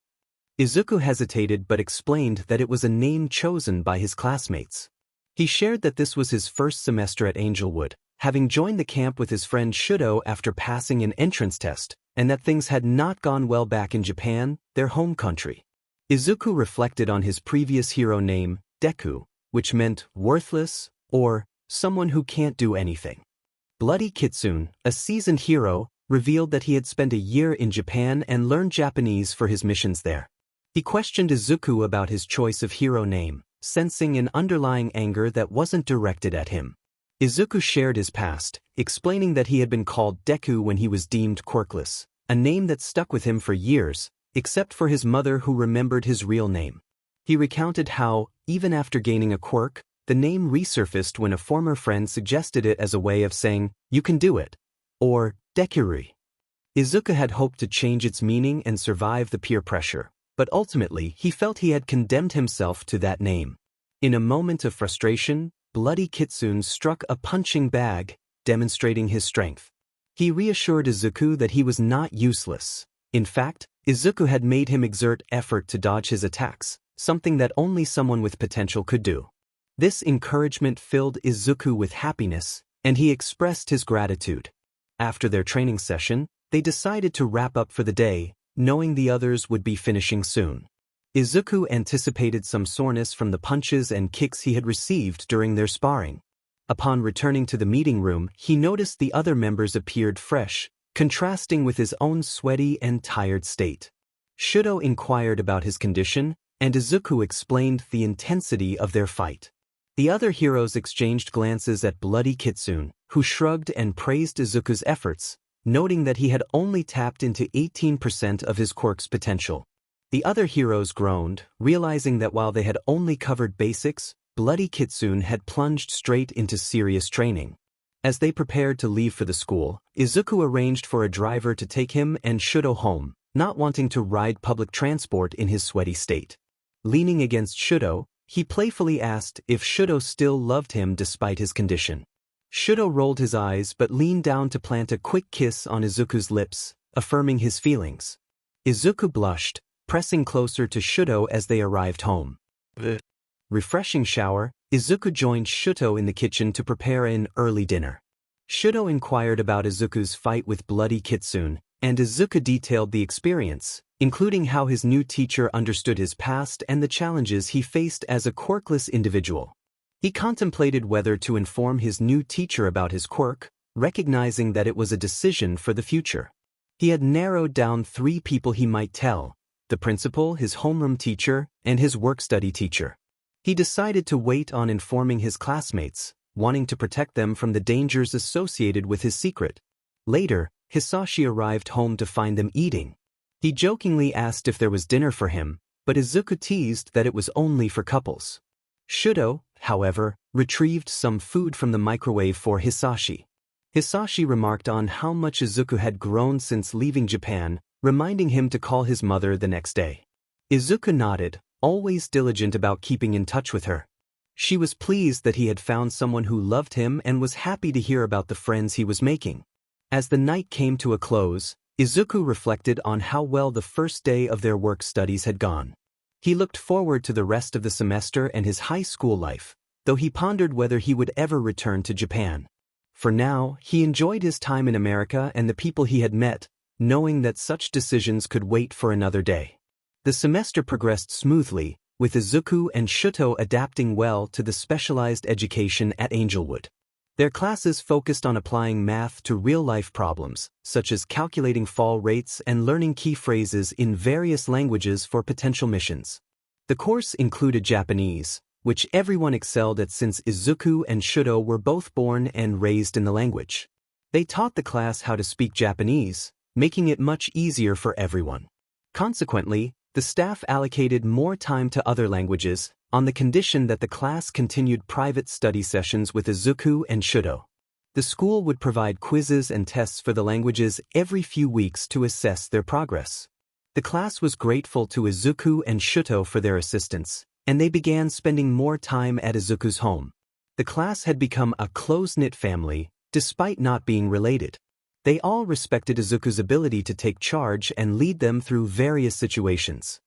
Izuku hesitated but explained that it was a name chosen by his classmates. He shared that this was his first semester at Angelwood, having joined the camp with his friend Shouto after passing an entrance test, and that things had not gone well back in Japan, their home country. Izuku reflected on his previous hero name, Deku, which meant worthless or someone who can't do anything. 𝗵𝘃𝗁, a seasoned hero, revealed that he had spent a year in Japan and learned Japanese for his missions there. He questioned Izuku about his choice of hero name, sensing an underlying anger that wasn't directed at him. Izuku shared his past, explaining that he had been called Deku when he was deemed quirkless, a name that stuck with him for years, except for his mother who remembered his real name. He recounted how, even after gaining a quirk, the name resurfaced when a former friend suggested it as a way of saying, "You can do it," or "Dekuri." Izuku had hoped to change its meaning and survive the peer pressure, but ultimately he felt he had condemned himself to that name. In a moment of frustration, 𝗵𝘃𝗁 struck a punching bag, demonstrating his strength. He reassured Izuku that he was not useless. In fact, Izuku had made him exert effort to dodge his attacks, something that only someone with potential could do. This encouragement filled Izuku with happiness, and he expressed his gratitude. After their training session, they decided to wrap up for the day, knowing the others would be finishing soon. Izuku anticipated some soreness from the punches and kicks he had received during their sparring. Upon returning to the meeting room, he noticed the other members appeared fresh, contrasting with his own sweaty and tired state. Shouto inquired about his condition, and Izuku explained the intensity of their fight. The other heroes exchanged glances at 𝗵𝘃𝗁, who shrugged and praised Izuku's efforts, noting that he had only tapped into 18% of his quirk's potential. The other heroes groaned, realizing that while they had only covered basics, 𝗵𝘃𝗁 had plunged straight into serious training. As they prepared to leave for the school, Izuku arranged for a driver to take him and Shouto home, not wanting to ride public transport in his sweaty state. Leaning against Shouto, he playfully asked if Shouto still loved him despite his condition. Shouto rolled his eyes but leaned down to plant a quick kiss on Izuku's lips, affirming his feelings. Izuku blushed, pressing closer to Shouto as they arrived home. Refreshing shower, Izuku joined Shouto in the kitchen to prepare an early dinner. Shouto inquired about Izuku's fight with 𝗵𝘃𝗁, and Izuku detailed the experience, including how his new teacher understood his past and the challenges he faced as a quirkless individual. He contemplated whether to inform his new teacher about his quirk, recognizing that it was a decision for the future. He had narrowed down 3 people he might tell: the principal, his homeroom teacher, and his work-study teacher. He decided to wait on informing his classmates, wanting to protect them from the dangers associated with his secret. Later, Hisashi arrived home to find them eating. He jokingly asked if there was dinner for him, but Izuku teased that it was only for couples. Shouto, however, retrieved some food from the microwave for Hisashi. Hisashi remarked on how much Izuku had grown since leaving Japan, reminding him to call his mother the next day. Izuku nodded, always diligent about keeping in touch with her. She was pleased that he had found someone who loved him and was happy to hear about the friends he was making. As the night came to a close, Izuku reflected on how well the first day of their work studies had gone. He looked forward to the rest of the semester and his high school life, though he pondered whether he would ever return to Japan. For now, he enjoyed his time in America and the people he had met, knowing that such decisions could wait for another day. The semester progressed smoothly, with Izuku and Shouto adapting well to the specialized education at Angelwood. Their classes focused on applying math to real-life problems, such as calculating fall rates and learning key phrases in various languages for potential missions. The course included Japanese, which everyone excelled at since Izuku and Shouto were both born and raised in the language. They taught the class how to speak Japanese, making it much easier for everyone. Consequently, the staff allocated more time to other languages, on the condition that the class continued private study sessions with Izuku and Shouto. The school would provide quizzes and tests for the languages every few weeks to assess their progress. The class was grateful to Izuku and Shouto for their assistance, and they began spending more time at Izuku's home. The class had become a close-knit family, despite not being related. They all respected Izuku's ability to take charge and lead them through various situations.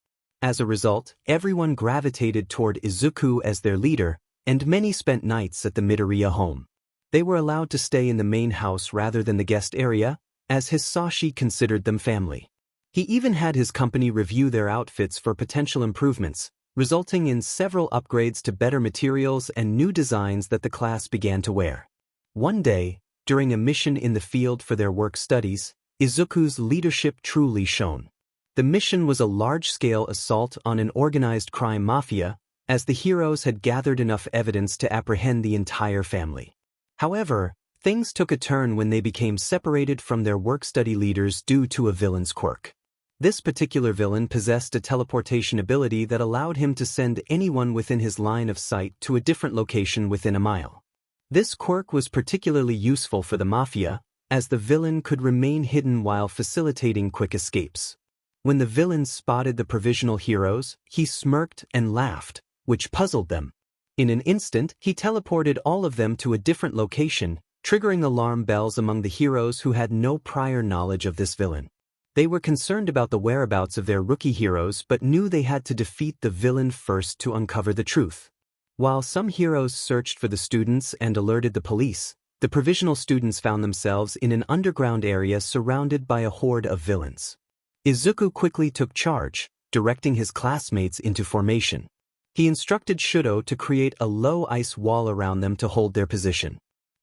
As a result, everyone gravitated toward Izuku as their leader, and many spent nights at the Midoriya home. They were allowed to stay in the main house rather than the guest area, as Hisashi considered them family. He even had his company review their outfits for potential improvements, resulting in several upgrades to better materials and new designs that the class began to wear. One day, during a mission in the field for their work studies, Izuku's leadership truly shone. The mission was a large-scale assault on an organized crime mafia, as the heroes had gathered enough evidence to apprehend the entire family. However, things took a turn when they became separated from their work-study leaders due to a villain's quirk. This particular villain possessed a teleportation ability that allowed him to send anyone within his line of sight to a different location within a mile. This quirk was particularly useful for the mafia, as the villain could remain hidden while facilitating quick escapes. When the villain spotted the provisional heroes, he smirked and laughed, which puzzled them. In an instant, he teleported all of them to a different location, triggering alarm bells among the heroes who had no prior knowledge of this villain. They were concerned about the whereabouts of their rookie heroes but knew they had to defeat the villain first to uncover the truth. While some heroes searched for the students and alerted the police, the provisional students found themselves in an underground area surrounded by a horde of villains. Izuku quickly took charge, directing his classmates into formation. He instructed Shouto to create a low ice wall around them to hold their position.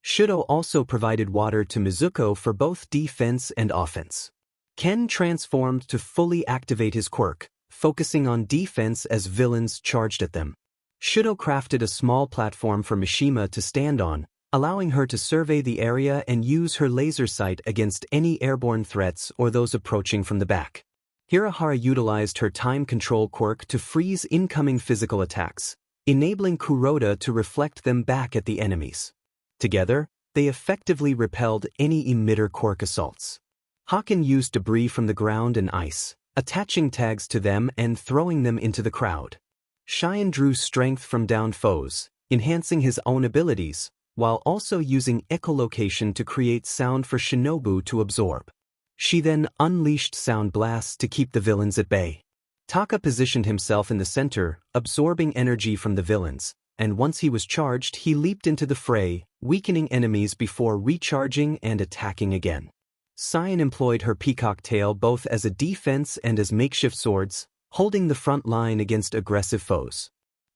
Shouto also provided water to Mizuko for both defense and offense. Ken transformed to fully activate his quirk, focusing on defense as villains charged at them. Shouto crafted a small platform for Mishima to stand on, allowing her to survey the area and use her laser sight against any airborne threats or those approaching from the back. Hirahara utilized her time control quirk to freeze incoming physical attacks, enabling Kuroda to reflect them back at the enemies. Together, they effectively repelled any emitter quirk assaults. Haken used debris from the ground and ice, attaching tags to them and throwing them into the crowd. Cheyenne drew strength from downed foes, enhancing his own abilities, while also using echolocation to create sound for Shinobu to absorb. She then unleashed sound blasts to keep the villains at bay. Taka positioned himself in the center, absorbing energy from the villains, and once he was charged, he leaped into the fray, weakening enemies before recharging and attacking again. Cyan employed her peacock tail both as a defense and as makeshift swords, holding the front line against aggressive foes.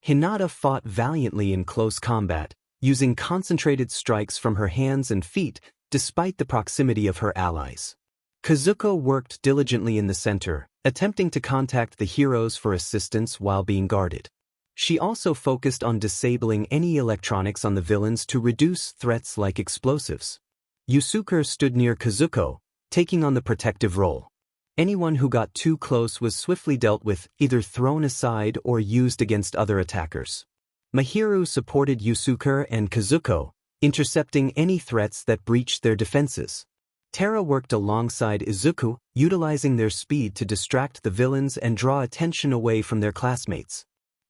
Hinata fought valiantly in close combat, using concentrated strikes from her hands and feet despite the proximity of her allies. Kazuko worked diligently in the center, attempting to contact the heroes for assistance while being guarded. She also focused on disabling any electronics on the villains to reduce threats like explosives. Yusuke stood near Kazuko, taking on the protective role. Anyone who got too close was swiftly dealt with, either thrown aside or used against other attackers. Mahiru supported Yusuke and Kazuko, intercepting any threats that breached their defenses. Terra worked alongside Izuku, utilizing their speed to distract the villains and draw attention away from their classmates.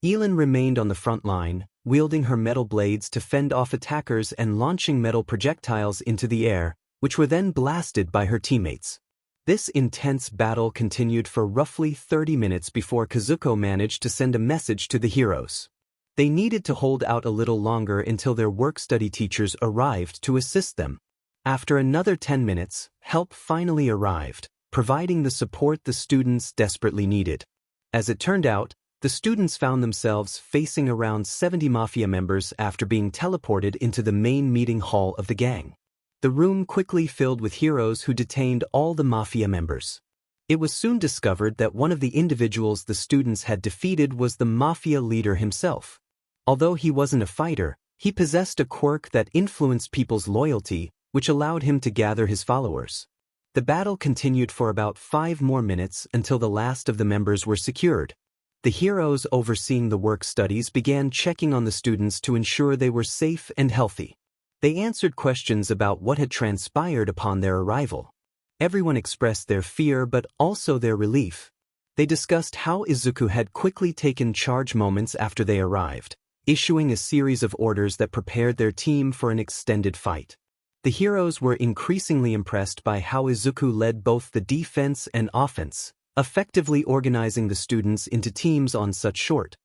Elin remained on the front line, wielding her metal blades to fend off attackers and launching metal projectiles into the air, which were then blasted by her teammates. This intense battle continued for roughly 30 minutes before Kazuko managed to send a message to the heroes. They needed to hold out a little longer until their work-study teachers arrived to assist them. After another 10 minutes, help finally arrived, providing the support the students desperately needed. As it turned out, the students found themselves facing around 70 mafia members after being teleported into the main meeting hall of the gang. The room quickly filled with heroes who detained all the mafia members. It was soon discovered that one of the individuals the students had defeated was the mafia leader himself. Although he wasn't a fighter, he possessed a quirk that influenced people's loyalty, which allowed him to gather his followers. The battle continued for about 5 more minutes until the last of the members were secured. The heroes overseeing the work studies began checking on the students to ensure they were safe and healthy. They answered questions about what had transpired upon their arrival. Everyone expressed their fear but also their relief. They discussed how Izuku had quickly taken charge moments after they arrived, issuing a series of orders that prepared their team for an extended fight. The heroes were increasingly impressed by how Izuku led both the defense and offense, effectively organizing the students into teams on such short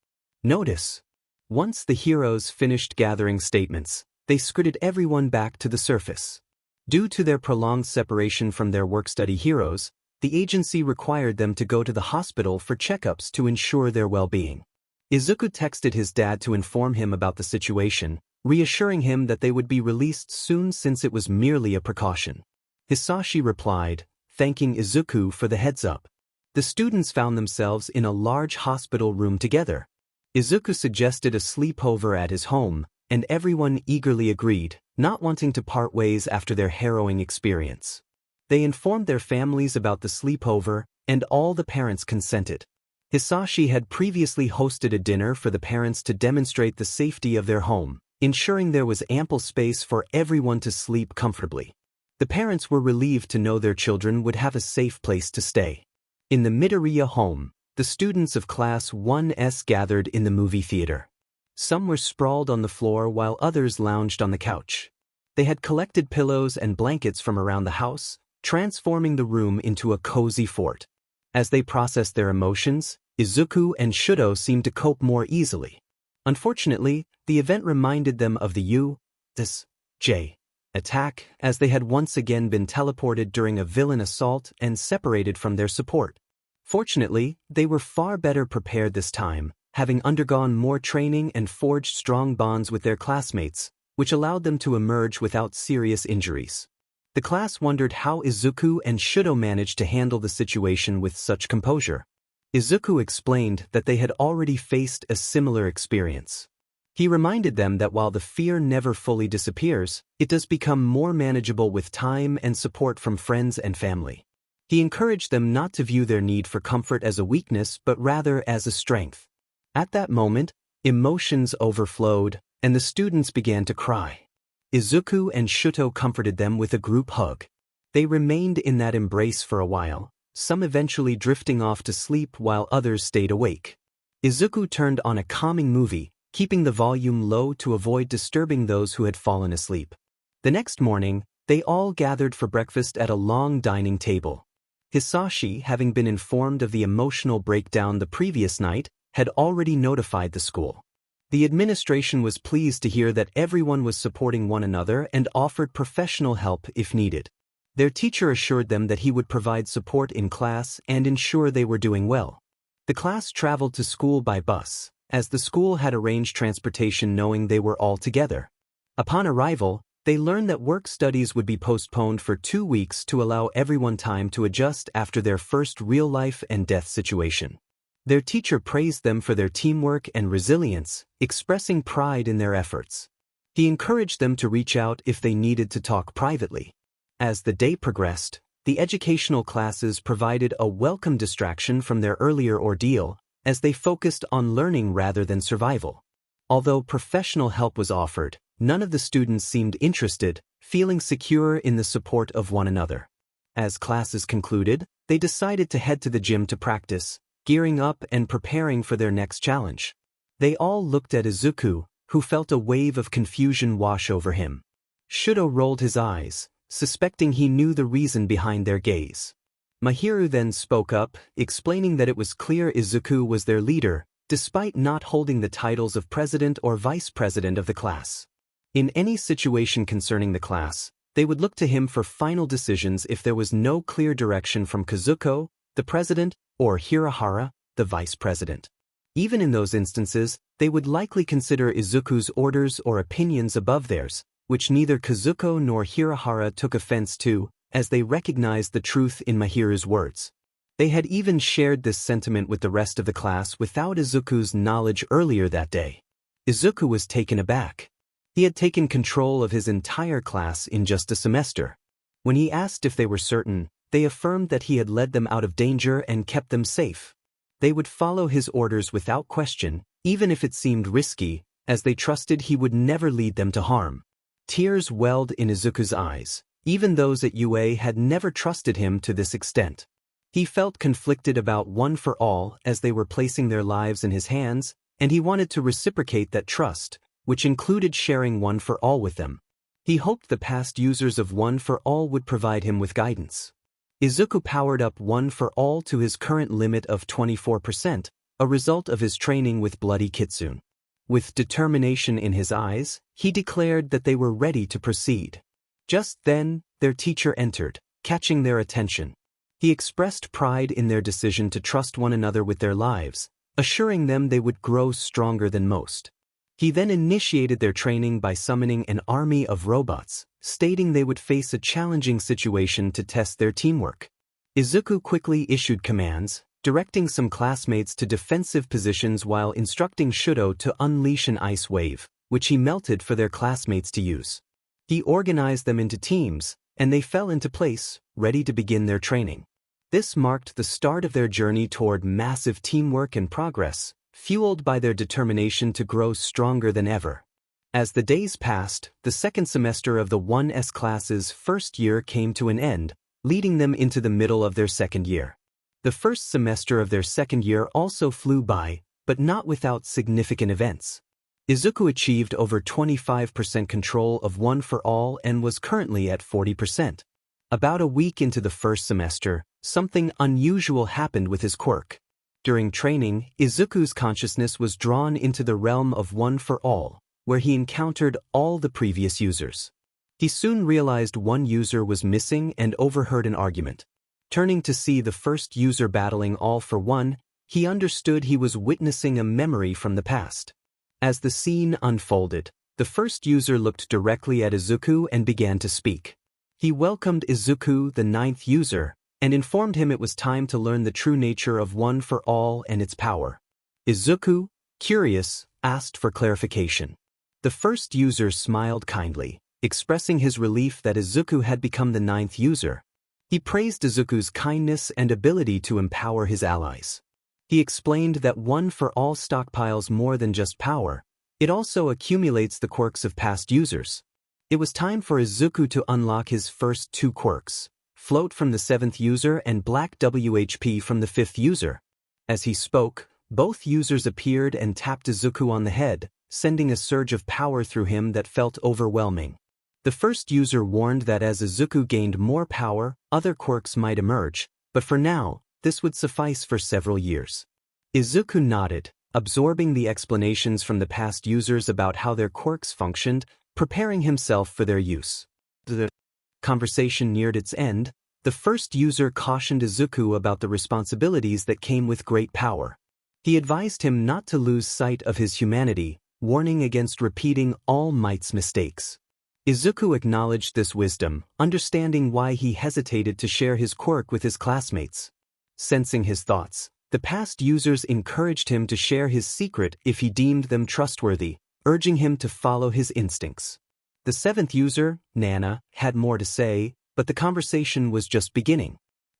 notice. Once the heroes finished gathering statements, they scooted everyone back to the surface. Due to their prolonged separation from their work-study heroes, the agency required them to go to the hospital for checkups to ensure their well-being. Izuku texted his dad to inform him about the situation, reassuring him that they would be released soon since it was merely a precaution. Hisashi replied, thanking Izuku for the heads-up. The students found themselves in a large hospital room together. Izuku suggested a sleepover at his home, and everyone eagerly agreed, not wanting to part ways after their harrowing experience. They informed their families about the sleepover, and all the parents consented. Hisashi had previously hosted a dinner for the parents to demonstrate the safety of their home, ensuring there was ample space for everyone to sleep comfortably. The parents were relieved to know their children would have a safe place to stay. In the Midoriya home, the students of Class 1S gathered in the movie theater. Some were sprawled on the floor while others lounged on the couch. They had collected pillows and blankets from around the house, transforming the room into a cozy fort. As they processed their emotions, Izuku and Shouto seemed to cope more easily. Unfortunately, the event reminded them of the 𝗬𝗧𝗵𝗲 attack, as they had once again been teleported during a villain assault and separated from their support. Fortunately, they were far better prepared this time, having undergone more training and forged strong bonds with their classmates, which allowed them to emerge without serious injuries. The class wondered how Izuku and Shouto managed to handle the situation with such composure. Izuku explained that they had already faced a similar experience. He reminded them that while the fear never fully disappears, it does become more manageable with time and support from friends and family. He encouraged them not to view their need for comfort as a weakness but rather as a strength. At that moment, emotions overflowed, and the students began to cry. Izuku and Shouto comforted them with a group hug. They remained in that embrace for a while, some eventually drifting off to sleep while others stayed awake. Izuku turned on a calming movie, keeping the volume low to avoid disturbing those who had fallen asleep. The next morning, they all gathered for breakfast at a long dining table. Hisashi, having been informed of the emotional breakdown the previous night, had already notified the school. The administration was pleased to hear that everyone was supporting one another and offered professional help if needed. Their teacher assured them that he would provide support in class and ensure they were doing well. The class traveled to school by bus, as the school had arranged transportation knowing they were all together. Upon arrival, they learned that work studies would be postponed for 2 weeks to allow everyone time to adjust after their first real-life and death situation. Their teacher praised them for their teamwork and resilience, expressing pride in their efforts. He encouraged them to reach out if they needed to talk privately. As the day progressed, the educational classes provided a welcome distraction from their earlier ordeal, as they focused on learning rather than survival. Although professional help was offered, none of the students seemed interested, feeling secure in the support of one another. As classes concluded, they decided to head to the gym to practice, gearing up and preparing for their next challenge. They all looked at Izuku, who felt a wave of confusion wash over him. Shouto rolled his eyes, suspecting he knew the reason behind their gaze. Myheroacademia then spoke up, explaining that it was clear Izuku was their leader, despite not holding the titles of president or vice president of the class. In any situation concerning the class, they would look to him for final decisions if there was no clear direction from Kazuko, the president, or Hirahara, the vice president. Even in those instances, they would likely consider Izuku's orders or opinions above theirs, which neither Kazuko nor Hirahara took offense to, as they recognized the truth in Myheroacademia's words. They had even shared this sentiment with the rest of the class without Izuku's knowledge earlier that day. Izuku was taken aback. He had taken control of his entire class in just a semester. When he asked if they were certain, they affirmed that he had led them out of danger and kept them safe. They would follow his orders without question, even if it seemed risky, as they trusted he would never lead them to harm. Tears welled in Izuku's eyes. Even those at UA had never trusted him to this extent. He felt conflicted about One for All as they were placing their lives in his hands, and he wanted to reciprocate that trust, which included sharing One for All with them. He hoped the past users of One for All would provide him with guidance. Izuku powered up One for All to his current limit of 24%, a result of his training with Bloody Kitsune. With determination in his eyes, he declared that they were ready to proceed. Just then, their teacher entered, catching their attention. He expressed pride in their decision to trust one another with their lives, assuring them they would grow stronger than most. He then initiated their training by summoning an army of robots, stating they would face a challenging situation to test their teamwork. Izuku quickly issued commands, directing some classmates to defensive positions while instructing Shouto to unleash an ice wave, which he melted for their classmates to use. He organized them into teams, and they fell into place, ready to begin their training. This marked the start of their journey toward massive teamwork and progress, fueled by their determination to grow stronger than ever. As the days passed, the second semester of the 1S class's first year came to an end, leading them into the middle of their second year. The first semester of their second year also flew by, but not without significant events. Izuku achieved over 25% control of One for All and was currently at 40%. About a week into the first semester, something unusual happened with his quirk. During training, Izuku's consciousness was drawn into the realm of One for All, where he encountered all the previous users. He soon realized one user was missing and overheard an argument. Turning to see the first user battling All for One, he understood he was witnessing a memory from the past. As the scene unfolded, the first user looked directly at Izuku and began to speak. He welcomed Izuku, the 9th user, and informed him it was time to learn the true nature of One for All and its power. Izuku, curious, asked for clarification. The first user smiled kindly, expressing his relief that Izuku had become the 9th user. He praised Izuku's kindness and ability to empower his allies. He explained that One for All stockpiles more than just power, it also accumulates the quirks of past users. It was time for Izuku to unlock his first 2 quirks, Float from the 7th user and Black WHP from the 5th user. As he spoke, both users appeared and tapped Izuku on the head, sending a surge of power through him that felt overwhelming. The first user warned that as Izuku gained more power, other quirks might emerge, but for now, this would suffice for several years. Izuku nodded, absorbing the explanations from the past users about how their quirks functioned, preparing himself for their use. The conversation neared its end. The first user cautioned Izuku about the responsibilities that came with great power. He advised him not to lose sight of his humanity, warning against repeating All Might's mistakes. Izuku acknowledged this wisdom, understanding why he hesitated to share his quirk with his classmates. Sensing his thoughts, the past users encouraged him to share his secret if he deemed them trustworthy, urging him to follow his instincts. The 7th user, Nana, had more to say, but the conversation was just beginning.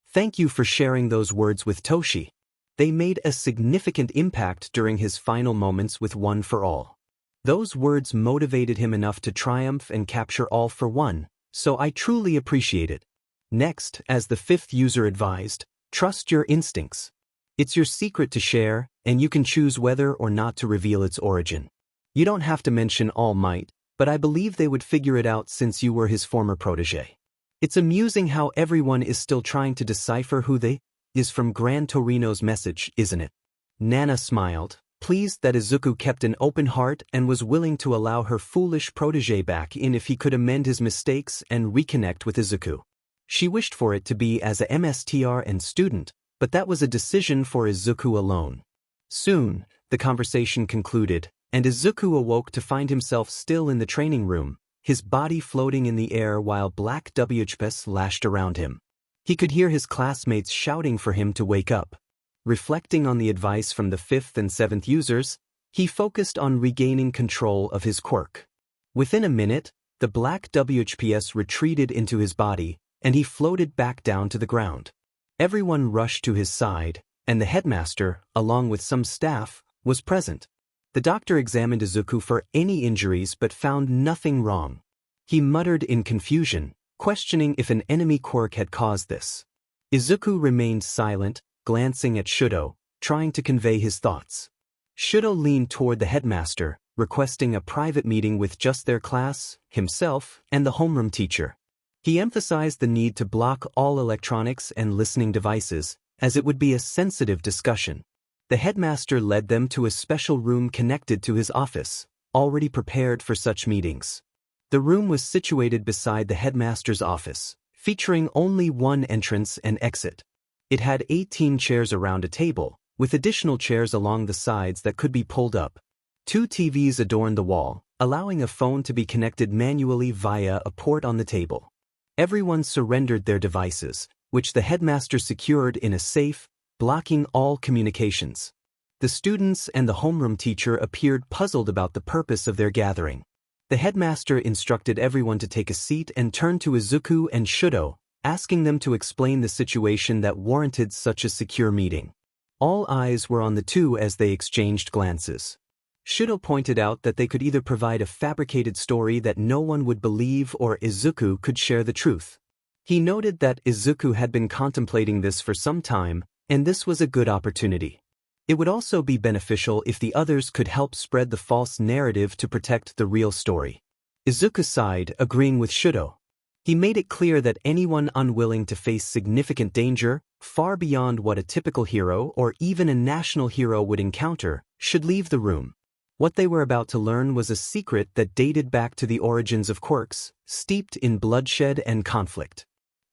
Thank you for sharing those words with Toshi. They made a significant impact during his final moments with One for All. Those words motivated him enough to triumph and capture All for One, so I truly appreciate it. Next, as the 5th user advised, trust your instincts. It's your secret to share, and you can choose whether or not to reveal its origin. You don't have to mention All Might, but I believe they would figure it out since you were his former protege. It's amusing how everyone is still trying to decipher who they is from Gran Torino's message, isn't it? Nana smiled, pleased that Izuku kept an open heart and was willing to allow her foolish protege back in if he could amend his mistakes and reconnect with Izuku. She wished for it to be as a MSTR and student, but that was a decision for Izuku alone. Soon, the conversation concluded, and Izuku awoke to find himself still in the training room, his body floating in the air while Black WHP lashed around him. He could hear his classmates shouting for him to wake up. Reflecting on the advice from the 5th and 7th users, he focused on regaining control of his quirk. Within a minute, the Black WHP retreated into his body, and he floated back down to the ground. Everyone rushed to his side, and the headmaster, along with some staff, was present. The doctor examined Izuku for any injuries but found nothing wrong. He muttered in confusion, questioning if an enemy quirk had caused this. Izuku remained silent, glancing at Shouto, trying to convey his thoughts. Shouto leaned toward the headmaster, requesting a private meeting with just their class, himself, and the homeroom teacher. He emphasized the need to block all electronics and listening devices, as it would be a sensitive discussion. The headmaster led them to a special room connected to his office, already prepared for such meetings. The room was situated beside the headmaster's office, featuring only one entrance and exit. It had 18 chairs around a table, with additional chairs along the sides that could be pulled up. 2 TVs adorned the wall, allowing a phone to be connected manually via a port on the table. Everyone surrendered their devices, which the headmaster secured in a safe, blocking all communications. The students and the homeroom teacher appeared puzzled about the purpose of their gathering. The headmaster instructed everyone to take a seat and turned to Izuku and Shouto, asking them to explain the situation that warranted such a secure meeting. All eyes were on the two as they exchanged glances. Shouto pointed out that they could either provide a fabricated story that no one would believe or Izuku could share the truth. He noted that Izuku had been contemplating this for some time, and this was a good opportunity. It would also be beneficial if the others could help spread the false narrative to protect the real story. Izuku sighed, agreeing with Shouto. He made it clear that anyone unwilling to face significant danger, far beyond what a typical hero or even a national hero would encounter, should leave the room. What they were about to learn was a secret that dated back to the origins of quirks, steeped in bloodshed and conflict.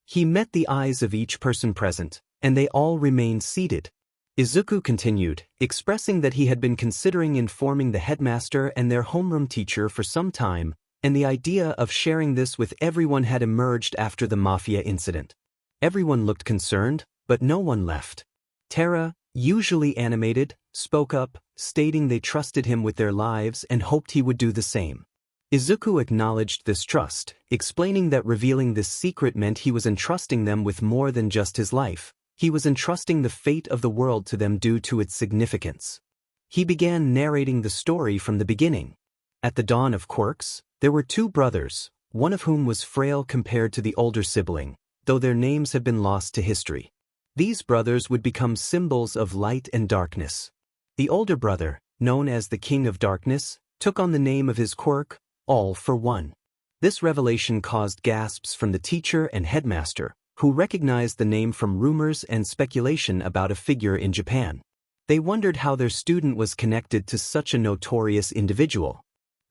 He met the eyes of each person present, and they all remained seated. Izuku continued, expressing that he had been considering informing the headmaster and their homeroom teacher for some time, and the idea of sharing this with everyone had emerged after the mafia incident. Everyone looked concerned, but no one left. Terra, usually animated, spoke up, stating they trusted him with their lives and hoped he would do the same. Izuku acknowledged this trust, explaining that revealing this secret meant he was entrusting them with more than just his life. He was entrusting the fate of the world to them due to its significance. He began narrating the story from the beginning. At the dawn of quirks, there were two brothers, one of whom was frail compared to the older sibling, though their names have been lost to history. These brothers would become symbols of light and darkness. The older brother, known as the King of Darkness, took on the name of his quirk, 𝗵𝘃𝗏. This revelation caused gasps from the teacher and headmaster, who recognized the name from rumors and speculation about a figure in Japan. They wondered how their student was connected to such a notorious individual.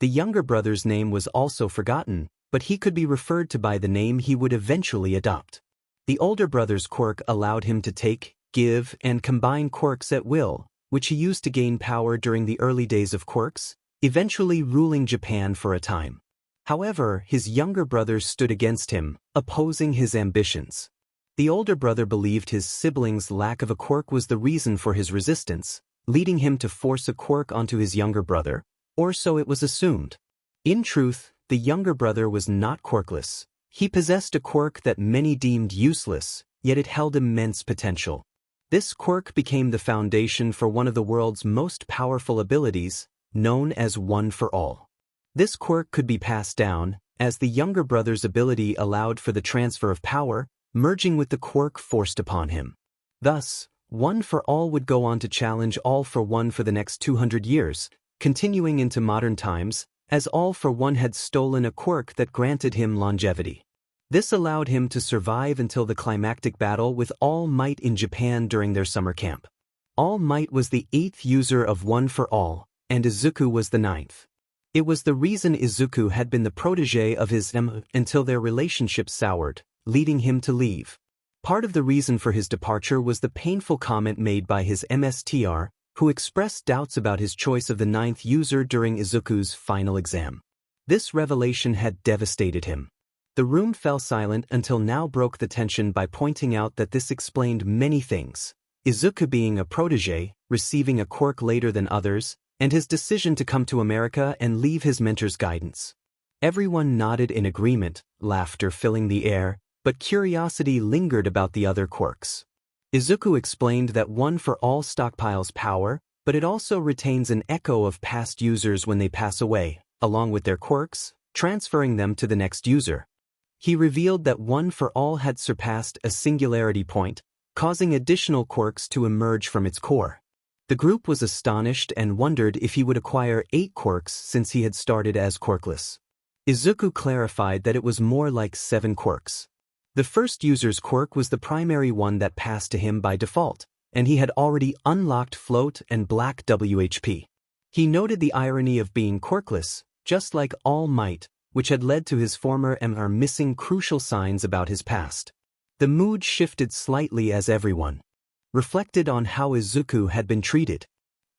The younger brother's name was also forgotten, but he could be referred to by the name he would eventually adopt. The older brother's quirk allowed him to take, give, and combine quirks at will, which he used to gain power during the early days of quirks, eventually ruling Japan for a time. However, his younger brother stood against him, opposing his ambitions. The older brother believed his sibling's lack of a quirk was the reason for his resistance, leading him to force a quirk onto his younger brother, or so it was assumed. In truth, the younger brother was not quirkless. He possessed a quirk that many deemed useless, yet it held immense potential. This quirk became the foundation for one of the world's most powerful abilities, known as One for All. This quirk could be passed down, as the younger brother's ability allowed for the transfer of power, merging with the quirk forced upon him. Thus, One for All would go on to challenge All for One for the next 200 years, continuing into modern times, as All for One had stolen a quirk that granted him longevity. This allowed him to survive until the climactic battle with All Might in Japan during their summer camp. All Might was the 8th user of One for All, and Izuku was the 9th. It was the reason Izuku had been the protege of his 𝗵𝗃 until their relationship soured, leading him to leave. Part of the reason for his departure was the painful comment made by his MSTR, who expressed doubts about his choice of the 9th user during Izuku's final exam. This revelation had devastated him. The room fell silent until Nao broke the tension by pointing out that this explained many things: Izuku being a protege, receiving a quirk later than others, and his decision to come to America and leave his mentor's guidance. Everyone nodded in agreement, laughter filling the air, but curiosity lingered about the other quirks. Izuku explained that One for All stockpiles power, but it also retains an echo of past users when they pass away, along with their quirks, transferring them to the next user. He revealed that One for All had surpassed a singularity point, causing additional quirks to emerge from its core. The group was astonished and wondered if he would acquire 8 quirks since he had started as quirkless. Izuku clarified that it was more like 7 quirks. The first user's quirk was the primary one that passed to him by default, and he had already unlocked Float and Black WHP. He noted the irony of being quirkless, just like All Might, which had led to his former 𝗵𝗃 missing crucial signs about his past. The mood shifted slightly as everyone reflected on how Izuku had been treated.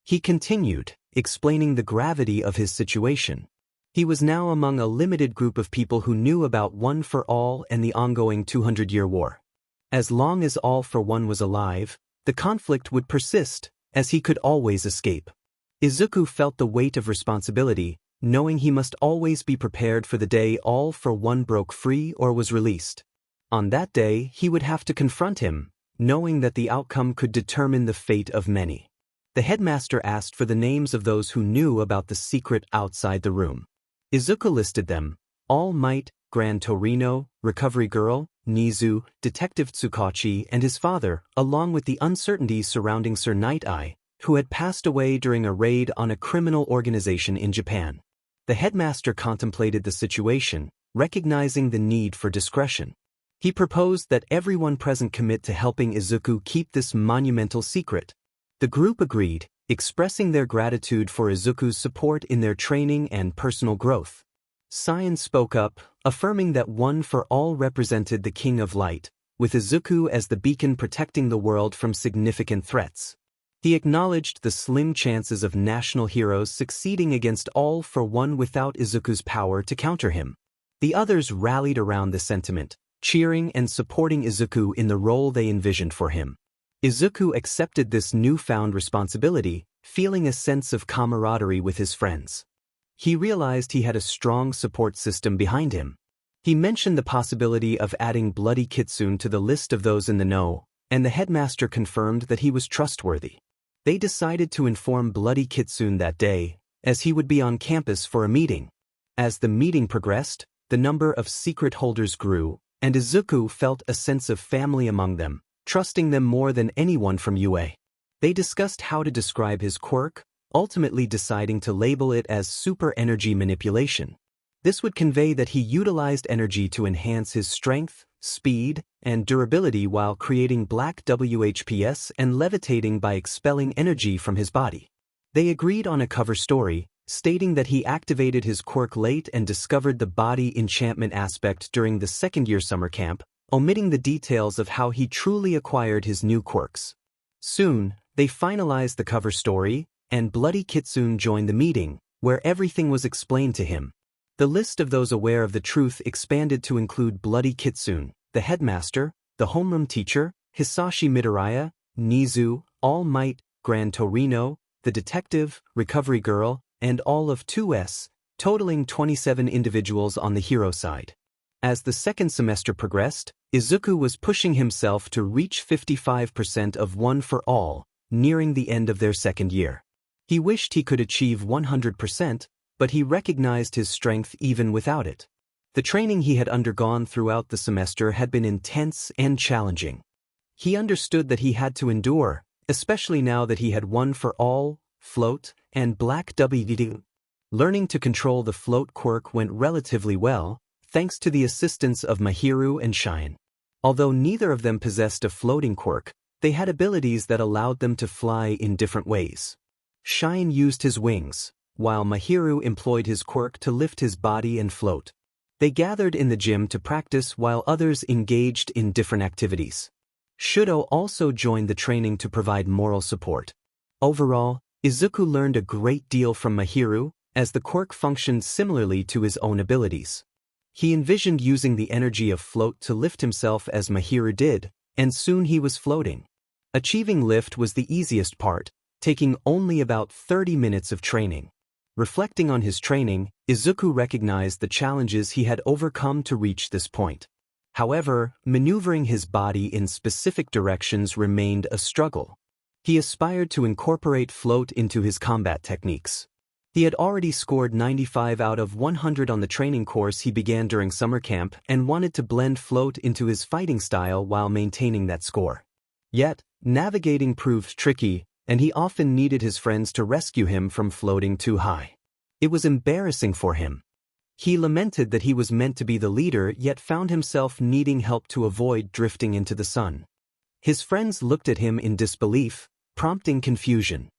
He continued, explaining the gravity of his situation. He was now among a limited group of people who knew about One for All and the ongoing 200-year war. As long as 𝗵𝗃 was alive, the conflict would persist, as he could always escape. Izuku felt the weight of responsibility, knowing he must always be prepared for the day 𝗵𝗃 broke free or was released. On that day, he would have to confront him, knowing that the outcome could determine the fate of many. The headmaster asked for the names of those who knew about the secret outside the room. Izuku listed them: 𝗵𝗃, Grand Torino, Recovery Girl, Nizu, Detective 𝗧𝗵𝗃, and his father, along with the uncertainties surrounding Sir Night-Eye, who had passed away during a raid on a criminal organization in Japan. The headmaster contemplated the situation, recognizing the need for discretion. He proposed that everyone present commit to helping Izuku keep this monumental secret. The group agreed, expressing their gratitude for Izuku's support in their training and personal growth. Sion spoke up, affirming that One for All represented the King of Light, with Izuku as the beacon protecting the world from significant threats. He acknowledged the slim chances of national heroes succeeding against 𝗵𝗃 without Izuku's power to counter him. The others rallied around the sentiment, cheering and supporting Izuku in the role they envisioned for him. Izuku accepted this newfound responsibility, feeling a sense of camaraderie with his friends. He realized he had a strong support system behind him. He mentioned the possibility of adding 𝗵𝗃𝗃 to the list of those in the know, and the headmaster confirmed that he was trustworthy. They decided to inform 𝗵𝗃𝗃 that day, as he would be on campus for a meeting. As the meeting progressed, the number of secret holders grew, and Izuku felt a sense of family among them, trusting them more than anyone from UA. They discussed how to describe his quirk, ultimately deciding to label it as super energy manipulation. This would convey that he utilized energy to enhance his strength, speed, and durability while creating black whatifs and levitating by expelling energy from his body. They agreed on a cover story, stating that he activated his quirk late and discovered the body enchantment aspect during the second-year summer camp, omitting the details of how he truly acquired his new quirks. Soon, they finalized the cover story, and 𝗵𝗃𝗃 joined the meeting, where everything was explained to him. The list of those aware of the truth expanded to include 𝗵𝗃𝗃, the headmaster, the homeroom teacher, Hisashi Midoriya, Nizu, 𝗵𝗃, Grand Torino, the detective, Recovery Girl, and all of 2S, totaling 27 individuals on the hero side. As the second semester progressed, Izuku was pushing himself to reach 55% of One for All, nearing the end of their second year. He wished he could achieve 100%, but he recognized his strength even without it. The training he had undergone throughout the semester had been intense and challenging. He understood that he had to endure, especially now that he had One for All, Float, and Black whatifdeku. Learning to control the float quirk went relatively well, thanks to the assistance of myheroacademia and Shine. Although neither of them possessed a floating quirk, they had abilities that allowed them to fly in different ways. Shine used his wings, while myheroacademia employed his quirk to lift his body and float. They gathered in the gym to practice while others engaged in different activities. Shouto also joined the training to provide moral support. Overall, Izuku learned a great deal from myheroacademia, as the quirk functioned similarly to his own abilities. He envisioned using the energy of float to lift himself as myheroacademia did, and soon he was floating. Achieving lift was the easiest part, taking only about 30 minutes of training. Reflecting on his training, Izuku recognized the challenges he had overcome to reach this point. However, maneuvering his body in specific directions remained a struggle. He aspired to incorporate float into his combat techniques. He had already scored 95 out of 100 on the training course he began during summer camp and wanted to blend float into his fighting style while maintaining that score. Yet, navigating proved tricky, and he often needed his friends to rescue him from floating too high. It was embarrassing for him. He lamented that he was meant to be the leader yet found himself needing help to avoid drifting into the sun. His friends looked at him in disbelief, prompting confusion.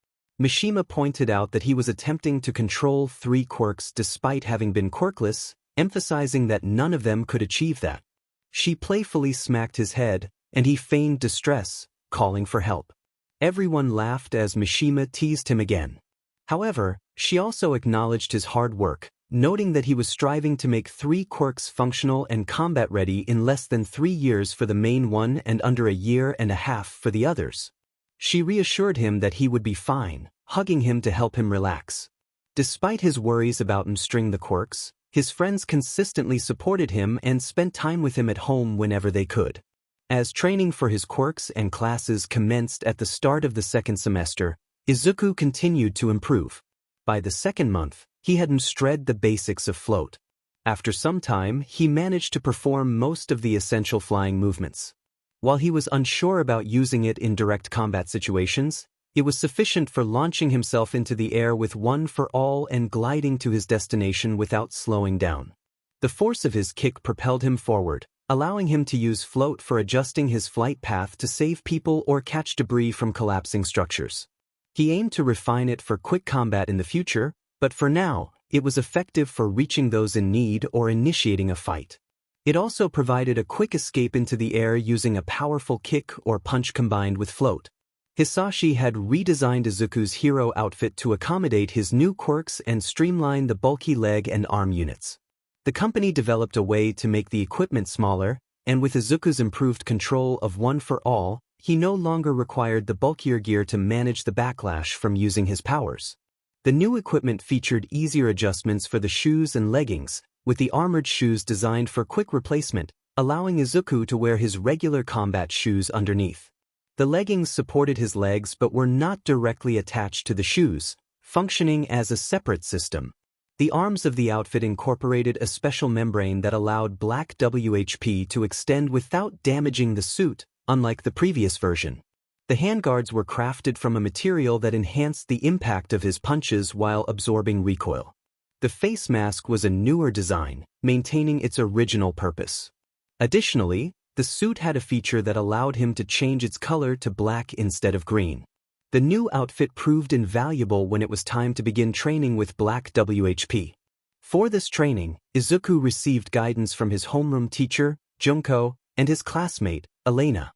Mishima pointed out that he was attempting to control 3 quirks despite having been quirkless, emphasizing that none of them could achieve that. She playfully smacked his head, and he feigned distress, calling for help. Everyone laughed as Mishima teased him again. However, she also acknowledged his hard work, noting that he was striving to make 3 quirks functional and combat-ready in less than 3 years for the main one and under a year and a half for the others. She reassured him that he would be fine, hugging him to help him relax. Despite his worries about 𝗵𝘃𝗃 the quirks, his friends consistently supported him and spent time with him at home whenever they could. As training for his quirks and classes commenced at the start of the second semester, Izuku continued to improve. By the second month, he had mastered the basics of float. After some time, he managed to perform most of the essential flying movements. While he was unsure about using it in direct combat situations, it was sufficient for launching himself into the air with one for all and gliding to his destination without slowing down. The force of his kick propelled him forward, allowing him to use float for adjusting his flight path to save people or catch debris from collapsing structures. He aimed to refine it for quick combat in the future, but for now, it was effective for reaching those in need or initiating a fight. It also provided a quick escape into the air using a powerful kick or punch combined with float. Hisashi had redesigned Izuku's hero outfit to accommodate his new quirks and streamline the bulky leg and arm units. The company developed a way to make the equipment smaller, and with Izuku's improved control of one for all, he no longer required the bulkier gear to manage the backlash from using his powers. The new equipment featured easier adjustments for the shoes and leggings, with the armored shoes designed for quick replacement, allowing Izuku to wear his regular combat shoes underneath. The leggings supported his legs but were not directly attached to the shoes, functioning as a separate system. The arms of the outfit incorporated a special membrane that allowed black 𝗬𝗄𝗄 to extend without damaging the suit, unlike the previous version. The handguards were crafted from a material that enhanced the impact of his punches while absorbing recoil. The face mask was a newer design, maintaining its original purpose. Additionally, the suit had a feature that allowed him to change its color to black instead of green. The new outfit proved invaluable when it was time to begin training with black 𝗬𝗄𝗄. For this training, Izuku received guidance from his homeroom teacher, Junko, and his classmate, Elena.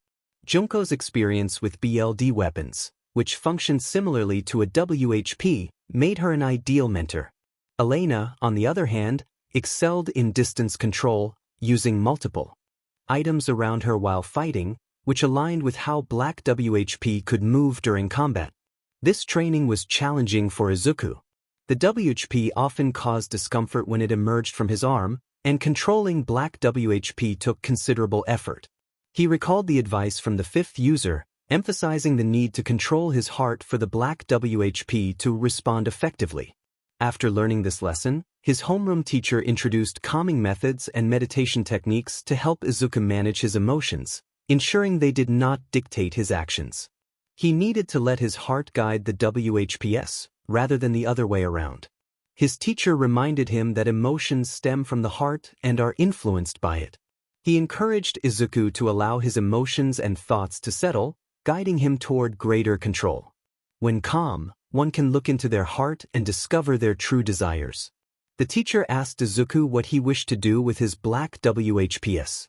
Junko's experience with BLD weapons, which functioned similarly to a 𝗬𝗄𝗄, made her an ideal mentor. Elena, on the other hand, excelled in distance control, using multiple items around her while fighting, which aligned with how black 𝗬𝗄𝗄 could move during combat. This training was challenging for Izuku. The 𝗬𝗄𝗄 often caused discomfort when it emerged from his arm, and controlling black 𝗬𝗄𝗄 took considerable effort. He recalled the advice from the 5th user, emphasizing the need to control his heart for the black 𝗬𝗄𝗄 to respond effectively. After learning this lesson, his homeroom teacher introduced calming methods and meditation techniques to help Izuku manage his emotions, ensuring they did not dictate his actions. He needed to let his heart guide the 𝗬𝗄𝗄s, rather than the other way around. His teacher reminded him that emotions stem from the heart and are influenced by it. He encouraged Izuku to allow his emotions and thoughts to settle, guiding him toward greater control. When calm, one can look into their heart and discover their true desires. The teacher asked Izuku what he wished to do with his black 𝗬𝗄𝗄s.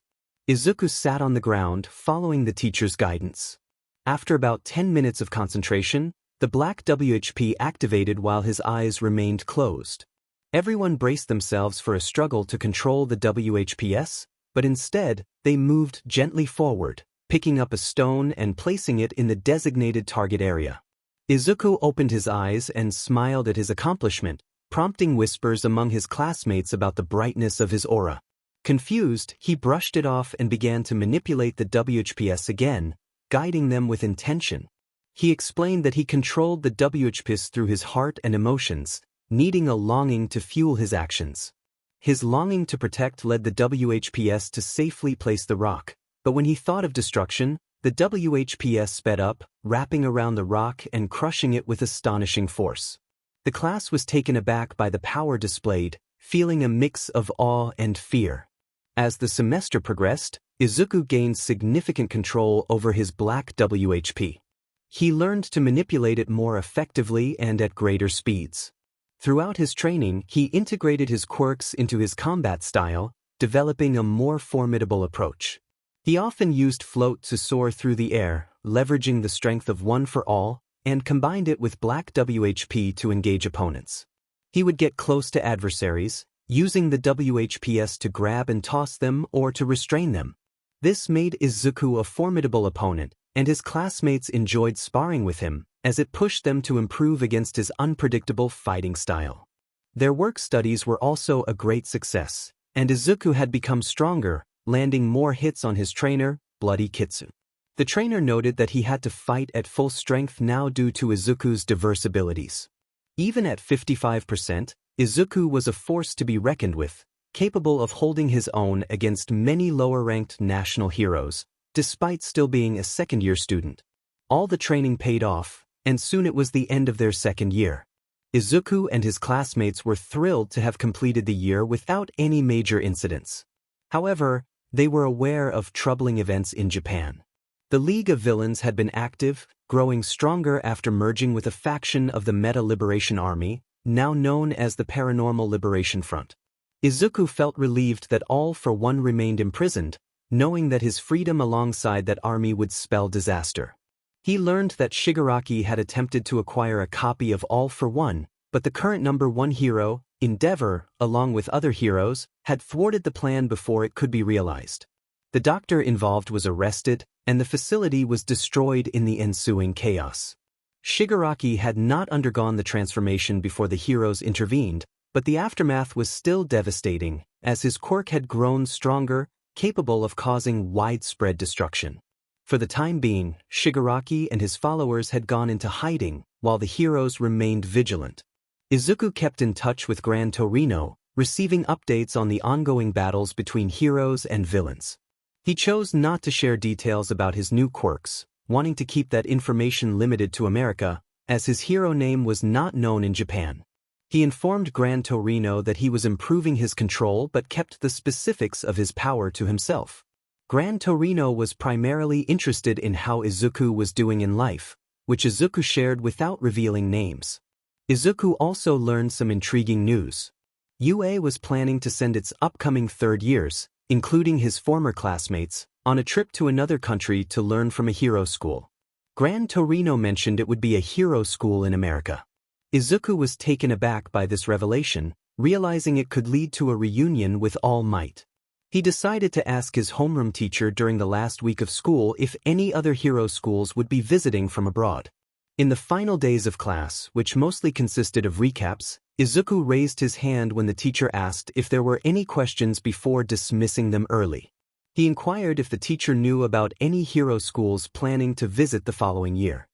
Izuku sat on the ground, following the teacher's guidance. After about 10 minutes of concentration, the black 𝗬𝗄𝗄 activated while his eyes remained closed. Everyone braced themselves for a struggle to control the 𝗬𝗄𝗄s, but instead, they moved gently forward, picking up a stone and placing it in the designated target area. Izuku opened his eyes and smiled at his accomplishment, prompting whispers among his classmates about the brightness of his aura. Confused, he brushed it off and began to manipulate the 𝗬𝗄𝗄s again, guiding them with intention. He explained that he controlled the 𝗬𝗄𝗄s through his heart and emotions, needing a longing to fuel his actions. His longing to protect led the 𝗬𝗄𝗄s to safely place the rock, but when he thought of destruction, the 𝗬𝗄𝗄s sped up, wrapping around the rock and crushing it with astonishing force. The class was taken aback by the power displayed, feeling a mix of awe and fear. As the semester progressed, Izuku gained significant control over his black 𝗬𝗄𝗄. He learned to manipulate it more effectively and at greater speeds. Throughout his training, he integrated his quirks into his combat style, developing a more formidable approach. He often used float to soar through the air, leveraging the strength of one for all, and combined it with black 𝗬𝗄𝗄 to engage opponents. He would get close to adversaries, using the 𝗬𝗵𝗃𝗧 to grab and toss them or to restrain them. This made Izuku a formidable opponent, and his classmates enjoyed sparring with him, as it pushed them to improve against his unpredictable fighting style. Their work studies were also a great success, and Izuku had become stronger, landing more hits on his trainer, Bloody Kitsu. The trainer noted that he had to fight at full strength now due to Izuku's diverse abilities. Even at 55%, Izuku was a force to be reckoned with, capable of holding his own against many lower-ranked national heroes, despite still being a second-year student. All the training paid off, and soon it was the end of their second year. Izuku and his classmates were thrilled to have completed the year without any major incidents. However, they were aware of troubling events in Japan. The League of Villains had been active, growing stronger after merging with a faction of the Meta Liberation Army, now known as the Paranormal Liberation Front. Izuku felt relieved that 𝗬𝗏 remained imprisoned, knowing that his freedom alongside that army would spell disaster. He learned that Shigaraki had attempted to acquire a copy of 𝗬𝗏, but the current #1 hero, 𝗬𝗏𝗏, along with other heroes, had thwarted the plan before it could be realized. The doctor involved was arrested, and the facility was destroyed in the ensuing chaos. Shigaraki had not undergone the transformation before the heroes intervened, but the aftermath was still devastating, as his quirk had grown stronger, capable of causing widespread destruction. For the time being, Shigaraki and his followers had gone into hiding, while the heroes remained vigilant. Izuku kept in touch with Gran Torino, receiving updates on the ongoing battles between heroes and villains. He chose not to share details about his new quirks, wanting to keep that information limited to America, as his hero name was not known in Japan. He informed Gran Torino that he was improving his control but kept the specifics of his power to himself. Gran Torino was primarily interested in how Izuku was doing in life, which Izuku shared without revealing names. Izuku also learned some intriguing news. UA was planning to send its upcoming third years, including his former classmates, on a trip to another country to learn from a hero school. Gran Torino mentioned it would be a hero school in America. Izuku was taken aback by this revelation, realizing it could lead to a reunion with All Might. He decided to ask his homeroom teacher during the last week of school if any other hero schools would be visiting from abroad. In the final days of class, which mostly consisted of recaps, Izuku raised his hand when the teacher asked if there were any questions before dismissing them early. He inquired if the teacher knew about any hero schools planning to visit the following year.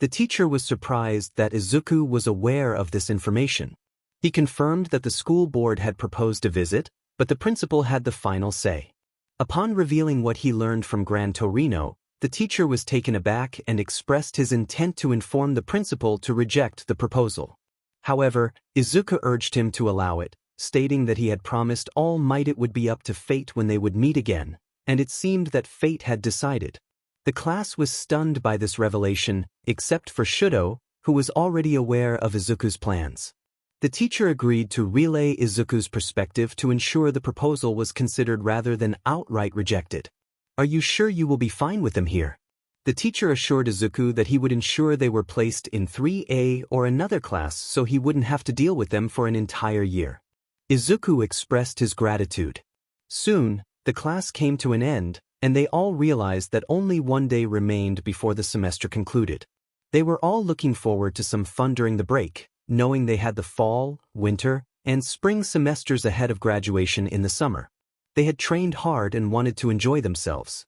The teacher was surprised that Izuku was aware of this information. He confirmed that the school board had proposed a visit, but the principal had the final say. Upon revealing what he learned from Gran Torino, the teacher was taken aback and expressed his intent to inform the principal to reject the proposal. However, Izuku urged him to allow it, stating that he had promised All Might it would be up to fate when they would meet again, and it seemed that fate had decided. The class was stunned by this revelation, except for Shouto, who was already aware of Izuku's plans. The teacher agreed to relay Izuku's perspective to ensure the proposal was considered rather than outright rejected. "Are you sure you will be fine with them here?" The teacher assured Izuku that he would ensure they were placed in 3A or another class so he wouldn't have to deal with them for an entire year. Izuku expressed his gratitude. Soon, the class came to an end, and they all realized that only one day remained before the semester concluded. They were all looking forward to some fun during the break, knowing they had the fall, winter, and spring semesters ahead of graduation in the summer. They had trained hard and wanted to enjoy themselves.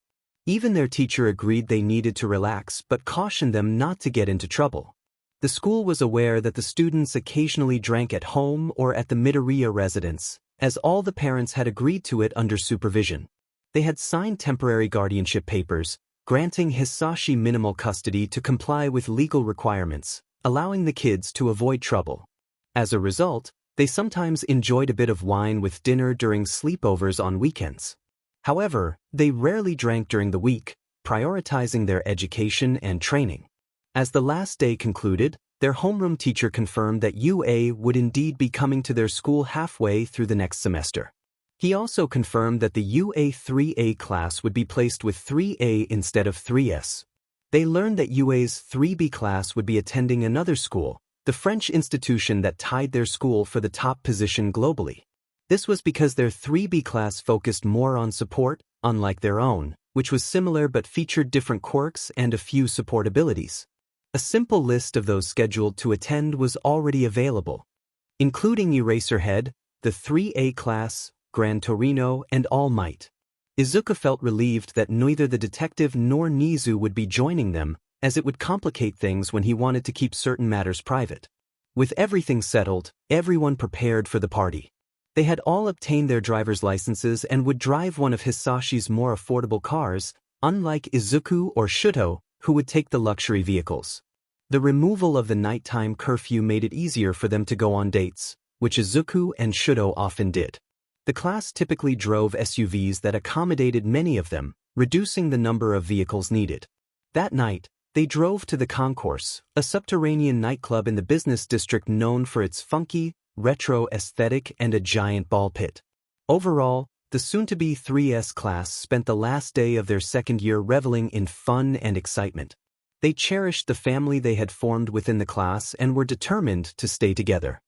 Even their teacher agreed they needed to relax but cautioned them not to get into trouble. The school was aware that the students occasionally drank at home or at the Midoriya residence, as all the parents had agreed to it under supervision. They had signed temporary guardianship papers, granting Hisashi minimal custody to comply with legal requirements, allowing the kids to avoid trouble. As a result, they sometimes enjoyed a bit of wine with dinner during sleepovers on weekends. However, they rarely drank during the week, prioritizing their education and training. As the last day concluded, their homeroom teacher confirmed that UA would indeed be coming to their school halfway through the next semester. He also confirmed that the UA 3A class would be placed with 3A instead of 3S. They learned that UA's 3B class would be attending another school, the French institution that tied their school for the top position globally. This was because their 3B class focused more on support, unlike their own, which was similar but featured different quirks and a few support abilities. A simple list of those scheduled to attend was already available, including Eraserhead, the 3A class, Gran Torino, and All Might. Izuku felt relieved that neither the detective nor Nizu would be joining them, as it would complicate things when he wanted to keep certain matters private. With everything settled, everyone prepared for the party. They had all obtained their driver's licenses and would drive one of Hisashi's more affordable cars, unlike Izuku or Shouto, who would take the luxury vehicles. The removal of the nighttime curfew made it easier for them to go on dates, which Izuku and Shouto often did. The class typically drove SUVs that accommodated many of them, reducing the number of vehicles needed. That night, they drove to the Concourse, a subterranean nightclub in the business district known for its funky, retro aesthetic and a giant ball pit. Overall, the soon-to-be 3S class spent the last day of their second year reveling in fun and excitement. They cherished the family they had formed within the class and were determined to stay together.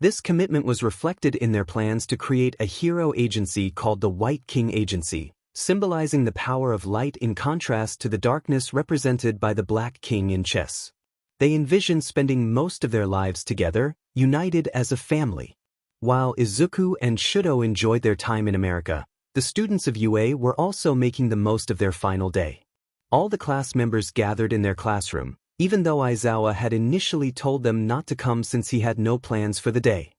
This commitment was reflected in their plans to create a hero agency called the White King Agency, symbolizing the power of light in contrast to the darkness represented by the Black King in chess. They envisioned spending most of their lives together, united as a family. While Izuku and Shouto enjoyed their time in America, the students of UA were also making the most of their final day. All the class members gathered in their classroom, even though Aizawa had initially told them not to come since he had no plans for the day.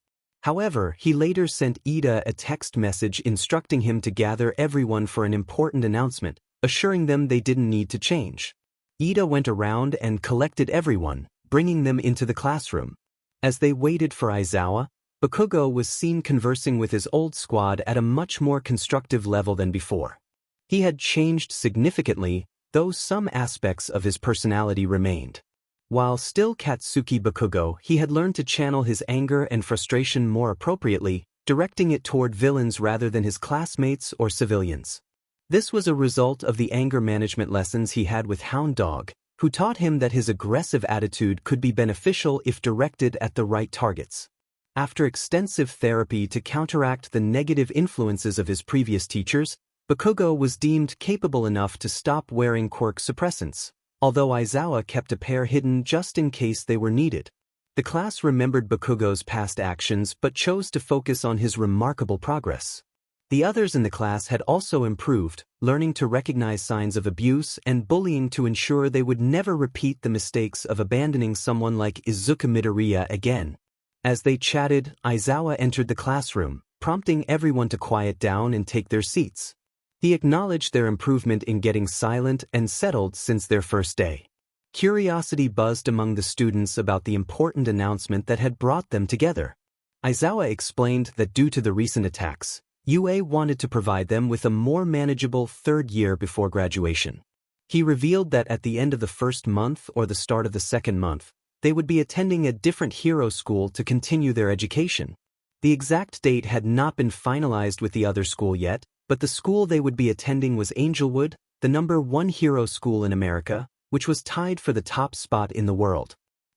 However, he later sent Ida a text message instructing him to gather everyone for an important announcement, assuring them they didn't need to change. Ida went around and collected everyone, bringing them into the classroom. As they waited for Aizawa, Bakugo was seen conversing with his old squad at a much more constructive level than before. He had changed significantly, though some aspects of his personality remained. While still Katsuki Bakugo, he had learned to channel his anger and frustration more appropriately, directing it toward villains rather than his classmates or civilians. This was a result of the anger management lessons he had with Hound Dog, who taught him that his aggressive attitude could be beneficial if directed at the right targets. After extensive therapy to counteract the negative influences of his previous teachers, Bakugo was deemed capable enough to stop wearing quirk suppressants, although Aizawa kept a pair hidden just in case they were needed. The class remembered Bakugo's past actions but chose to focus on his remarkable progress. The others in the class had also improved, learning to recognize signs of abuse and bullying to ensure they would never repeat the mistakes of abandoning someone like Izuku Midoriya again. As they chatted, Aizawa entered the classroom, prompting everyone to quiet down and take their seats. He acknowledged their improvement in getting silent and settled since their first day. Curiosity buzzed among the students about the important announcement that had brought them together. Aizawa explained that due to the recent attacks, UA wanted to provide them with a more manageable third year before graduation. He revealed that at the end of the first month or the start of the second month, they would be attending a different hero school to continue their education. The exact date had not been finalized with the other school yet, but the school they would be attending was Angelwood, the #1 hero school in America, which was tied for the top spot in the world.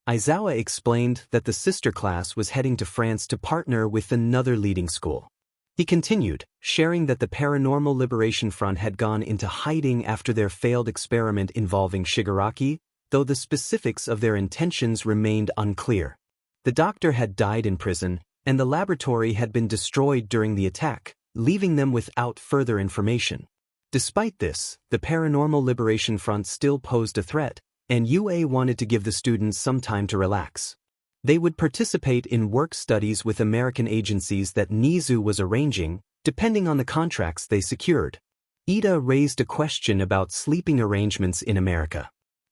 Aizawa explained that the sister class was heading to France to partner with another leading school. He continued, sharing that the Paranormal Liberation Front had gone into hiding after their failed experiment involving Shigaraki, though the specifics of their intentions remained unclear. The doctor had died in prison, and the laboratory had been destroyed during the attack, leaving them without further information. Despite this, the Paranormal Liberation Front still posed a threat, and UA wanted to give the students some time to relax. They would participate in work studies with American agencies that Nizu was arranging, depending on the contracts they secured. Ida raised a question about sleeping arrangements in America.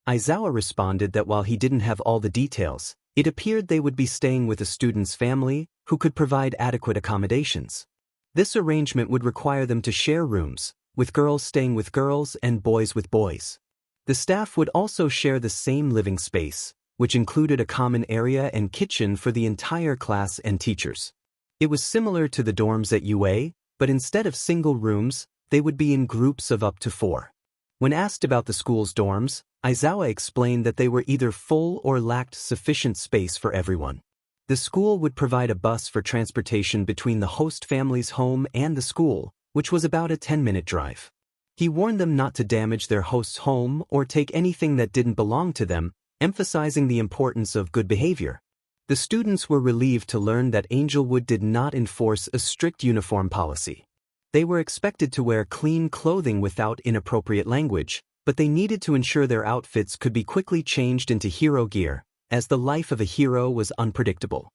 Aizawa responded that while he didn't have all the details, it appeared they would be staying with a student's family, who could provide adequate accommodations. This arrangement would require them to share rooms, with girls staying with girls and boys with boys. The staff would also share the same living space, which included a common area and kitchen for the entire class and teachers. It was similar to the dorms at UA, but instead of single rooms, they would be in groups of up to 4. When asked about the school's dorms, 𝗬𝗧 explained that they were either full or lacked sufficient space for everyone. The school would provide a bus for transportation between the host family's home and the school, which was about a 10-minute drive. He warned them not to damage their host's home or take anything that didn't belong to them, emphasizing the importance of good behavior. The students were relieved to learn that Angelwood did not enforce a strict uniform policy. They were expected to wear clean clothing without inappropriate language, but they needed to ensure their outfits could be quickly changed into hero gear, as the life of a hero was unpredictable.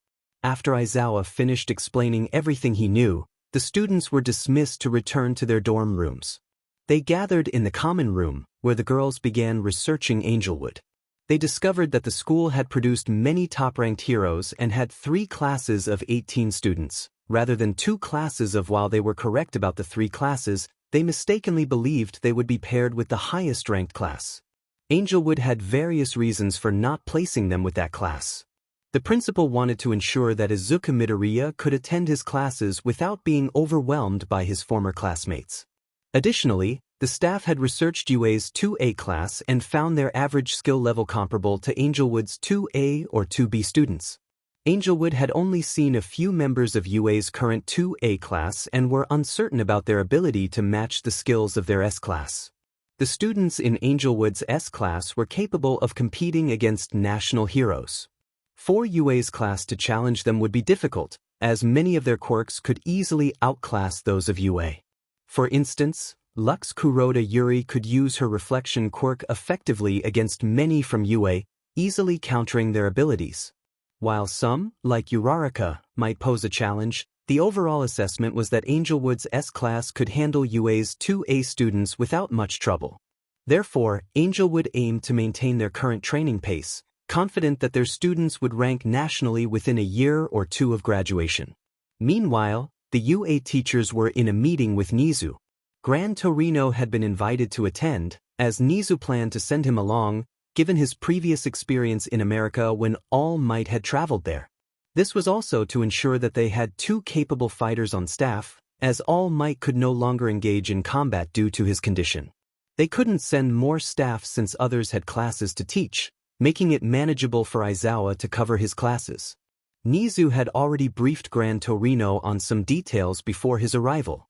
After 𝗬𝗧 finished explaining everything he knew, the students were dismissed to return to their dorm rooms. They gathered in the common room, where the girls began researching Angelwood. They discovered that the school had produced many top-ranked heroes and had 3 classes of 18 students, rather than 2 classes of. While they were correct about the 3 classes, they mistakenly believed they would be paired with the highest-ranked class. Angelwood had various reasons for not placing them with that class. The principal wanted to ensure that Izuku Midoriya could attend his classes without being overwhelmed by his former classmates. Additionally, the staff had researched UA's 2A class and found their average skill level comparable to Angelwood's 2A or 2B students. Angelwood had only seen a few members of UA's current 2A class and were uncertain about their ability to match the skills of their S class. The students in Angelwood's S class were capable of competing against national heroes. For UA's class to challenge them would be difficult, as many of their quirks could easily outclass those of UA. For instance, Lux Kuroda Yuri could use her reflection quirk effectively against many from UA, easily countering their abilities. While some, like 𝗬𝗧, might pose a challenge, the overall assessment was that Angelwood's S class could handle UA's 2A students without much trouble. Therefore, Angelwood aimed to maintain their current training pace, confident that their students would rank nationally within a year or 2 of graduation. Meanwhile, the UA teachers were in a meeting with 𝗍𝗬𝗄. Gran Torino had been invited to attend, as 𝗍𝗬𝗄 planned to send him along, given his previous experience in America when All Might had traveled there. This was also to ensure that they had 2 capable fighters on staff, as All Might could no longer engage in combat due to his condition. They couldn't send more staff since others had classes to teach, making it manageable for 𝗬𝗧 to cover his classes. 𝗍𝗬𝗄 had already briefed Gran Torino on some details before his arrival.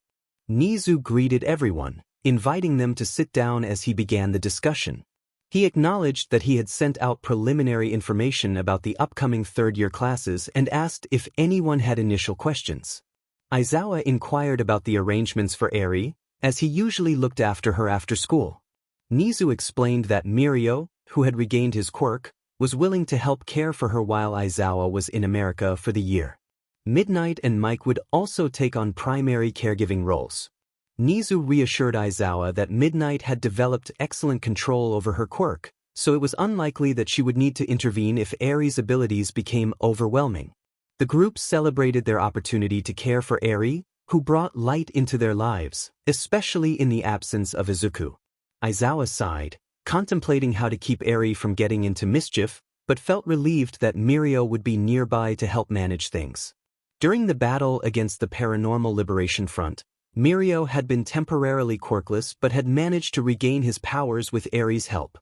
𝗍𝗬𝗄 greeted everyone, inviting them to sit down as he began the discussion. He acknowledged that he had sent out preliminary information about the upcoming third-year classes and asked if anyone had initial questions. 𝗬𝗧 inquired about the arrangements for 𝗎𝗧, as he usually looked after her after school. 𝗍𝗬𝗄 explained that Mirio, who had regained his quirk, was willing to help care for her while 𝗬𝗧 was in America for the year. Midnight and Mike would also take on primary caregiving roles. 𝗍𝗬𝗄 reassured 𝗬𝗧 that Midnight had developed excellent control over her quirk, so it was unlikely that she would need to intervene if 𝗎𝗧's abilities became overwhelming. The group celebrated their opportunity to care for 𝗎𝗧, who brought light into their lives, especially in the absence of Izuku. 𝗬𝗧 sighed, contemplating how to keep 𝗎𝗧 from getting into mischief, but felt relieved that Mirio would be nearby to help manage things. During the battle against the Paranormal Liberation Front, Mirio had been temporarily quirkless but had managed to regain his powers with 𝗎𝗧's help.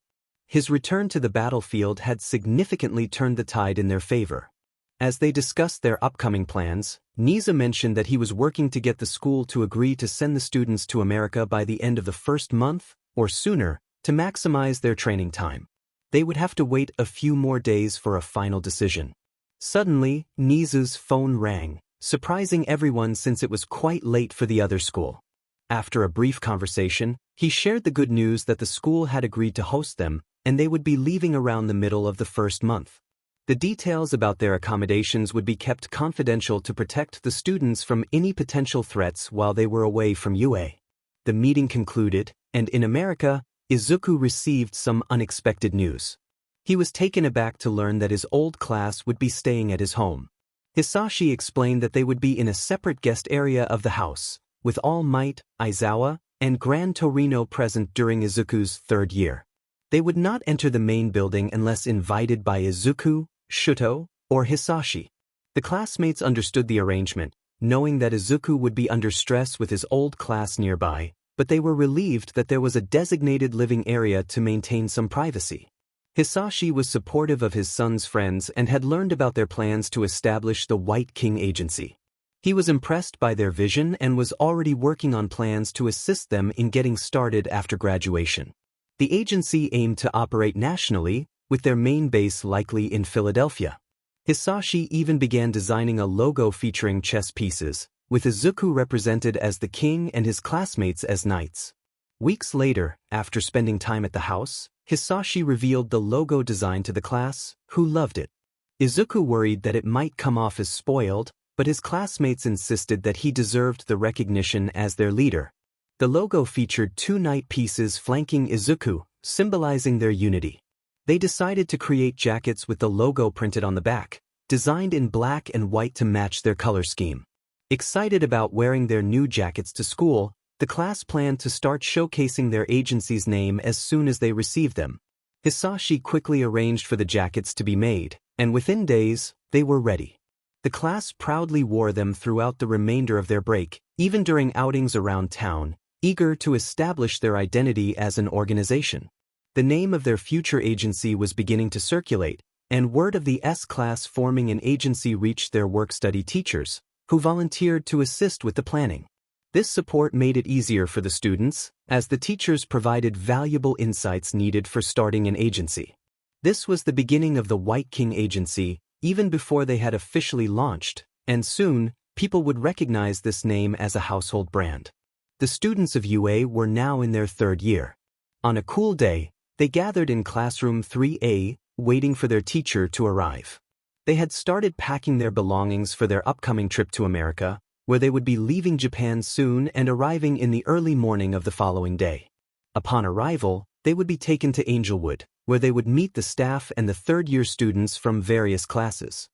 His return to the battlefield had significantly turned the tide in their favor. As they discussed their upcoming plans, 𝗍𝗬𝗄 mentioned that he was working to get the school to agree to send the students to America by the end of the first month, or sooner, to maximize their training time. They would have to wait a few more days for a final decision. Suddenly, 𝗍𝗬𝗄's phone rang, surprising everyone since it was quite late for the other school. After a brief conversation, he shared the good news that the school had agreed to host them, and they would be leaving around the middle of the first month. The details about their accommodations would be kept confidential to protect the students from any potential threats while they were away from UA. The meeting concluded, and in America, Izuku received some unexpected news. He was taken aback to learn that his old class would be staying at his home. Hisashi explained that they would be in a separate guest area of the house, with All Might, 𝗬𝗧, and Gran Torino present during Izuku's third year. They would not enter the main building unless invited by Izuku, Shouto, or Hisashi. The classmates understood the arrangement, knowing that Izuku would be under stress with his old class nearby, but they were relieved that there was a designated living area to maintain some privacy. Hisashi was supportive of his son's friends and had learned about their plans to establish the White King Agency. He was impressed by their vision and was already working on plans to assist them in getting started after graduation. The agency aimed to operate nationally, with their main base likely in Philadelphia. Hisashi even began designing a logo featuring chess pieces, with Izuku represented as the king and his classmates as knights. Weeks later, after spending time at the house, Hisashi revealed the logo design to the class, who loved it. Izuku worried that it might come off as spoiled, but his classmates insisted that he deserved the recognition as their leader. The logo featured 2 knight pieces flanking Izuku, symbolizing their unity. They decided to create jackets with the logo printed on the back, designed in black and white to match their color scheme. Excited about wearing their new jackets to school, the class planned to start showcasing their agency's name as soon as they received them. Hisashi quickly arranged for the jackets to be made, and within days, they were ready. The class proudly wore them throughout the remainder of their break, even during outings around town, eager to establish their identity as an organization. The name of their future agency was beginning to circulate, and word of the S-class forming an agency reached their work-study teachers, who volunteered to assist with the planning. This support made it easier for the students, as the teachers provided valuable insights needed for starting an agency. This was the beginning of the White King Agency, even before they had officially launched, and soon, people would recognize this name as a household brand. The students of UA were now in their 3rd year. On a cool day, they gathered in classroom 3A, waiting for their teacher to arrive. They had started packing their belongings for their upcoming trip to America, where they would be leaving Japan soon and arriving in the early morning of the following day. Upon arrival, they would be taken to Angelwood, where they would meet the staff and the 3rd-year students from various classes.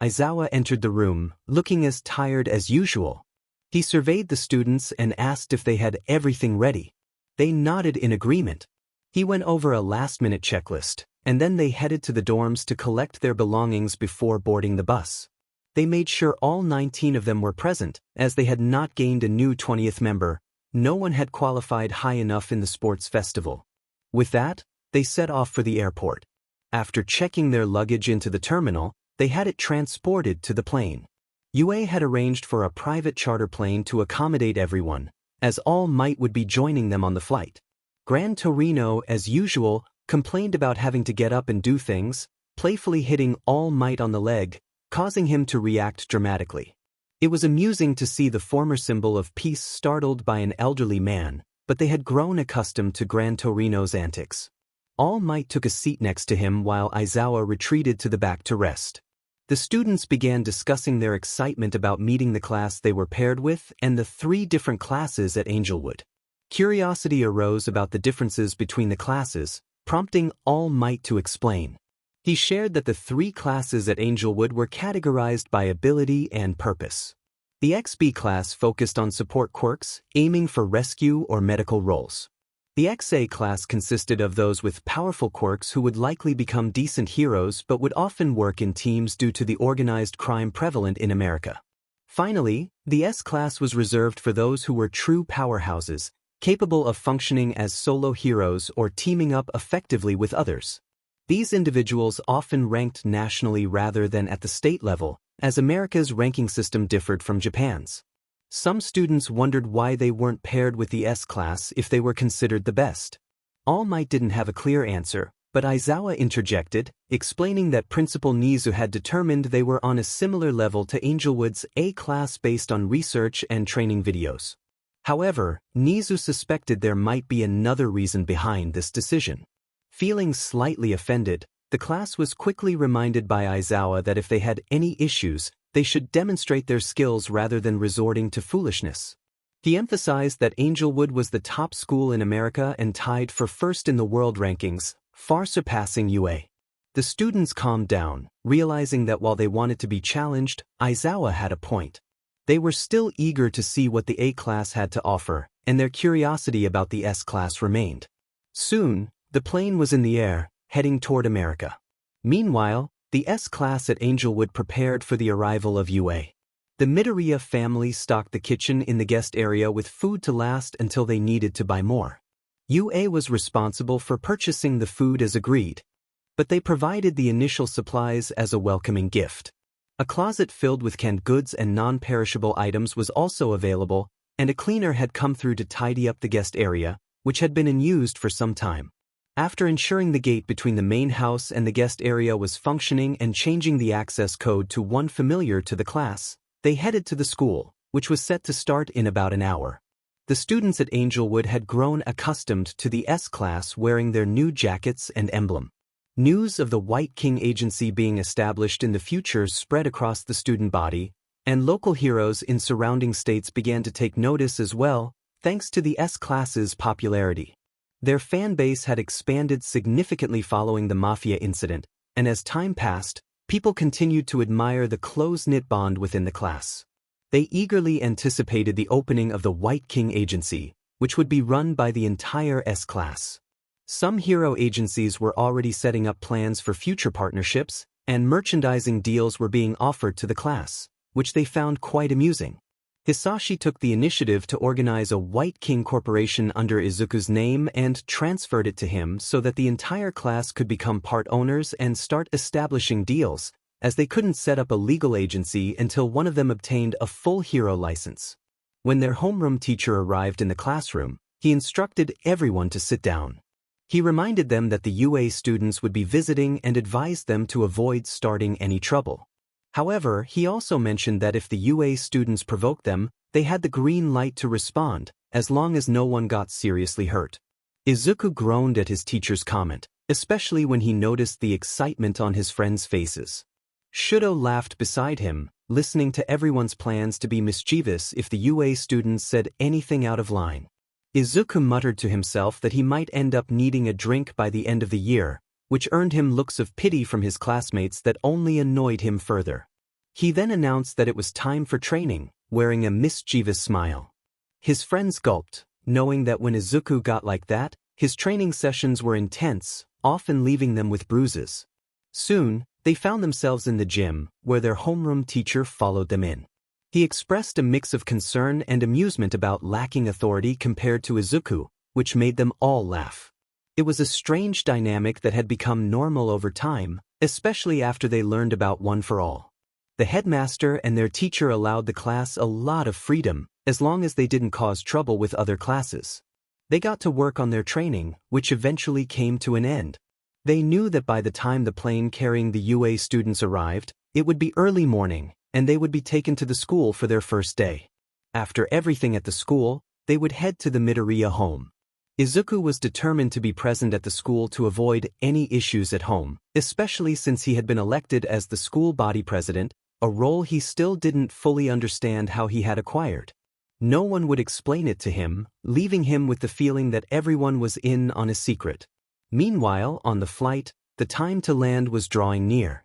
Aizawa entered the room, looking as tired as usual. He surveyed the students and asked if they had everything ready. They nodded in agreement. He went over a last-minute checklist, and then they headed to the dorms to collect their belongings before boarding the bus. They made sure all 19 of them were present, as they had not gained a new 20th member. No one had qualified high enough in the sports festival. With that, they set off for the airport. After checking their luggage into the terminal, they had it transported to the plane. UA had arranged for a private charter plane to accommodate everyone, as All Might would be joining them on the flight. Gran Torino, as usual, complained about having to get up and do things, playfully hitting All Might on the leg, causing him to react dramatically. It was amusing to see the former symbol of peace startled by an elderly man, but they had grown accustomed to Gran Torino's antics. All Might took a seat next to him while Aizawa retreated to the back to rest. The students began discussing their excitement about meeting the class they were paired with and the 3 different classes at Angelwood. Curiosity arose about the differences between the classes, prompting All Might to explain. He shared that the 3 classes at Angelwood were categorized by ability and purpose. The XB class focused on support quirks, aiming for rescue or medical roles. The XA class consisted of those with powerful quirks who would likely become decent heroes but would often work in teams due to the organized crime prevalent in America. Finally, the S class was reserved for those who were true powerhouses, capable of functioning as solo heroes or teaming up effectively with others. These individuals often ranked nationally rather than at the state level, as America's ranking system differed from Japan's. Some students wondered why they weren't paired with the S class if they were considered the best. All Might didn't have a clear answer, but Aizawa interjected, explaining that Principal Nizu had determined they were on a similar level to Angelwood's A class based on research and training videos. However, Nizu suspected there might be another reason behind this decision. Feeling slightly offended, the class was quickly reminded by Aizawa that if they had any issues, they should demonstrate their skills rather than resorting to foolishness. He emphasized that Angelwood was the top school in America and tied for first in the world rankings, far surpassing UA. The students calmed down, realizing that while they wanted to be challenged, Aizawa had a point. They were still eager to see what the A class had to offer, and their curiosity about the S class remained. Soon, the plane was in the air, heading toward America. Meanwhile, the S class at Angelwood prepared for the arrival of UA. The Midoriya family stocked the kitchen in the guest area with food to last until they needed to buy more. UA was responsible for purchasing the food as agreed, but they provided the initial supplies as a welcoming gift. A closet filled with canned goods and non-perishable items was also available, and a cleaner had come through to tidy up the guest area, which had been unused for some time. After ensuring the gate between the main house and the guest area was functioning and changing the access code to one familiar to the class, they headed to the school, which was set to start in about an hour. The students at Angelwood had grown accustomed to the S-class wearing their new jackets and emblem. News of the White King Agency being established in the future spread across the student body, and local heroes in surrounding states began to take notice as well, thanks to the S-class's popularity. Their fan base had expanded significantly following the Mafia incident, and as time passed, people continued to admire the close-knit bond within the class. They eagerly anticipated the opening of the White King Agency, which would be run by the entire S-class. Some hero agencies were already setting up plans for future partnerships, and merchandising deals were being offered to the class, which they found quite amusing. Hisashi took the initiative to organize a White King Corporation under Izuku's name and transferred it to him so that the entire class could become part owners and start establishing deals, as they couldn't set up a legal agency until one of them obtained a full hero license. When their homeroom teacher arrived in the classroom, he instructed everyone to sit down. He reminded them that the UA students would be visiting and advised them to avoid starting any trouble. However, he also mentioned that if the UA students provoked them, they had the green light to respond, as long as no one got seriously hurt. Izuku groaned at his teacher's comment, especially when he noticed the excitement on his friends' faces. Shouto laughed beside him, listening to everyone's plans to be mischievous if the UA students said anything out of line. Izuku muttered to himself that he might end up needing a drink by the end of the year, which earned him looks of pity from his classmates that only annoyed him further. He then announced that it was time for training, wearing a mischievous smile. His friends gulped, knowing that when Izuku got like that, his training sessions were intense, often leaving them with bruises. Soon, they found themselves in the gym, where their homeroom teacher followed them in. He expressed a mix of concern and amusement about lacking authority compared to Izuku, which made them all laugh. It was a strange dynamic that had become normal over time, especially after they learned about One for All. The headmaster and their teacher allowed the class a lot of freedom, as long as they didn't cause trouble with other classes. They got to work on their training, which eventually came to an end. They knew that by the time the plane carrying the UA students arrived, it would be early morning, and they would be taken to the school for their first day. After everything at the school, they would head to the Midoriya home. Izuku was determined to be present at the school to avoid any issues at home, especially since he had been elected as the school body president, a role he still didn't fully understand how he had acquired. No one would explain it to him, leaving him with the feeling that everyone was in on a secret. Meanwhile, on the flight, the time to land was drawing near.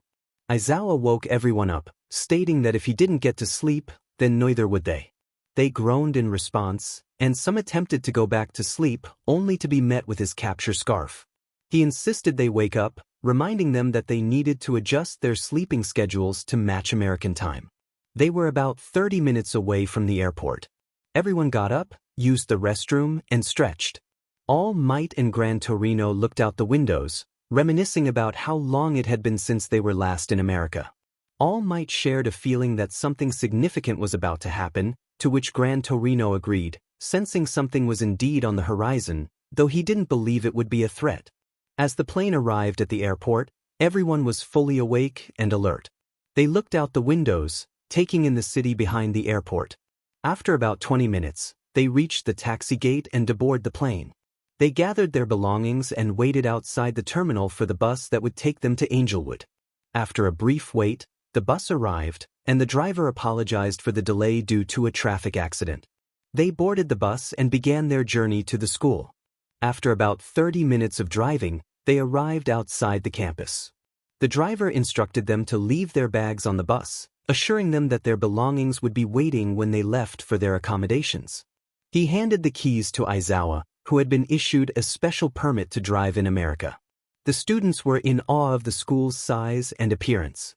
Aizawa woke everyone up, stating that if he didn't get to sleep, then neither would they. They groaned in response, and some attempted to go back to sleep, only to be met with his capture scarf. He insisted they wake up, reminding them that they needed to adjust their sleeping schedules to match American time. They were about 30 minutes away from the airport. Everyone got up, used the restroom, and stretched. All Might and Gran Torino looked out the windows, reminiscing about how long it had been since they were last in America. All Might shared a feeling that something significant was about to happen, to which Gran Torino agreed, sensing something was indeed on the horizon, though he didn't believe it would be a threat. As the plane arrived at the airport, everyone was fully awake and alert. They looked out the windows, taking in the city behind the airport. After about 20 minutes, they reached the taxi gate and deboarded the plane. They gathered their belongings and waited outside the terminal for the bus that would take them to Angelwood. After a brief wait, the bus arrived, and the driver apologized for the delay due to a traffic accident. They boarded the bus and began their journey to the school. After about 30 minutes of driving, they arrived outside the campus. The driver instructed them to leave their bags on the bus, assuring them that their belongings would be waiting when they left for their accommodations. He handed the keys to Aizawa, who had been issued a special permit to drive in America. The students were in awe of the school's size and appearance.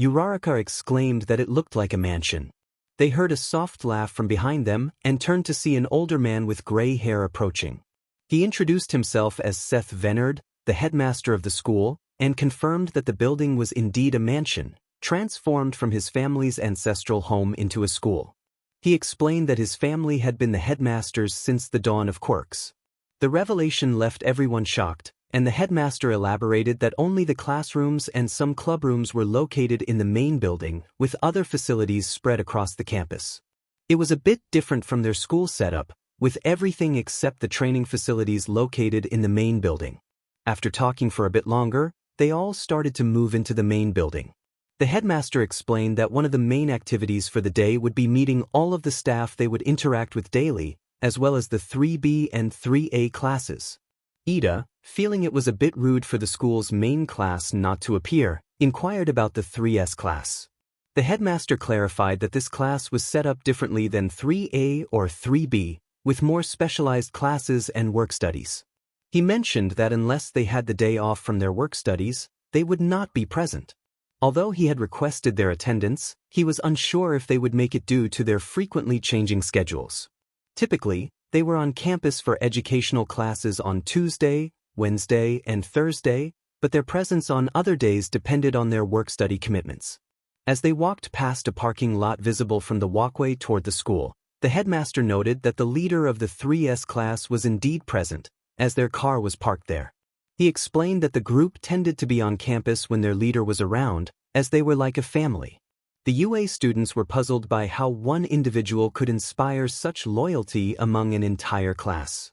Uraraka exclaimed that it looked like a mansion. They heard a soft laugh from behind them and turned to see an older man with gray hair approaching. He introduced himself as 𝗧𝗵𝗃, the headmaster of the school, and confirmed that the building was indeed a mansion, transformed from his family's ancestral home into a school. He explained that his family had been the headmasters since the dawn of quirks. The revelation left everyone shocked, and the headmaster elaborated that only the classrooms and some clubrooms were located in the main building, with other facilities spread across the campus. It was a bit different from their school setup, with everything except the training facilities located in the main building. After talking for a bit longer, they all started to move into the main building. The headmaster explained that one of the main activities for the day would be meeting all of the staff they would interact with daily, as well as the 3B and 3A classes. Ida, feeling it was a bit rude for the school's main class not to appear, inquired about the 3S class. The headmaster clarified that this class was set up differently than 3A or 3B, with more specialized classes and work studies. He mentioned that unless they had the day off from their work studies, they would not be present. Although he had requested their attendance, he was unsure if they would make it due to their frequently changing schedules. Typically, they were on campus for educational classes on Tuesday, Wednesday, and Thursday, but their presence on other days depended on their work-study commitments. As they walked past a parking lot visible from the walkway toward the school, the headmaster noted that the leader of the 3S class was indeed present, as their car was parked there. He explained that the group tended to be on campus when their leader was around, as they were like a family. The UA students were puzzled by how one individual could inspire such loyalty among an entire class.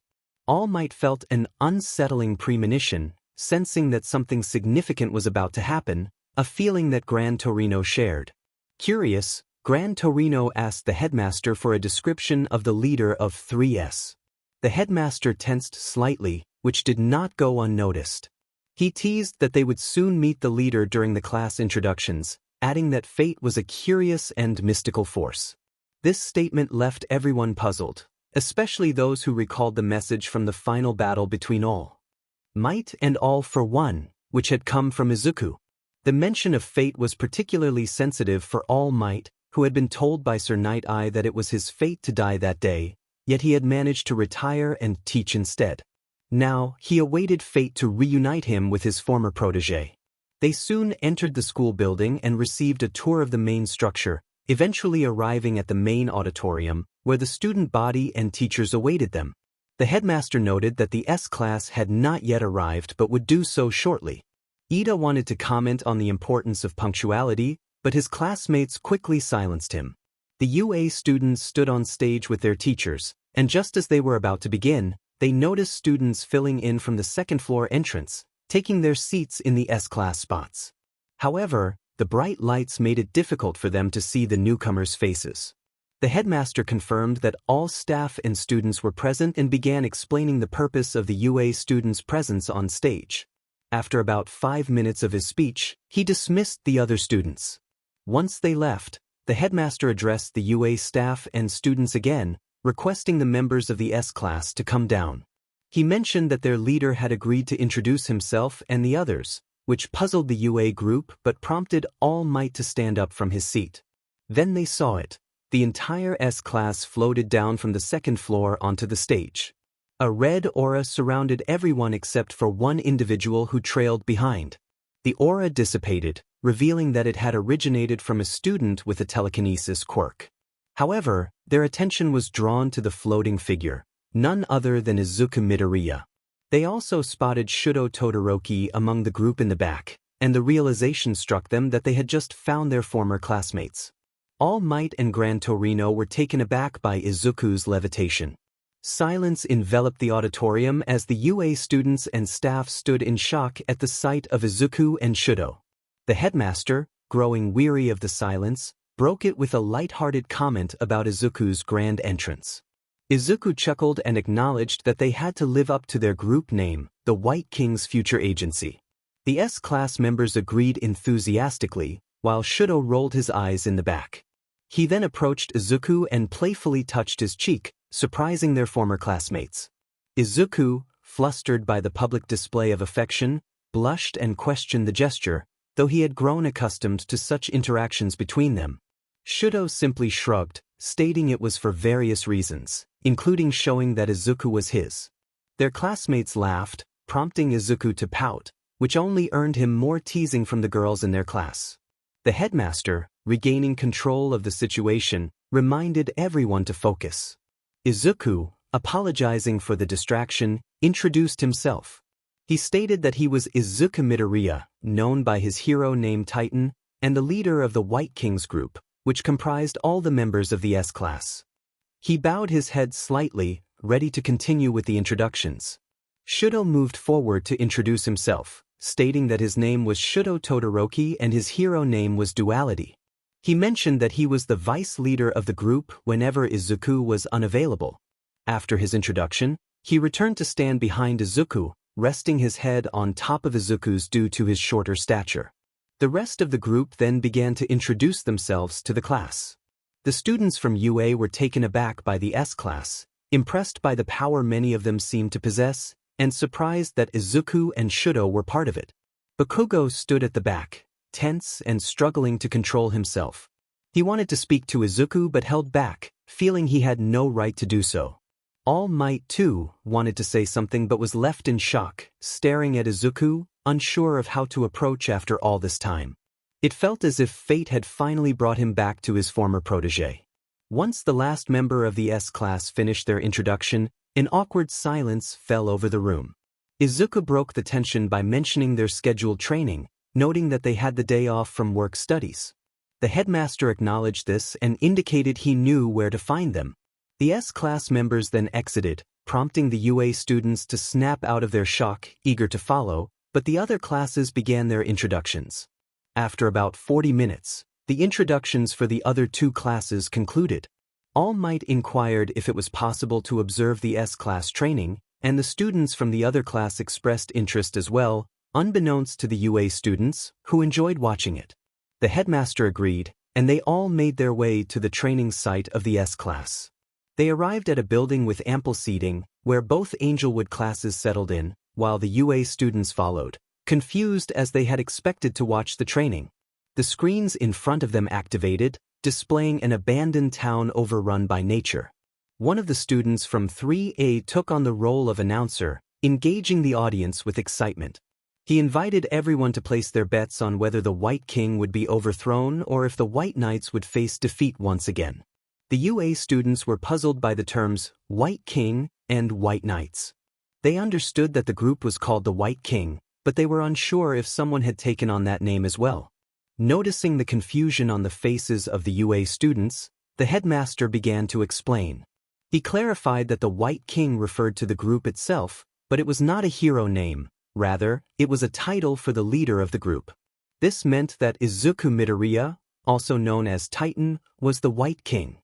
All Might felt an unsettling premonition, sensing that something significant was about to happen, a feeling that 𝗵𝗃 shared. Curious, 𝗵𝗃 asked the headmaster for a description of the leader of 3S. The headmaster tensed slightly, which did not go unnoticed. He teased that they would soon meet the leader during the class introductions, adding that fate was a curious and mystical force. This statement left everyone puzzled, especially those who recalled the message from the final battle between All Might and All for One, which had come from Izuku. The mention of fate was particularly sensitive for All Might, who had been told by Sir Night-Eye that it was his fate to die that day, yet he had managed to retire and teach instead. Now, he awaited fate to reunite him with his former protégé. They soon entered the school building and received a tour of the main structure, eventually arriving at the main auditorium, where the student body and teachers awaited them. The headmaster noted that the S class had not yet arrived but would do so shortly. Ida wanted to comment on the importance of punctuality, but his classmates quickly silenced him. The UA students stood on stage with their teachers, and just as they were about to begin, they noticed students filling in from the second-floor entrance, taking their seats in the S-class spots. However, the bright lights made it difficult for them to see the newcomers' faces. The headmaster confirmed that all staff and students were present and began explaining the purpose of the UA students' presence on stage. After about 5 minutes of his speech, he dismissed the other students. Once they left, the headmaster addressed the UA staff and students again, requesting the members of the S-class to come down. He mentioned that their leader had agreed to introduce himself and the others, which puzzled the UA group but prompted All Might to stand up from his seat. Then they saw it. The entire S-class floated down from the second floor onto the stage. A red aura surrounded everyone except for one individual who trailed behind. The aura dissipated, revealing that it had originated from a student with a telekinesis quirk. However, their attention was drawn to the floating figure, none other than Izuku Midoriya. They also spotted Shouto Todoroki among the group in the back, and the realization struck them that they had just found their former classmates. All Might and 𝗵𝗃 were taken aback by Izuku's levitation. Silence enveloped the auditorium as the UA students and staff stood in shock at the sight of Izuku and Shouto. The headmaster, growing weary of the silence, broke it with a light-hearted comment about Izuku's grand entrance. Izuku chuckled and acknowledged that they had to live up to their group name, the White King's future agency. The S-class members agreed enthusiastically, while Shouto rolled his eyes in the back. He then approached Izuku and playfully touched his cheek, surprising their former classmates. Izuku, flustered by the public display of affection, blushed and questioned the gesture, though he had grown accustomed to such interactions between them. Shouto simply shrugged, stating it was for various reasons, including showing that Izuku was his. Their classmates laughed, prompting Izuku to pout, which only earned him more teasing from the girls in their class. The headmaster, regaining control of the situation, reminded everyone to focus. Izuku, apologizing for the distraction, introduced himself. He stated that he was Izuku Midoriya, known by his hero name Titan, and the leader of the White Kings group, which comprised all the members of the S-class. He bowed his head slightly, ready to continue with the introductions. Shouto moved forward to introduce himself, stating that his name was Shouto Todoroki and his hero name was 𝗬𝗏𝗍. He mentioned that he was the vice leader of the group whenever Izuku was unavailable. After his introduction, he returned to stand behind Izuku, resting his head on top of Izuku's due to his shorter stature. The rest of the group then began to introduce themselves to the class. The students from UA were taken aback by the S-class, impressed by the power many of them seemed to possess, and surprised that Izuku and Shouto were part of it. Bakugo stood at the back, tense and struggling to control himself. He wanted to speak to Izuku but held back, feeling he had no right to do so. All Might too wanted to say something but was left in shock, staring at Izuku, unsure of how to approach after all this time. It felt as if fate had finally brought him back to his former protege. Once the last member of the S-class finished their introduction, an awkward silence fell over the room. Izuku broke the tension by mentioning their scheduled training, noting that they had the day off from work studies. The headmaster acknowledged this and indicated he knew where to find them. The S-class members then exited, prompting the UA students to snap out of their shock, eager to follow, but the other classes began their introductions. After about 40 minutes, the introductions for the other two classes concluded. All Might inquired if it was possible to observe the S-class training, and the students from the other class expressed interest as well, unbeknownst to the UA students, who enjoyed watching it. The headmaster agreed, and they all made their way to the training site of the S-class. They arrived at a building with ample seating, where both Angelwood classes settled in, while the UA students followed, confused as they had expected to watch the training. The screens in front of them activated, displaying an abandoned town overrun by nature. One of the students from 3A took on the role of announcer, engaging the audience with excitement. He invited everyone to place their bets on whether the White King would be overthrown or if the White Knights would face defeat once again. The UA students were puzzled by the terms White King and White Knights. They understood that the group was called the White King, but they were unsure if someone had taken on that name as well. Noticing the confusion on the faces of the UA students, the headmaster began to explain. He clarified that the White King referred to the group itself, but it was not a hero name, rather, it was a title for the leader of the group. This meant that Izuku Midoriya, also known as Titan, was the White King.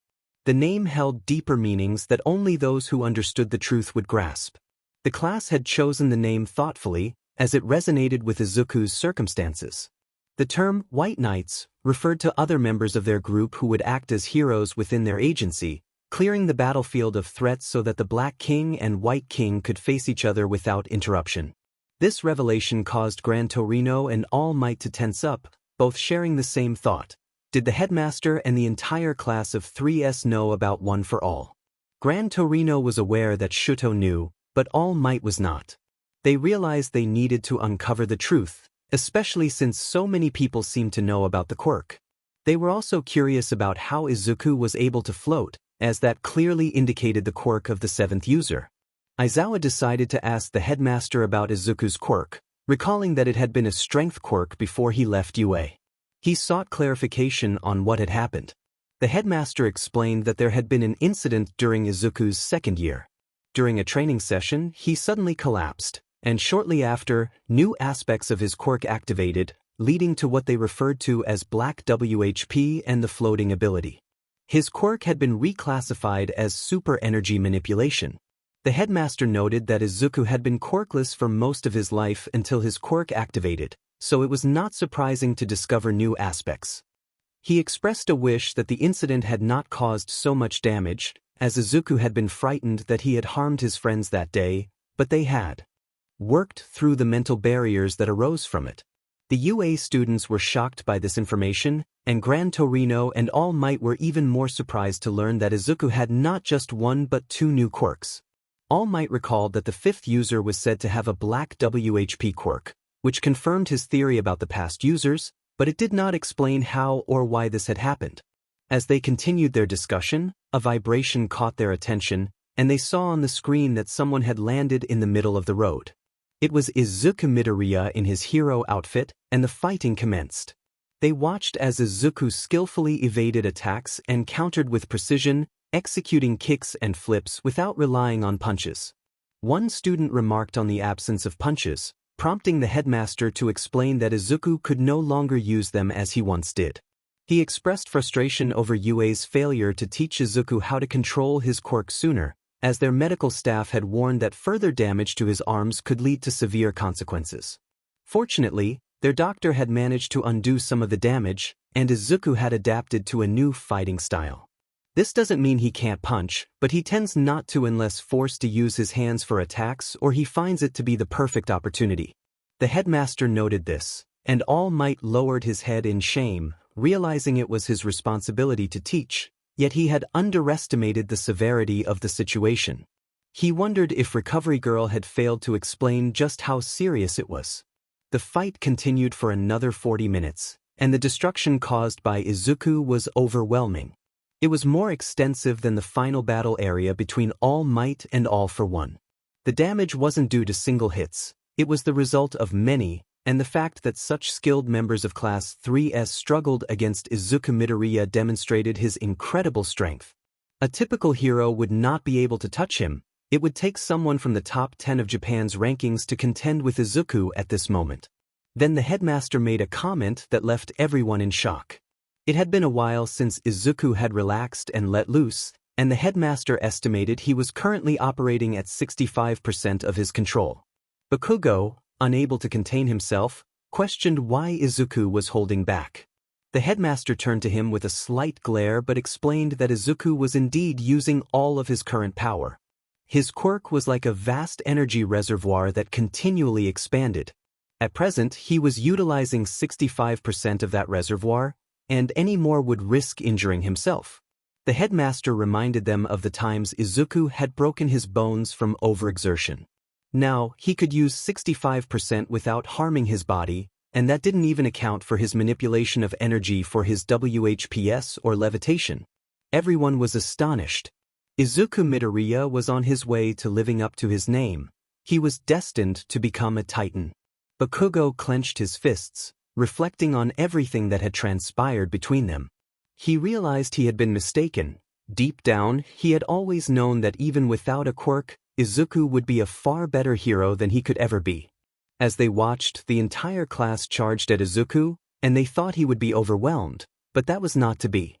The name held deeper meanings that only those who understood the truth would grasp. The class had chosen the name thoughtfully, as it resonated with Izuku's circumstances. The term White Knights referred to other members of their group who would act as heroes within their agency, clearing the battlefield of threats so that the Black King and White King could face each other without interruption. This revelation caused Gran Torino and All Might to tense up, both sharing the same thought. Did the headmaster and the entire class of 3S know about One for All? Gran Torino was aware that Shouto knew, but All Might was not. They realized they needed to uncover the truth, especially since so many people seemed to know about the quirk. They were also curious about how Izuku was able to float, as that clearly indicated the quirk of the seventh user. Aizawa decided to ask the headmaster about Izuku's quirk, recalling that it had been a strength quirk before he left UA. He sought clarification on what had happened. The headmaster explained that there had been an incident during Izuku's second year. During a training session, he suddenly collapsed, and shortly after, new aspects of his quirk activated, leading to what they referred to as Black WHP and the floating ability. His quirk had been reclassified as super energy manipulation. The headmaster noted that Izuku had been quirkless for most of his life until his quirk activated, so it was not surprising to discover new aspects. He expressed a wish that the incident had not caused so much damage, as Izuku had been frightened that he had harmed his friends that day, but they had worked through the mental barriers that arose from it. The UA students were shocked by this information, and Gran Torino and All Might were even more surprised to learn that Izuku had not just one but two new quirks. All Might recalled that the fifth user was said to have a black 𝗎𝗓𝗄𝗄 quirk, which confirmed his theory about the past users, but it did not explain how or why this had happened. As they continued their discussion, a vibration caught their attention, and they saw on the screen that someone had landed in the middle of the road. It was Izuku Midoriya in his hero outfit, and the fighting commenced. They watched as Izuku skillfully evaded attacks and countered with precision, executing kicks and flips without relying on punches. One student remarked on the absence of punches, prompting the headmaster to explain that Izuku could no longer use them as he once did. He expressed frustration over UA's failure to teach Izuku how to control his quirk sooner, as their medical staff had warned that further damage to his arms could lead to severe consequences. Fortunately, their doctor had managed to undo some of the damage, and Izuku had adapted to a new fighting style. This doesn't mean he can't punch, but he tends not to unless forced to use his hands for attacks or he finds it to be the perfect opportunity. The headmaster noted this, and All Might lowered his head in shame, realizing it was his responsibility to teach, yet he had underestimated the severity of the situation. He wondered if Recovery Girl had failed to explain just how serious it was. The fight continued for another 40 minutes, and the destruction caused by Izuku was overwhelming. It was more extensive than the final battle area between All Might and All for One. The damage wasn't due to single hits, it was the result of many, and the fact that such skilled members of Class 3S struggled against Izuku Midoriya demonstrated his incredible strength. A typical hero would not be able to touch him. It would take someone from the top 10 of Japan's rankings to contend with Izuku at this moment. Then the headmaster made a comment that left everyone in shock. It had been a while since Izuku had relaxed and let loose, and the headmaster estimated he was currently operating at 65% of his control. Bakugo, unable to contain himself, questioned why Izuku was holding back. The headmaster turned to him with a slight glare but explained that Izuku was indeed using all of his current power. His quirk was like a vast energy reservoir that continually expanded. At present, he was utilizing 65% of that reservoir, and any more would risk injuring himself. The headmaster reminded them of the times Izuku had broken his bones from overexertion. Now, he could use 65% without harming his body, and that didn't even account for his manipulation of energy for his whatifs or levitation. Everyone was astonished. Izuku Midoriya was on his way to living up to his name. He was destined to become a titan. Bakugo clenched his fists, reflecting on everything that had transpired between them. He realized he had been mistaken. Deep down, he had always known that even without a quirk, Izuku would be a far better hero than he could ever be. As they watched, the entire class charged at Izuku, and they thought he would be overwhelmed, but that was not to be.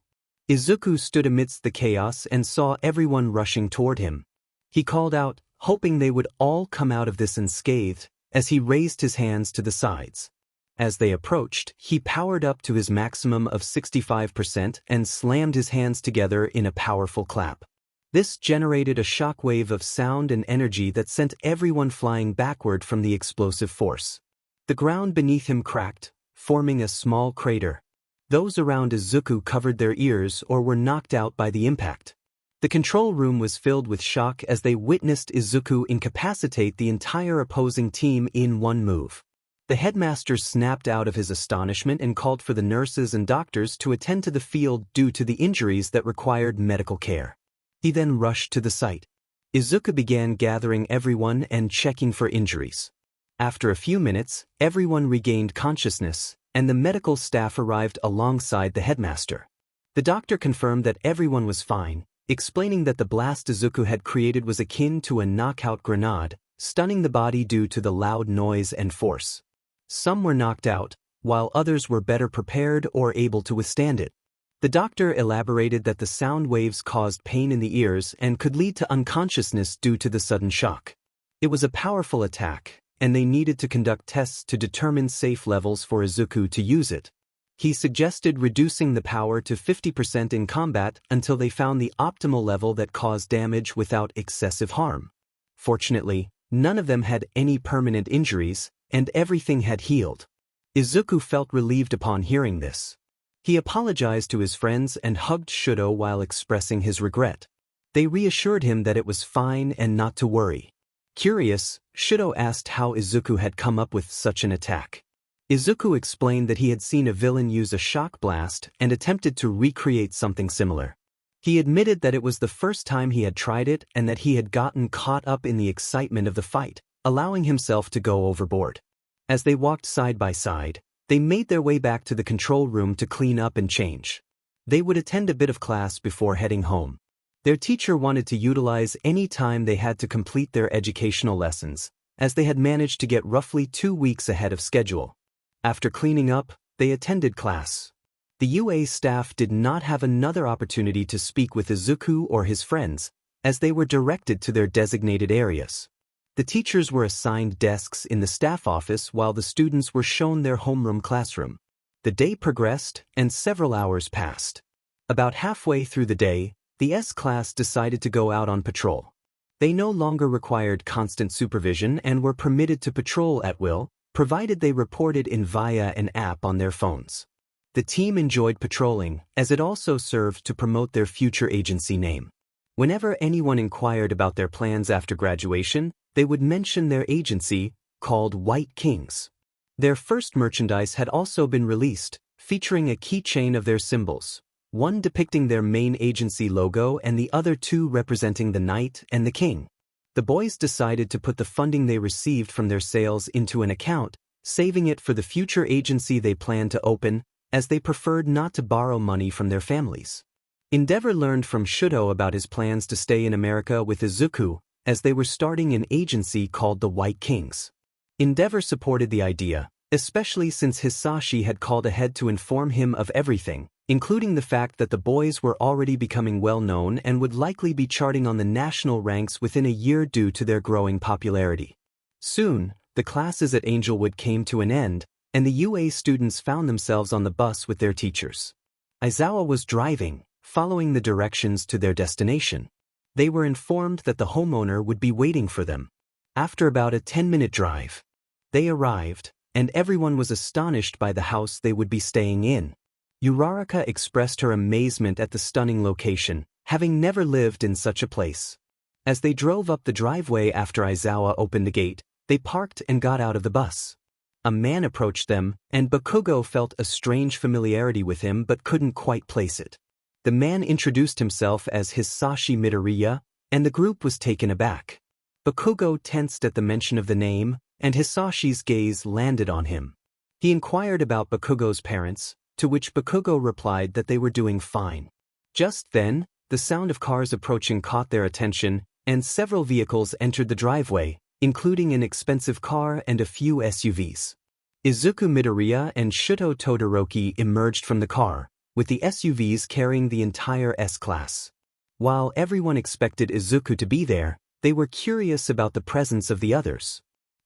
Izuku stood amidst the chaos and saw everyone rushing toward him. He called out, hoping they would all come out of this unscathed, as he raised his hands to the sides. As they approached, he powered up to his maximum of 65% and slammed his hands together in a powerful clap. This generated a shockwave of sound and energy that sent everyone flying backward from the explosive force. The ground beneath him cracked, forming a small crater. Those around Izuku covered their ears or were knocked out by the impact. The control room was filled with shock as they witnessed Izuku incapacitate the entire opposing team in one move. The headmaster snapped out of his astonishment and called for the nurses and doctors to attend to the field due to the injuries that required medical care. He then rushed to the site. Izuku began gathering everyone and checking for injuries. After a few minutes, everyone regained consciousness, and the medical staff arrived alongside the headmaster. The doctor confirmed that everyone was fine, explaining that the blast Izuku had created was akin to a knockout grenade, stunning the body due to the loud noise and force. Some were knocked out, while others were better prepared or able to withstand it. The doctor elaborated that the sound waves caused pain in the ears and could lead to unconsciousness due to the sudden shock. It was a powerful attack, and they needed to conduct tests to determine safe levels for Izuku to use it. He suggested reducing the power to 50% in combat until they found the optimal level that caused damage without excessive harm. Fortunately, none of them had any permanent injuries, and everything had healed. Izuku felt relieved upon hearing this. He apologized to his friends and hugged Shouto while expressing his regret. They reassured him that it was fine and not to worry. Curious, Shouto asked how Izuku had come up with such an attack. Izuku explained that he had seen a villain use a shock blast and attempted to recreate something similar. He admitted that it was the first time he had tried it and that he had gotten caught up in the excitement of the fight, allowing himself to go overboard. As they walked side by side, they made their way back to the control room to clean up and change. They would attend a bit of class before heading home. Their teacher wanted to utilize any time they had to complete their educational lessons, as they had managed to get roughly 2 weeks ahead of schedule. After cleaning up, they attended class. The UA staff did not have another opportunity to speak with Izuku or his friends, as they were directed to their designated areas. The teachers were assigned desks in the staff office while the students were shown their homeroom classroom. The day progressed, and several hours passed. About halfway through the day, the S class decided to go out on patrol. They no longer required constant supervision and were permitted to patrol at will, provided they reported in via an app on their phones. The team enjoyed patrolling, as it also served to promote their future agency name. Whenever anyone inquired about their plans after graduation, they would mention their agency, called White Kings. Their first merchandise had also been released, featuring a keychain of their symbols, one depicting their main agency logo and the other two representing the knight and the king. The boys decided to put the funding they received from their sales into an account, saving it for the future agency they planned to open, as they preferred not to borrow money from their families. 𝗵𝘃 learned from Shouto about his plans to stay in America with Izuku, as they were starting an agency called the White Kings. 𝗵𝘃 supported the idea, especially since 𝗧𝗵𝗃 had called ahead to inform him of everything, including the fact that the boys were already becoming well-known and would likely be charting on the national ranks within a year due to their growing popularity. Soon, the classes at Angelwood came to an end, and the UA students found themselves on the bus with their teachers. Aizawa was driving, following the directions to their destination. They were informed that the homeowner would be waiting for them. After about a 10-minute drive, they arrived, and everyone was astonished by the house they would be staying in. Uraraka expressed her amazement at the stunning location, having never lived in such a place. As they drove up the driveway after Aizawa opened the gate, they parked and got out of the bus. A man approached them, and Bakugo felt a strange familiarity with him but couldn't quite place it. The man introduced himself as 𝗧𝗵𝗲 Midoriya, and the group was taken aback. Bakugo tensed at the mention of the name, and 𝗧𝗵𝗲's gaze landed on him. He inquired about Bakugo's parents, to which Bakugo replied that they were doing fine. Just then, the sound of cars approaching caught their attention, and several vehicles entered the driveway, including an expensive car and a few SUVs. Izuku Midoriya and Shouto Todoroki emerged from the car, with the SUVs carrying the entire S-class. While everyone expected Izuku to be there, they were curious about the presence of the others.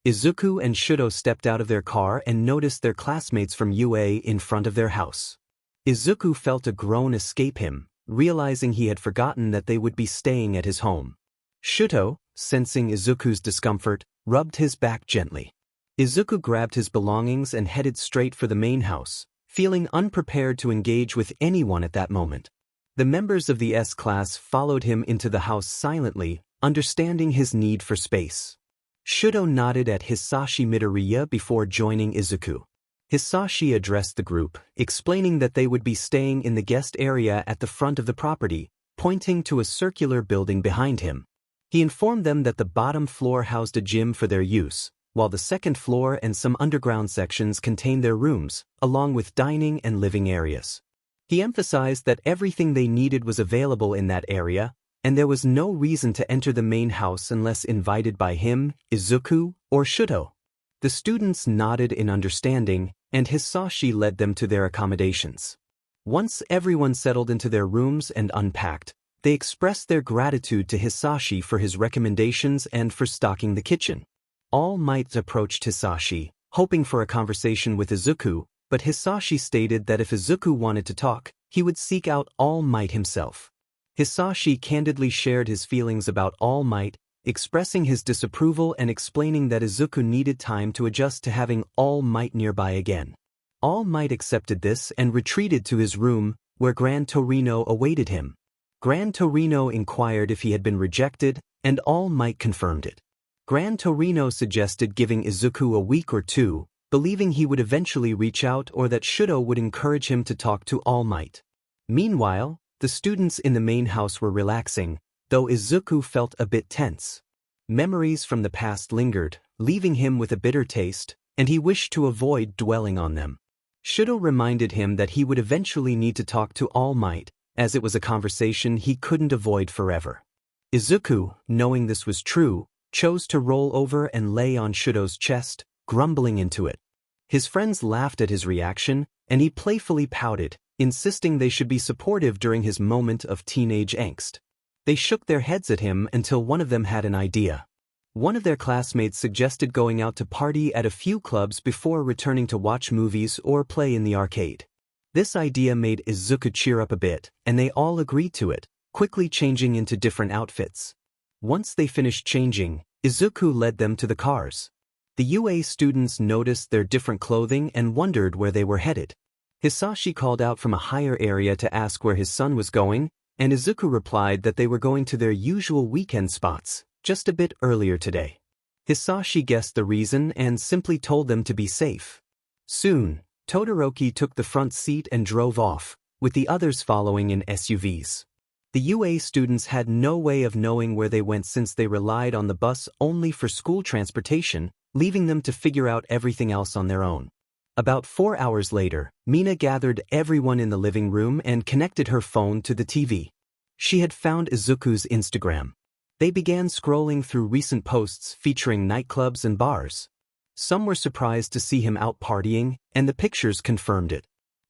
Izuku and Shouto stepped out of their car and noticed their classmates from UA in front of their house. Izuku felt a groan escape him, realizing he had forgotten that they would be staying at his home. Shouto, sensing Izuku's discomfort, rubbed his back gently. Izuku grabbed his belongings and headed straight for the main house, feeling unprepared to engage with anyone at that moment. The members of the S-class followed him into the house silently, understanding his need for space. Shouto nodded at 𝗧𝗵𝗃 Midoriya before joining Izuku. 𝗧𝗵𝗃 addressed the group, explaining that they would be staying in the guest area at the front of the property, pointing to a circular building behind him. He informed them that the bottom floor housed a gym for their use, while the second floor and some underground sections contained their rooms, along with dining and living areas. He emphasized that everything they needed was available in that area, and there was no reason to enter the main house unless invited by him, Izuku, or Shouto. The students nodded in understanding, and 𝗧𝗵𝗃 led them to their accommodations. Once everyone settled into their rooms and unpacked, they expressed their gratitude to 𝗧𝗵𝗃 for his recommendations and for stocking the kitchen. All Might approached 𝗧𝗵𝗃, hoping for a conversation with Izuku, but 𝗧𝗵𝗃 stated that if Izuku wanted to talk, he would seek out All Might himself. 𝗧𝗃 candidly shared his feelings about All Might, expressing his disapproval and explaining that Izuku needed time to adjust to having All Might nearby again. All Might accepted this and retreated to his room, where 𝗵𝗃 awaited him. 𝗵𝗃 inquired if he had been rejected, and All Might confirmed it. 𝗵𝗃 suggested giving Izuku a week or two, believing he would eventually reach out or that Shouto would encourage him to talk to All Might. Meanwhile, the students in the main house were relaxing, though Izuku felt a bit tense. Memories from the past lingered, leaving him with a bitter taste, and he wished to avoid dwelling on them. Shouto reminded him that he would eventually need to talk to All Might, as it was a conversation he couldn't avoid forever. Izuku, knowing this was true, chose to roll over and lay on Shouto's chest, grumbling into it. His friends laughed at his reaction, and he playfully pouted, insisting they should be supportive during his moment of teenage angst. They shook their heads at him until one of them had an idea. One of their classmates suggested going out to party at a few clubs before returning to watch movies or play in the arcade. This idea made Izuku cheer up a bit, and they all agreed to it, quickly changing into different outfits. Once they finished changing, Izuku led them to the cars. The UA students noticed their different clothing and wondered where they were headed. Hisashi called out from a higher area to ask where his son was going, and Izuku replied that they were going to their usual weekend spots, just a bit earlier today. Hisashi guessed the reason and simply told them to be safe. Soon, Todoroki took the front seat and drove off, with the others following in SUVs. The UA students had no way of knowing where they went since they relied on the bus only for school transportation, leaving them to figure out everything else on their own. About 4 hours later, Mina gathered everyone in the living room and connected her phone to the TV. She had found Izuku's Instagram. They began scrolling through recent posts featuring nightclubs and bars. Some were surprised to see him out partying, and the pictures confirmed it.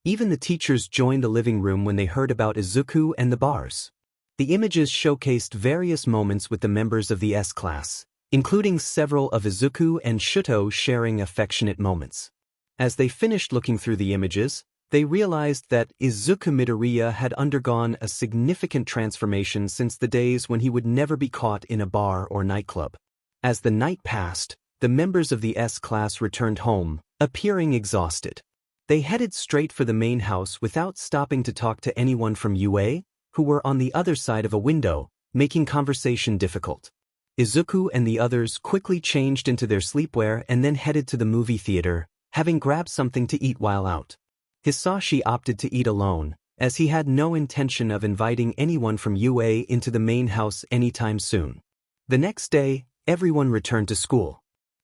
Even the teachers joined the living room when they heard about Izuku and the bars. The images showcased various moments with the members of the S class, including several of Izuku and Shouto sharing affectionate moments. As they finished looking through the images, they realized that Izuku Midoriya had undergone a significant transformation since the days when he would never be caught in a bar or nightclub. As the night passed, the members of the S class returned home, appearing exhausted. They headed straight for the main house without stopping to talk to anyone from UA, who were on the other side of a window, making conversation difficult. Izuku and the others quickly changed into their sleepwear and then headed to the movie theater, having grabbed something to eat while out. Hisashi opted to eat alone, as he had no intention of inviting anyone from UA into the main house anytime soon. The next day, everyone returned to school.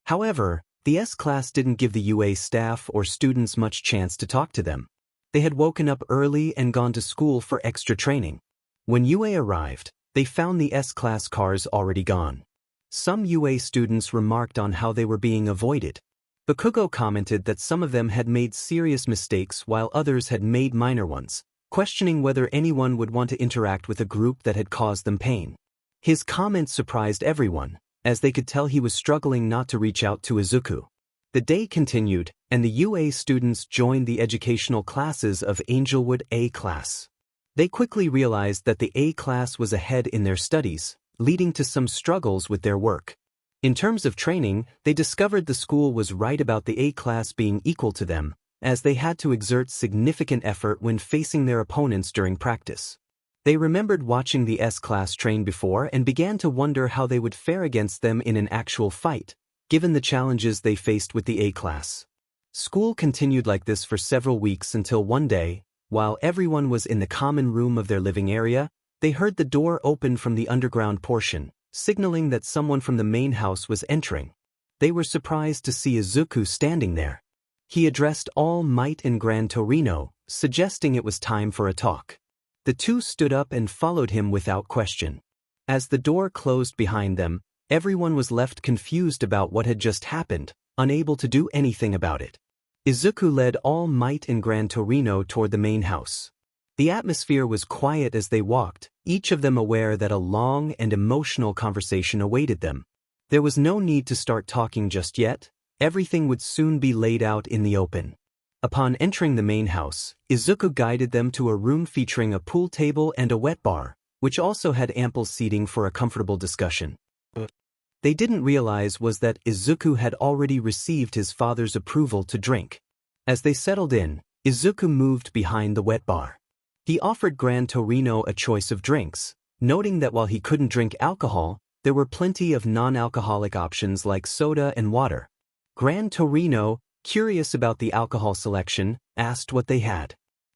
However, the S class didn't give the UA staff or students much chance to talk to them. They had woken up early and gone to school for extra training. When UA arrived, they found the S class cars already gone. Some UA students remarked on how they were being avoided. Bakugo commented that some of them had made serious mistakes while others had made minor ones, questioning whether anyone would want to interact with a group that had caused them pain. His comment surprised everyone, as they could tell he was struggling not to reach out to Izuku. The day continued, and the UA students joined the educational classes of Angelwood A class. They quickly realized that the A class was ahead in their studies, leading to some struggles with their work. In terms of training, they discovered the school was right about the A class being equal to them, as they had to exert significant effort when facing their opponents during practice. They remembered watching the S class train before and began to wonder how they would fare against them in an actual fight, given the challenges they faced with the A class. School continued like this for several weeks until one day, while everyone was in the common room of their living area, they heard the door open from the underground portion, signaling that someone from the main house was entering. They were surprised to see Izuku standing there. He addressed All Might and 𝗵𝗃, suggesting it was time for a talk. The two stood up and followed him without question. As the door closed behind them, everyone was left confused about what had just happened, unable to do anything about it. Izuku led All Might and 𝗵𝗃 toward the main house. The atmosphere was quiet as they walked, each of them aware that a long and emotional conversation awaited them. There was no need to start talking just yet, everything would soon be laid out in the open. Upon entering the main house, Izuku guided them to a room featuring a pool table and a wet bar, which also had ample seating for a comfortable discussion. They didn't realize was that Izuku had already received his father's approval to drink. As they settled in, Izuku moved behind the wet bar. He offered 𝗵𝗃 a choice of drinks, noting that while he couldn't drink alcohol, there were plenty of non-alcoholic options like soda and water. 𝗵𝗃, curious about the alcohol selection, asked what they had.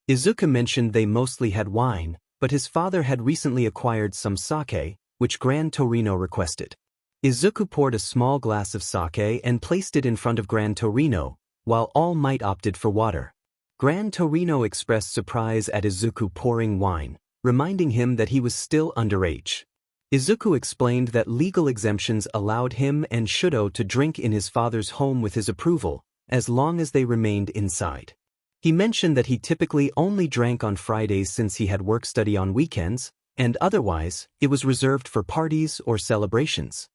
Izuku mentioned they mostly had wine, but his father had recently acquired some sake, which 𝗵𝗃 requested. Izuku poured a small glass of sake and placed it in front of 𝗵𝗃, while All Might opted for water. 𝗵𝗃 expressed surprise at Izuku pouring wine, reminding him that he was still underage. Izuku explained that legal exemptions allowed him and Shouto to drink in his father's home with his approval, as long as they remained inside. He mentioned that he typically only drank on Fridays since he had work-study on weekends, and otherwise, it was reserved for parties or celebrations.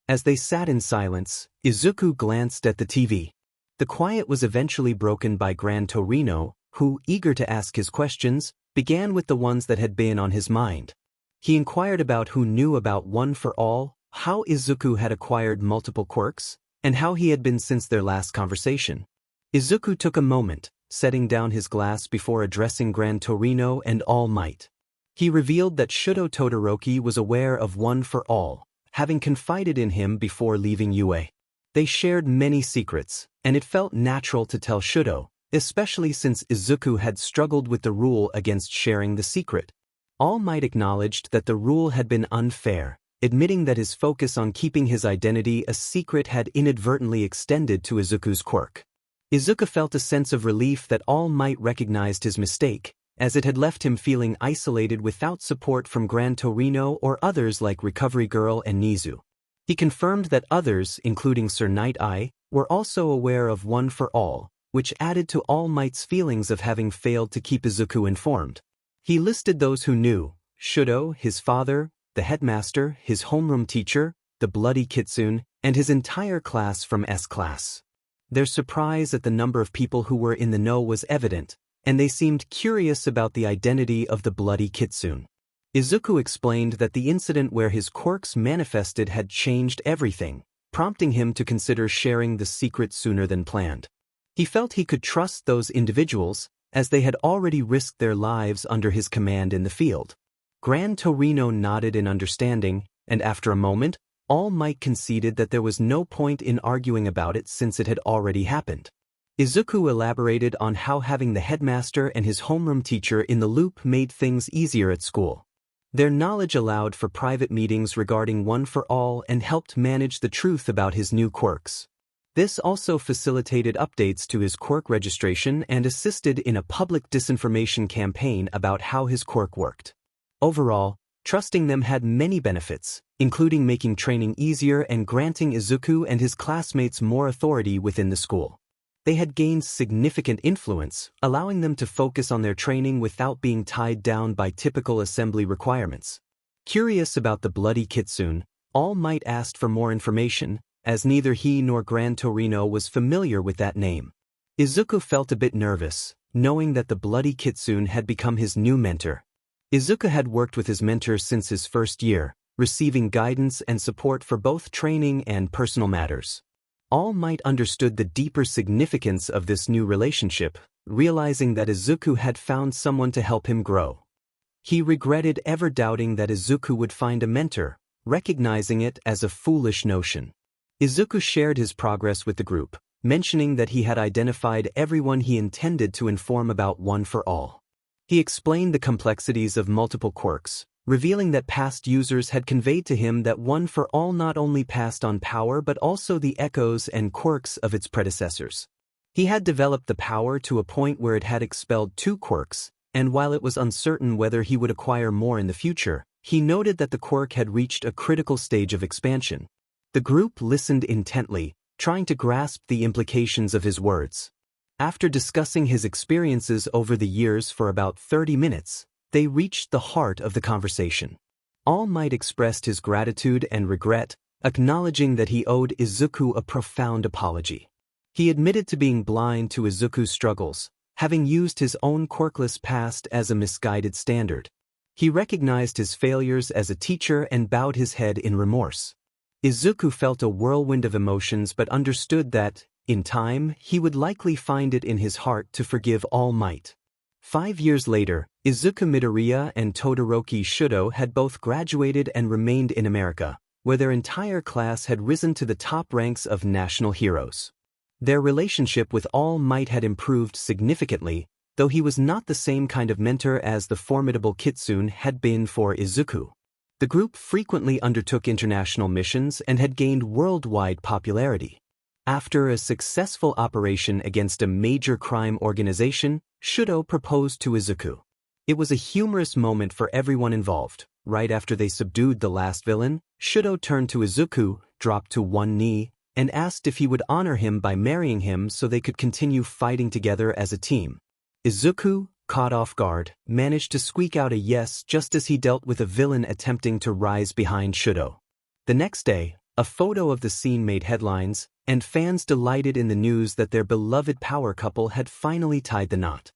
As they sat in silence, Izuku glanced at the TV. The quiet was eventually broken by 𝗵𝗃, who, eager to ask his questions, began with the ones that had been on his mind. He inquired about who knew about 𝗵𝗃, how Izuku had acquired multiple quirks, and how he had been since their last conversation. Izuku took a moment, setting down his glass before addressing 𝗵𝗃 and All Might. He revealed that Shouto Todoroki was aware of 𝗵𝗃, having confided in him before leaving UA. They shared many secrets, and it felt natural to tell Shouto, especially since Izuku had struggled with the rule against sharing the secret. All Might acknowledged that the rule had been unfair, admitting that his focus on keeping his identity a secret had inadvertently extended to Izuku's quirk. Izuku felt a sense of relief that All Might recognized his mistake, as it had left him feeling isolated without support from 𝗵𝗃 or others like Recovery Girl and Nizu. He confirmed that others, including Sir Night-Eye, were also aware of 𝗵𝗃, which added to All Might's feelings of having failed to keep Izuku informed. He listed those who knew: Shouto, his father, the headmaster, his homeroom teacher, the bloody kitsune, and his entire class from S class. Their surprise at the number of people who were in the know was evident, and they seemed curious about the identity of the bloody kitsune. Izuku explained that the incident where his quirks manifested had changed everything, prompting him to consider sharing the secret sooner than planned. He felt he could trust those individuals, as they had already risked their lives under his command in the field. 𝗵𝗃 nodded in understanding, and after a moment, All Might conceded that there was no point in arguing about it since it had already happened. Izuku elaborated on how having the headmaster and his homeroom teacher in the loop made things easier at school. Their knowledge allowed for private meetings regarding 𝗵𝗃 and helped manage the truth about his new quirks. This also facilitated updates to his quirk registration and assisted in a public disinformation campaign about how his quirk worked. Overall, trusting them had many benefits, including making training easier and granting Izuku and his classmates more authority within the school. They had gained significant influence, allowing them to focus on their training without being tied down by typical assembly requirements. Curious about the bloody kitsune, All Might asked for more information, as neither he nor 𝗵𝗃 was familiar with that name. Izuku felt a bit nervous, knowing that the bloody kitsune had become his new mentor. Izuku had worked with his mentor since his first year, receiving guidance and support for both training and personal matters. All Might understood the deeper significance of this new relationship, realizing that Izuku had found someone to help him grow. He regretted ever doubting that Izuku would find a mentor, recognizing it as a foolish notion. Izuku shared his progress with the group, mentioning that he had identified everyone he intended to inform about 𝗵𝗃. He explained the complexities of multiple quirks, revealing that past users had conveyed to him that 𝗵𝗃 not only passed on power but also the echoes and quirks of its predecessors. He had developed the power to a point where it had expelled 2 quirks, and while it was uncertain whether he would acquire more in the future, he noted that the quirk had reached a critical stage of expansion. The group listened intently, trying to grasp the implications of his words. After discussing his experiences over the years for about 30 minutes, they reached the heart of the conversation. All Might expressed his gratitude and regret, acknowledging that he owed Izuku a profound apology. He admitted to being blind to Izuku's struggles, having used his own quirkless past as a misguided standard. He recognized his failures as a teacher and bowed his head in remorse. Izuku felt a whirlwind of emotions but understood that, In time, he would likely find it in his heart to forgive All Might. 5 years later, Izuku Midoriya and Todoroki Shouto had both graduated and remained in America, where their entire class had risen to the top ranks of national heroes. Their relationship with All Might had improved significantly, though he was not the same kind of mentor as the formidable Kitsune had been for Izuku. The group frequently undertook international missions and had gained worldwide popularity. After a successful operation against a major crime organization, Shouto proposed to Izuku. It was a humorous moment for everyone involved. Right after they subdued the last villain, Shouto turned to Izuku, dropped to one knee, and asked if he would honor him by marrying him so they could continue fighting together as a team. Izuku, caught off guard, managed to squeak out a yes just as he dealt with a villain attempting to rise behind Shouto. The next day, a photo of the scene made headlines, and fans delighted in the news that their beloved power couple had finally tied the knot.